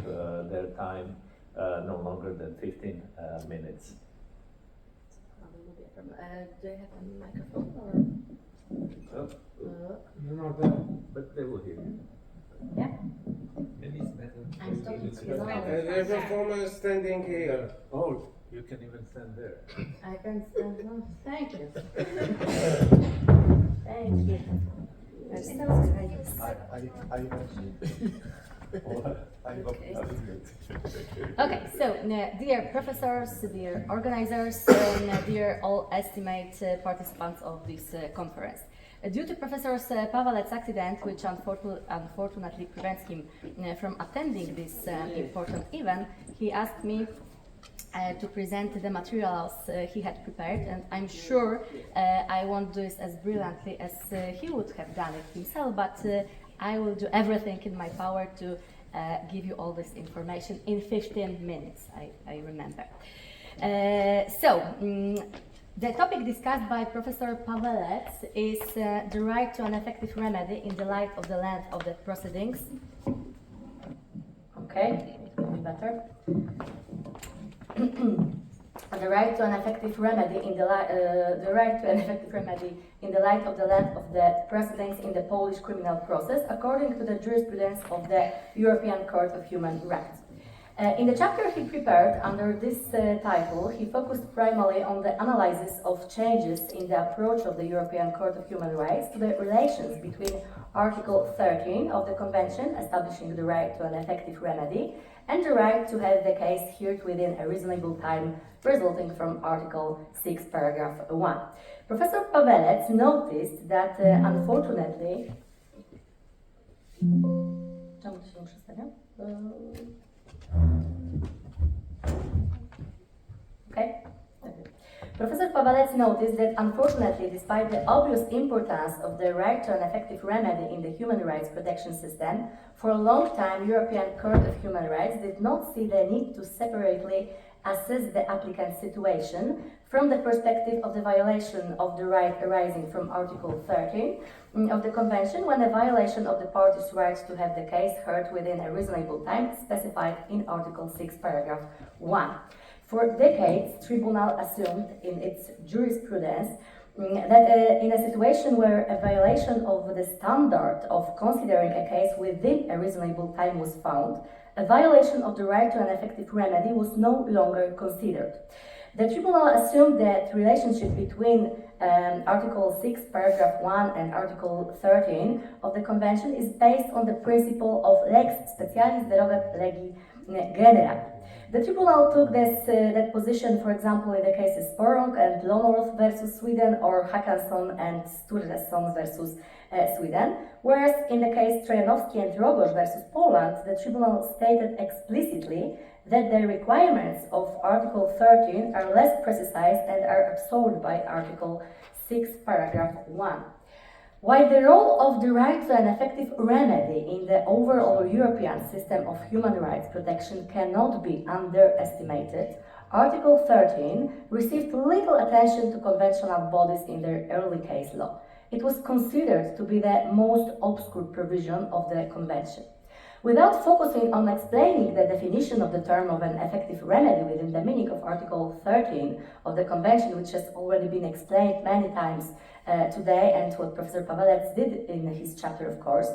their time no longer than 15 minutes. Do I have a microphone or? But they will hear you. Yeah. Maybe it's better. I'm talking to you. There's a performer standing here. Oh, you can even stand there. I can stand. Oh, thank you. Thank you. Okay, so dear professors, dear organizers, dear all estimate participants of this conference. Due to Professor Pawelec's accident, which unfortunately prevents him from attending this important event, he asked me to present the materials he had prepared, and I'm sure I won't do this as brilliantly as he would have done it himself, but I will do everything in my power to give you all this information in 15 minutes, I remember. The topic discussed by Professor Pawelec is the right to an effective remedy in the light of the length of the proceedings. Okay, better. the right to an effective remedy in the light of the length of the proceedings in the Polish criminal process, according to the jurisprudence of the European Court of Human Rights. In the chapter he prepared under this title, he focused primarily on the analysis of changes in the approach of the European Court of Human Rights to the relations between Article 13 of the Convention, establishing the right to an effective remedy, and the right to have the case heard within a reasonable time, resulting from Article 6, Paragraph 1. Professor Pawelec noticed that, unfortunately... Czemu to się nie przedstawia? Okay. Professor Pawelec noticed that, unfortunately, despite the obvious importance of the right to an effective remedy in the human rights protection system, for a long time, European Court of Human Rights did not see the need to separately assess the applicant's situation from the perspective of the violation of the right arising from Article 13 of the Convention, when a violation of the party's right to have the case heard within a reasonable time specified in Article 6, Paragraph 1. For decades, Tribunal assumed in its jurisprudence that in a situation where a violation of the standard of considering a case within a reasonable time was found, a violation of the right to an effective remedy was no longer considered. The Tribunal assumed that relationship between Article 6, Paragraph 1 and Article 13 of the Convention is based on the principle of lex specialis derogat legi genera. The Tribunal took that position, for example, in the cases Sporong and Lonorov versus Sweden, or Hackanson and Sturleson versus Sweden, whereas in the case Trojanowski and Rogosz versus Poland, the Tribunal stated explicitly that the requirements of Article 13 are less precise and are absorbed by Article 6, Paragraph 1. While the role of the right to an effective remedy in the overall European system of human rights protection cannot be underestimated, Article 13 received little attention to conventional bodies in their early case law. It was considered to be the most obscure provision of the Convention. Without focusing on explaining the definition of the term of an effective remedy within the meaning of Article 13 of the Convention, which has already been explained many times today, and what Professor Pawelec did in his chapter, of course,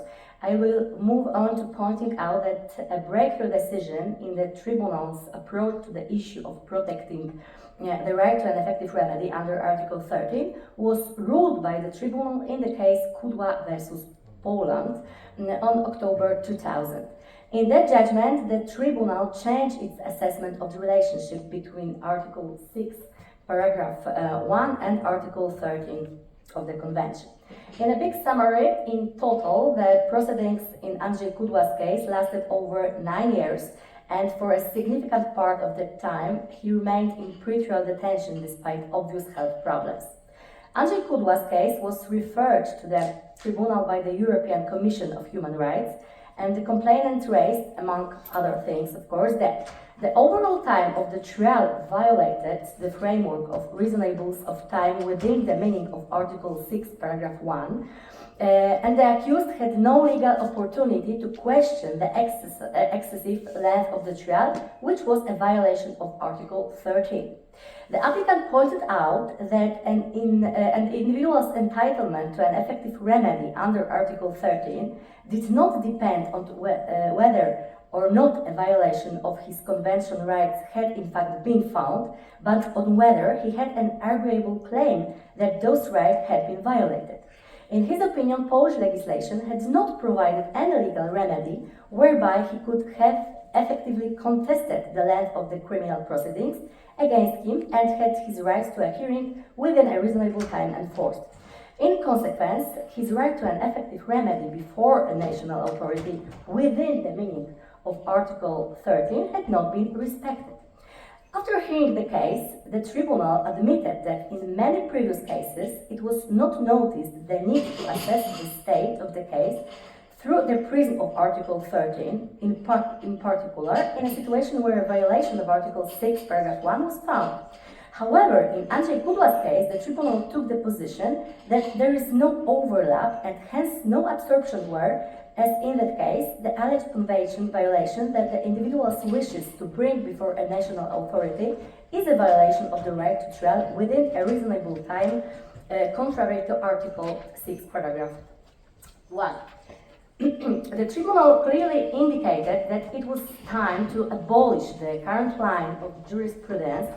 I will move on to pointing out that a breakthrough decision in the Tribunal's approach to the issue of protecting the right to an effective remedy under Article 13 was ruled by the Tribunal in the case Kudła versus Poland on October 2000. In that judgment, the Tribunal changed its assessment of the relationship between Article 6, Paragraph 1 and Article 13 of the Convention. In a big summary, in total, the proceedings in Andrzej Kudła's case lasted over 9 years, and for a significant part of that time, he remained in pretrial detention despite obvious health problems. Andrzej Kudła's case was referred to the Tribunal by the European Commission of Human Rights, and the complainant raised, among other things, of course, that the overall time of the trial violated the framework of reasonableness of time within the meaning of Article 6, Paragraph 1, and the accused had no legal opportunity to question the excessive length of the trial, which was a violation of Article 13. The applicant pointed out that an individual's entitlement to an effective remedy under Article 13 did not depend on whether or not a violation of his convention rights had in fact been found, but on whether he had an arguable claim that those rights had been violated. In his opinion, Polish legislation had not provided any legal remedy whereby he could have effectively contested the length of the criminal proceedings against him and had his rights to a hearing within a reasonable time enforced. In consequence, his right to an effective remedy before a national authority within the meaning of Article 13 had not been respected. After hearing the case, the Tribunal admitted that in many previous cases it was not noticed the need to assess the state of the case through the prism of Article 13, in particular, in a situation where a violation of Article 6, Paragraph 1 was found. However, in Andrzej Kudła's case, the Tribunal took the position that there is no overlap and hence no absorption where, as in that case, the alleged convention violation that the individual's wishes to bring before a national authority is a violation of the right to trial within a reasonable time, contrary to Article 6, paragraph 1. The Tribunal clearly indicated that it was time to abolish the current line of jurisprudence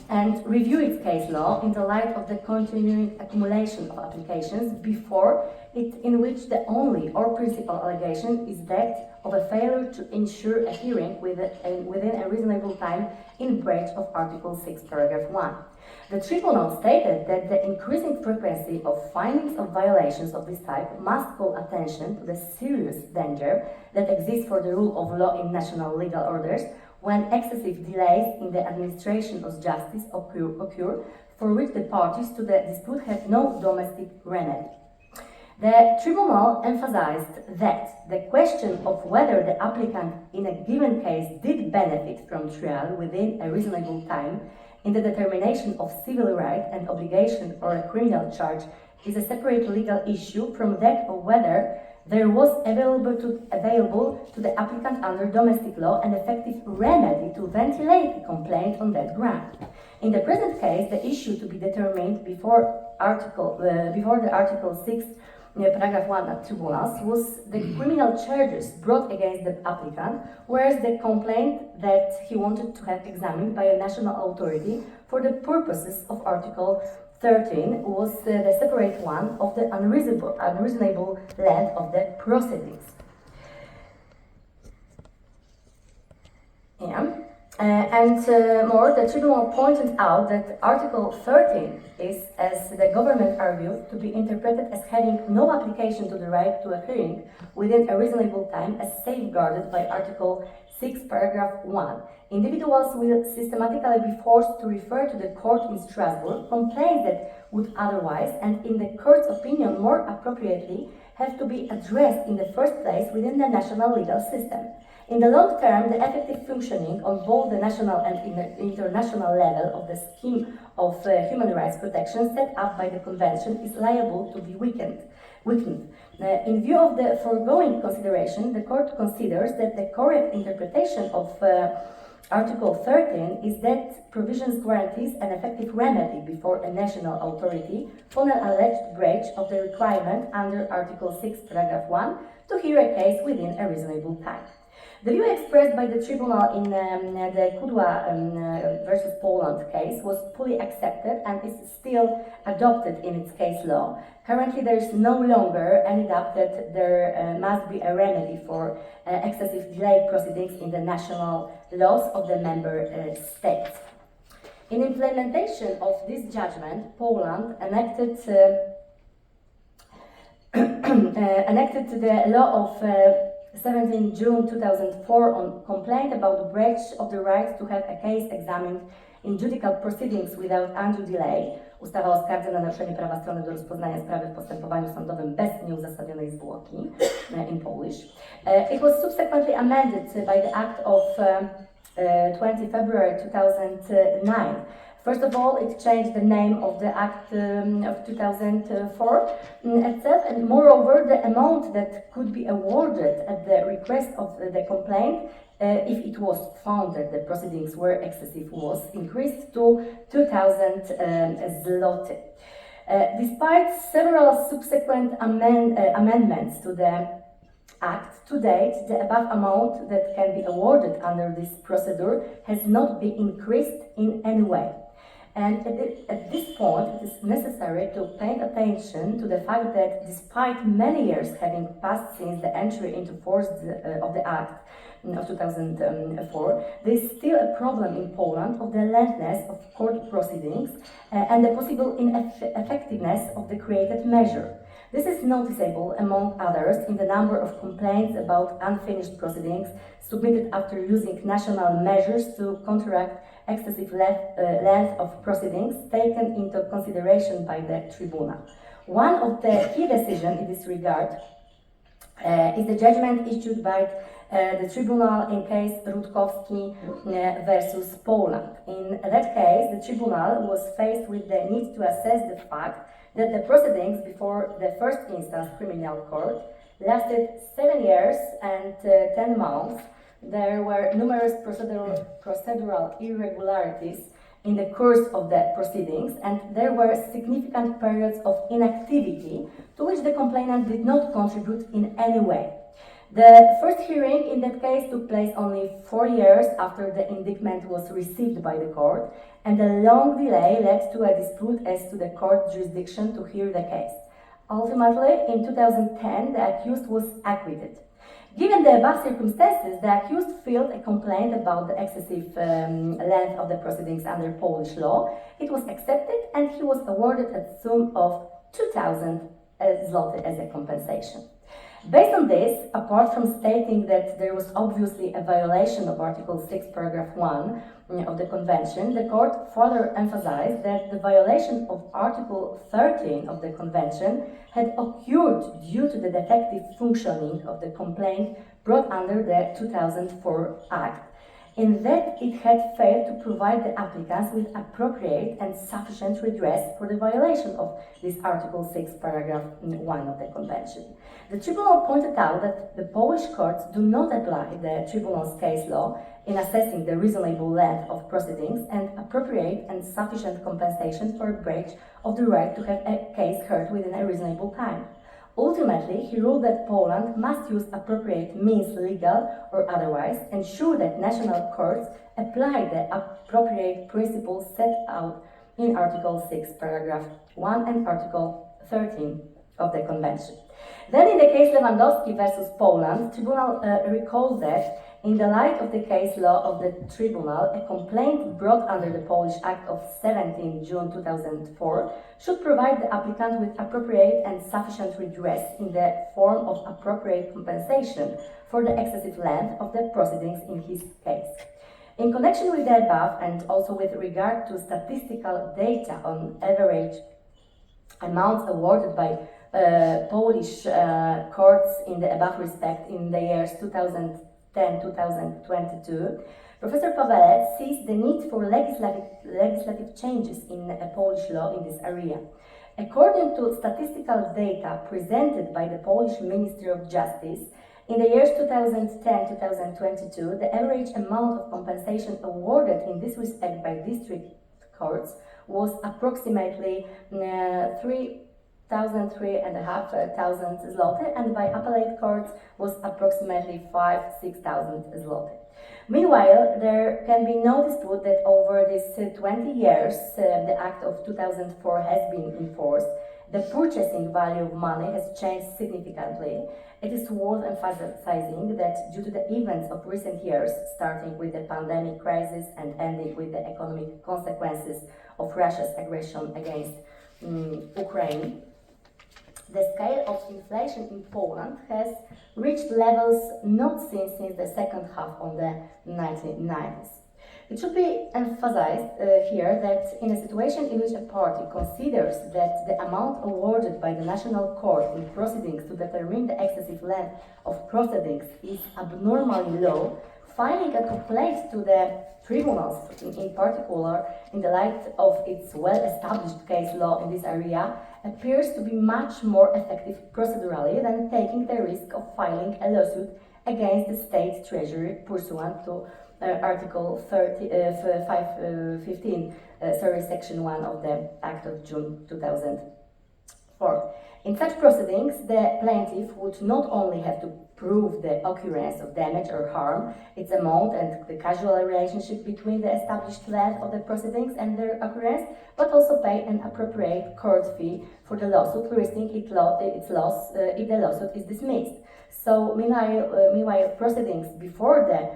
and review its case law in the light of the continuing accumulation of applications before it, in which the only or principal allegation is that of a failure to ensure a hearing within a reasonable time in breach of Article 6, paragraph 1. The Tribunal stated that the increasing frequency of findings of violations of this type must call attention to the serious danger that exists for the rule of law in national legal orders when excessive delays in the administration of justice occur for which the parties to the dispute have no domestic remedy. The Tribunal emphasized that the question of whether the applicant in a given case did benefit from trial within a reasonable time in the determination of civil right and obligation or a criminal charge is a separate legal issue from that of whether there was available to the applicant under domestic law an effective remedy to ventilate the complaint on that ground. In the present case, the issue to be determined before the Article 6, paragraph 1 at tribunals was the criminal charges brought against the applicant, whereas the complaint that he wanted to have examined by a national authority for the purposes of Article 13 was the separate one of the unreasonable length of the proceedings. More, the Tribunal pointed out that Article 13 is, as the government argued, to be interpreted as having no application to the right to a hearing within a reasonable time as safeguarded by Article 6, paragraph 1. Individuals will systematically be forced to refer to the court in Strasbourg complaints that would otherwise, and in the court's opinion more appropriately, have to be addressed in the first place within the national legal system. In the long term, the effective functioning on both the national and international level of the scheme of human rights protection set up by the Convention is liable to be weakened. In view of the foregoing consideration, the Court considers that the correct interpretation of Article 13 is that provisions guarantees an effective remedy before a national authority for an alleged breach of the requirement under Article 6, paragraph 1 to hear a case within a reasonable time. The view expressed by the Tribunal in the Kudła versus Poland case was fully accepted and is still adopted in its case law. Currently, there is no longer any doubt that there must be a remedy for excessive delay proceedings in the national laws of the member states. In implementation of this judgment, Poland enacted the law of 17 June 2004 on complaint about the breach of the right to have a case examined in judicial proceedings without undue delay. Ustawa o skardze na naruszenie prawa strony do rozpoznania sprawy w postępowaniu sądowym bez nieuzasadnionej zwłoki, in Polish. It was subsequently amended by the Act of 20 February 2009. First of all, it changed the name of the Act of 2004 itself, and moreover, the amount that could be awarded at the request of the complaint, if it was found that the proceedings were excessive, was increased to 2,000 zloty. Despite several subsequent amendments to the Act, to date, the above amount that can be awarded under this procedure has not been increased in any way. And at this point, it is necessary to pay attention to the fact that despite many years having passed since the entry into force of the Act of 2004, there is still a problem in Poland of the lengthiness of court proceedings and the possible ineffectiveness of the created measure. This is noticeable, among others, in the number of complaints about unfinished proceedings submitted after using national measures to counteract excessive length of proceedings taken into consideration by the Tribunal. One of the key decisions in this regard is the judgment issued by the Tribunal in case Rutkowski versus Poland. In that case, the Tribunal was faced with the need to assess the fact that the proceedings before the first instance criminal court lasted 7 years and 10 months. There were numerous procedural irregularities in the course of the proceedings, and there were significant periods of inactivity to which the complainant did not contribute in any way. The first hearing in that case took place only 4 years after the indictment was received by the court, and a long delay led to a dispute as to the court jurisdiction to hear the case. Ultimately, in 2010, the accused was acquitted. Given the above circumstances, the accused filed a complaint about the excessive length of the proceedings under Polish law. It was accepted, and he was awarded a sum of 2,000 zloty as a compensation. Based on this, apart from stating that there was obviously a violation of Article 6, Paragraph 1 of the Convention, the court further emphasized that the violation of Article 13 of the Convention had occurred due to the defective functioning of the complaint brought under the 2004 Act, in that it had failed to provide the applicants with appropriate and sufficient redress for the violation of this Article 6, Paragraph 1 of the Convention. The Tribunal pointed out that the Polish courts do not apply the Tribunal's case law in assessing the reasonable length of proceedings and appropriate and sufficient compensation for a breach of the right to have a case heard within a reasonable time. Ultimately, he ruled that Poland must use appropriate means, legal or otherwise, ensure that national courts apply the appropriate principles set out in Article 6, Paragraph 1 and Article 13 of the Convention. Then in the case Lewandowski versus Poland, Tribunal recalled that in the light of the case law of the Tribunal, a complaint brought under the Polish Act of 17 June 2004 should provide the applicant with appropriate and sufficient redress in the form of appropriate compensation for the excessive length of the proceedings in his case. In connection with the above, and also with regard to statistical data on average amounts awarded by Polish courts in the above respect in the years 2010-2022, Professor Pawelec sees the need for legislative changes in Polish law in this area. According to statistical data presented by the Polish Ministry of Justice, in the years 2010-2022, the average amount of compensation awarded in this respect by district courts was approximately 3,500 zloty, and by appellate courts was approximately 5,000-6,000 zloty. Meanwhile, there can be no dispute that over these 20 years the Act of 2004 has been enforced. The purchasing value of money has changed significantly. It is worth emphasizing that due to the events of recent years, starting with the pandemic crisis and ending with the economic consequences of Russia's aggression against Ukraine, the scale of inflation in Poland has reached levels not seen since the second half of the 1990s. It should be emphasized here that in a situation in which a party considers that the amount awarded by the national court in proceedings to determine the excessive length of proceedings is abnormally low, filing a complaint to the tribunals, in particular in the light of its well-established case law in this area, appears to be much more effective procedurally than taking the risk of filing a lawsuit against the state treasury pursuant to Article 15, Section 1 of the Act of June 2004. In such proceedings, the plaintiff would not only have to prove the occurrence of damage or harm, its amount and the causal relationship between the established length of the proceedings and their occurrence, but also pay an appropriate court fee for the lawsuit, risking its loss if the lawsuit is dismissed. So, meanwhile, proceedings before the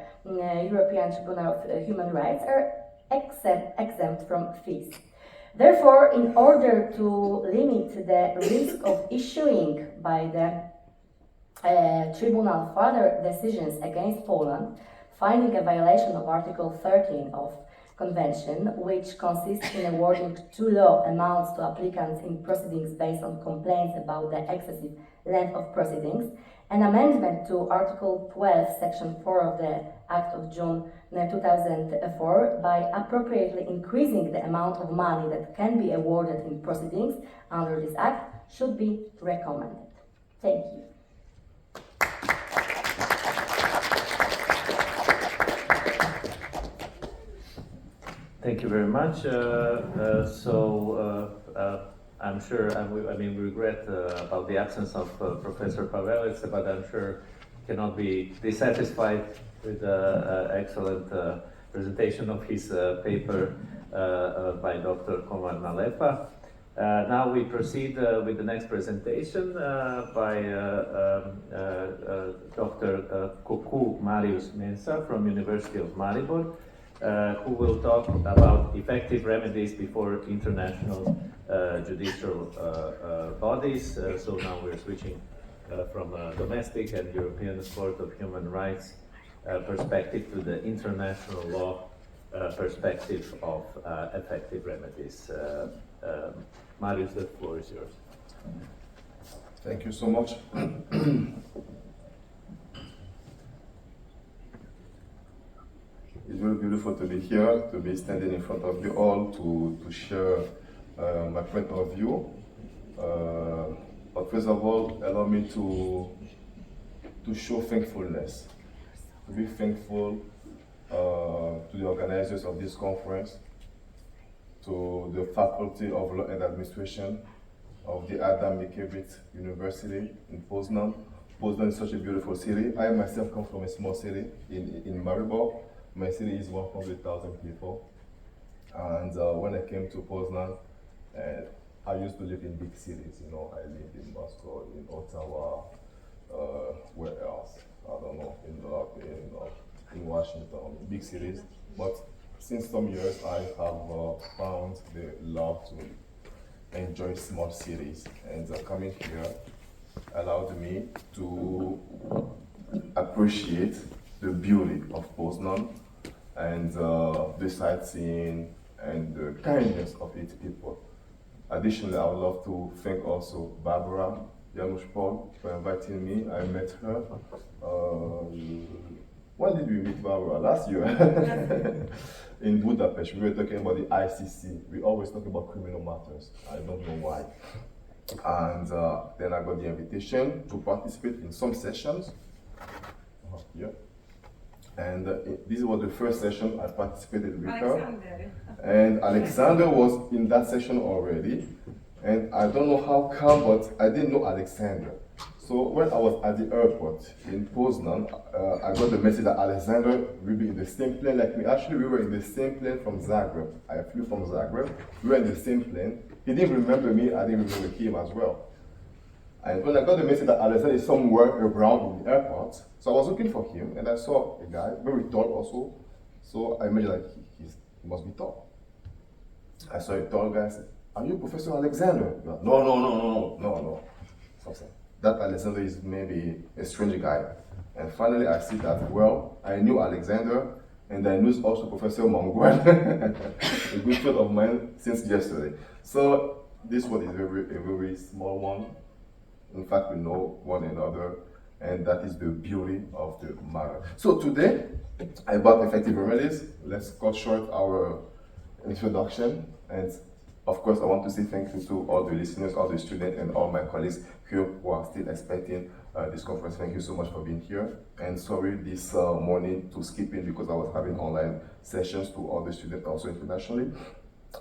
European Tribunal of Human Rights are exempt from fees. Therefore, in order to limit the risk of issuing by the Tribunal further decisions against Poland, finding a violation of Article 13 of Convention, which consists in awarding too low amounts to applicants in proceedings based on complaints about the excessive length of proceedings, an amendment to Article 12, Section 4 of the Act of June 2004 by appropriately increasing the amount of money that can be awarded in proceedings under this Act should be recommended. Thank you. Thank you very much. I'm sure, we regret about the absence of Professor Pawelec, but I'm sure cannot be dissatisfied with the excellent presentation of his paper by Dr. Konrad Nalepa. Now we proceed with the next presentation by Dr. Koku Marius Mensa from University of Maribor, who will talk about effective remedies before international judicial bodies. So now we're switching from a domestic and European Court of Human Rights perspective to the international law perspective of effective remedies. Marius, the floor is yours. Thank you so much. It's very beautiful to be here, to be standing in front of you all, to share my point of view. But first of all, allow me to show thankfulness, to be thankful to the organizers of this conference, to the Faculty of Law and Administration of the Adam Mickiewicz University in Poznań. Poznań is such a beautiful city. I myself come from a small city in Maribor. My city is 100,000 people. And when I came to Poznań, I used to live in big cities. You know, I lived in Moscow, in Ottawa, where else? I don't know, in Washington, big cities. But since some years, I have found the love to enjoy small cities. And coming here allowed me to appreciate the beauty of Poznań and the sightseeing and the kindness of its people. Additionally, I would love to thank also Barbara Janusz-Pohl for inviting me. I met her. When did we meet Barbara? Last year in Budapest. We were talking about the ICC. We always talk about criminal matters. I don't know why. And then I got the invitation to participate in some sessions. Yeah. And this was the first session I participated with her. And Alexander was in that session already. And I don't know how come, but I didn't know Alexander. So when I was at the airport in Poznań, I got the message that Alexander will be in the same plane like me. Actually, we were in the same plane from Zagreb. I flew from Zagreb. We were in the same plane. He didn't remember me. I didn't remember him as well. And when I got the message that Alexander is somewhere around in the airport, so I was looking for him, and I saw a guy, very tall also. So I imagined like he must be tall. I saw a tall guy. I said, "Are you Professor Alexander?" Like, no. Something. That Alexander is maybe a strange guy. And finally, I see that, well, I knew Alexander, and I knew also Professor Mongwen, a good friend of mine since yesterday. So this one is a very small one. In fact, we know one another, and that is the beauty of the matter. So today, about effective remedies, let's cut short our introduction. And of course, I want to say thank you to all the listeners, all the students, and all my colleagues here who are still expecting this conference. Thank you so much for being here. And sorry this morning to skip in because I was having online sessions to all the students also internationally.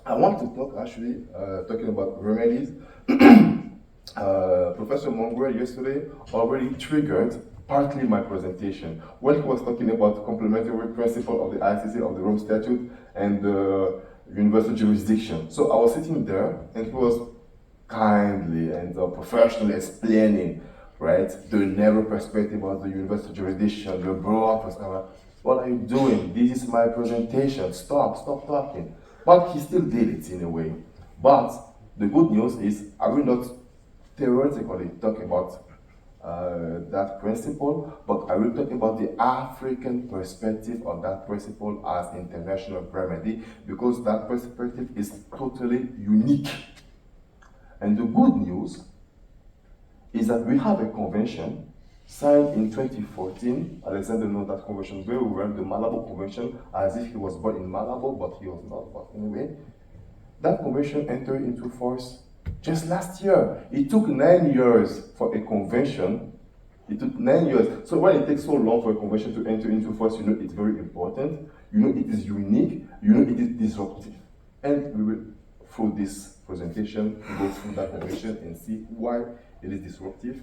I want to talk actually, talking about remedies. Professor Mongwe yesterday already triggered partly my presentation when he was talking about the complementary principle of the ICC, of the Rome Statute, and the universal jurisdiction. So I was sitting there, and he was kindly and professionally explaining, right, the narrow perspective of the universal jurisdiction, the broad perspective. What are you doing? This is my presentation. Stop talking. But he still did it in a way. But the good news is, I will not theoretically talk about that principle, but I will talk about the African perspective of that principle as international remedy, because that perspective is totally unique. And the good news is that we have a convention signed in 2014. Alexander knows that convention very well, the Malabo Convention, as if he was born in Malabo, but he was not. But anyway, that convention entered into force just last year. It took 9 years for a convention. It took 9 years. So when it takes so long for a convention to enter into force, you know it's very important. You know it is unique, you know it is disruptive. And we will, through this presentation, go through that information and see why it is disruptive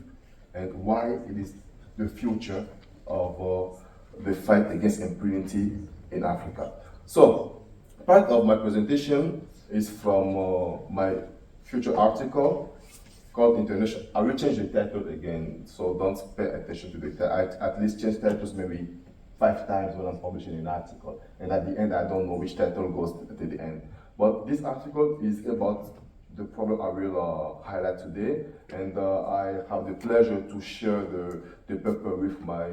and why it is the future of the fight against impunity in Africa. So, part of my presentation is from my future article called International. I will change the title again, so don't pay attention to the title. I at least change titles maybe 5 times when I'm publishing an article, and at the end I don't know which title goes to the end. But this article is about the problem I will highlight today, and I have the pleasure to share the paper with my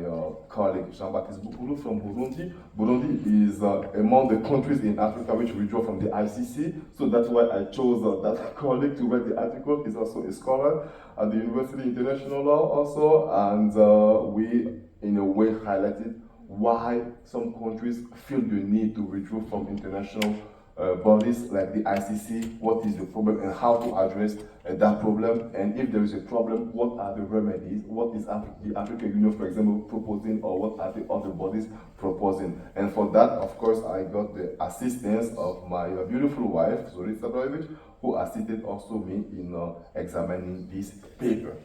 colleague Jean-Baptiste Bukulu from Burundi. Burundi is among the countries in Africa which withdraw from the ICC, so that's why I chose that colleague to write the article. He's also a scholar at the University of International Law also, and we in a way highlighted why some countries feel the need to withdraw from international bodies like the ICC, what is the problem and how to address that problem, and if there is a problem, what are the remedies, what is the African Union, for example, proposing, or what are the other bodies proposing. And for that, of course, I got the assistance of my beautiful wife, Zorica Blajevic, who assisted also me in examining this paper.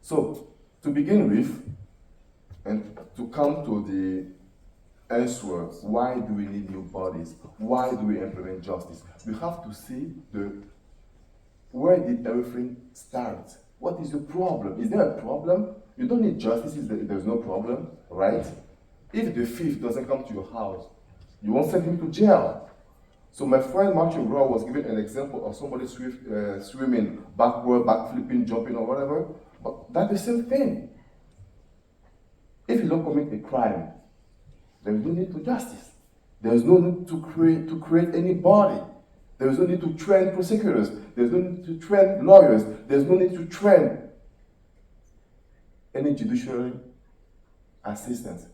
So, to begin with, and to come to the answer, why do we need new bodies? Why do we implement justice? We have to see where did everything start? What is the problem? Is there a problem? You don't need justice if there's no problem, right? If the thief doesn't come to your house, you won't send him to jail. So my friend Marcin Galiński was giving an example of somebody swimming backward, backflipping, jumping or whatever, but that's the same thing. If you don't commit a crime, there is no need for justice. There is no need to create any body. There is no need to train prosecutors. There is no need to train lawyers. There is no need to train any judicial assistance.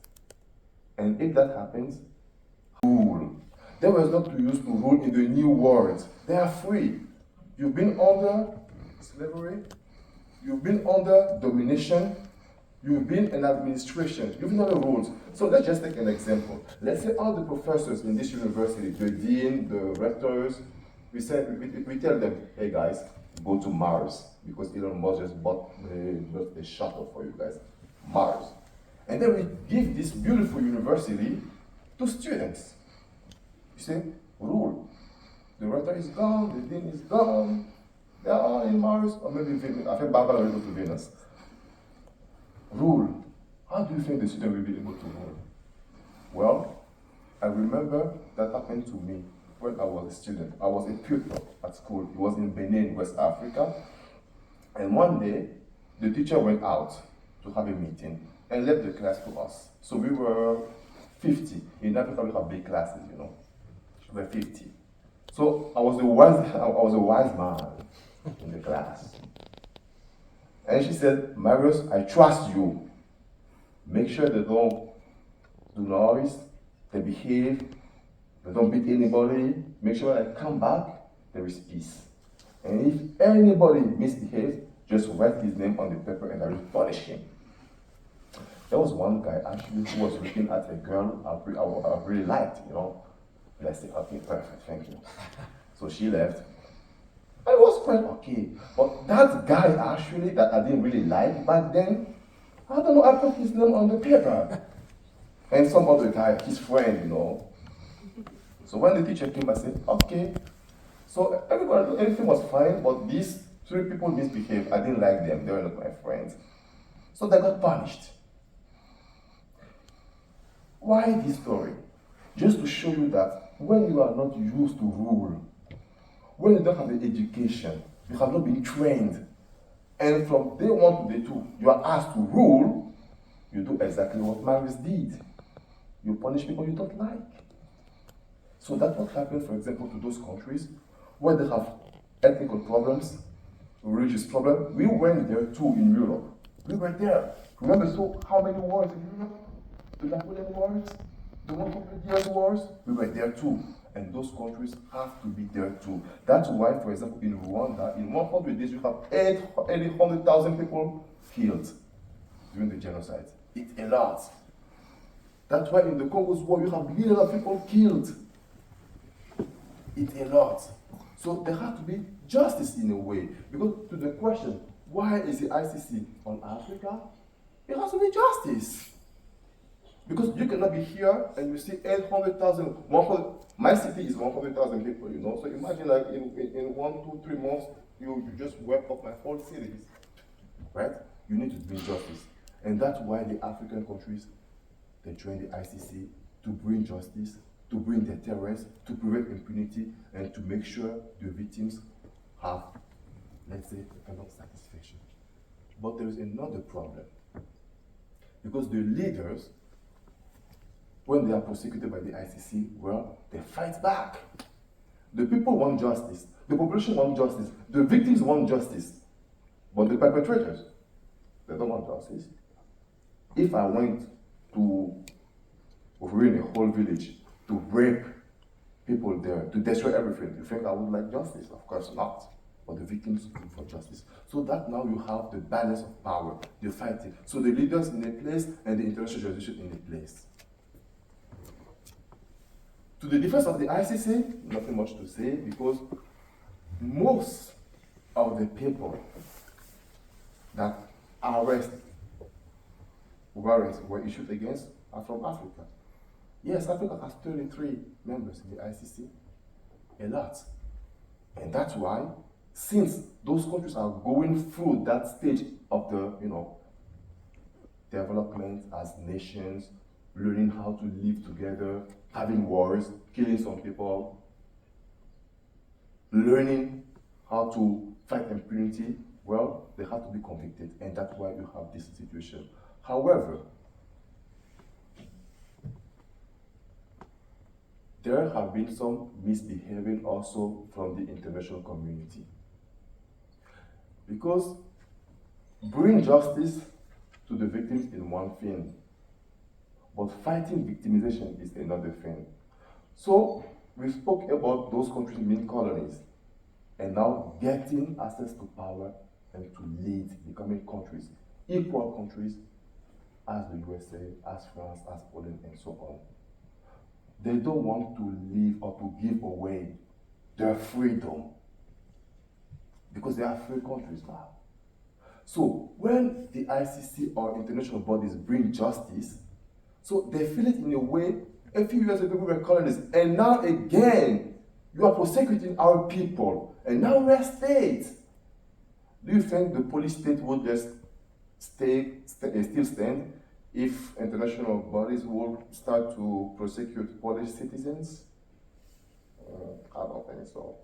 And if that happens, rule. They were not used to rule in the new world. They are free. You've been under slavery. You've been under domination. You've been in administration, you've know the rules. So let's just take an example. Let's say all the professors in this university, the dean, the rectors, we tell them, hey guys, go to Mars, because Elon Musk just bought a shuttle for you guys, Mars. And then we give this beautiful university to students. You say, rule. The rector is gone, the dean is gone, they're all in Mars, or maybe Venus. I think Barbara will go to Venus. Rule. How do you think the student will be able to rule? Well, I remember that happened to me when I was a student. I was a pupil at school. It was in Benin, West Africa. And one day, the teacher went out to have a meeting and left the class to us. So we were 50. In Africa, we have big classes, you know. We were 50. So I was a wise man in the class. And she said, Marius, I trust you. Make sure they don't do noise, they behave, they don't beat anybody. Make sure when I come back, there is peace. And if anybody misbehaves, just write his name on the paper and I will punish him. There was one guy actually who was looking at a girl I really liked, you know. And I said, okay, perfect, thank you. So she left. I was quite okay. But that guy actually that I didn't really like back then, I don't know, I put his name on the paper. And some other guy, his friend, you know. So when the teacher came, I said, okay. So everything was fine, but these 3 people misbehaved. I didn't like them, they were not my friends. So they got punished. Why this story? Just to show you that when you are not used to rule, when you don't have the education, you have not been trained, and from day 1 to day 2, you are asked to rule, you do exactly what Marius did. You punish people you don't like. So that's what happened, for example, to those countries where they have ethnical problems, religious problems. We went there too in Europe. We were there. Remember how many wars in Europe? The Napoleon Wars, the 100 Years Wars? We were there too. And those countries have to be there too. That's why, for example, in Rwanda, in 100 days, you have 800,000 people killed during the genocide. It's a lot. That's why in the Congo's war, you have millions of people killed. It's a lot. So there has to be justice in a way. Because to the question, why is the ICC on Africa? It has to be justice. Because you cannot be here and you see 800,000, my city is 100,000 people, you know. So imagine like in 1, 2, 3 months, you just wipe up my whole cities, right? You need to bring justice. And that's why the African countries, they join the ICC to bring justice, to bring deterrence, to prevent impunity, and to make sure the victims have, let's say, enough satisfaction. But there is another problem. Because the leaders, when they are prosecuted by the ICC, well, they fight back. The people want justice, the population wants justice, the victims want justice, but the perpetrators, they don't want justice. If I went to ruin a whole village, to rape people there, to destroy everything, you think I would like justice? Of course not. But the victims look for justice. So that now you have the balance of power, you're fighting. So the leaders in a place and the international jurisdiction in a place. To the defense of the ICC, nothing much to say, because most of the people that warrants were issued against are from Africa. Yes, Africa has 33 members in the ICC, a lot. And that's why, since those countries are going through that stage of the, development as nations, learning how to live together, having wars, killing some people, learning how to fight impunity, well, they have to be convicted, and that's why you have this situation. However, there have been some misbehaving also from the international community. Because bringing justice to the victims is one thing, but fighting victimization is another thing. So we spoke about those countries being colonies, and now getting access to power and to lead, becoming countries, equal countries as the USA, as France, as Poland, and so on. They don't want to leave or to give away their freedom because they are free countries now. So when the ICC or international bodies bring justice, so they feel it in a way, a few years ago we were colonies, and now again, you are prosecuting our people, and now we're states. Do you think the police state would just still stand if international bodies will start to prosecute Polish citizens? I don't think so.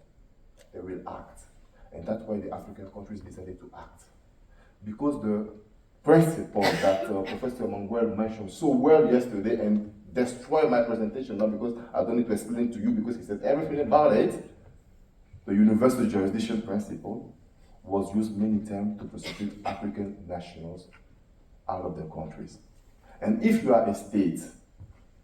They will act. And that's why the African countries decided to act. Because the principle that Professor Mangwell mentioned so well yesterday and destroyed my presentation now because I don't need to explain it to you because he said everything about it, the universal jurisdiction principle was used many times to prosecute African nationals out of their countries. And if you are a state,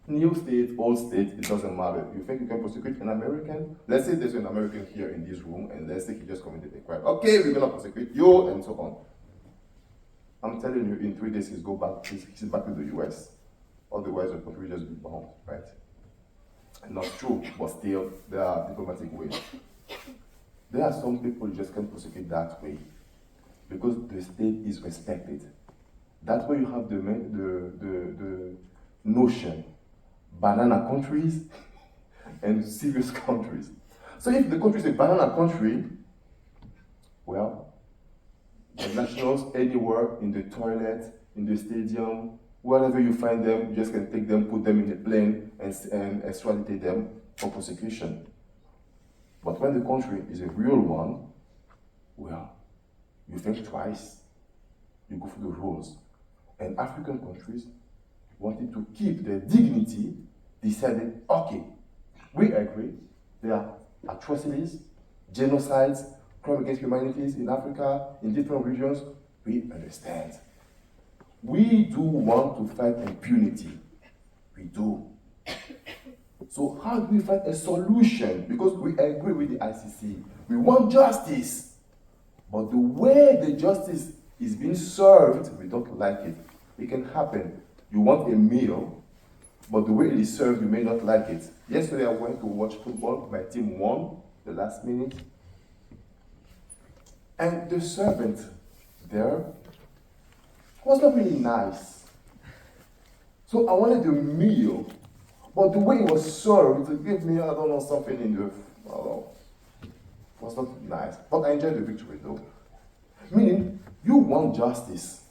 new state, old state, it doesn't matter. You think you can prosecute an American? Let's say there's an American here in this room, and let's say he just committed a crime. Okay, we're gonna prosecute you, and so on. I'm telling you, in 3 days he's back to the US. Otherwise, the country will just be bombed, right? Not true, but still, there are diplomatic ways. There are some people you just can't prosecute that way because the state is respected. That's why you have the notion, banana countries and serious countries. So if the country is a banana country, well, the nationals anywhere, in the toilet, in the stadium, wherever you find them, you just can take them, put them in a plane, and extradite them for prosecution. But when the country is a real one, well, you think twice. You go through the rules. And African countries wanted to keep their dignity, decided, okay, we agree, there are atrocities, genocides, crime against humanity in Africa, in different regions, we understand. We do want to fight impunity. We do. So how do we find a solution? Because we agree with the ICC. We want justice. But the way the justice is being served, we don't like it. It can happen. You want a meal, but the way it is served, you may not like it. Yesterday I went to watch football, my team won the last minute, and the servant there was not really nice. So I wanted a meal, but the way it was served, it gave me, I don't know, something in the, I don't know, it was not nice. But I enjoyed the victory though. Meaning, you want justice,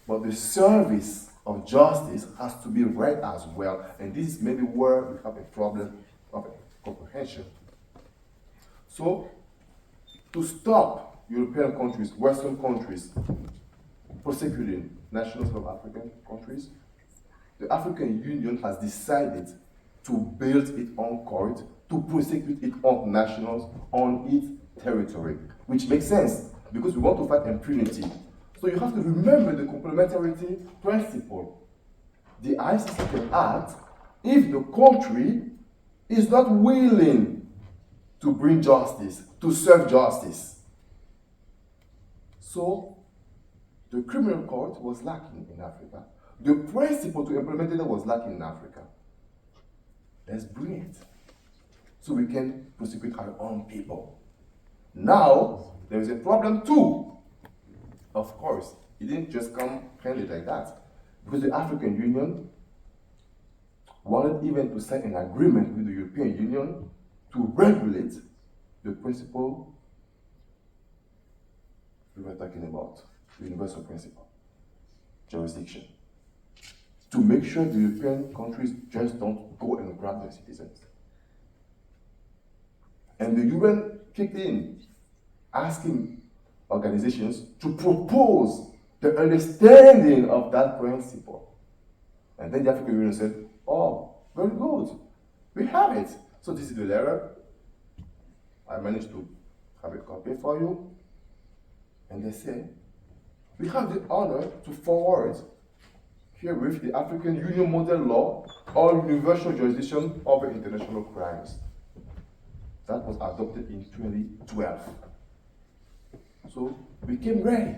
but the service of justice has to be right as well. And this is maybe where we have a problem of comprehension. So, to stop European countries, Western countries, prosecuting nationals of African countries, the African Union has decided to build its own court to prosecute its own nationals on its territory, which makes sense because we want to fight impunity. So you have to remember the complementarity principle. The ICC can act if the country is not willing to bring justice, to serve justice. So the criminal court was lacking in Africa. The principle to implement it was lacking in Africa. Let's bring it so we can prosecute our own people. Now, there is a problem too. Of course, it didn't just come handy like that. Because the African Union wanted even to sign an agreement with the European Union to regulate the principle we were talking about, the universal principle, jurisdiction. To make sure the European countries just don't go and grab their citizens. And the UN kicked in, asking organizations to propose the understanding of that principle. And then the African Union said, oh, very good, we have it. So this is the letter. I managed to have a copy for you. And they say, we have the honor to forward herewith the African Union model law on universal jurisdiction over international crimes. That was adopted in 2012. So we came ready.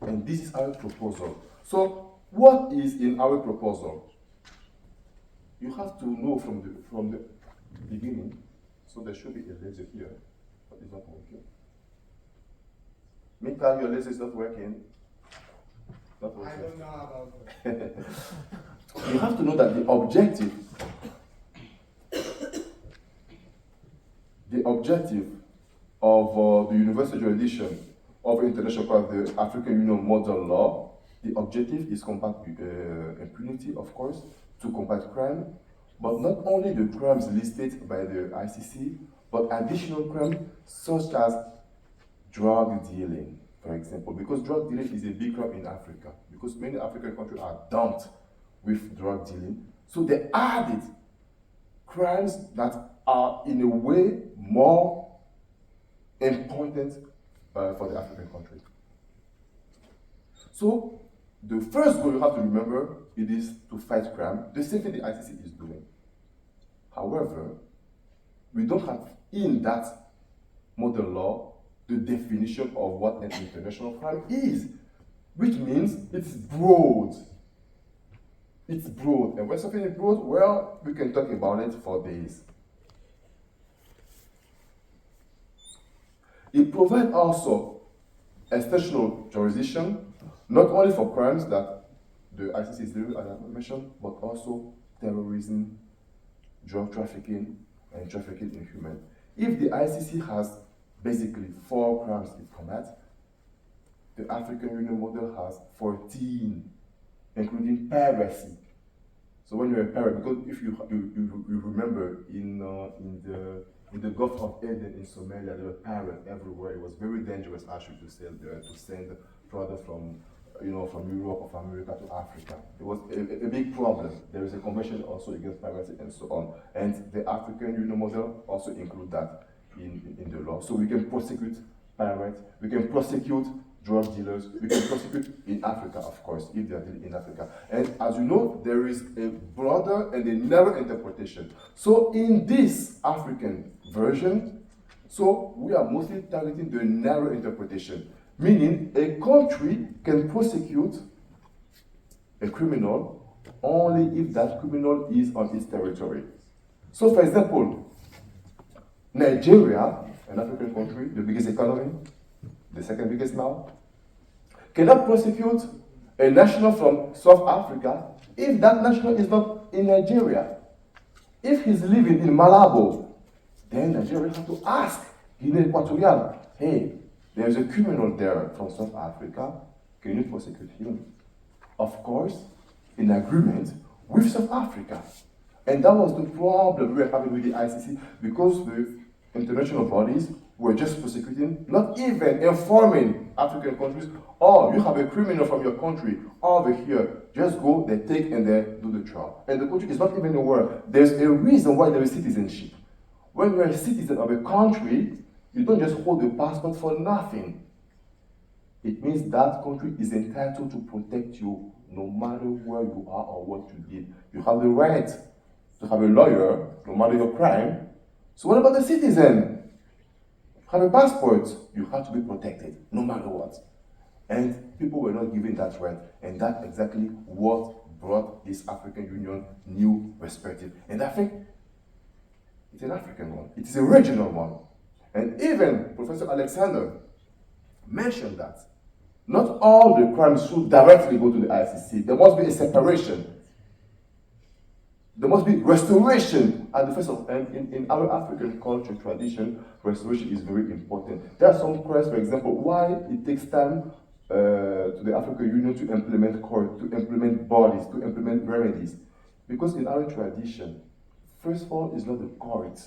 And this is our proposal. So what is in our proposal? You have to know from the beginning. So there should be a laser here, but it's not working. Michał, your laser is not working. Not working. I don't know about that. You have to know that the objective of the universal jurisdiction of international court, the African Union model law, the objective is combat impunity, of course, to combat crime, but not only the crimes listed by the ICC, but additional crimes such as drug dealing, for example, because drug dealing is a big crime in Africa, because many African countries are dumped with drug dealing. So they added crimes that are in a way more important for the African country. So the first goal you have to remember, it is to fight crime, the same thing the ICC is doing. However, we don't have in that model law the definition of what an international crime is, which means it's broad. It's broad. And when something is broad, well, we can talk about it for days. It provides also exceptional jurisdiction, not only for crimes that the ICC is doing, as I mentioned, but also terrorism, drug trafficking, and trafficking in humans. If the ICC has basically 4 crimes it commits, the African Union model has 14, including piracy. So when you're a pirate, because if you remember in the Gulf of Aden in Somalia, there were pirates everywhere. It was very dangerous actually to send product from Europe or from America to Africa. It was a big problem. There is a convention also against piracy and so on. And the African Union model also includes that in the law. So we can prosecute pirates, we can prosecute drug dealers, we can prosecute in Africa, of course, if they are dealing in Africa. And as you know, there is a broader and a narrow interpretation. So in this African version, so we are mostly targeting the narrow interpretation, meaning a country can prosecute a criminal only if that criminal is on its territory. So, for example, Nigeria, an African country, the biggest economy, the second biggest now, cannot prosecute a national from South Africa if that national is not in Nigeria. If he's living in Malabo, then Nigeria has to ask Guinea Equatorial, hey, there's a criminal there from South Africa, can you prosecute him? Of course, in agreement with South Africa. And that was the problem we were having with the ICC, because the international bodies were just prosecuting, not even informing African countries, oh, you have a criminal from your country over here, just go, they take and they do the trial. And the country is not even aware. There's a reason why there is citizenship. When you're a citizen of a country, you don't just hold a passport for nothing. It means that country is entitled to protect you no matter where you are or what you did. You have the right to have a lawyer, no matter your crime. So what about the citizen? Have a passport, you have to be protected, no matter what. And people were not given that right, and that's exactly what brought this African Union new perspective. And I think it's an African one, it is a regional one. And even Professor Alexander mentioned that not all the crimes should directly go to the ICC. There must be a separation. There must be restoration at the first of, and in our African culture tradition, restoration is very important. There are some crimes, for example, why it takes time to the African Union to implement court, to implement bodies, to implement remedies. Because in our tradition, first of all, it's not the court.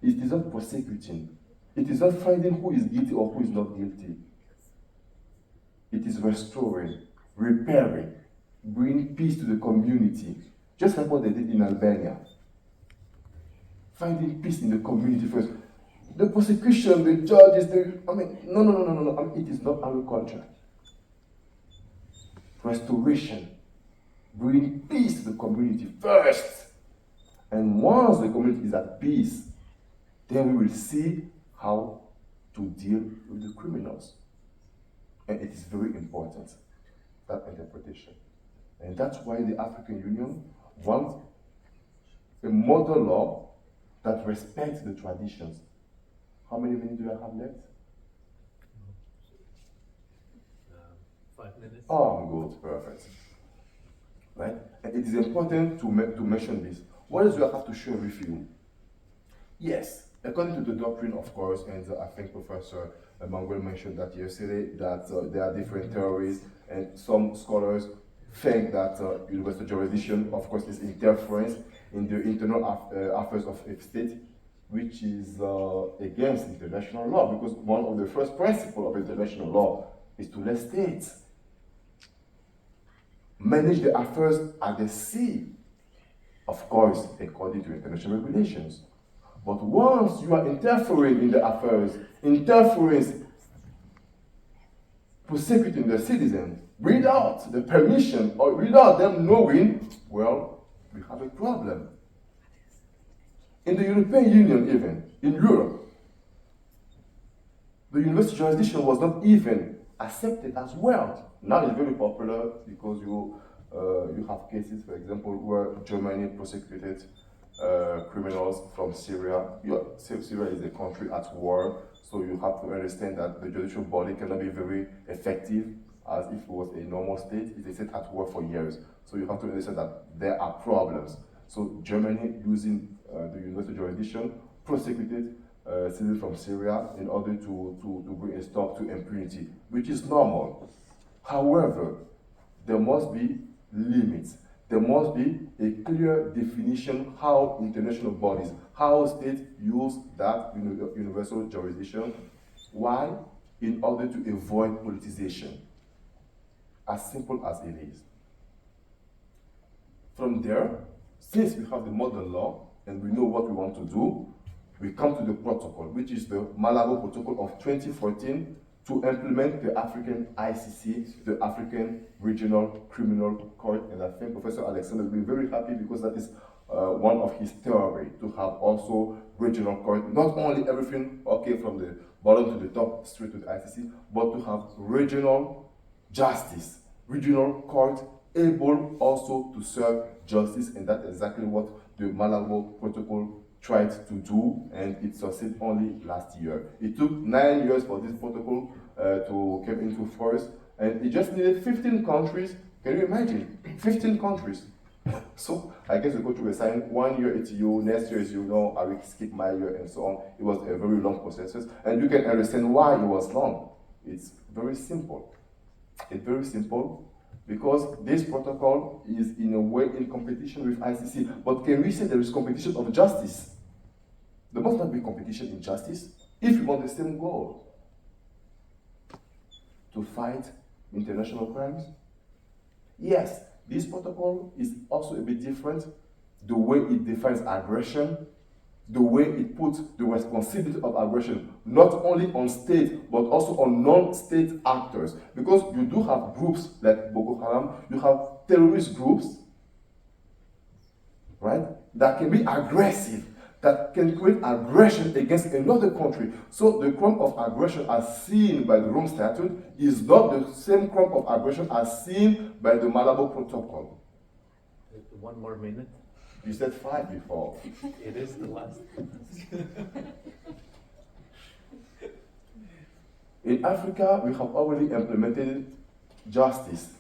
It is not prosecuting. It is not finding who is guilty or who is not guilty. It is restoring, repairing, bringing peace to the community. Just like what they did in Albania. Finding peace in the community first. The prosecution, the judges, no. It is not our culture. Restoration. Bring peace to the community first. And once the community is at peace, then we will see how to deal with the criminals. And it is very important, that interpretation. And that's why the African Union wants a model law that respects the traditions. How many minutes do I have left? 5 minutes. Oh, good, perfect. Right? And it is important to mention this. What else do I have to share with you? Yes, according to the doctrine, of course, and I think Professor Manuel mentioned that yesterday, that there are different theories, and some scholars think that universal jurisdiction, of course, is interference in the internal affairs of a state, which is against international law, because one of the first principles of international law is to let states manage the affairs at the sea, of course, according to international regulations. But once you are interfering in the affairs, prosecuting the citizen without the permission or without them knowing, well, we have a problem. In the European Union, even in Europe, the universal jurisdiction was not even accepted as well. Now it's very popular because you have cases, for example, where Germany prosecuted criminals from Syria. Syria is a country at war, so you have to understand that the judicial body cannot be very effective as if it was a normal state. It is at war for years. So you have to understand that there are problems. So Germany, using the universal jurisdiction, prosecuted citizens from Syria in order to bring a stop to impunity, which is normal. However, there must be limits. There must be a clear definition how international bodies, how states use that universal jurisdiction. Why? In order to avoid politicization. As simple as it is. From there, since we have the model law and we know what we want to do, we come to the protocol, which is the Malabo Protocol of 2014 to implement the African ICC, the African Regional Criminal Court. And I think Professor Alexander will be very happy because that is one of his theory, to have also regional court, not only everything, okay, from the bottom to the top, straight to the ICC, but to have regional justice, regional court able also to serve justice, and that's exactly what the Malabo Protocol tried to do, and it succeeded only last year. It took 9 years for this protocol to come into force, and it just needed 15 countries. Can you imagine? 15 countries. So I guess the country will sign 1 year it's you, next year is you, no, I will skip my year, and so on. It was a very long process, and you can understand why it was long. It's very simple. It's very simple because this protocol is in a way in competition with ICC. But can we say there is competition of justice? There must not be competition in justice if you want the same goal. To fight international crimes? Yes, this protocol is also a bit different. The way it defines aggression, the way it puts the responsibility of aggression not only on state but also on non-state actors. Because you do have groups like Boko Haram, you have terrorist groups, right, that can be aggressive, that can create aggression against another country. So the crime of aggression as seen by the Rome Statute is not the same crime of aggression as seen by the Malabo Protocol. 1 more minute. You said 5 before. It is the last. In Africa, we have already implemented justice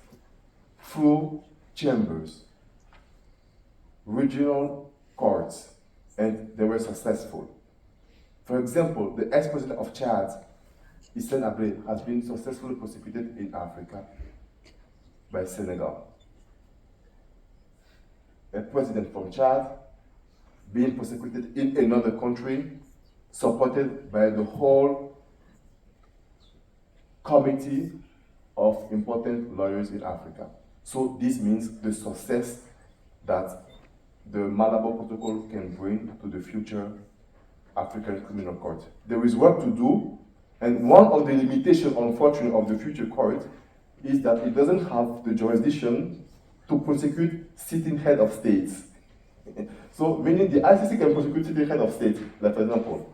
through chambers, regional courts, and they were successful. For example, the ex-president of Chad, Hissène Habré, has been successfully prosecuted in Africa by Senegal. A president from Chad being prosecuted in another country, supported by the whole committee of important lawyers in Africa. So this means the success that the Malabo Protocol can bring to the future African Criminal Court. There is work to do, and one of the limitations, unfortunately, of the future court is that it doesn't have the jurisdiction to prosecute sitting head of states. So, meaning the ICC can prosecute sitting head of state, like for example,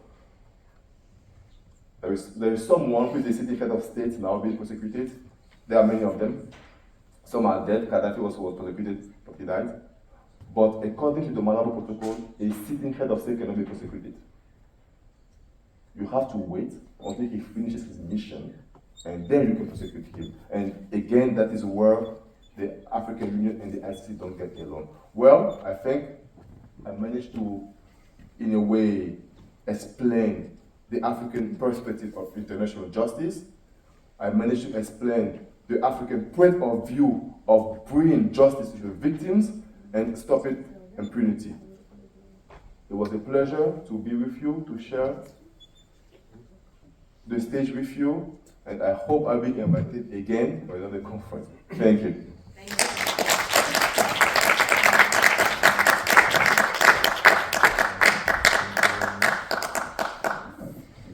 there is someone who is a sitting head of state now being prosecuted. There are many of them. Some are dead. Gaddafi also was prosecuted, but he died. But according to the Malabo Protocol, a sitting head of state cannot be prosecuted. You have to wait until he finishes his mission, and then you can prosecute him. And again, that is where the African Union and the ICC don't get along. Well, I think I managed to, in a way, explain the African perspective of international justice. I managed to explain the African point of view of bringing justice to the victims and stopping impunity. It was a pleasure to be with you, to share the stage with you, and I hope I'll be invited again for another conference. Thank you.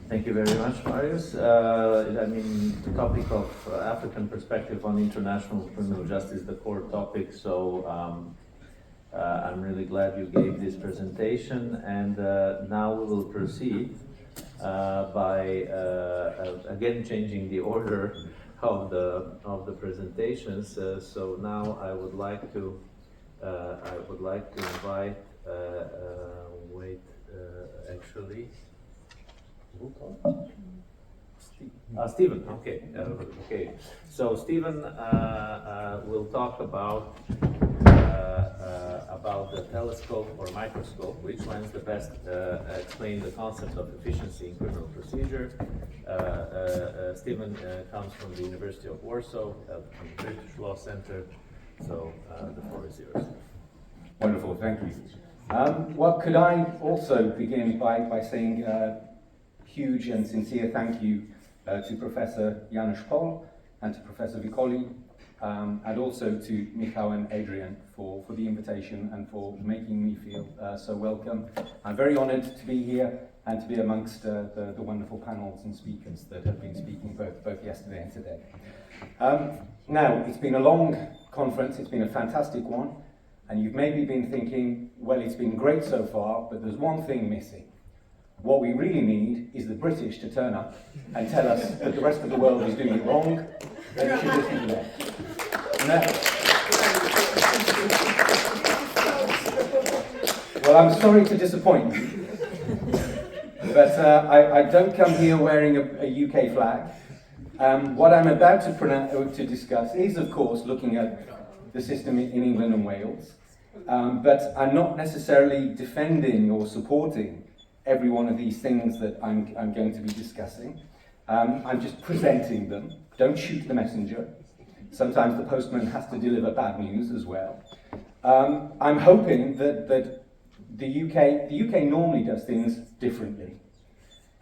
Thank you very much, Marius. I mean, the topic of African perspective on international criminal justice is the core topic, so I'm really glad you gave this presentation, and now we will proceed by again changing the order of the presentations. So now I would like to invite Stephen. Okay. Okay. So Stephen will talk about the telescope or microscope, which lens the best explain the concept of efficiency in criminal procedure. Stephen comes from the University of Warsaw, from the British Law Center, so the floor is yours. Wonderful, thank you. Well, could I also begin by saying huge and sincere thank you to Professor Janusz-Pohl and to Professor Vicoli, and also to Michał and Adrian for the invitation and for making me feel so welcome. I'm very honoured to be here and to be amongst the wonderful panels and speakers that have been speaking both yesterday and today. Now, it's been a long conference, it's been a fantastic one, and you've maybe been thinking, well, it's been great so far, but there's one thing missing. What we really need is the British to turn up and tell us that the rest of the world is doing it wrong, and we should listen to them. Well, I'm sorry to disappoint you, but I don't come here wearing a UK flag. What I'm about to discuss is, of course, looking at the system in England and Wales, but I'm not necessarily defending or supporting every one of these things that I'm going to be discussing. I'm just presenting them. Don't shoot the messenger. Sometimes the postman has to deliver bad news as well. I'm hoping that the UK normally does things differently.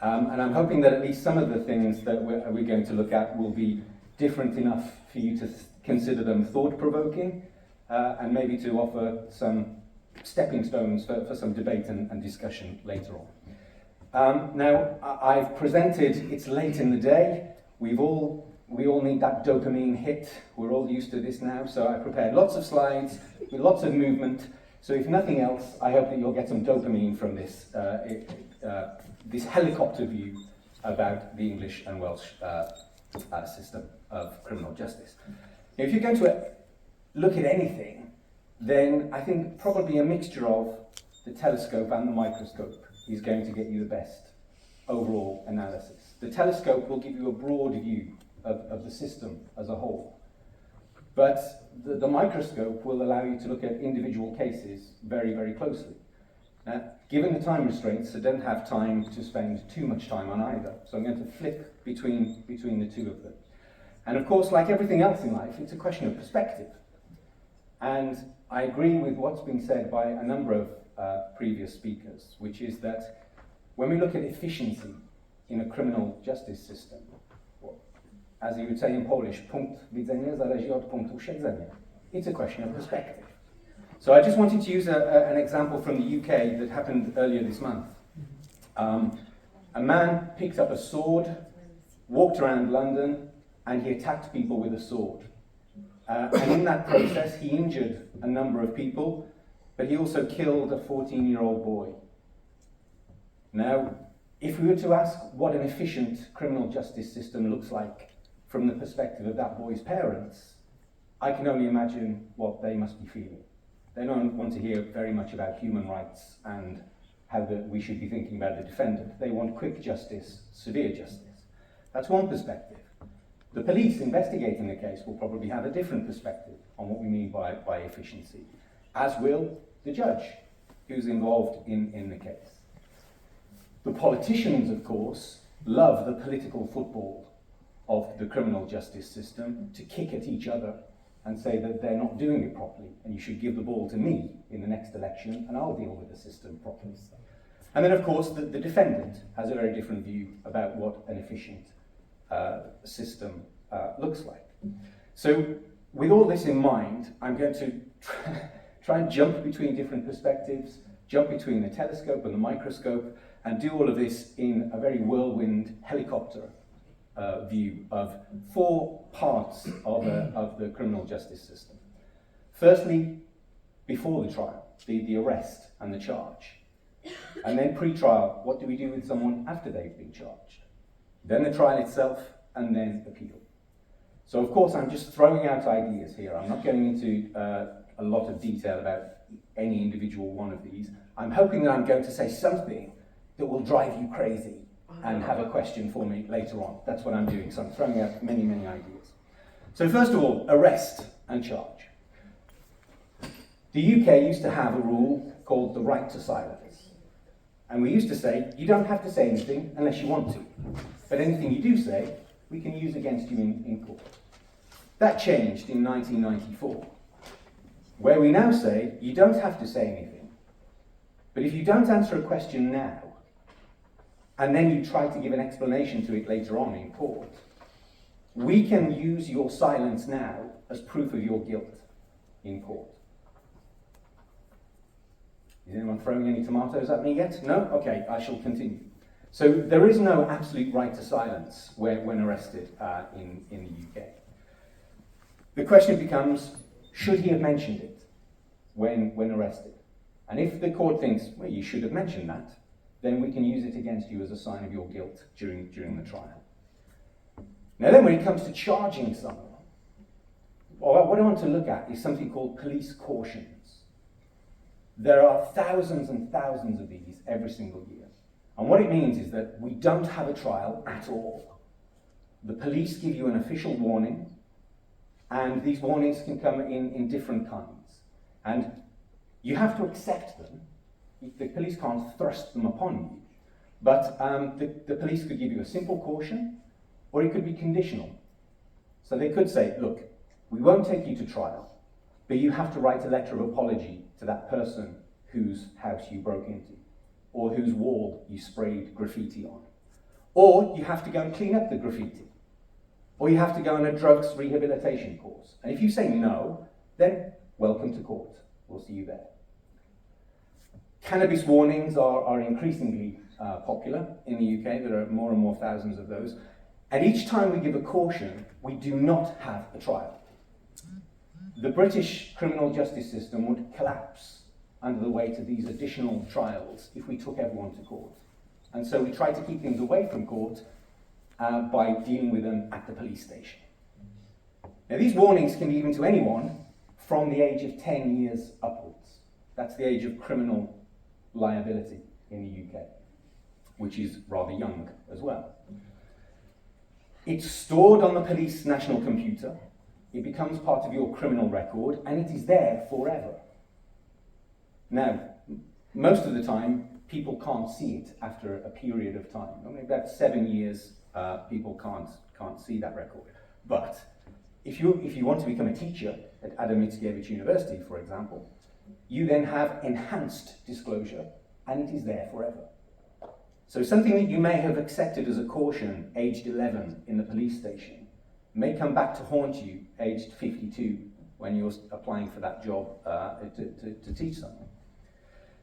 And I'm hoping that at least some of the things that we're going to look at will be different enough for you to consider them thought-provoking, and maybe to offer some stepping stones for some debate and discussion later on. Now, I've presented, it's late in the day, we all need that dopamine hit, we're all used to this now, so I prepared lots of slides with lots of movement, so if nothing else, I hope that you'll get some dopamine from this, this helicopter view about the English and Welsh system of criminal justice. Now, if you're going to look at anything, then I think probably a mixture of the telescope and the microscope is going to get you the best overall analysis. The telescope will give you a broad view of the system as a whole, but the microscope will allow you to look at individual cases very, very closely. Now, given the time restraints, I don't have time to spend too much time on either, so I'm going to flip between the two of them. And of course, like everything else in life, it's a question of perspective. And I agree with what's been said by a number of previous speakers, which is that when we look at efficiency in a criminal justice system, as you would say in Polish, punkt widzenia zależy od punktu siedzenia. It's a question of perspective. So I just wanted to use an example from the UK that happened earlier this month. A man picked up a sword, walked around London, and he attacked people with a sword. And in that process, he injured a number of people, but he also killed a 14-year-old boy. Now, if we were to ask what an efficient criminal justice system looks like from the perspective of that boy's parents, I can only imagine what they must be feeling. They don't want to hear very much about human rights and how we should be thinking about the defendant. They want quick justice, severe justice. That's one perspective. The police investigating the case will probably have a different perspective on what we mean by efficiency, as will the judge who's involved in the case. The politicians, of course, love the political football of the criminal justice system to kick at each other and say that they're not doing it properly and you should give the ball to me in the next election and I'll deal with the system properly. And then, of course, the defendant has a very different view about what an efficient system looks like. So with all this in mind, I'm going to try and jump between different perspectives, jump between the telescope and the microscope, and do all of this in a very whirlwind helicopter view of four parts of the criminal justice system. Firstly, before the trial, the arrest and the charge. And then pre-trial, what do we do with someone after they've been charged? Then the trial itself, and then appeal. So of course I'm just throwing out ideas here. I'm not going into a lot of detail about any individual one of these. I'm hoping that I'm going to say something that will drive you crazy and have a question for me later on. That's what I'm doing, so I'm throwing out many, many ideas. So first of all, arrest and charge. The UK used to have a rule called the right to silence. And we used to say, you don't have to say anything unless you want to. But anything you do say, we can use against you in court. That changed in 1994, where we now say, you don't have to say anything. But if you don't answer a question now, and then you try to give an explanation to it later on in court, we can use your silence now as proof of your guilt in court. Is anyone throwing any tomatoes at me yet? No? Okay, I shall continue. So there is no absolute right to silence when arrested in the UK. The question becomes, should he have mentioned it when arrested? And if the court thinks, well, you should have mentioned that, then we can use it against you as a sign of your guilt during the trial. Now then, when it comes to charging someone, what I want to look at is something called police cautions. There are thousands and thousands of these every single year. And what it means is that we don't have a trial at all. The police give you an official warning, and these warnings can come in different kinds. And you have to accept them. The police can't thrust them upon you. But the police could give you a simple caution, or it could be conditional. So they could say, look, we won't take you to trial, but you have to write a letter of apology to that person whose house you broke into, or whose wall you sprayed graffiti on. Or you have to go and clean up the graffiti. Or you have to go on a drugs rehabilitation course. And if you say no, then welcome to court. We'll see you there. Cannabis warnings are increasingly popular in the UK. There are more and more thousands of those. And each time we give a caution, we do not have a trial. The British criminal justice system would collapse under the weight of these additional trials if we took everyone to court. And so we try to keep things away from court by dealing with them at the police station. Now, these warnings can be given to anyone from the age of 10 years upwards. That's the age of criminal liability in the UK, which is rather young as well. It's stored on the police national computer. It becomes part of your criminal record, and it is there forever. Now, most of the time, people can't see it after a period of time. I mean, about 7 years, people can't see that record. But if you want to become a teacher at Adam Mickiewicz University, for example, you then have enhanced disclosure, and it is there forever. So something that you may have accepted as a caution aged 11 in the police station may come back to haunt you aged 52 when you're applying for that job to teach someone.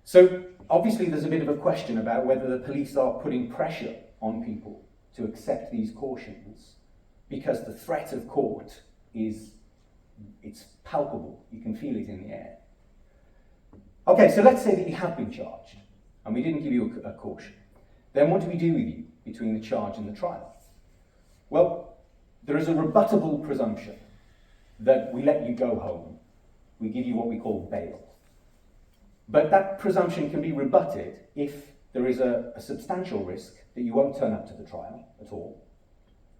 So obviously there's a bit of a question about whether the police are putting pressure on people to accept these cautions because the threat of court it's palpable. You can feel it in the air. Okay, so let's say that you have been charged and we didn't give you a caution. Then what do we do with you between the charge and the trial? Well, there is a rebuttable presumption that we let you go home. We give you what we call bail. But that presumption can be rebutted if there is a substantial risk that you won't turn up to the trial at all,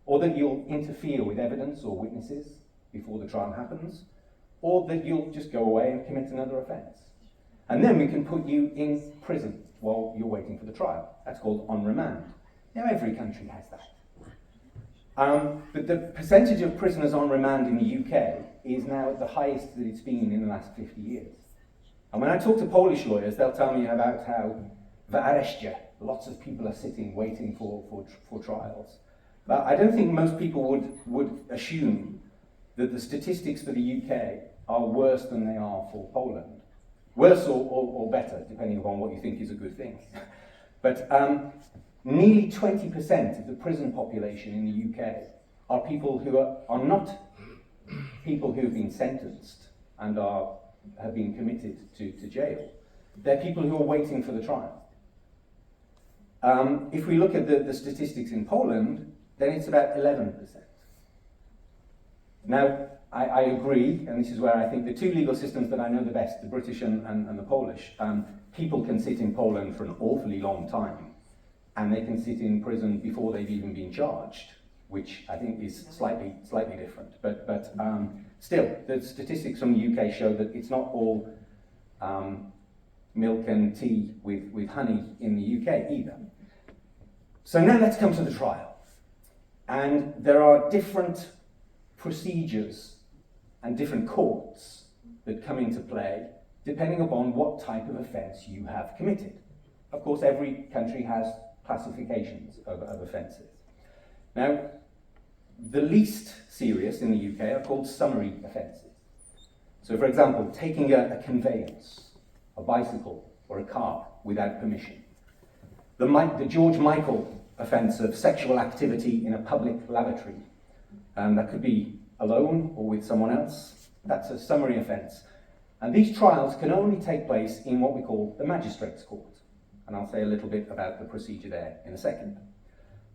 or that you'll interfere with evidence or witnesses before the trial happens, or that you'll just go away and commit another offence. And then we can put you in prison while you're waiting for the trial. That's called on remand. Now, every country has that. But the percentage of prisoners on remand in the UK is now at the highest that it's been in the last 50 years. And when I talk to Polish lawyers, they'll tell me about how w areszcie, lots of people are sitting waiting for trials. But I don't think most people would assume that the statistics for the UK are worse than they are for Poland. Worse or better, depending upon what you think is a good thing. But nearly 20% of the prison population in the UK are people who are not people who have been sentenced and have been committed to jail. They're people who are waiting for the trial. If we look at the statistics in Poland, then it's about 11%. Now, I agree, and this is where I think the two legal systems that I know the best, the British and the Polish, people can sit in Poland for an awfully long time, and they can sit in prison before they've even been charged, which I think is slightly different. But still, the statistics from the UK show that it's not all milk and tea with honey in the UK either. So now let's come to the trial. And there are different procedures and different courts that come into play depending upon what type of offence you have committed. Of course, every country has classifications of offences. Now, the least serious in the UK are called summary offences. So, for example, taking a conveyance, a bicycle or a car without permission. The George Michael offence of sexual activity in a public lavatory. That could be alone or with someone else. That's a summary offence. And these trials can only take place in what we call the magistrates' court. And I'll say a little bit about the procedure there in a second.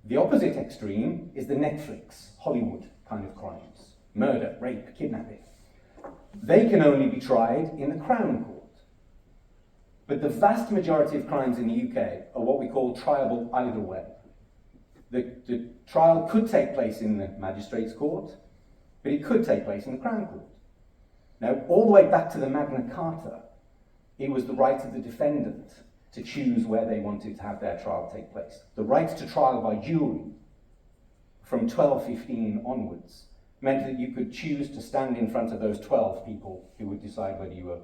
The opposite extreme is the Netflix, Hollywood kind of crimes. Murder, rape, kidnapping. they can only be tried in the Crown Court. But the vast majority of crimes in the UK are what we call triable either way. The trial could take place in the Magistrates' Court, but it could take place in the Crown Court. Now, all the way back to the Magna Carta, it was the right of the defendant to choose where they wanted to have their trial take place. The right to trial by jury from 1215 onwards meant that you could choose to stand in front of those 12 people who would decide whether you were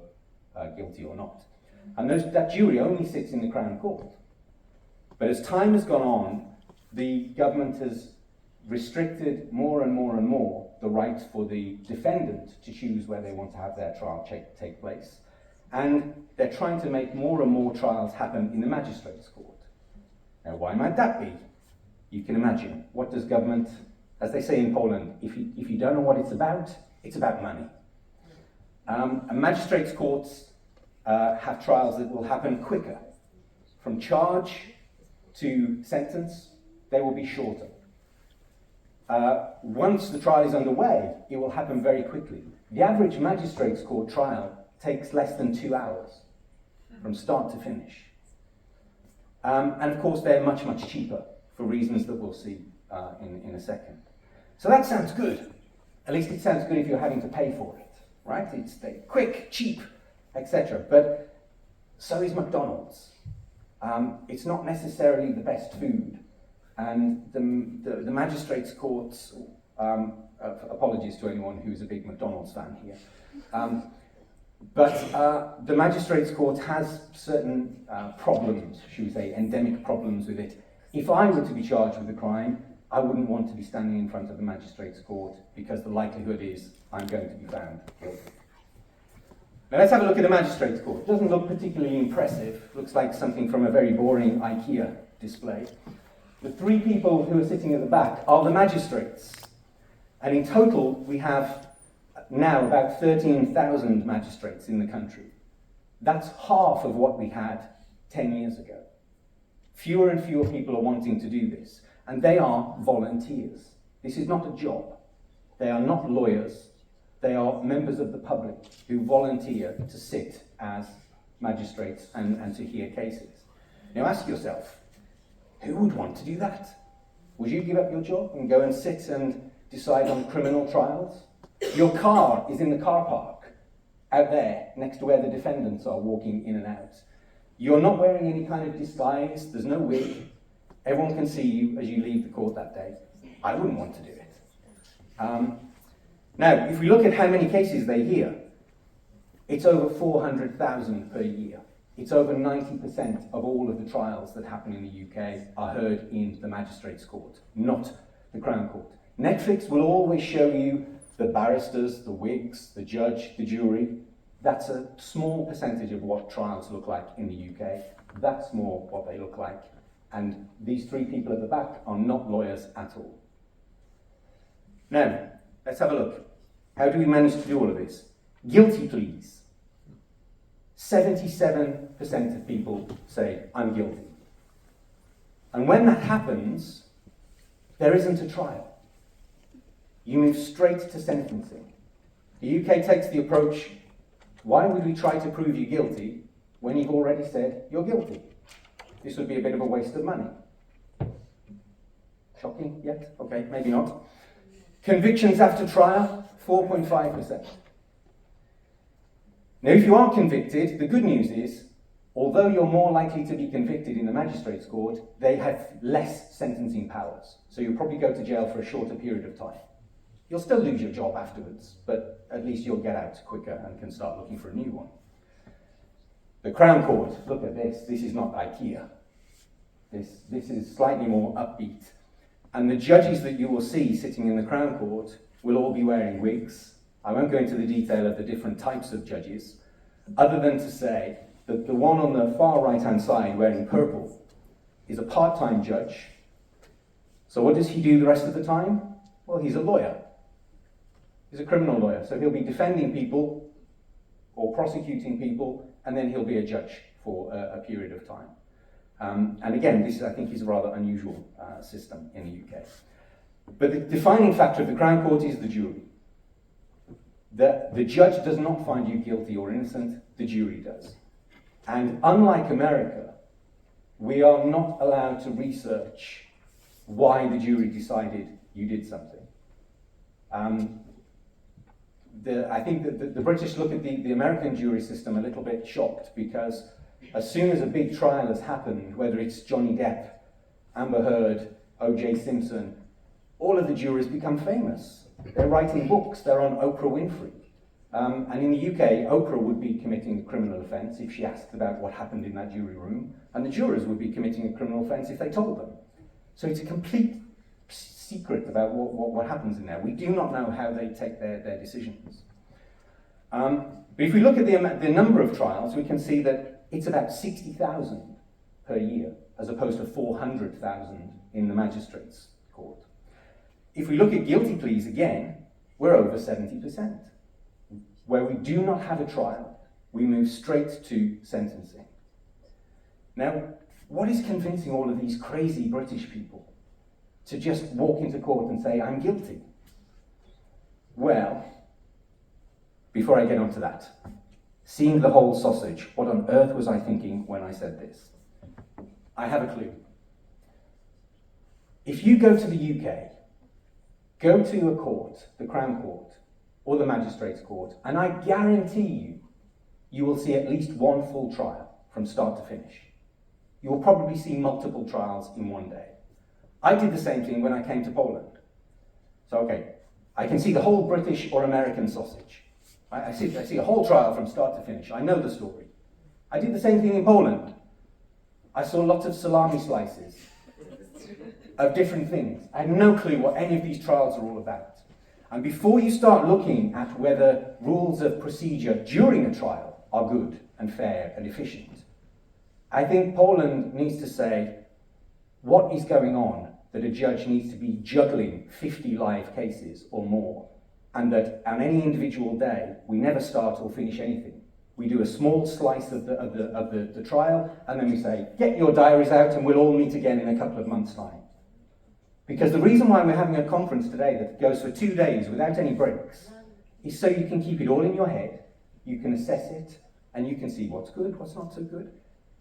guilty or not. And that jury only sits in the Crown Court. But as time has gone on, the government has restricted more and more and more the right for the defendant to choose where they want to have their trial take place. And they're trying to make more and more trials happen in the Magistrates' Court. Now, why might that be? You can imagine. What does government, as they say in Poland, if you don't know what it's about money. And Magistrates' Courts have trials that will happen quicker. From charge to sentence, they will be shorter. Once the trial is underway, it will happen very quickly. The average Magistrates' Court trial takes less than 2 hours from start to finish. And of course, they're much, much cheaper for reasons that we'll see in a second. So that sounds good. At least it sounds good if you're having to pay for it, right? It's quick, cheap, etc. But so is McDonald's. It's not necessarily the best food. And the Magistrates' Courts, apologies to anyone who's a big McDonald's fan here, but the Magistrates' Court has certain problems, should we say, endemic problems with it. If I were to be charged with a crime, I wouldn't want to be standing in front of the Magistrates' Court because the likelihood is I'm going to be found guilty. Now let's have a look at the Magistrates' Court. It doesn't look particularly impressive. Looks like something from a very boring IKEA display. The three people who are sitting at the back are the magistrates. And in total, we have now about 13,000 magistrates in the country. That's half of what we had 10 years ago. Fewer and fewer people are wanting to do this. And they are volunteers. This is not a job. They are not lawyers. They are members of the public who volunteer to sit as magistrates and to hear cases. Now ask yourself, who would want to do that? Would you give up your job and go and sit and decide on criminal trials? Your car is in the car park out there next to where the defendants are walking in and out. You're not wearing any kind of disguise. There's no wig. Everyone can see you as you leave the court that day. I wouldn't want to do it. Now, if we look at how many cases they hear, it's over 400,000 per year. It's over 90% of all of the trials that happen in the UK are heard in the Magistrates' Court, not the Crown Court. Netflix will always show you the barristers, the wigs, the judge, the jury. That's a small percentage of what trials look like in the UK. That's more what they look like. And these three people at the back are not lawyers at all. Now, let's have a look. How do we manage to do all of this? Guilty pleas. 77% of people say, I'm guilty. And when that happens, there isn't a trial. You move straight to sentencing. The UK takes the approach, why would we try to prove you guilty when you've already said you're guilty? This would be a bit of a waste of money. Shocking yet? Okay, maybe not. Convictions after trial, 4.5%. Now, if you are convicted, the good news is, although you're more likely to be convicted in the Magistrates' Court, they have less sentencing powers. So you'll probably go to jail for a shorter period of time. You'll still lose your job afterwards, but at least you'll get out quicker and can start looking for a new one. The Crown Court, look at this. This is not IKEA. This is slightly more upbeat. And the judges that you will see sitting in the Crown Court will all be wearing wigs. I won't go into the detail of the different types of judges, other than to say that the one on the far right-hand side wearing purple is a part-time judge. So what does he do the rest of the time? Well, he's a lawyer. He's a criminal lawyer, so he'll be defending people or prosecuting people, and then he'll be a judge for a period of time. And again, this I think is a rather unusual system in the UK. But the defining factor of the Crown Court is the jury. that the judge does not find you guilty or innocent, the jury does. And unlike America, we are not allowed to research why the jury decided you did something. I think that the British look at the American jury system a little bit shocked, because as soon as a big trial has happened, whether it's Johnny Depp, Amber Heard, O.J. Simpson, all of the jurors become famous. They're writing books, they're on Oprah Winfrey. And in the UK, Oprah would be committing a criminal offence if she asked about what happened in that jury room, and the jurors would be committing a criminal offence if they told them. So it's a complete secret about what happens in there. We do not know how they take their decisions. But if we look at the number of trials, we can see that it's about 60,000 per year, as opposed to 400,000 in the magistrates' court. If we look at guilty pleas again, we're over 70%. Where we do not have a trial, we move straight to sentencing. Now, what is convincing all of these crazy British people to just walk into court and say, I'm guilty? Well, before I get onto that, seeing the whole sausage, what on earth was I thinking when I said this? I have a clue. If you go to the UK, go to a court, the Crown Court, or the Magistrates' Court, and I guarantee you, you will see at least one full trial from start to finish. You will probably see multiple trials in one day. I did the same thing when I came to Poland. So, okay, I can see the whole British or American sausage. I see a whole trial from start to finish. I know the story. I did the same thing in Poland. I saw lots of salami slices of different things. I had no clue what any of these trials are all about. And before you start looking at whether rules of procedure during a trial are good and fair and efficient, I think Poland needs to say, what is going on that a judge needs to be juggling 50 live cases or more, and that on any individual day, we never start or finish anything. We do a small slice of the trial, and then we say, get your diaries out and we'll all meet again in a couple of months' time. Because the reason why we're having a conference today that goes for 2 days without any breaks is so you can keep it all in your head, you can assess it, and you can see what's good, what's not so good.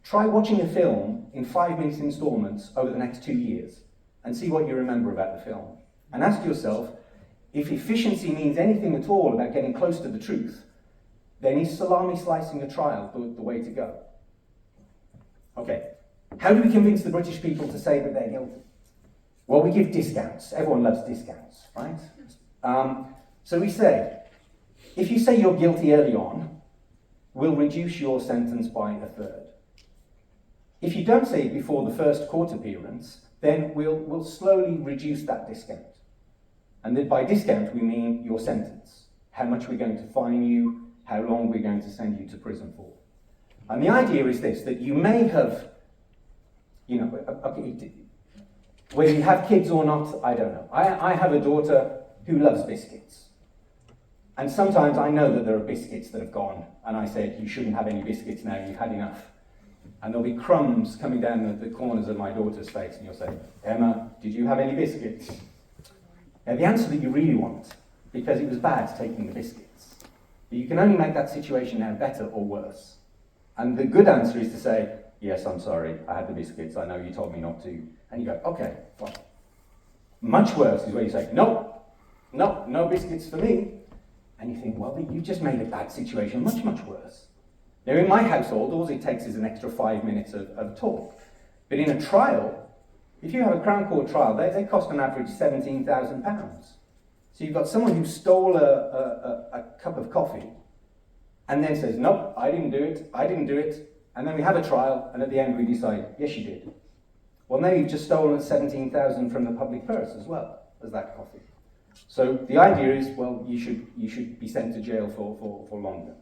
Try watching a film in 5-minute installments over the next 2 years and see what you remember about the film. And ask yourself, if efficiency means anything at all about getting close to the truth, then is salami slicing a trial the way to go? Okay, how do we convince the British people to say that they're guilty? Well, we give discounts. Everyone loves discounts, right? So we say, if you say you're guilty early on, we'll reduce your sentence by 1/3. If you don't say it before the first court appearance, then we'll slowly reduce that discount. And then by discount, we mean your sentence. How much we're going to fine you, how long we're going to send you to prison for. And the idea is this, that you may have, whether you have kids or not, I don't know. I have a daughter who loves biscuits. And sometimes I know that there are biscuits that have gone, and I said, you shouldn't have any biscuits now, you've had enough. And there'll be crumbs coming down the corners of my daughter's face, and you'll say, Emma, did you have any biscuits? Now, the answer that you really want, because it was bad taking the biscuits, but you can only make that situation now better or worse. And the good answer is to say, yes, I'm sorry, I had the biscuits, I know you told me not to. And you go, okay, fine. Much worse is where you say, no biscuits for me. And you think, well, you've just made a bad situation much, much worse. Now, in my household, all it takes is an extra 5 minutes of talk. But in a trial, if you have a Crown Court trial, they cost on average £17,000. So you've got someone who stole a cup of coffee and then says, nope, I didn't do it. And then we have a trial, and at the end we decide, yes, you did. Well, now you've just stolen 17,000 from the public purse as well as that coffee. So the idea is, well, you should be sent to jail for longer.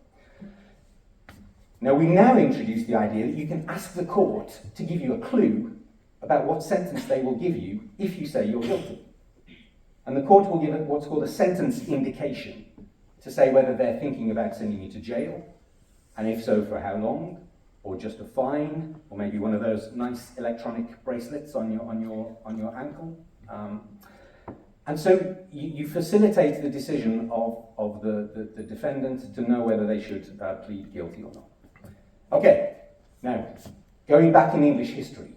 Now we now introduce the idea that you can ask the court to give you a clue about what sentence they will give you if you say you're guilty. And the court will give what's called a sentence indication to say whether they're thinking about sending you to jail, and if so, for how long, or just a fine, or maybe one of those nice electronic bracelets on your ankle. And so you facilitate the decision of the defendant to know whether they should plead guilty or not. Okay, now, going back in English history,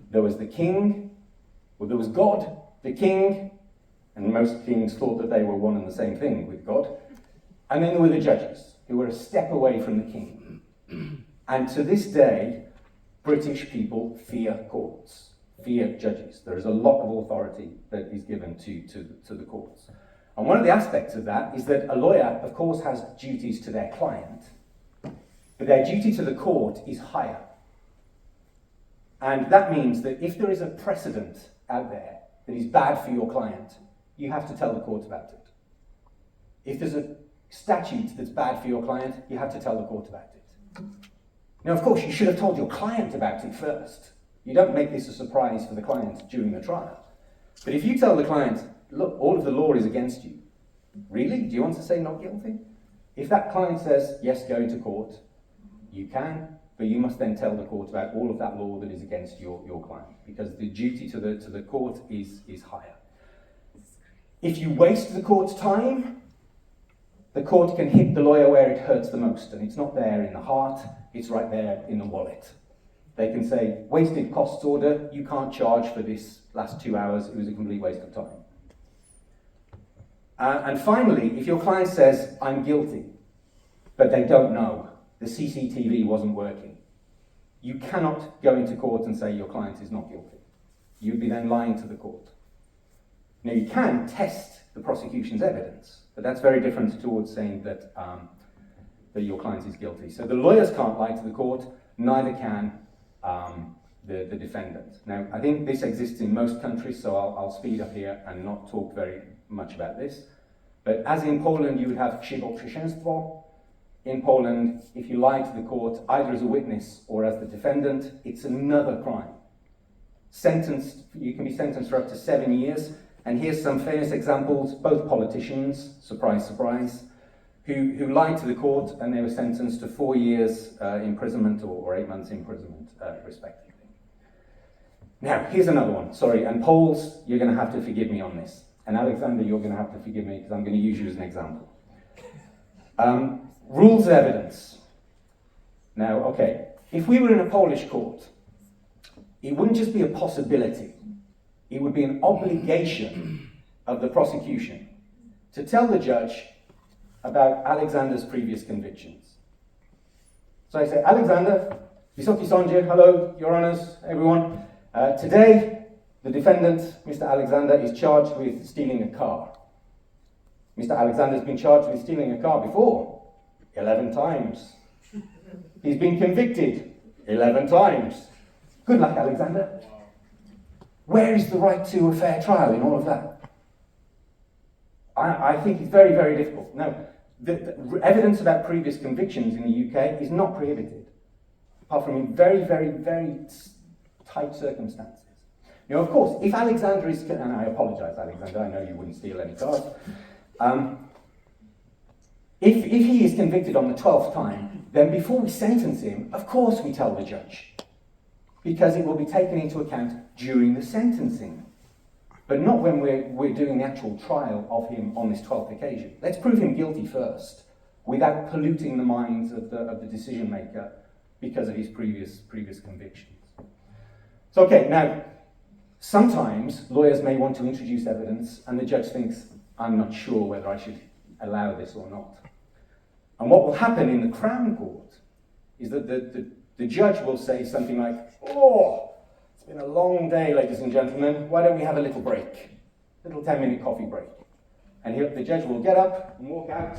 there was the king, well, there was God, the king, and most kings thought that they were one and the same thing with God. And then there were the judges, who were a step away from the king. And to this day, British people fear courts, fear judges. There is a lot of authority that is given to the courts. And one of the aspects of that is that a lawyer, of course, has duties to their client, but their duty to the court is higher. And that means that if there is a precedent out there that is bad for your client, you have to tell the court about it. If there's a statute that's bad for your client, you have to tell the court about it. Now, of course, you should have told your client about it first. You don't make this a surprise for the client during the trial. But if you tell the client, look, all of the law is against you, really? Do you want to say not guilty? If that client says, yes, go into court, you can, but you must then tell the court about all of that law that is against your client, because the duty to the court is higher. If you waste the court's time, the court can hit the lawyer where it hurts the most, and it's not there in the heart, it's right there in the wallet. They can say, wasted costs order, you can't charge for this last 2 hours, it was a complete waste of time. And finally, if your client says, I'm guilty, but they don't know, the CCTV wasn't working, you cannot go into court and say your client is not guilty. You'd be then lying to the court. Now, you can test the prosecution's evidence, but that's very different towards saying that, that your client is guilty. So the lawyers can't lie to the court, neither can the defendant. Now, I think this exists in most countries, so I'll speed up here and not talk very much about this. But as in Poland, you would have przysięstwo. In Poland, if you lie to the court, either as a witness or as the defendant, it's another crime. You can be sentenced for up to 7 years. And here's some famous examples, both politicians, surprise, surprise, who lied to the court and they were sentenced to 4 years imprisonment or 8 months imprisonment, respectively. Now, here's another one. Sorry, and Poles, you're going to have to forgive me on this. And Alexander, you're going to have to forgive me because I'm going to use you as an example. Rules of evidence. Now, okay, if we were in a Polish court, it wouldn't just be a possibility. It would be an obligation of the prosecution to tell the judge about Alexander's previous convictions. So I say, Alexander, Wysoki Sądzie, hello, Your Honours, everyone. Today, the defendant, Mr. Alexander, is charged with stealing a car. Mr. Alexander's been charged with stealing a car before, 11 times. He's been convicted 11 times. Good luck, Alexander. Where is the right to a fair trial in all of that? I think it's very, very difficult. Now, the evidence about previous convictions in the UK is not prohibited, apart from in very, very, very tight circumstances. Now, of course, if Alexander is, and I apologise, Alexander, I know you wouldn't steal any cars. If he is convicted on the 12th time, then before we sentence him, of course we tell the judge, because it will be taken into account during the sentencing, but not when we're doing the actual trial of him on this 12th occasion. Let's prove him guilty first, without polluting the minds of the decision maker because of his previous convictions. So, okay, now, sometimes lawyers may want to introduce evidence and the judge thinks, I'm not sure whether I should allow this or not. And what will happen in the Crown Court is that the judge will say something like, oh, it's been a long day, ladies and gentlemen, why don't we have a little break? A little 10-minute coffee break. And the judge will get up and walk out,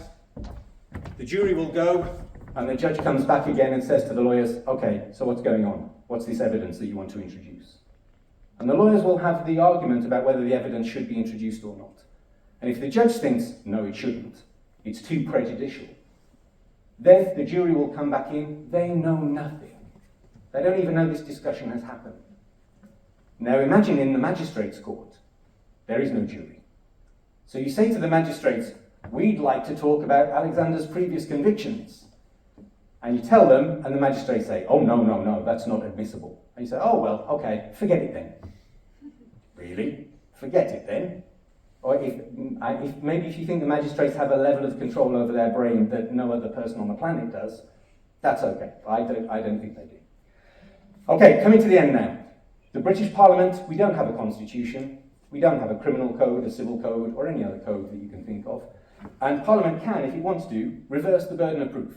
the jury will go, and the judge comes back again and says to the lawyers, okay, so what's going on? What's this evidence that you want to introduce? And the lawyers will have the argument about whether the evidence should be introduced or not. And if the judge thinks, no, it shouldn't, it's too prejudicial, then the jury will come back in, they know nothing. They don't even know this discussion has happened. Now imagine in the magistrate's court, there is no jury. So you say to the magistrates, we'd like to talk about Alexander's previous convictions. And you tell them, and the magistrates say, oh, no, that's not admissible. And you say, oh, well, okay, forget it then. Really? Forget it then? or if maybe if you think the magistrates have a level of control over their brain that no other person on the planet does, that's okay. I don't think they do. Okay, coming to the end now. The British Parliament, we don't have a constitution, we don't have a criminal code, a civil code, or any other code that you can think of. And Parliament can, if it wants to, reverse the burden of proof.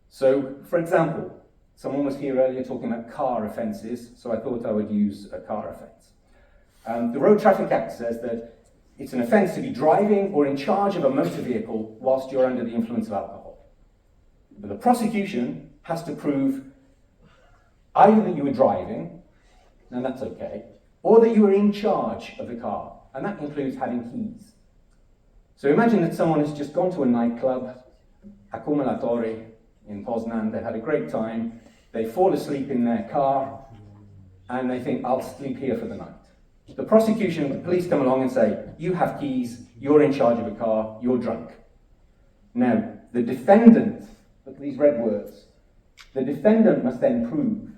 So, for example, someone was here earlier talking about car offences, so I thought I would use a car offence. The Road Traffic Act says that it's an offence to be driving or in charge of a motor vehicle whilst you're under the influence of alcohol. But the prosecution has to prove either that you were driving, and that's okay, or that you were in charge of the car, and that includes having keys. So imagine that someone has just gone to a nightclub, Accumulatori in Poznań, they've had a great time, they fall asleep in their car, and they think, I'll sleep here for the night. The prosecution, the police come along and say, you have keys, you're in charge of a car, you're drunk. Now, the defendant, look at these red words, the defendant must then prove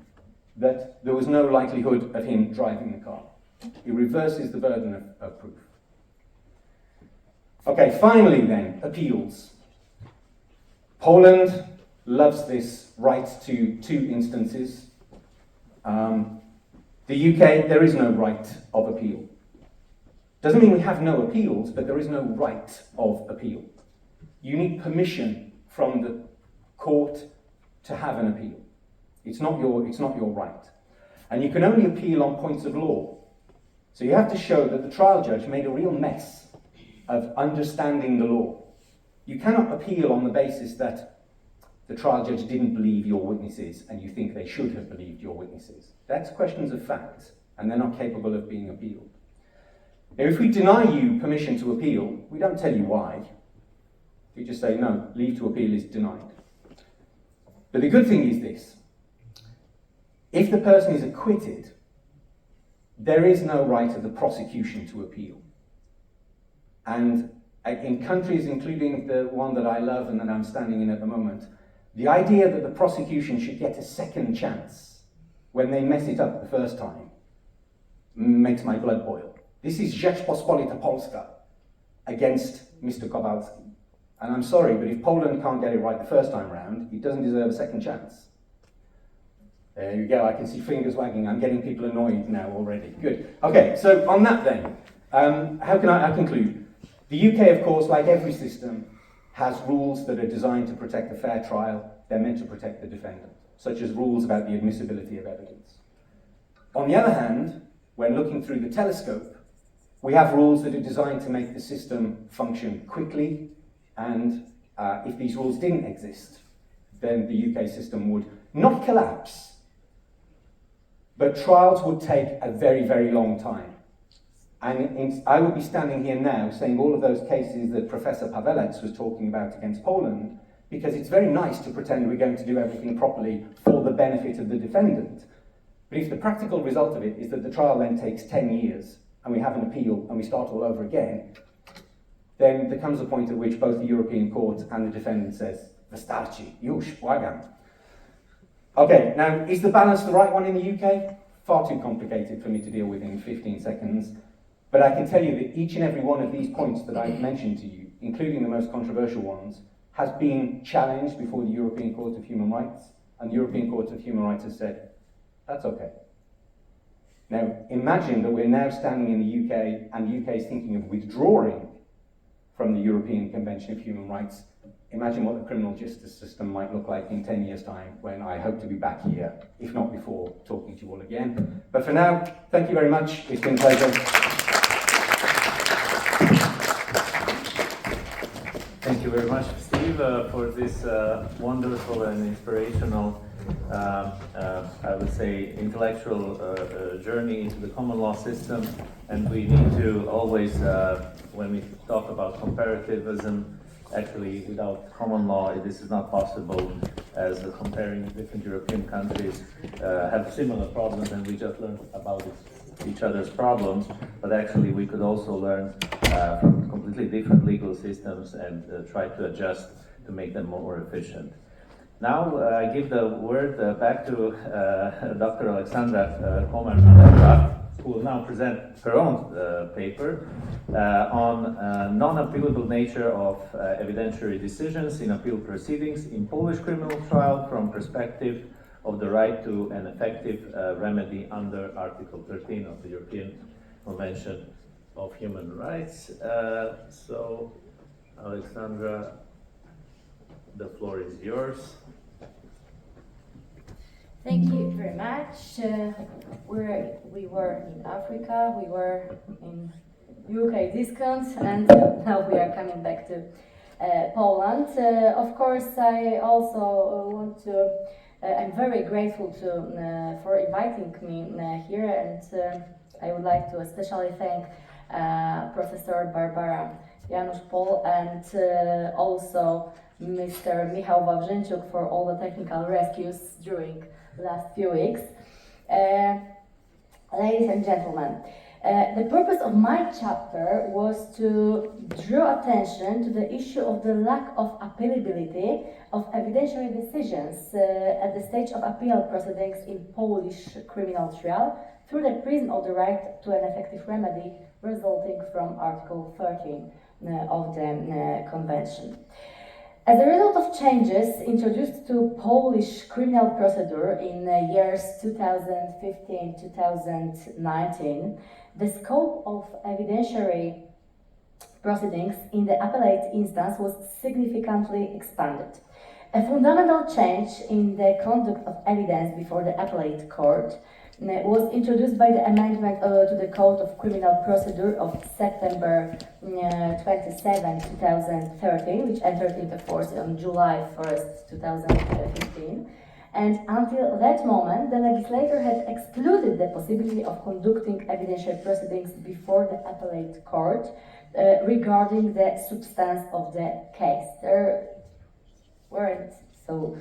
that there was no likelihood of him driving the car. It reverses the burden of proof. Okay, finally then, appeals. Poland loves this right to 2 instances. The UK, there is no right of appeal. Doesn't mean we have no appeals, but there is no right of appeal. You need permission from the court to have an appeal. It's not your right. And you can only appeal on points of law. So you have to show that the trial judge made a real mess of understanding the law. You cannot appeal on the basis that the trial judge didn't believe your witnesses and you think they should have believed your witnesses. That's questions of fact, and they're not capable of being appealed. Now, if we deny you permission to appeal, we don't tell you why. We just say, no, leave to appeal is denied. But the good thing is this. If the person is acquitted, there is no right of the prosecution to appeal. And in countries, including the one that I love and that I'm standing in at the moment, the idea that the prosecution should get a second chance when they mess it up the first time makes my blood boil. This is Rzeczpospolita Polska against Mr. Kowalski. And I'm sorry, but if Poland can't get it right the first time round, it doesn't deserve a second chance. There you go, I can see fingers wagging. I'm getting people annoyed now already. Good. Okay, so on that then, how can I conclude? The UK, of course, like every system, has rules that are designed to protect a fair trial. They're meant to protect the defendant, such as rules about the admissibility of evidence. On the other hand, when looking through the telescope, we have rules that are designed to make the system function quickly, and if these rules didn't exist, then the UK system would not collapse, but trials would take a very, very long time. And I would be standing here now saying all of those cases that Professor Pawelec was talking about against Poland, because it's very nice to pretend we're going to do everything properly for the benefit of the defendant. But if the practical result of it is that the trial then takes 10 years, and we have an appeal, and we start all over again, then there comes a point at which both the European Court and the defendant says, wystarczy, już, błagam. Okay, now, is the balance the right one in the UK? Far too complicated for me to deal with in 15 seconds. But I can tell you that each and every one of these points that I've mentioned to you, including the most controversial ones, has been challenged before the European Court of Human Rights, and the European Court of Human Rights has said, that's okay. Now, imagine that we're now standing in the UK, and the UK is thinking of withdrawing from the European Convention of Human Rights. Imagine what the criminal justice system might look like in 10 years' time, when I hope to be back here, if not before, talking to you all again. But for now, thank you very much. It's been a pleasure. Thank you very much, Steve, for this wonderful and inspirational, I would say, intellectual journey into the common law system. And we need to always, when we talk about comparativism, actually, without common law, this is not possible, as comparing different European countries have similar problems, and we just learned about each other's problems, but actually we could also learn from completely different legal systems and try to adjust to make them more efficient. Now I give the word back to Dr. Alexandra Komar-Malewska, who will now present her own paper on non-appealable nature of evidentiary decisions in appeal proceedings in Polish criminal trial from perspective of the right to an effective remedy under Article 13 of the European Convention of Human Rights. So, Alexandra, the floor is yours. Thank you very much. We were in Africa, we were in UK discount, and now we are coming back to Poland. Of course, I also want to. I'm very grateful to for inviting me here, and I would like to especially thank Professor Barbara Janusz-Pohl and also Mr. Michał Wawrzyńczak for all the technical rescues during the last few weeks. Ladies and gentlemen, the purpose of my chapter was to draw attention to the issue of the lack of appealability of evidentiary decisions at the stage of appeal proceedings in Polish criminal trial through the prism of the right to an effective remedy resulting from Article 13 of the Convention. As a result of changes introduced to Polish criminal procedure in years 2015-2019, the scope of evidentiary proceedings in the appellate instance was significantly expanded. A fundamental change in the conduct of evidence before the appellate court was introduced by the amendment to the Code of Criminal Procedure of September 27, 2013, which entered into force on July 1st, 2015. And until that moment, the legislator had excluded the possibility of conducting evidentiary proceedings before the appellate court regarding the substance of the case. There weren't so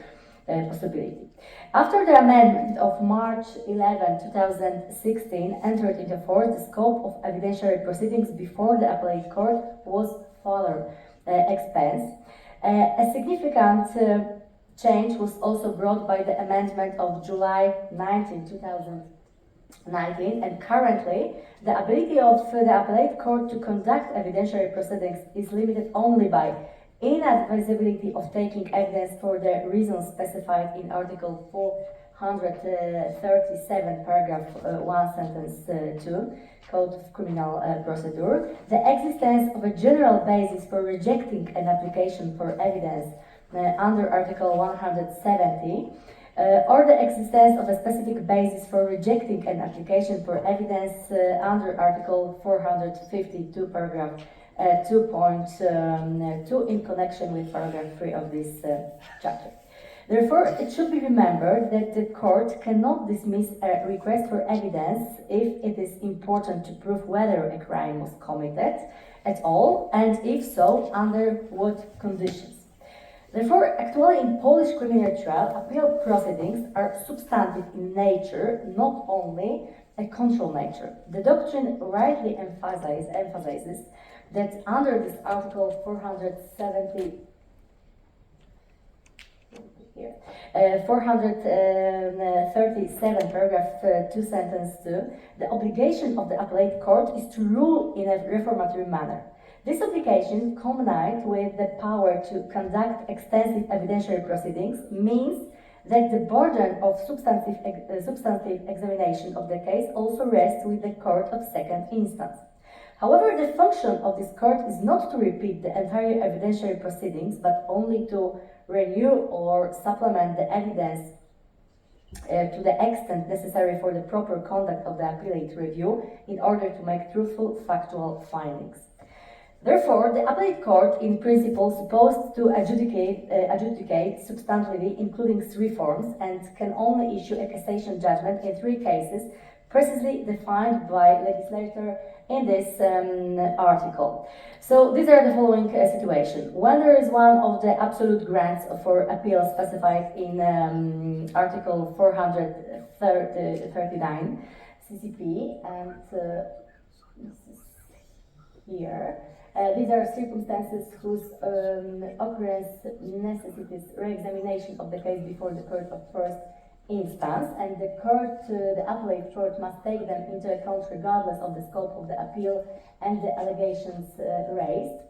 possibility. After the amendment of March 11, 2016 entered into force, the scope of evidentiary proceedings before the appellate court was further expanded. A significant change was also brought by the amendment of July 19, 2019, and currently the ability of the appellate court to conduct evidentiary proceedings is limited only by inadvisability of taking evidence for the reasons specified in Article 437, paragraph 1, sentence 2, Code of Criminal Procedure, the existence of a general basis for rejecting an application for evidence under Article 170, or the existence of a specific basis for rejecting an application for evidence under Article 452, paragraph 2.2 in connection with paragraph 3 of this chapter. Therefore, it should be remembered that the court cannot dismiss a request for evidence if it is important to prove whether a crime was committed at all, and if so, under what conditions. Therefore, actually in Polish criminal trial, appeal proceedings are substantive in nature, not only a control nature. The doctrine rightly emphasizes that under this Article 437, paragraph 2, sentence 2, the obligation of the appellate court is to rule in a reformatory manner. This obligation, combined with the power to conduct extensive evidentiary proceedings, means that the burden of substantive examination of the case also rests with the court of second instance. However, the function of this court is not to repeat the entire evidentiary proceedings, but only to renew or supplement the evidence to the extent necessary for the proper conduct of the appellate review in order to make truthful factual findings. Therefore, the appellate court, in principle, is supposed to adjudicate substantively, including 3 forms, and can only issue a cassation judgment in 3 cases, precisely defined by legislator in this article. So these are the following situations. When there is one of the absolute grants for appeal specified in Article 439 CCP, and this is here. These are circumstances whose occurrence necessitates re-examination of the case before the court of first instance, and the court, the appellate court, must take them into account regardless of the scope of the appeal and the allegations raised.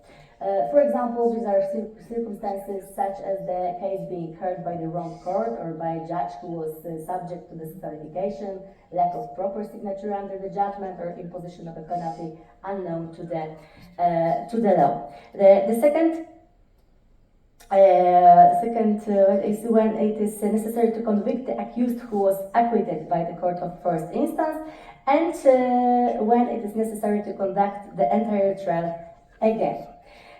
For example, these are circumstances such as the case being heard by the wrong court or by a judge who was subject to disqualification, lack of proper signature under the judgment, or imposition of a penalty unknown to the law. The second is when it is necessary to convict the accused who was acquitted by the court of first instance, and when it is necessary to conduct the entire trial again.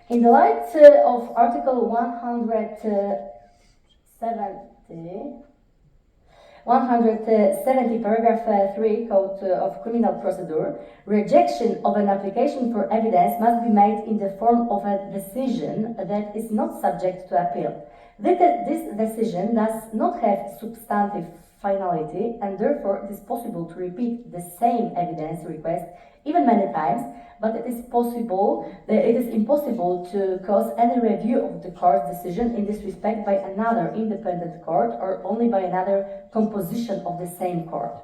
In the light of Article 170, paragraph 3, Code of Criminal Procedure, rejection of an application for evidence must be made in the form of a decision that is not subject to appeal. This decision does not have substantive finality, and therefore it is possible to repeat the same evidence request even many times, but it is impossible to cause any review of the court's decision in this respect by another independent court or only by another composition of the same court.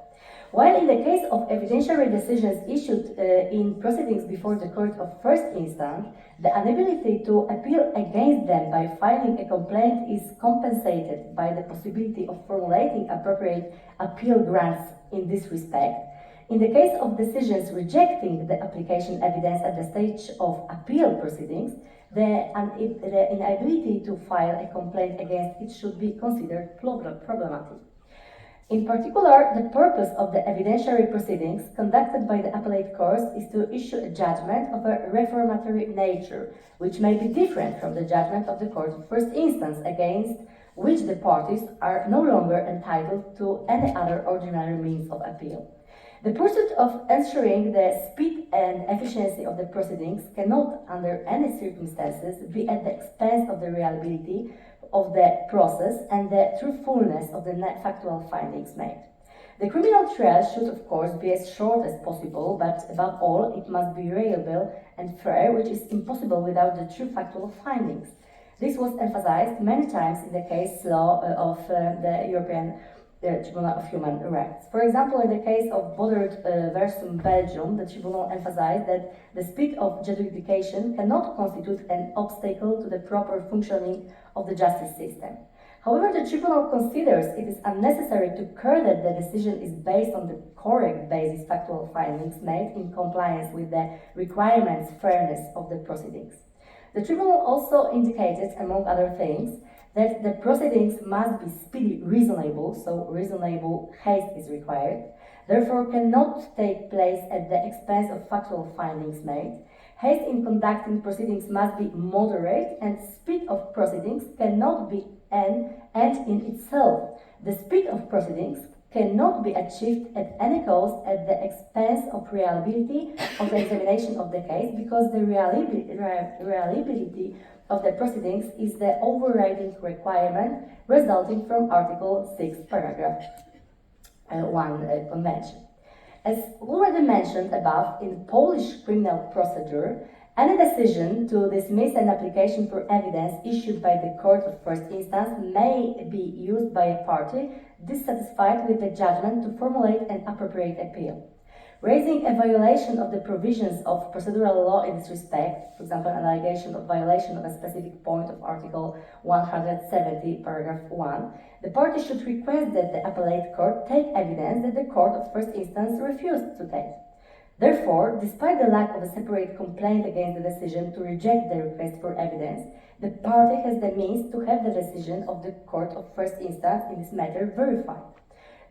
While in the case of evidentiary decisions issued in proceedings before the court of first instance, the inability to appeal against them by filing a complaint is compensated by the possibility of formulating appropriate appeal grounds in this respect. In the case of decisions rejecting the application evidence at the stage of appeal proceedings, the inability to file a complaint against it should be considered problematic. In particular, the purpose of the evidentiary proceedings conducted by the appellate courts is to issue a judgment of a reformatory nature, which may be different from the judgment of the court of first instance, against which the parties are no longer entitled to any other ordinary means of appeal. The pursuit of ensuring the speed and efficiency of the proceedings cannot, under any circumstances, be at the expense of the reliability of the process and the truthfulness of the factual findings made. The criminal trial should, of course, be as short as possible, but above all, it must be reliable and fair, which is impossible without the true factual findings. This was emphasized many times in the case law of the European Tribunal of Human Rights. For example, in the case of Boddert versus Belgium, the Tribunal emphasized that the speed of adjudication cannot constitute an obstacle to the proper functioning of the justice system. However, the Tribunal considers it is unnecessary to care that the decision is based on the correct basis factual findings made in compliance with the requirements fairness of the proceedings. The Tribunal also indicated, among other things, that the proceedings must be speedy reasonable, so reasonable haste is required, therefore cannot take place at the expense of factual findings made. Haste in conducting proceedings must be moderate, and speed of proceedings cannot be an end in itself. The speed of proceedings cannot be achieved at any cost at the expense of reliability of the examination of the case, because the reliability of the proceedings is the overriding requirement resulting from Article 6, paragraph 1 Convention. As already mentioned above, in Polish criminal procedure, any decision to dismiss an application for evidence issued by the court of first instance may be used by a party dissatisfied with the judgment to formulate an appropriate appeal. Raising a violation of the provisions of procedural law in this respect, for example, an allegation of violation of a specific point of Article 170, paragraph 1, the party should request that the appellate court take evidence that the court of first instance refused to take. Therefore, despite the lack of a separate complaint against the decision to reject the request for evidence, the party has the means to have the decision of the court of first instance in this matter verified.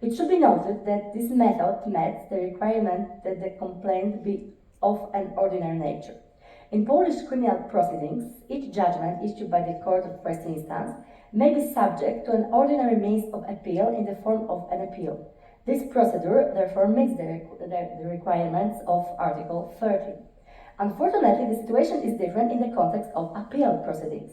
It should be noted that this method met the requirement that the complaint be of an ordinary nature. In Polish criminal proceedings, each judgment issued by the court of first instance may be subject to an ordinary means of appeal in the form of an appeal. This procedure therefore meets the requirements of Article 30. Unfortunately, the situation is different in the context of appeal proceedings.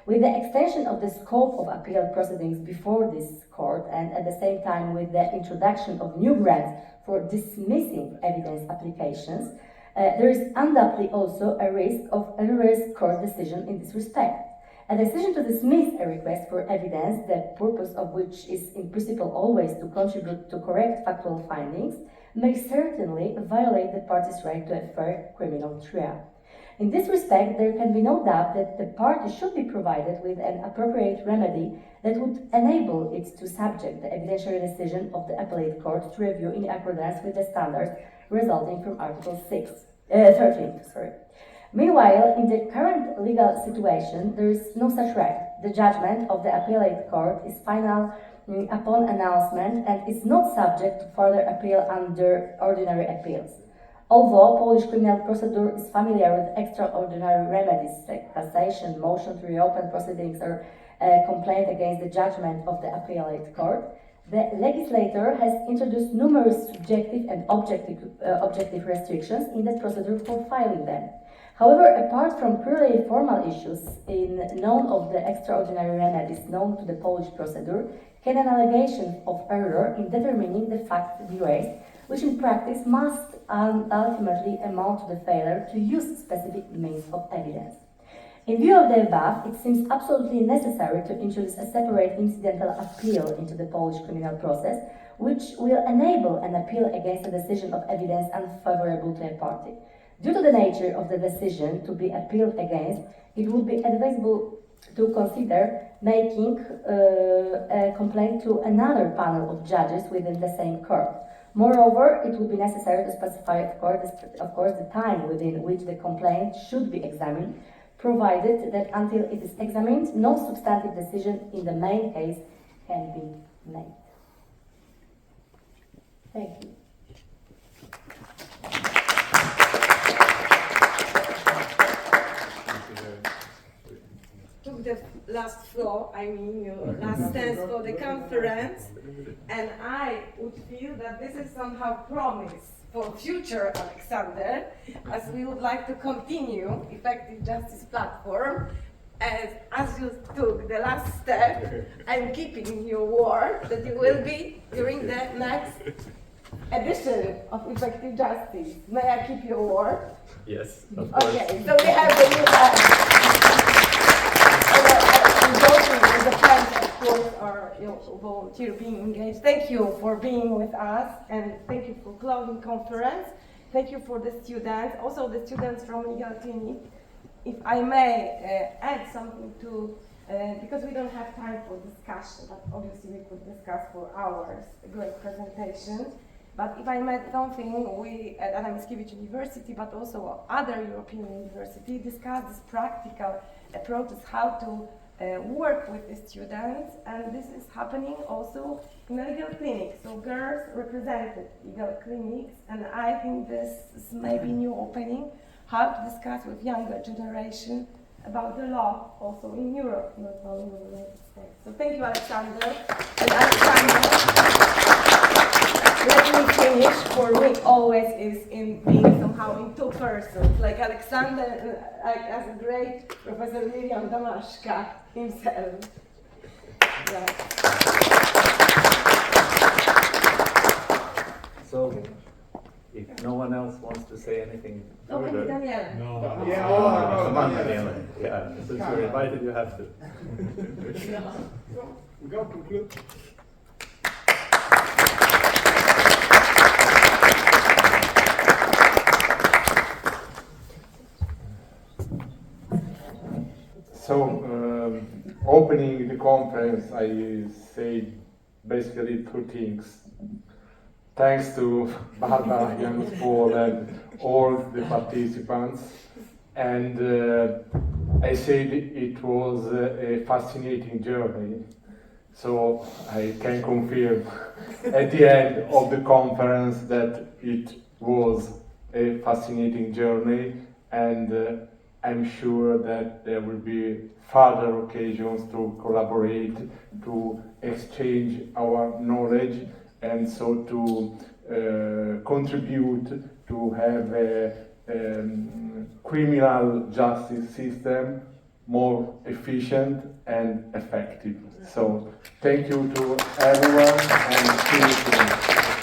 With the extension of the scope of appeal proceedings before this court, and at the same time with the introduction of new grounds for dismissing evidence applications, there is undoubtedly also a risk of a reverse court decision in this respect. A decision to dismiss a request for evidence, the purpose of which is in principle always to contribute to correct factual findings, may certainly violate the party's right to a fair criminal trial. In this respect, there can be no doubt that the party should be provided with an appropriate remedy that would enable it to subject the evidentiary decision of the appellate court to review in accordance with the standards resulting from Article 13. Meanwhile, in the current legal situation, there is no such right. The judgment of the appellate court is final upon announcement and is not subject to further appeal under ordinary appeals. Although Polish criminal procedure is familiar with extraordinary remedies like cassation, motion to reopen proceedings, or complaint against the judgment of the appellate court, the legislator has introduced numerous subjective and objective restrictions in the procedure for filing them. However, apart from purely formal issues in none of the extraordinary remedies known to the Polish procedure can an allegation of error in determining the facts be raised, which in practice must ultimately amount to the failure to use specific means of evidence. In view of the above, it seems absolutely necessary to introduce a separate incidental appeal into the Polish criminal process, which will enable an appeal against a decision of evidence unfavorable to a party. Due to the nature of the decision to be appealed against, it would be advisable to consider making a complaint to another panel of judges within the same court. Moreover, it would be necessary to specify, of course, the time within which the complaint should be examined, provided that until it is examined, no substantive decision in the main case can be made. Thank you. Took the last floor, last stance for the conference, and I would feel that this is somehow promise for future Alexander, as we would like to continue effective justice platform. And as you took the last step, I'm keeping your word that you will be during the next edition of effective justice. May I keep your word? Yes, of course. Okay, so we have the new the friends, of course, are volunteer being engaged. Thank you for being with us, and thank you for closing conference. Thank you for the students, also the students from Legal Clinic. If I may add something to, because we don't have time for discussion, but obviously we could discuss for hours, a great presentation. But if I may add something, we at Adam Mickiewicz University, but also other European universities, discuss this practical approaches, how to work with the students, and this is happening also in a legal clinic. So girls represented legal clinics, and I think this is maybe new opening, how to discuss with younger generation about the law also in Europe, not only in the United States. So thank you, Alexander. And Alexander, let me finish. For me, always is in being somehow in two persons, like Alexander, as a great Professor Miriam Damaszka himself. Yeah. So, if no one else wants to say anything further, Daniele. No. Yeah, come on, Daniele. Yeah, since you're invited, you have to. Go conclude. So, opening the conference, I say basically two things. Thanks to Barbara, Janusz-Pohl, and all the participants. And I said it was a fascinating journey. So I can confirm at the end of the conference that it was a fascinating journey, and I'm sure that there will be further occasions to collaborate, to exchange our knowledge, and so to contribute to have a criminal justice system more efficient and effective. So thank you to everyone, and see you soon.